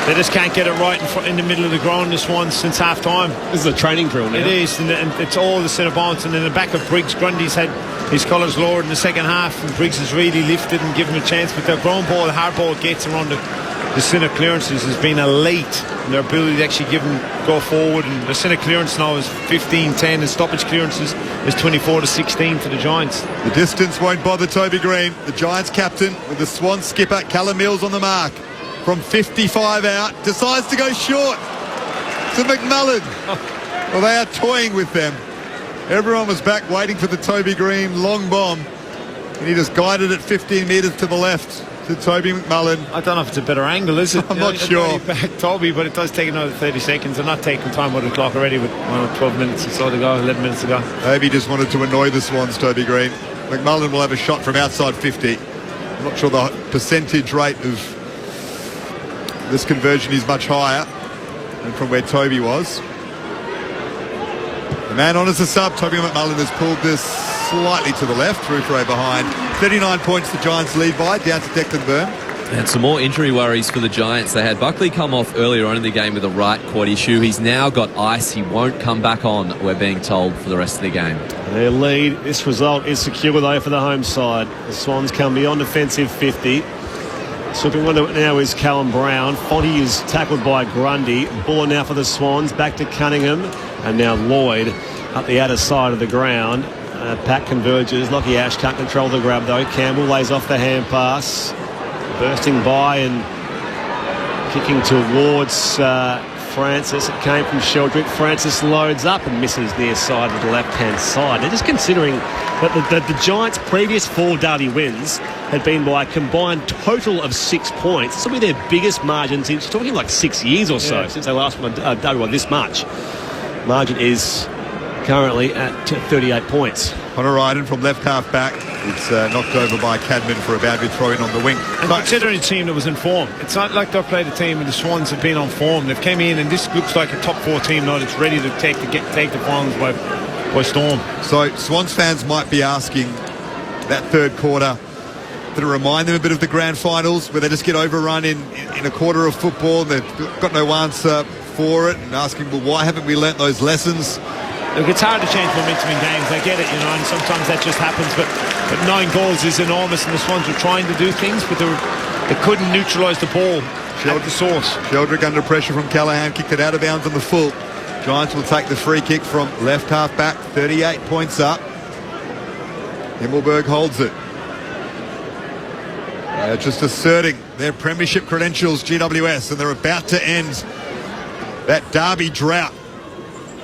They just can't get it right in the middle of the ground, this one, since half-time. This is a training drill now. It is, and it's all the centre bounce, and in the back of Briggs, Grundy's had his colours lowered in the second half, and Briggs has really lifted and given him a chance, but their ground ball, the hard ball gets around the centre clearances has been elite, and their ability to actually give them go forward, and the centre clearance now is 15-10, and stoppage clearances is 24-16 for the Giants. The distance won't bother Toby Green, the Giants captain, with the Swan skipper Callum Mills on the mark. From 55 out, decides to go short to McMullen. Well, they are toying with them. Everyone was back waiting for the Toby Green long bomb, and he just guided it 15 metres to the left to Toby McMullen. I don't know if it's a better angle, is it? I'm not sure. Back Toby, but it does take another 30 seconds. They're not taking time on the clock already with 12 minutes or so to go, 11 minutes to go. Maybe just wanted to annoy the Swans, Toby Green. McMullen will have a shot from outside 50. I'm not sure the percentage rate of this conversion is much higher than from where Toby was. The man on as a sub, Toby McMullen, has pulled this slightly to the left. Rufro behind. 39 points the Giants lead by, down to Declan Byrne. And some more injury worries for the Giants. They had Buckley come off earlier on in the game with a right quad issue. He's now got ice. He won't come back on, we're being told, for the rest of the game. Their lead, this result is secure though for the home side. The Swans come beyond defensive 50. Slipping one now is Callum Brown. Fonte is tackled by Grundy. Ball now for the Swans. Back to Cunningham. And now Lloyd up the outer side of the ground. Pack converges. Lockie Ash can't control the grab though. Campbell lays off the hand pass. Bursting by and kicking towards Francis. It came from Sheldrick. Francis loads up and misses near side of the left-hand side. They're just considering that the Giants' previous 4 derby wins had been by a combined total of 6 points. This will be their biggest margin since, talking like 6 years or so, since they last won a derby by this much. Margin is currently at 38 points. Connor Ryden from left half back. It's knocked over by Cadman for a bad bit throw in on the wing. And considering a team that was in form, it's not like they've played a team and the Swans have been on form. They've came in and this looks like a top 4 team now that's ready to take the finals by storm. So Swans fans might be asking that third quarter, did it remind them a bit of the grand finals where they just get overrun in a quarter of football and they've got no answer for it, and asking, well, why haven't we learnt those lessons? Look, it's hard to change momentum in games. I get it, and sometimes that just happens. But 9 goals is enormous, and the Swans were trying to do things, but they couldn't neutralise the ball at the source. Sheldrick under pressure from Callahan, kicked it out of bounds on the full. Giants will take the free kick from left half back, 38 points up. Himmelberg holds it. Just asserting their premiership credentials, GWS, and they're about to end that derby drought.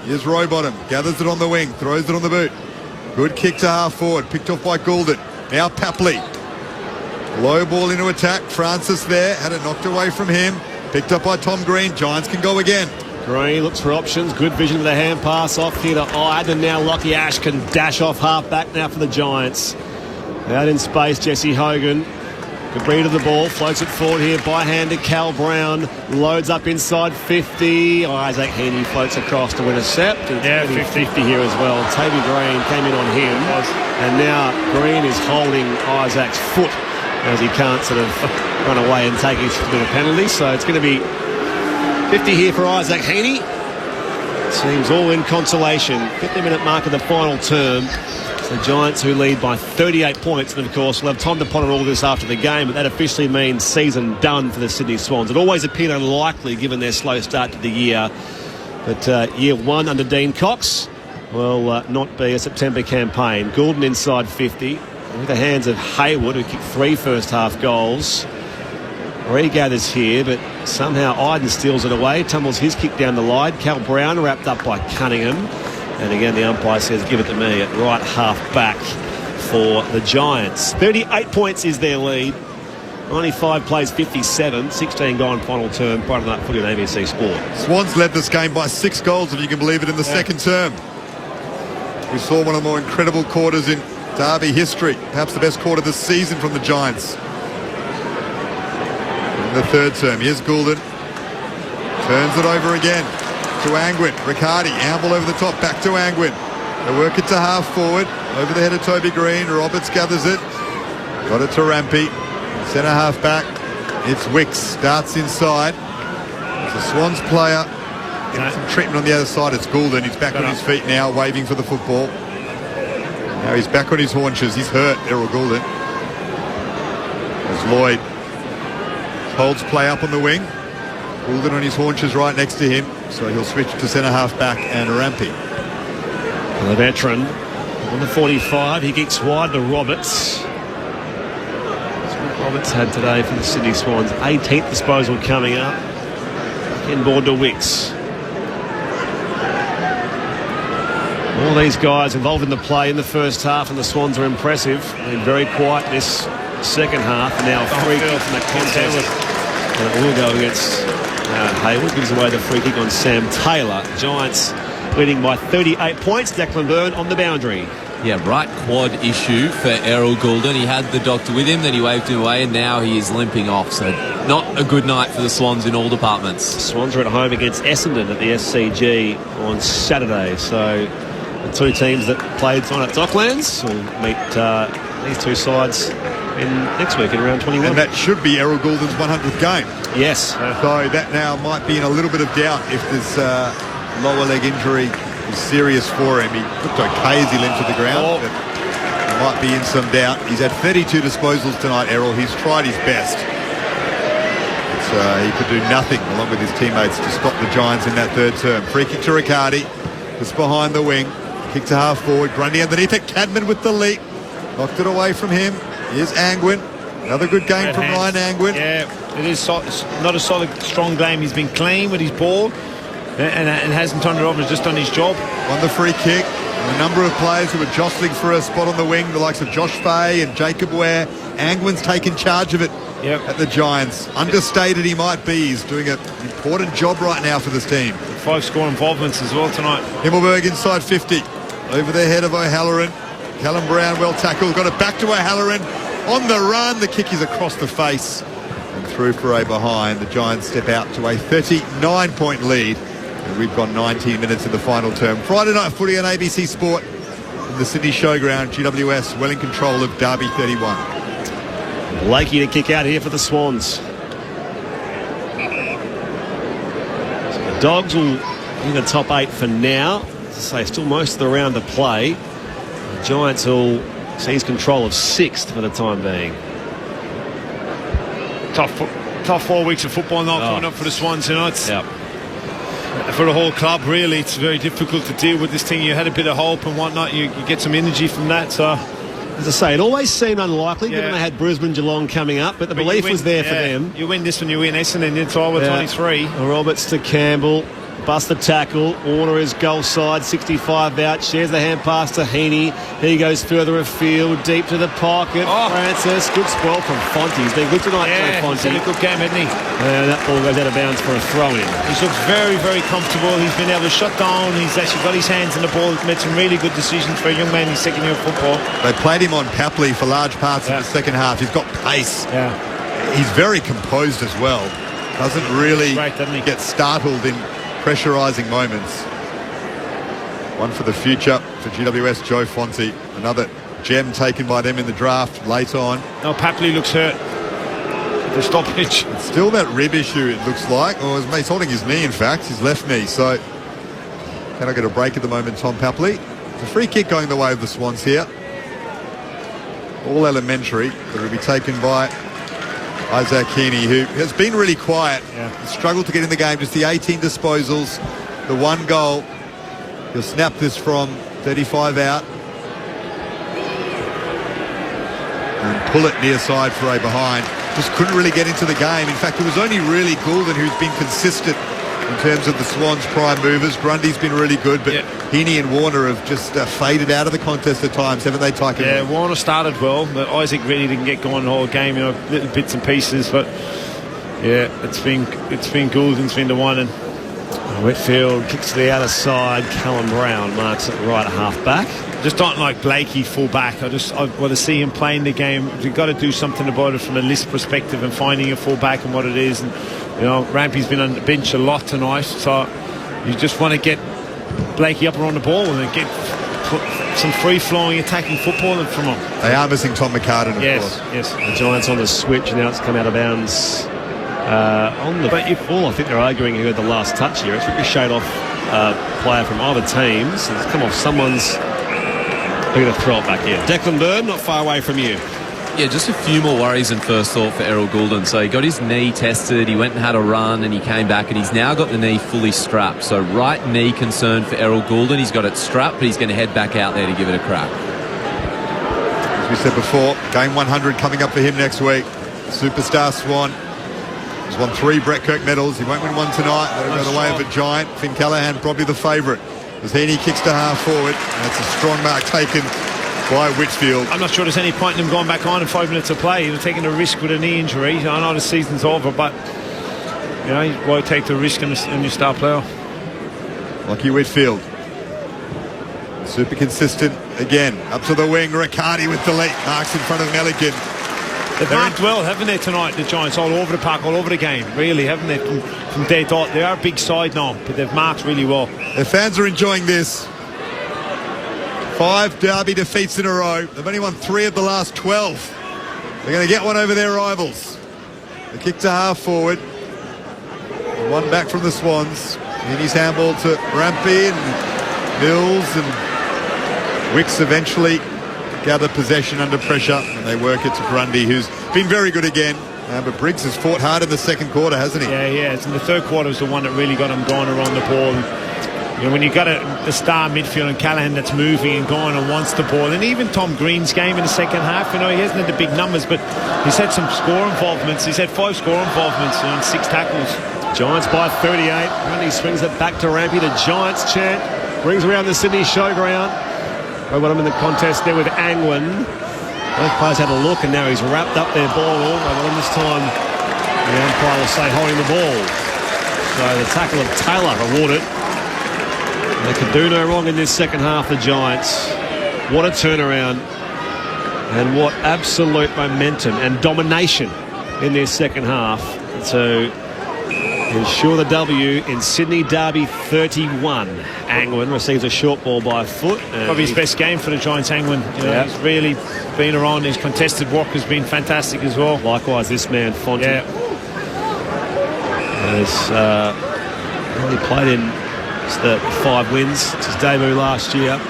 Here's Rowbottom, gathers it on the wing, throws it on the boot. Good kick to half forward, picked off by Goulden. Now Papley. Low ball into attack, Francis there, had it knocked away from him. Picked up by Tom Green, Giants can go again. Green looks for options, good vision with the hand pass off here to Ide, and now Lockie Ash can dash off half back now for the Giants. Out in space, Jesse Hogan. Good read of the ball, floats it forward here by hand to Cal Brown, loads up inside 50. Isaac Heaney floats across to intercept. Yeah, 50 here as well. Toby Green came in on him, and now Green is holding Isaac's foot as he can't sort of run away and take his bit of penalty. So it's going to be 50 here for Isaac Heaney. Seems all in consolation. 50-minute mark of the final term. The Giants, who lead by 38 points, and of course we'll have time to ponder all this after the game, but that officially means season done for the Sydney Swans. It always appeared unlikely given their slow start to the year, but year 1 under Dean Cox will not be a September campaign. Goulden inside 50 with the hands of Hayward, who kicked 3 first half goals. Already gathers here, but somehow Iden steals it away, tumbles his kick down the line. Cal Brown wrapped up by Cunningham. And again, the umpire says, give it to me at right half back for the Giants. 38 points is their lead. 95 plays 57. 16 gone final term. Prior to that, footy on ABC Sport. Swans led this game by 6 goals, if you can believe it, in the second term. We saw one of the more incredible quarters in derby history. Perhaps the best quarter this season from the Giants. In the third term, here's Goulden. Turns it over again to Angwin. Riccardi, amble over the top, back to Angwin. They work it to half forward, over the head of Toby Green. Roberts gathers it, Got it to Rampy. Centre half back. It's Wicks. Starts inside. It's a Swans player. Getting some treatment on the other side. It's Goulden. He's back on his feet now, waving for the football. Now he's back on his haunches. He's hurt, Errol Goulden. As Lloyd holds play up on the wing. Goulden on his haunches right next to him. So he'll switch to centre half back and Rampy. The veteran on the 45. He kicks wide to Roberts. Roberts had today for the Sydney Swans. 18th disposal coming up. Inboard to Wicks. All these guys involved in the play in the first half, and the Swans are impressive. They've been very quiet this second half. Now a free kick from the contest. And it will go against Hayward. Gives away the free kick on Sam Taylor. Giants leading by 38 points. Declan Byrne on the boundary. Yeah, right quad issue for Errol Goulden. He had the doctor with him, then he waved him away, and now he is limping off. So not a good night for the Swans in all departments. Swans are at home against Essendon at the SCG on Saturday. So the two teams that played on at Docklands will meet these two sides next week in round 21. And that should be Errol Goulden's 100th game. Yes. So that now might be in a little bit of doubt if this lower leg injury is serious for him. He looked okay as he limped to the ground, but he might be in some doubt. He's had 32 disposals tonight, Errol. He's tried his best. But, he could do nothing along with his teammates to stop the Giants in that third term. Free kick to Riccardi. Just behind the wing. Kick to half forward. Grundy underneath it. Cadman with the leap. Knocked it away from him. Here's Angwin. Another good game from Ryan Angwin. Yeah, it is not a solid, strong game. He's been clean with his ball and hasn't turned it over. He's just done his job. Won the free kick. And a number of players who were jostling for a spot on the wing, the likes of Josh Fay and Jacob Ware. Angwin's taken charge of it at the Giants. Understated he might be. He's doing an important job right now for this team. 5 score involvements as well tonight. Himmelberg inside 50. Over the head of O'Halloran. Callum Brown well tackled. Got it back to O'Halloran. On the run. The kick is across the face. And through for a behind. The Giants step out to a 39-point lead. And we've got 19 minutes in the final term. Friday night footy on ABC Sport. From the Sydney Showground. GWS well in control of Derby 31. Lakey to kick out here for the Swans. So the Dogs will in the top 8 for now. As I say, still most of the round to play. The Giants will seize control of 6th for the time being. Tough 4 weeks of football not coming up for the Swans tonight. For the whole club, really, it's very difficult to deal with this thing. You had a bit of hope and whatnot. You get some energy from that. So, as I say, it always seemed unlikely given they had Brisbane Geelong coming up, but the belief was there for them. You win this when you win Essendon, it's over 23. Roberts to Campbell. Bust the tackle. Warner is goal side, 65 out. Shares the hand pass to Heaney. He goes further afield, deep to the pocket. Francis, good spoil from Fonte. He's been good tonight, Fonte. He's had a good game, hasn't he? And that ball goes out of bounds for a throw-in. He's looked very, very comfortable. He's been able to shut down. He's actually got his hands on the ball. He's made some really good decisions for a young man in second year of football. They played him on Papley for large parts of the second half. He's got pace. He's very composed as well. Doesn't really get startled in pressurising moments. One for the future for GWS, Joe Fonte. Another gem taken by them in the draft late on. No, Papley looks hurt. The stoppage. It's still that rib issue, it looks like. Or he's holding his knee, in fact, his left knee. So can I get a break at the moment, Tom Papley? It's a free kick going the way of the Swans here. All elementary, but it'll be taken by Isaac Heaney, who has been really quiet. Struggled to get in the game. Just the 18 disposals, the 1 goal. He'll snap this from 35 out and pull it near side for a behind. Just couldn't really get into the game. In fact, it was only really Goulden who's been consistent in terms of the Swans' prime movers. Grundy's been really good, but Heaney and Warner have just faded out of the contest at times, haven't they, Tycoon? Yeah, Warner started well, but Isaac really didn't get going the whole game, little bits and pieces, but it's been Goulden's been the one. And Whitfield kicks to the outer side. Callum Brown marks it right half back. Just don't like Blakey full back. I want to see him playing the game. We've got to do something about it from a list perspective and finding a full back and what it is. And Rampy's been on the bench a lot tonight, so you just want to get Blakey up around the ball and get some free-flowing attacking football from him. They are missing Tom McCartan, of course. Yes. The Giants on the switch. Now it's come out of bounds on the ball. I think they're arguing who had the last touch here. It's ricocheted off a player from either teams. It's come off someone's. They're going to throw it back in. Declan Byrne, not far away from you. Yeah, just a few more worries than first thought for Errol Goulden. So he got his knee tested, he went and had a run, and he came back, and he's now got the knee fully strapped. So right knee concern for Errol Goulden. He's got it strapped, but he's going to head back out there to give it a crack. As we said before, game 100 coming up for him next week. Superstar Swan. He's won 3 Brett Kirk medals. He won't win one tonight. That'll go the way of a giant. Finn Callaghan probably the favourite. As Heaney kicks to half forward, and it's a strong mark taken by Whitfield. I'm not sure there's any point in him going back on in 5 minutes of play. He was taking a risk with a knee injury. I know the season's over, but you know, why take the risk in your star player? Lucky Whitfield. Super consistent again. Up to the wing. Riccardi with the lead. Marks in front of Melican. They've marked well, haven't they, tonight, the Giants, all over the park, all over the game, really, haven't they, from day dot. They are a big side now, but they've marked really well. The fans are enjoying this. 5 derby defeats in a row. They've only won 3 of the last 12. They're going to get one over their rivals. The kick to half forward. One back from the Swans. In his handball to Rampy and Mills, and Wicks eventually gather possession under pressure, and they work it to Grundy, who's been very good again. But Briggs has fought hard in the second quarter, hasn't he? Yeah. And the third quarter was the one that really got him going around the ball. You know, when you've got a star midfield and Callaghan that's moving and going and wants the ball, and even Tom Green's game in the second half, you know, he hasn't had the big numbers, but he's had some score involvements. He's had 5 score involvements and 6 tackles. Giants by 38. Grundy swings it back to Rampy. The Giants chant brings around the Sydney Showground. We've got him in the contest there with Angwin. Both players had a look, and now he's wrapped up their ball. But this time, the umpire will say holding the ball. So the tackle of Taylor awarded. They could do no wrong in this second half, the Giants. What a turnaround. And what absolute momentum and domination in their second half to ensure the W in Sydney Derby 31. Angwin receives a short ball by a foot. Probably his best game for the Giants, Angwin. You know, he's really been around. His contested work has been fantastic as well. Likewise, this man, Fonte. Has only played in the 5 wins. It's his debut last year.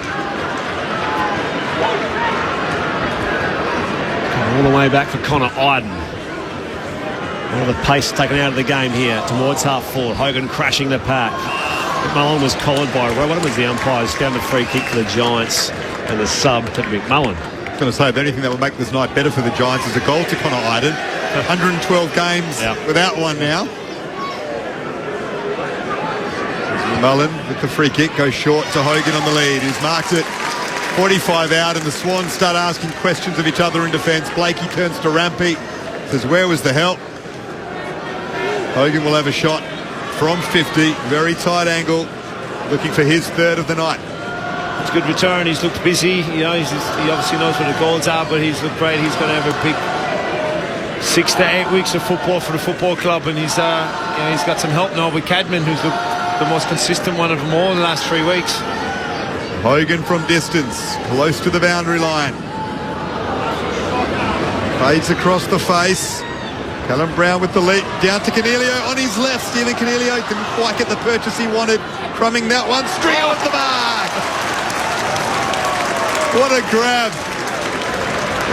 All the way back for Connor Iden. All the pace taken out of the game here towards half forward. Hogan crashing the pack. McMullen was collared by Rowan. Was the umpires down the free kick for the Giants, and the sub to McMullen. I was going to say, the only thing that will make this night better for the Giants is a goal to Connor Iden. 112 games without one now. McMullen with the free kick goes short to Hogan on the lead, who's marked it 45 out, and the Swans start asking questions of each other in defence. Blakey turns to Rampy, says, where was the help? Hogan will have a shot from 50, very tight angle, looking for his third of the night. It's a good return. He's looked busy. You know, he obviously knows what the goals are, but he's looked great. He's going to have a big 6 to 8 weeks of football for the football club, and he's got some help now with Cadman, who's the most consistent one of them all in the last 3 weeks. Hogan from distance, close to the boundary line. Fades across the face. Callum Brown with the lead, down to Canelio on his left. Stephen Canelio didn't quite get the purchase he wanted. Crumbing that one, straight off the mark. What a grab.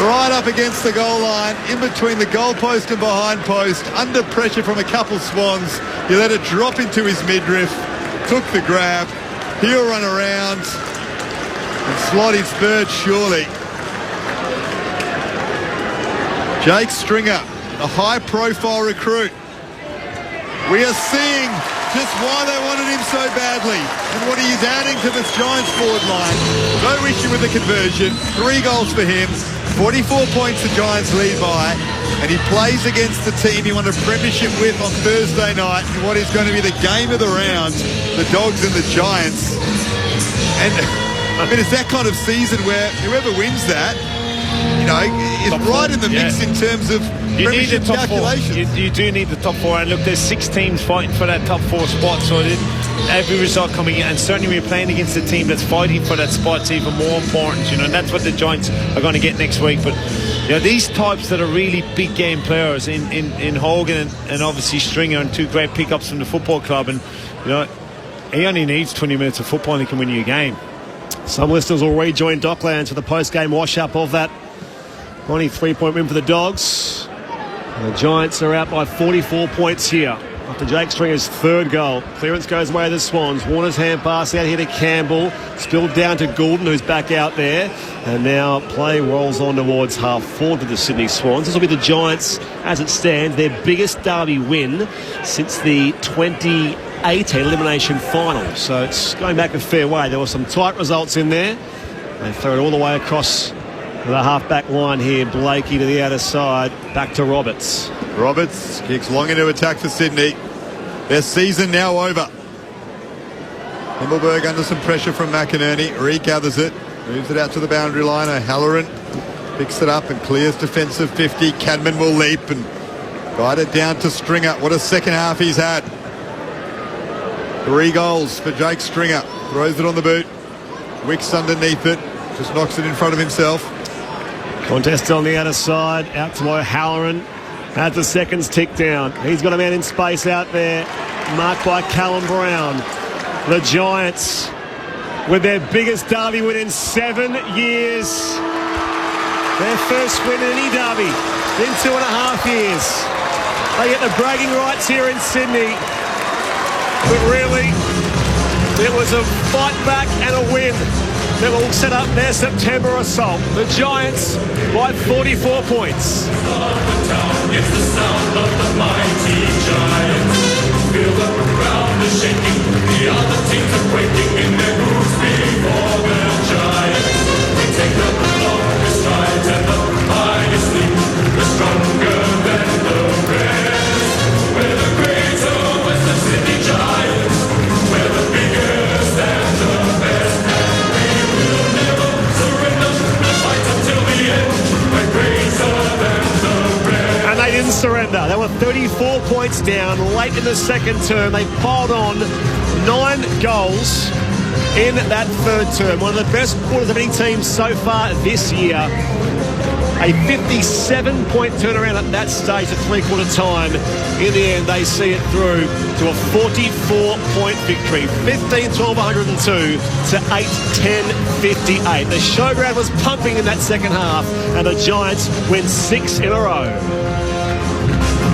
Right up against the goal line, in between the goal post and behind post, under pressure from a couple Swans. He let it drop into his midriff, took the grab. He'll run around and slot his third, surely. Jake Stringer, a high-profile recruit. We are seeing just why they wanted him so badly and what he is adding to this Giants forward line. No issue with the conversion. 3 goals for him. 44 points the Giants lead by. And he plays against the team he won a premiership with on Thursday night in what is going to be the game of the round, the Dogs and the Giants. And I mean, it's that kind of season where whoever wins that is right in the mix in terms of you need the premiership top calculations. four. You do need the top four. And look, there's 6 teams fighting for that top 4 spot. So every result coming in, and certainly when you're playing against a team that's fighting for that spot, it's even more important. And that's what the Giants are going to get next week. But these types that are really big game players in Hogan and obviously Stringer, and 2 great pickups from the football club, and he only needs 20 minutes of football and he can win you a game. Some listeners will rejoin Docklands for the post-game wash-up of that 93-point win for the Dogs. And the Giants are out by 44 points here after Jake Stringer's 3rd goal. Clearance goes away to the Swans. Warner's hand pass out here to Campbell. Spilled down to Goulden, who's back out there. And now play rolls on towards half forward to the Sydney Swans. This will be the Giants, as it stands, their biggest derby win since the 2018 elimination final. So it's going back a fair way. There were some tight results in there. They throw it all the way across the half-back line here. Blakey to the outer side. Back to Roberts. Roberts kicks long into attack for Sydney. Their season now over. Himmelberg under some pressure from McInerney. Regathers it. Moves it out to the boundary line. O'Halloran picks it up and clears defensive 50. Cadman will leap and guide it down to Stringer. What a second half he's had. 3 goals for Jake Stringer. Throws it on the boot. Wicks underneath it. Just knocks it in front of himself. Contest on the outer side. Out to O'Halloran. As the seconds tick down. He's got a man in space out there. Marked by Callum Brown. The Giants with their biggest derby win in 7 years. Their first win in any derby in 2.5 years. They get the bragging rights here in Sydney. But really, it was a fight back and a win that will set up their September assault. The Giants by 44 points. It's the sound of the mighty Giants. Feel the ground is shaking. The other teams are quaking in their boots before the Giants. We take the longest strides and the highest leap. We're stronger than the rest. We're the greater Western Sydney Giants. We're the biggest and the best. We will never surrender. We'll fight until the end. We're greater than the rest. And they didn't surrender. They were 34 points down late in the second term. They piled on 9 goals in that 3rd term. One of the best quarters of any team so far this year. A 57-point turnaround at that stage at 3/4 time. In the end, they see it through to a 44-point victory. 15-12-102 to 8-10-58. The showground was pumping in that second half, and the Giants win 6 in a row.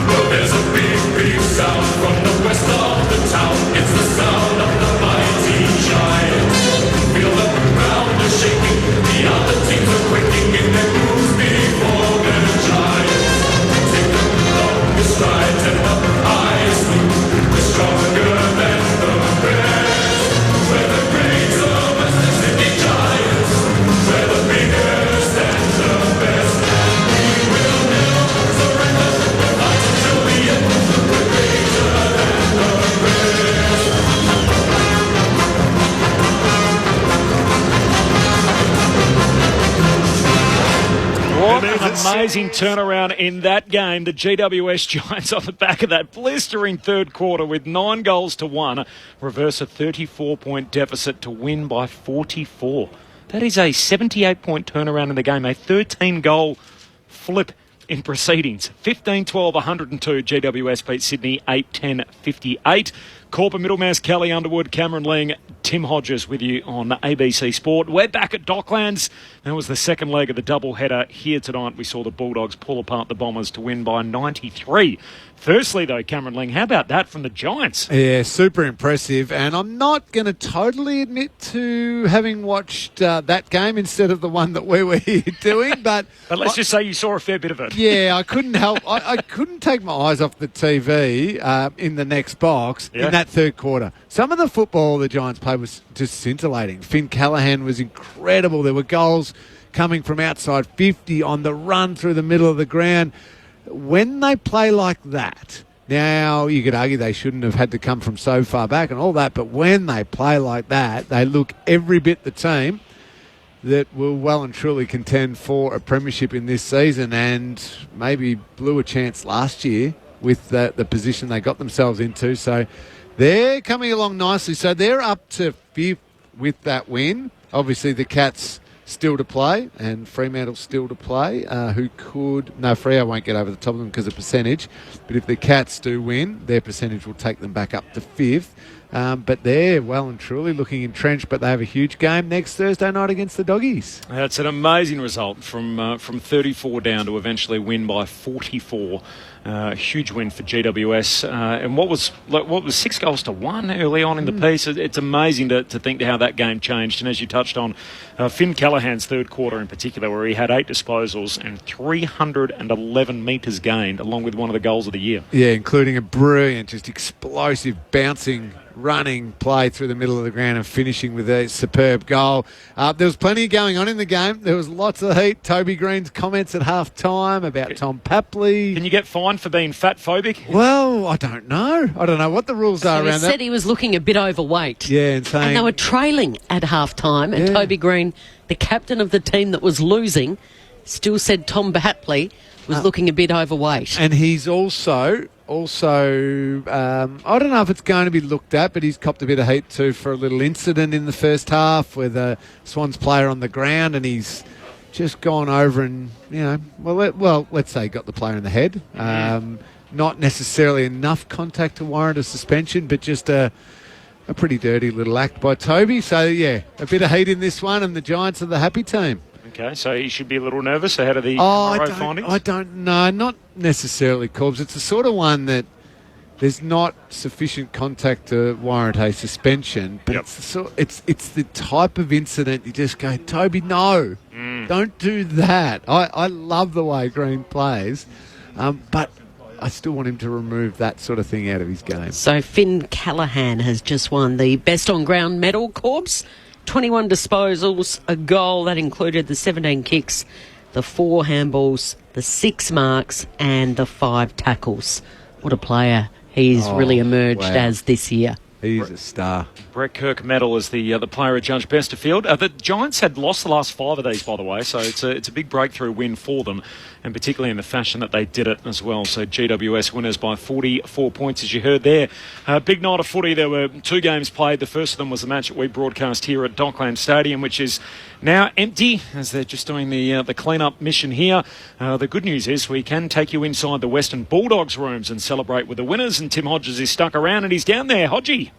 Well, there's a big, big sound from the west of the town. It's the sound of the mighty Giants. Feel the ground is shaking. The other teams are quaking in their boots before the Giants. Take the longest strides and the highest leap. We're stronger than the rest. We're the greater Western Sydney Giants. We're the biggest and the best. We will never surrender. We'll fight until the end. We're greater than the rest. What an amazing turnaround in that game. The GWS Giants on the back of that blistering 3rd quarter with 9 goals to 1 reverse a 34-point deficit to win by 44. That is a 78-point turnaround in the game, a 13-goal flip in proceedings. 15-12-102, GWS beat Sydney 8-10-58. Corper, Middlemass, Kelly Underwood, Cameron Ling, Tim Hodges with you on ABC Sport. We're back at Docklands. That was the second leg of the doubleheader here tonight. We saw the Bulldogs pull apart the Bombers to win by 93. Firstly, though, Cameron Ling, how about that from the Giants? Yeah, super impressive. And I'm not going to totally admit to having watched that game instead of the one that we were here doing. But let's just say you saw a fair bit of it. Yeah, I couldn't help. I couldn't take my eyes off the TV in the next box in that 3rd quarter. Some of the football the Giants played was just scintillating. Finn Callahan was incredible. There were goals coming from outside 50 on the run through the middle of the ground. When they play like that, now you could argue they shouldn't have had to come from so far back and all that, but when they play like that, they look every bit the team. that will well and truly contend for a premiership in this season, and maybe blew a chance last year with the position they got themselves into. So they're coming along nicely. So they're up to 5th with that win. Obviously, the Cats still to play, and Fremantle still to play. Freo won't get over the top of them because of percentage. But if the Cats do win, their percentage will take them back up to 5th. But they're well and truly looking entrenched, but they have a huge game next Thursday night against the Doggies. It's an amazing result from 34 down to eventually win by 44. Huge win for GWS. And what was 6-1 early on in the piece? It's amazing to think how that game changed. And as you touched on, Finn Callahan's third quarter in particular, where he had 8 disposals and 311 metres gained, along with one of the goals of the year. Yeah, including a brilliant, just explosive, bouncing, running play through the middle of the ground and finishing with a superb goal. There was plenty going on in the game. There was lots of heat. Toby Green's comments at half-time about Tom Papley. Can you get fined for being fat-phobic? Well, I don't know. I don't know what the rules are around that. He said he was looking a bit overweight. Yeah, and saying... And they were trailing at half-time, and Toby Green, the captain of the team that was losing, still said Tom Papley was looking a bit overweight. And he's also, I don't know if it's going to be looked at, but he's copped a bit of heat too for a little incident in the first half with a Swans player on the ground, and he's just gone over and, let's say got the player in the head. Not necessarily enough contact to warrant a suspension, but just a pretty dirty little act by Toby. So, yeah, a bit of heat in this one, and the Giants are the happy team. Okay, so he should be a little nervous ahead of the findings? I don't know. Not necessarily, Corbs. It's the sort of one that there's not sufficient contact to warrant a suspension, but it's the type of incident you just go, Toby, no, don't do that. I love the way Green plays, but I still want him to remove that sort of thing out of his game. So Finn Callahan has just won the Best On Ground medal, Corbs. 21 disposals, a goal that included the 17 kicks, the 4 handballs, the 6 marks and the 5 tackles. What a player he's really emerged as this year. He's a star. Brett Kirk medal is the player adjudged best of field. The Giants had lost the last 5 of these, by the way, so it's a big breakthrough win for them, and particularly in the fashion that they did it as well. So GWS winners by 44 points, as you heard there. Big night of footy. There were 2 games played. The first of them was the match that we broadcast here at Dockland Stadium, which is now empty as they're just doing the clean-up mission here. The good news is we can take you inside the Western Bulldogs rooms and celebrate with the winners, and Tim Hodges is stuck around and he's down there. Hodgie.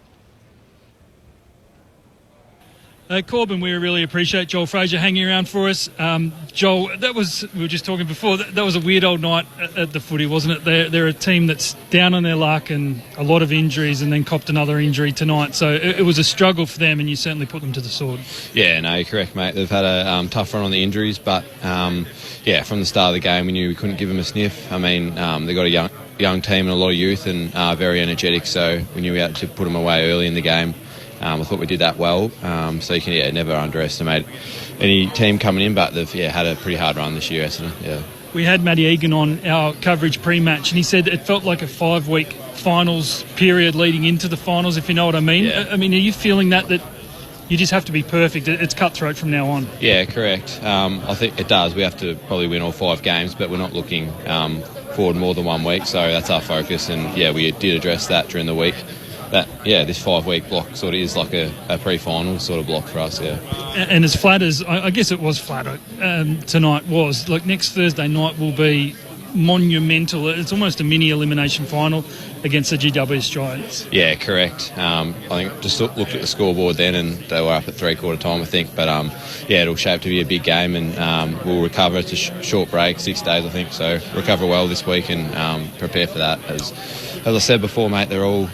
Corbin, we really appreciate Joel Fraser hanging around for us. Joel, we were just talking before, that was a weird old night at the footy, wasn't it? They're a team that's down on their luck and a lot of injuries, and then copped another injury tonight. So it was a struggle for them, and you certainly put them to the sword. Yeah, no, you're correct, mate. They've had a tough run on the injuries, but from the start of the game, we knew we couldn't give them a sniff. I mean, they got a young team and a lot of youth and very energetic, so we knew we had to put them away early in the game. I thought we did that well, so you can never underestimate any team coming in, but they've had a pretty hard run this year, Essendon. Yeah. We had Matty Egan on our coverage pre-match, and he said it felt like a 5-week finals period leading into the finals, if you know what I mean. Yeah. I mean, are you feeling that you just have to be perfect? It's cutthroat from now on. Yeah, correct. I think it does. We have to probably win all 5 games, but we're not looking forward more than 1 week, so that's our focus, and we did address that during the week. This 5-week block sort of is like a pre-final sort of block for us, And as flat as, I guess it was flatter tonight was, like next Thursday night will be monumental. It's almost a mini elimination final against the GWS Giants. Yeah, correct. I think just looked at the scoreboard then and they were up at 3/4 time, I think. But, it'll shape to be a big game, and we'll recover. It's a short break, 6 days, I think. So recover well this week and prepare for that. As I said before, mate, they're all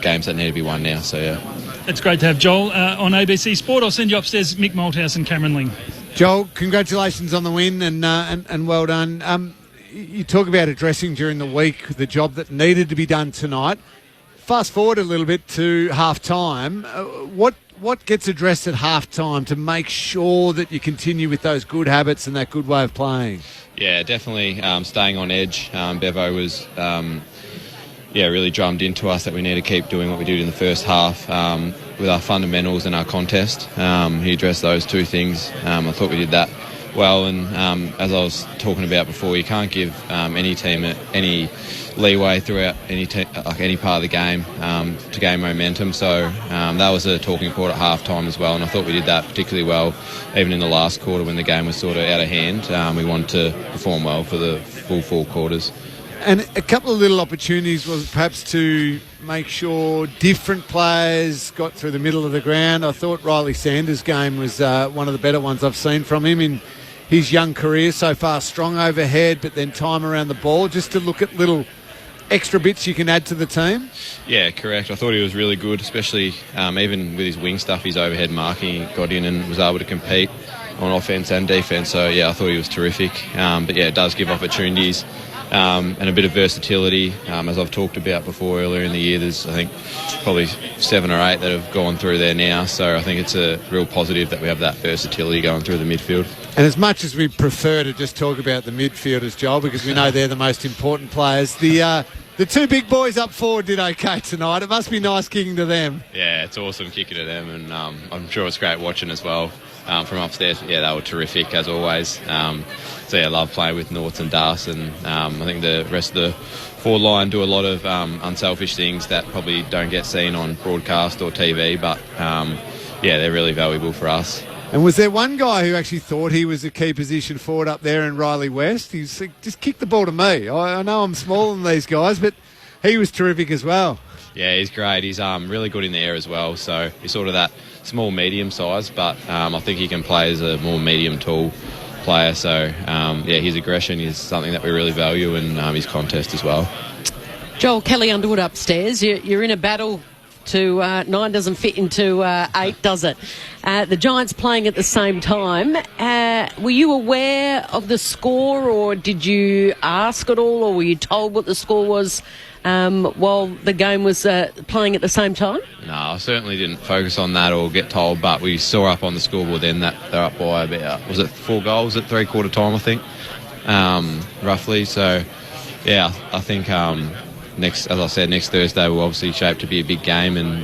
games that need to be won now, so It's great to have Joel on ABC Sport. I'll send you upstairs Mick Malthouse and Cameron Ling. Joel, congratulations on the win and well done. You talk about addressing during the week the job that needed to be done tonight. Fast forward a little bit to half-time. What gets addressed at half-time to make sure that you continue with those good habits and that good way of playing? Yeah, definitely staying on edge. Bevo was really drummed into us that we need to keep doing what we did in the first half with our fundamentals and our contest. He addressed those two things. I thought we did that well, and as I was talking about before, you can't give any team any leeway throughout any part of the game to gain momentum. So that was a talking point at half time as well, and I thought we did that particularly well even in the last quarter when the game was sort of out of hand. We wanted to perform well for the full 4 quarters. And a couple of little opportunities was perhaps to make sure different players got through the middle of the ground. I thought Riley Sanders' game was one of the better ones I've seen from him in his young career so far. Strong overhead, but then time around the ball, just to look at little extra bits you can add to the team. Yeah, correct. I thought he was really good, especially even with his wing stuff, his overhead marking. He got in and was able to compete on offence and defence. So, yeah, I thought he was terrific. But, yeah, it does give opportunities. And a bit of versatility. As I've talked about before earlier in the year, there's, I think, probably 7 or 8 that have gone through there now. So I think it's a real positive that we have that versatility going through the midfield. And as much as we prefer to just talk about the midfielders, Joel, because we know they're the most important players, the 2 big boys up forward did okay tonight. It must be nice kicking to them. Yeah, it's awesome kicking to them, and I'm sure it's great watching as well from upstairs. Yeah, they were terrific as always. So yeah, I love playing with Norts and Das, and I think the rest of the forward line do a lot of unselfish things that probably don't get seen on broadcast or TV, but yeah, they're really valuable for us. And was there one guy who actually thought he was a key position forward up there in Riley West? He's like, just kick the ball to me. I know I'm smaller than these guys, but he was terrific as well. Yeah, he's great. He's really good in the air as well. So he's sort of that small, medium size, but I think he can play as a more medium, tall player. So, yeah, his aggression is something that we really value, and his contest as well. Joel, Kelly Underwood upstairs. You're in a battle to 9 doesn't fit into 8, does it? The Giants playing at the same time. Were you aware of the score, or did you ask at all, or were you told what the score was while the game was playing at the same time? No, I certainly didn't focus on that or get told, but we saw up on the scoreboard then that they're up by about, was it 4 goals at 3/4 time, I think, roughly. So, yeah, I think as I said, next Thursday will obviously shape to be a big game, and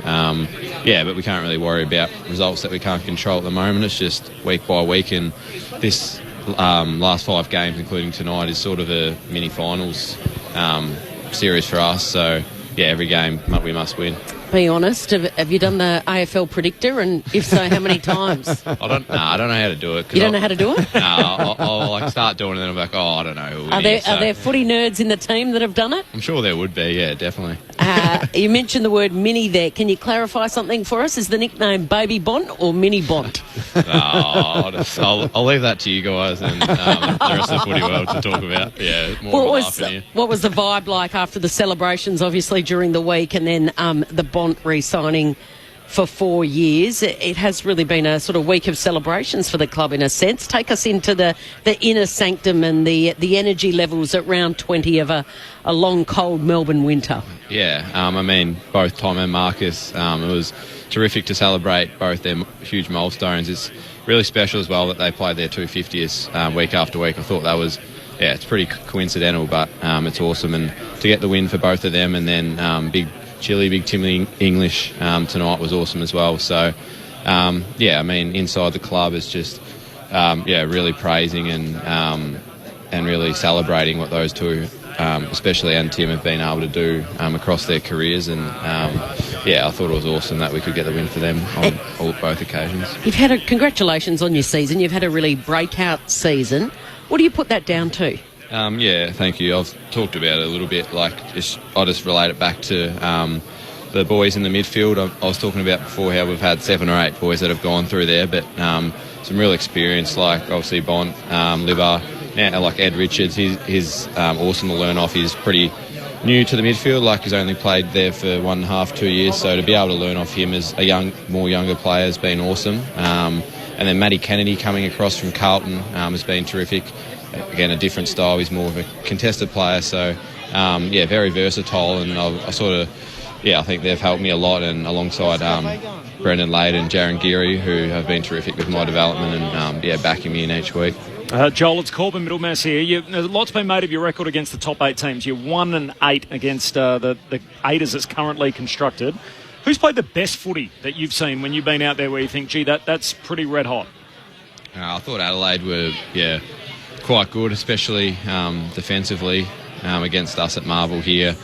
yeah, but we can't really worry about results that we can't control at the moment. It's just week by week, and this last 5 games, including tonight, is sort of a mini finals series for us. So yeah, every game we must win. Be honest, have you done the AFL predictor, and if so, how many times? I don't know how to do it. You don't know how to do it? No, I'll like start doing it, and then I'm like, I don't know who are there footy nerds in the team that have done it? I'm sure there would be, yeah, definitely. You mentioned the word mini there. Can you clarify something for us? Is the nickname Baby Bont or Mini Bont? I'll leave that to you guys and the rest of the footy world to talk about. Yeah, more what was the vibe like after the celebrations, obviously, during the week, and then the Bont re-signing for 4 years? It has really been a sort of week of celebrations for the club in a sense. Take us into the inner sanctum and the energy levels at round 20 of a long, cold Melbourne winter. Yeah, I mean, both Tom and Marcus, it was terrific to celebrate both their huge milestones. It's really special as well that they played their 250th week after week. I thought that was, yeah, it's pretty coincidental, but it's awesome. And to get the win for both of them, and then big Timmy English tonight was awesome as well. So, yeah, I mean, inside the club is just, yeah, really praising and really celebrating what those two, especially and Tim, have been able to do across their careers. And, yeah, I thought it was awesome that we could get the win for them on both occasions. You've had congratulations on your season. You've had a really breakout season. What do you put that down to? Yeah, thank you. I've talked about it a little bit. I just relate it back to the boys in the midfield. I was talking about before how we've had 7 or 8 boys that have gone through there, but some real experience, like obviously Bont, Liver, like Ed Richards. He's awesome to learn off. He's pretty new to the midfield, like he's only played there for 1.5, 2 years. So to be able to learn off him as a more younger player has been awesome. And then Matty Kennedy coming across from Carlton has been terrific. Again, a different style. He's more of a contested player, so yeah, very versatile. And I think they've helped me a lot. And alongside Brendan Lade and Jaron Geary, who have been terrific with my development and yeah, backing me in each week. Joel, it's Corbin Middlemass here. A lot's been made of your record against the top 8 teams. You're 1-8 against the 8 as it's currently constructed. Who's played the best footy that you've seen when you've been out there where you think, gee, that's pretty red hot? I thought Adelaide were, quite good, especially defensively against us at Marvel here.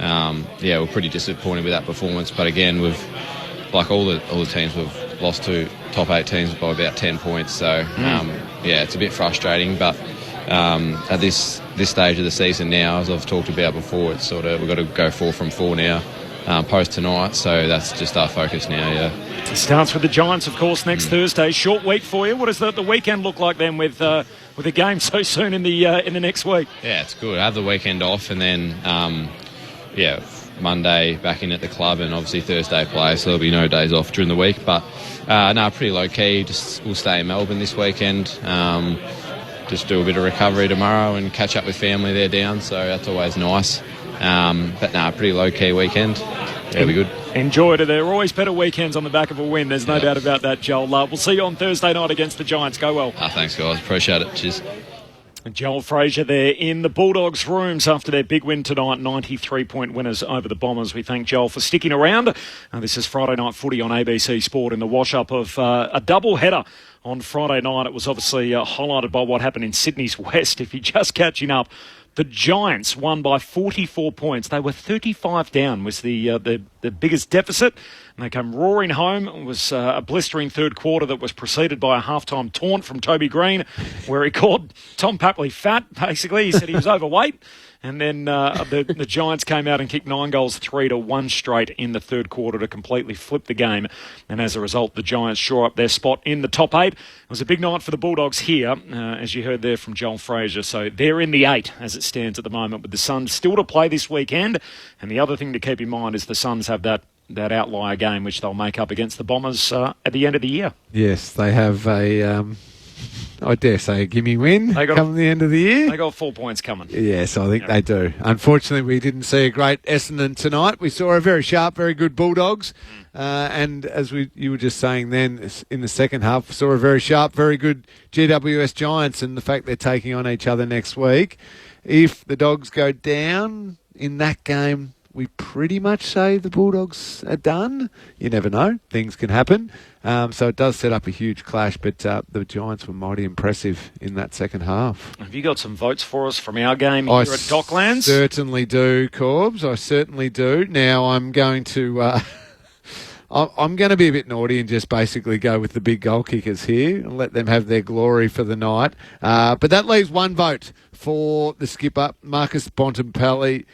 We're pretty disappointed with that performance. But again, like all the teams, we've lost to top 8 teams by about 10 points. So, it's a bit frustrating. But at this stage of the season now, as I've talked about before, it's sort of we've got to go 4 from 4 now. Post tonight, so that's just our focus now, It starts with the Giants, of course, next Thursday. Short week for you. What does the weekend look like then with a game so soon in the next week? Yeah, it's good. I have the weekend off and then, Monday back in at the club and obviously Thursday play, so there'll be no days off during the week. But, pretty low-key. We'll stay in Melbourne this weekend. Just do a bit of recovery tomorrow and catch up with family there down, so that's always nice. Pretty low-key weekend. It'll be good. Enjoy it. There are always better weekends on the back of a win. There's no doubt about that, Joel. We'll see you on Thursday night against the Giants. Go well. Thanks, guys. Appreciate it. Cheers. Joel Frazier there in the Bulldogs' rooms after their big win tonight, 93-point winners over the Bombers. We thank Joel for sticking around. This is Friday Night Footy on ABC Sport in the wash-up of a double-header on Friday night. It was obviously highlighted by what happened in Sydney's West. If you're just catching up, the Giants won by 44 points. They were 35 down, was the biggest deficit. And they came roaring home. It was a blistering third quarter that was preceded by a halftime taunt from Toby Green, where he called Tom Papley fat, basically. He said he was overweight. And then the Giants came out and kicked 9 goals, 3-1 straight in the third quarter to completely flip the game. And as a result, the Giants shore up their spot in the top 8. It was a big night for the Bulldogs here, as you heard there from Joel Frazier. So they're in the 8 as it stands at the moment, with the Suns still to play this weekend. And the other thing to keep in mind is the Suns have that outlier game, which they'll make up against the Bombers at the end of the year. Yes, they have I dare say a gimme win come the end of the year. They got 4 points coming. Yes, I think they do. Unfortunately, we didn't see a great Essendon tonight. We saw a very sharp, very good Bulldogs. And as you were just saying then, in the second half, saw a very sharp, very good GWS Giants, and the fact they're taking on each other next week. If the Dogs go down in that game, we pretty much say the Bulldogs are done. You never know. Things can happen. So it does set up a huge clash, but the Giants were mighty impressive in that second half. Have you got some votes for us from our game here at Docklands? I certainly do, Corbs. I certainly do. Now I'm going to... I'm going to be a bit naughty and just basically go with the big goal kickers here and let them have their glory for the night. But that leaves one vote for the skipper, Marcus Bontempelli,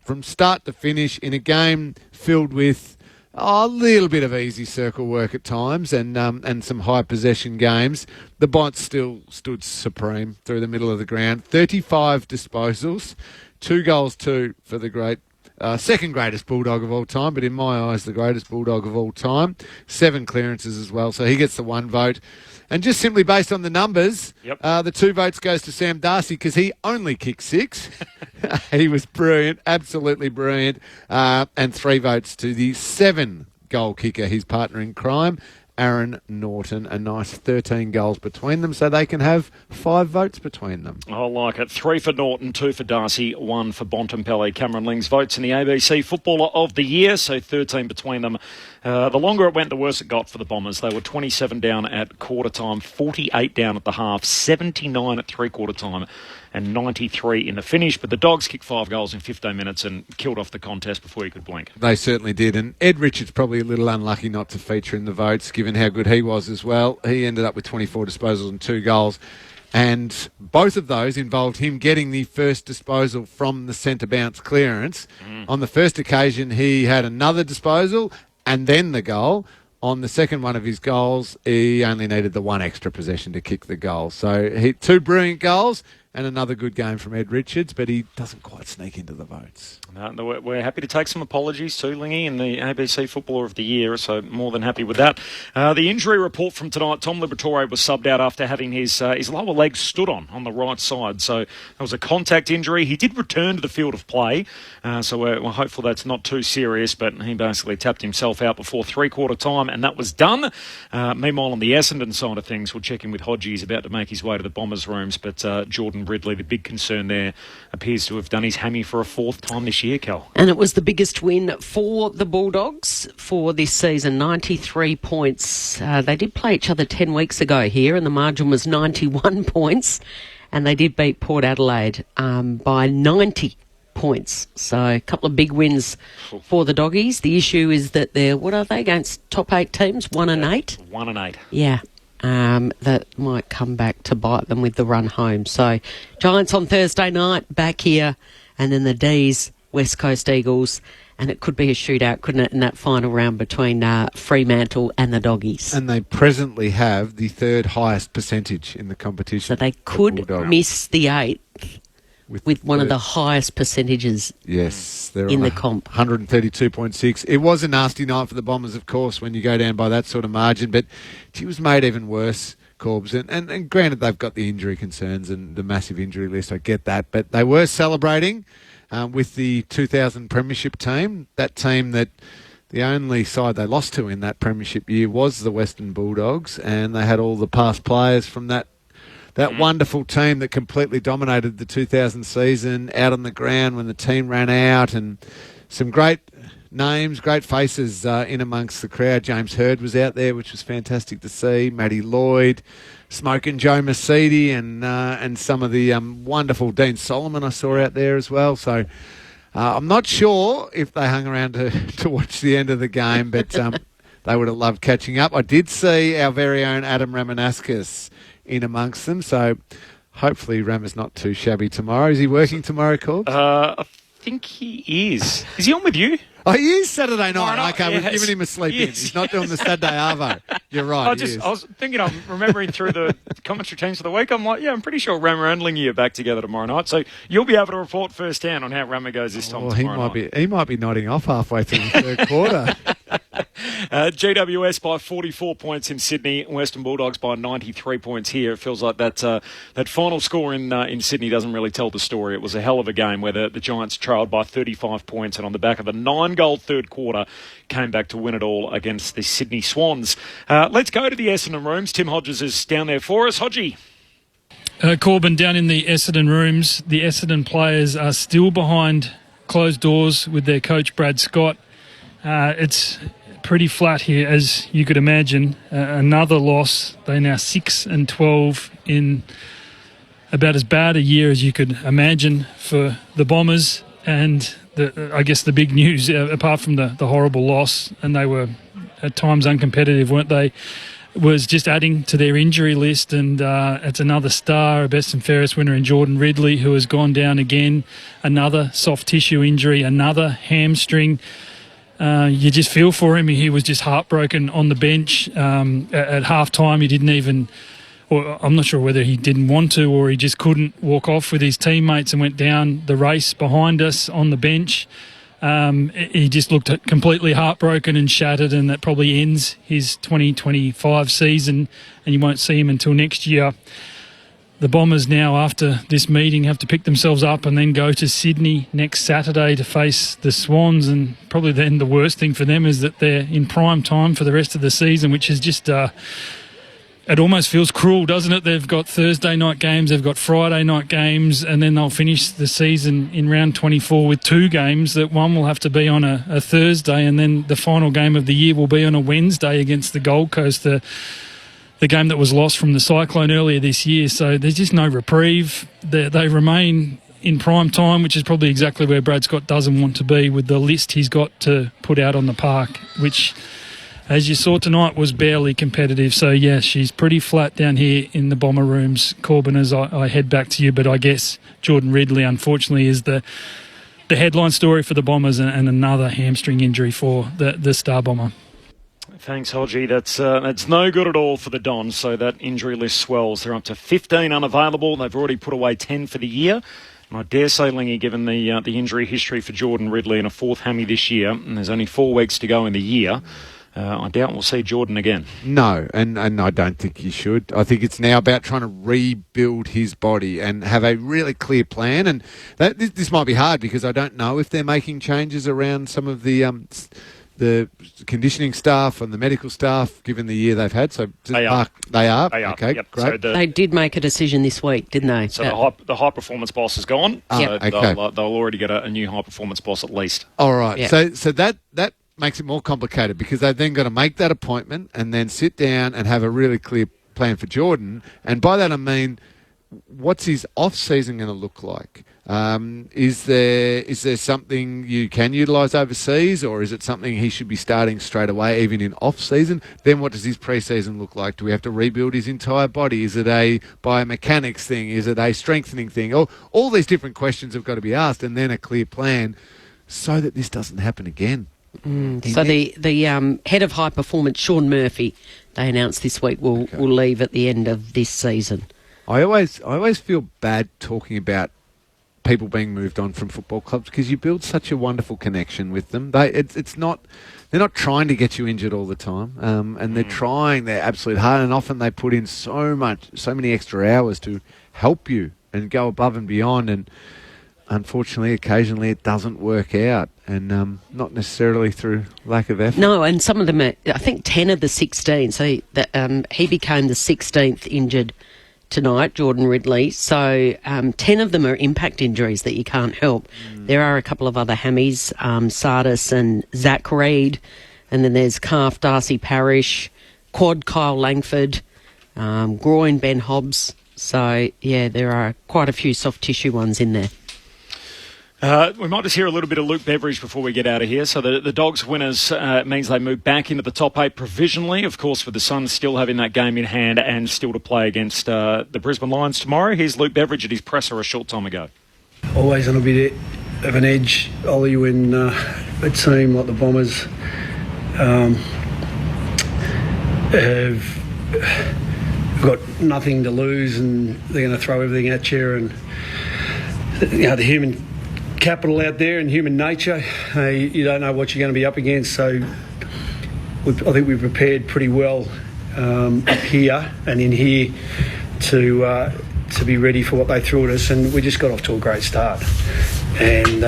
from start to finish in a game filled with a little bit of easy circle work at times and some high possession games. The Bonts still stood supreme through the middle of the ground. 35 disposals, 2 goals, 2 for the great second greatest Bulldog of all time, but in my eyes, the greatest Bulldog of all time. 7 clearances as well, so he gets the 1 vote. And just simply based on the numbers, the 2 votes goes to Sam Darcy because he only kicked 6. He was brilliant, absolutely brilliant. And 3 votes to the 7 goal kicker, his partner in crime, Aaron Norton. A nice 13 goals between them, so they can have 5 votes between them. I like it. 3 for Norton, 2 for Darcy, 1 for Bontempelli. Cameron Ling's votes in the ABC Footballer of the Year, so 13 between them. The longer it went, the worse it got for the Bombers. They were 27 down at quarter time, 48 down at the half, 79 at three-quarter time, and 93 in the finish. But the Dogs kicked 5 goals in 15 minutes and killed off the contest before you could blink. They certainly did. And Ed Richards probably a little unlucky not to feature in the votes, given how good he was as well. He ended up with 24 disposals and 2 goals. And both of those involved him getting the first disposal from the centre bounce clearance. On the first occasion, he had another disposal and then the goal. On the second one of his goals, he only needed the 1 extra possession to kick the goal. So 2 brilliant goals. and another good game from Ed Richards, but he doesn't quite sneak into the votes. No, we're happy to take some apologies too, Lingy, in the ABC Footballer of the Year, so more than happy with that. The injury report from tonight, Tom Liberatore was subbed out after having his lower leg stood on the right side, so that was a contact injury. He did return to the field of play, so we're hopeful that's not too serious, but he basically tapped himself out before three-quarter time, and that was done. Meanwhile, on the Essendon side of things, we'll check in with Hodgie. He's about to make his way to the Bombers' rooms, but Jordan Ridley, the big concern there, appears to have done his hammy for a fourth time this year, Cal. And it was the biggest win for the Bulldogs for this season, 93 points. They did play each other 10 weeks ago here, and the margin was 91 points, and they did beat Port Adelaide by 90 points. So a couple of big wins for the Doggies. The issue is that they're, what are they, against top 8 teams, 1 and 8? 1 and 8. Yeah. That might come back to bite them with the run home. So Giants on Thursday night, back here, and then the D's, West Coast Eagles, and it could be a shootout, couldn't it, in that final round between Fremantle and the Doggies. And they presently have the third highest percentage in the competition. So they could miss the 8th with one of the highest percentages they're in on the comp. 132.6. It was a nasty night for the Bombers, of course, when you go down by that sort of margin, but she was made even worse, Corbs. And granted, they've got the injury concerns and the massive injury list, I get that, but they were celebrating with the 2000 Premiership team, that team that the only side they lost to in that Premiership year was the Western Bulldogs, and they had all the past players from that wonderful team that completely dominated the 2000 season out on the ground when the team ran out, and some great names, great faces in amongst the crowd. James Hird was out there, which was fantastic to see. Matty Lloyd, Smoking Joe Mercedes, and some of the wonderful Dean Solomon I saw out there as well. So I'm not sure if they hung around to watch the end of the game, but they would have loved catching up. I did see our very own Adam Ramanauskas in amongst them, so hopefully Ram is not too shabby tomorrow. Is he working tomorrow, Corbs? I think he is. Is he on with you? Oh, he is Saturday night. Okay, yes. we've given him a sleep in. He's not doing the Saturday Arvo. You're right. I was thinking, I'm remembering through the commentary teams for the week. I'm like, I'm pretty sure Rammer and Lingy are back together tomorrow night. So you'll be able to report firsthand on how Rammer goes this time tomorrow night. He might be nodding off halfway through the third quarter. GWS by 44 points in Sydney, Western Bulldogs by 93 points here. It feels like that final score in Sydney doesn't really tell the story. It was a hell of a game where the Giants trailed by 35 points, and on the back of a 9-goal third quarter, came back to win it all against the Sydney Swans. Let's go to the Essendon rooms. Tim Hodges is down there for us. Hodgie. Corbin, down in the Essendon rooms, the Essendon players are still behind closed doors with their coach Brad Scott. It's pretty flat here, as you could imagine. Another loss. They're now 6-12 in about as bad a year as you could imagine for the Bombers. And I guess the big news, apart from the horrible loss, and they were at times uncompetitive, weren't they, was just adding to their injury list. And it's another star, a best and fairest winner in Jordan Ridley, who has gone down again. Another soft tissue injury, another hamstring. You just feel for him. He was just heartbroken on the bench. At half-time, he didn't even, or I'm not sure whether he didn't want to or he just couldn't walk off with his teammates and went down the race behind us on the bench. He just looked completely heartbroken and shattered, and that probably ends his 2025 season, and you won't see him until next year. The Bombers now, after this meeting, have to pick themselves up and then go to Sydney next Saturday to face the Swans. And probably then the worst thing for them is that they're in prime time for the rest of the season, which is just, it almost feels cruel, doesn't it? They've got Thursday night games, they've got Friday night games, and then they'll finish the season in round 24 with 2 games. That one will have to be on a Thursday, and then the final game of the year will be on a Wednesday against the Gold Coast, the game that was lost from the Cyclone earlier this year. So there's just no reprieve. They remain in prime time, which is probably exactly where Brad Scott doesn't want to be with the list he's got to put out on the park, which, as you saw tonight, was barely competitive. So, yeah, she's pretty flat down here in the Bomber rooms, Corbin, as I head back to you. But I guess Jordan Ridley, unfortunately, is the headline story for the Bombers, and another hamstring injury for the Star Bomber. Thanks, Hodgie. That's no good at all for the Dons, so that injury list swells. They're up to 15 unavailable. They've already put away 10 for the year. And I dare say, Lingy, given the injury history for Jordan Ridley and a fourth hammy this year, and there's only 4 weeks to go in the year, I doubt we'll see Jordan again. No, and I don't think he should. I think it's now about trying to rebuild his body and have a really clear plan. And this might be hard because I don't know if they're making changes around some of the conditioning staff and the medical staff, given the year they've had. So They are. Okay, Yep. great. So They did make a decision this week, didn't they? So the high performance boss is gone. So okay. they'll already get a new high performance boss at least. All right. Yeah. So that makes it more complicated because they've then got to make that appointment and then sit down and have a really clear plan for Jordan. And by that I mean, what's his off-season going to look like? Is there something you can utilise overseas, or is it something he should be starting straight away, even in off-season? Then what does his pre-season look like? Do we have to rebuild his entire body? Is it a biomechanics thing? Is it a strengthening thing? All these different questions have got to be asked, and then a clear plan so that this doesn't happen again. So the head of high performance, Sean Murphy, they announced this week will leave at the end of this season. I always feel bad talking about people being moved on from football clubs because you build such a wonderful connection with them. They're not trying to get you injured all the time, and they're trying their absolute hard, and often they put in so many extra hours to help you and go above and beyond, and unfortunately, occasionally it doesn't work out, and not necessarily through lack of effort. No, and some of them are, I think 10 of the 16, so he became the 16th injured tonight, Jordan Ridley. So 10 of them are impact injuries that you can't help. There are a couple of other hammies, Sardis and Zach Reed, and then there's calf Darcy Parish, quad Kyle Langford, groin Ben Hobbs. So, yeah, there are quite a few soft tissue ones in there. We might just hear a little bit of Luke Beveridge before we get out of here. So the Dogs winners means they move back into the top 8 provisionally. Of course, for the Suns still having that game in hand and still to play against the Brisbane Lions tomorrow. Here's Luke Beveridge at his presser a short time ago. Always on a bit of an edge, Ollie, when a team like the Bombers have got nothing to lose and they're going to throw everything at you, and the human capital out there and human nature, you don't know what you're going to be up against. So I think we've prepared pretty well up here and in here to be ready for what they threw at us, and we just got off to a great start. And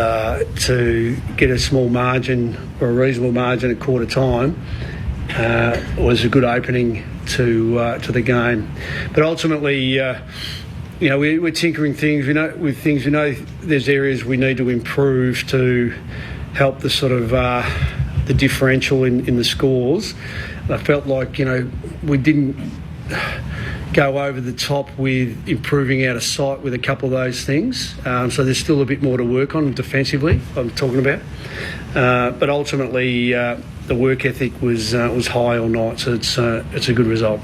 to get a small margin or a reasonable margin at quarter time was a good opening to the game. But ultimately, we're tinkering things. We know there's areas we need to improve to help the sort of the differential in the scores. And I felt like we didn't go over the top with improving out of sight with a couple of those things. So there's still a bit more to work on defensively. I'm talking about, but ultimately the work ethic was high all night. So it's a good result.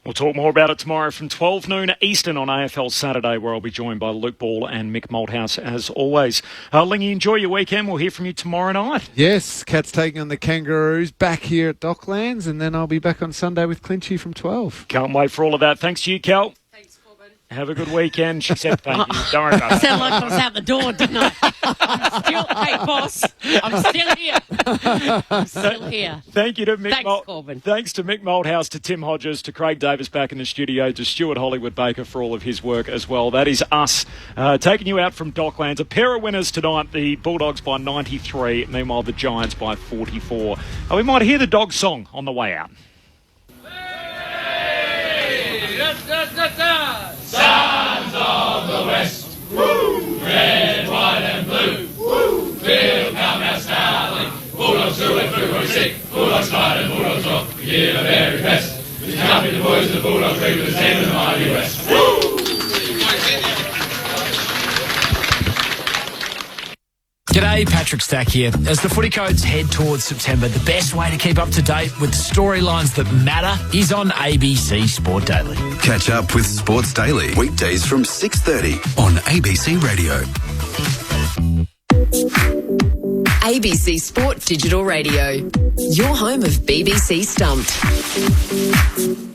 We'll talk more about it tomorrow from 12 noon Eastern on AFL Saturday, where I'll be joined by Luke Ball and Mick Malthouse as always. Lingy, enjoy your weekend. We'll hear from you tomorrow night. Yes, Cats taking on the Kangaroos back here at Docklands, and then I'll be back on Sunday with Clinchy from 12. Can't wait for all of that. Thanks to you, Cal. Thanks, Corbin. Have a good weekend. She said thank you. Don't worry about I sound like I was out the door, didn't I? Hey, boss, I'm still here. I'm still here. Thank you to Mick. Thanks, Corbin. Thanks to Mick Malthouse, to Tim Hodges, to Craig Davis back in the studio, to Stuart Hollywood Baker for all of his work as well. That is us taking you out from Docklands. A pair of winners tonight, the Bulldogs by 93, meanwhile the Giants by 44. We might hear the Dogs song on the way out. Sons of the West, woo! Red, white and blue, woo! We'll come our starling, Bulldogs through and through, we're sick, Bulldogs fight and Bulldogs rock, we give the very best. We can't be the boys of the Bulldogs, league with the team of the mighty West, woo! G'day, Patrick Stack here. As the footy codes head towards September, the best way to keep up to date with the storylines that matter is on ABC Sport Daily. Catch up with Sports Daily weekdays from 6:30 on ABC Radio. ABC Sport Digital Radio. Your home of BBC Stumped.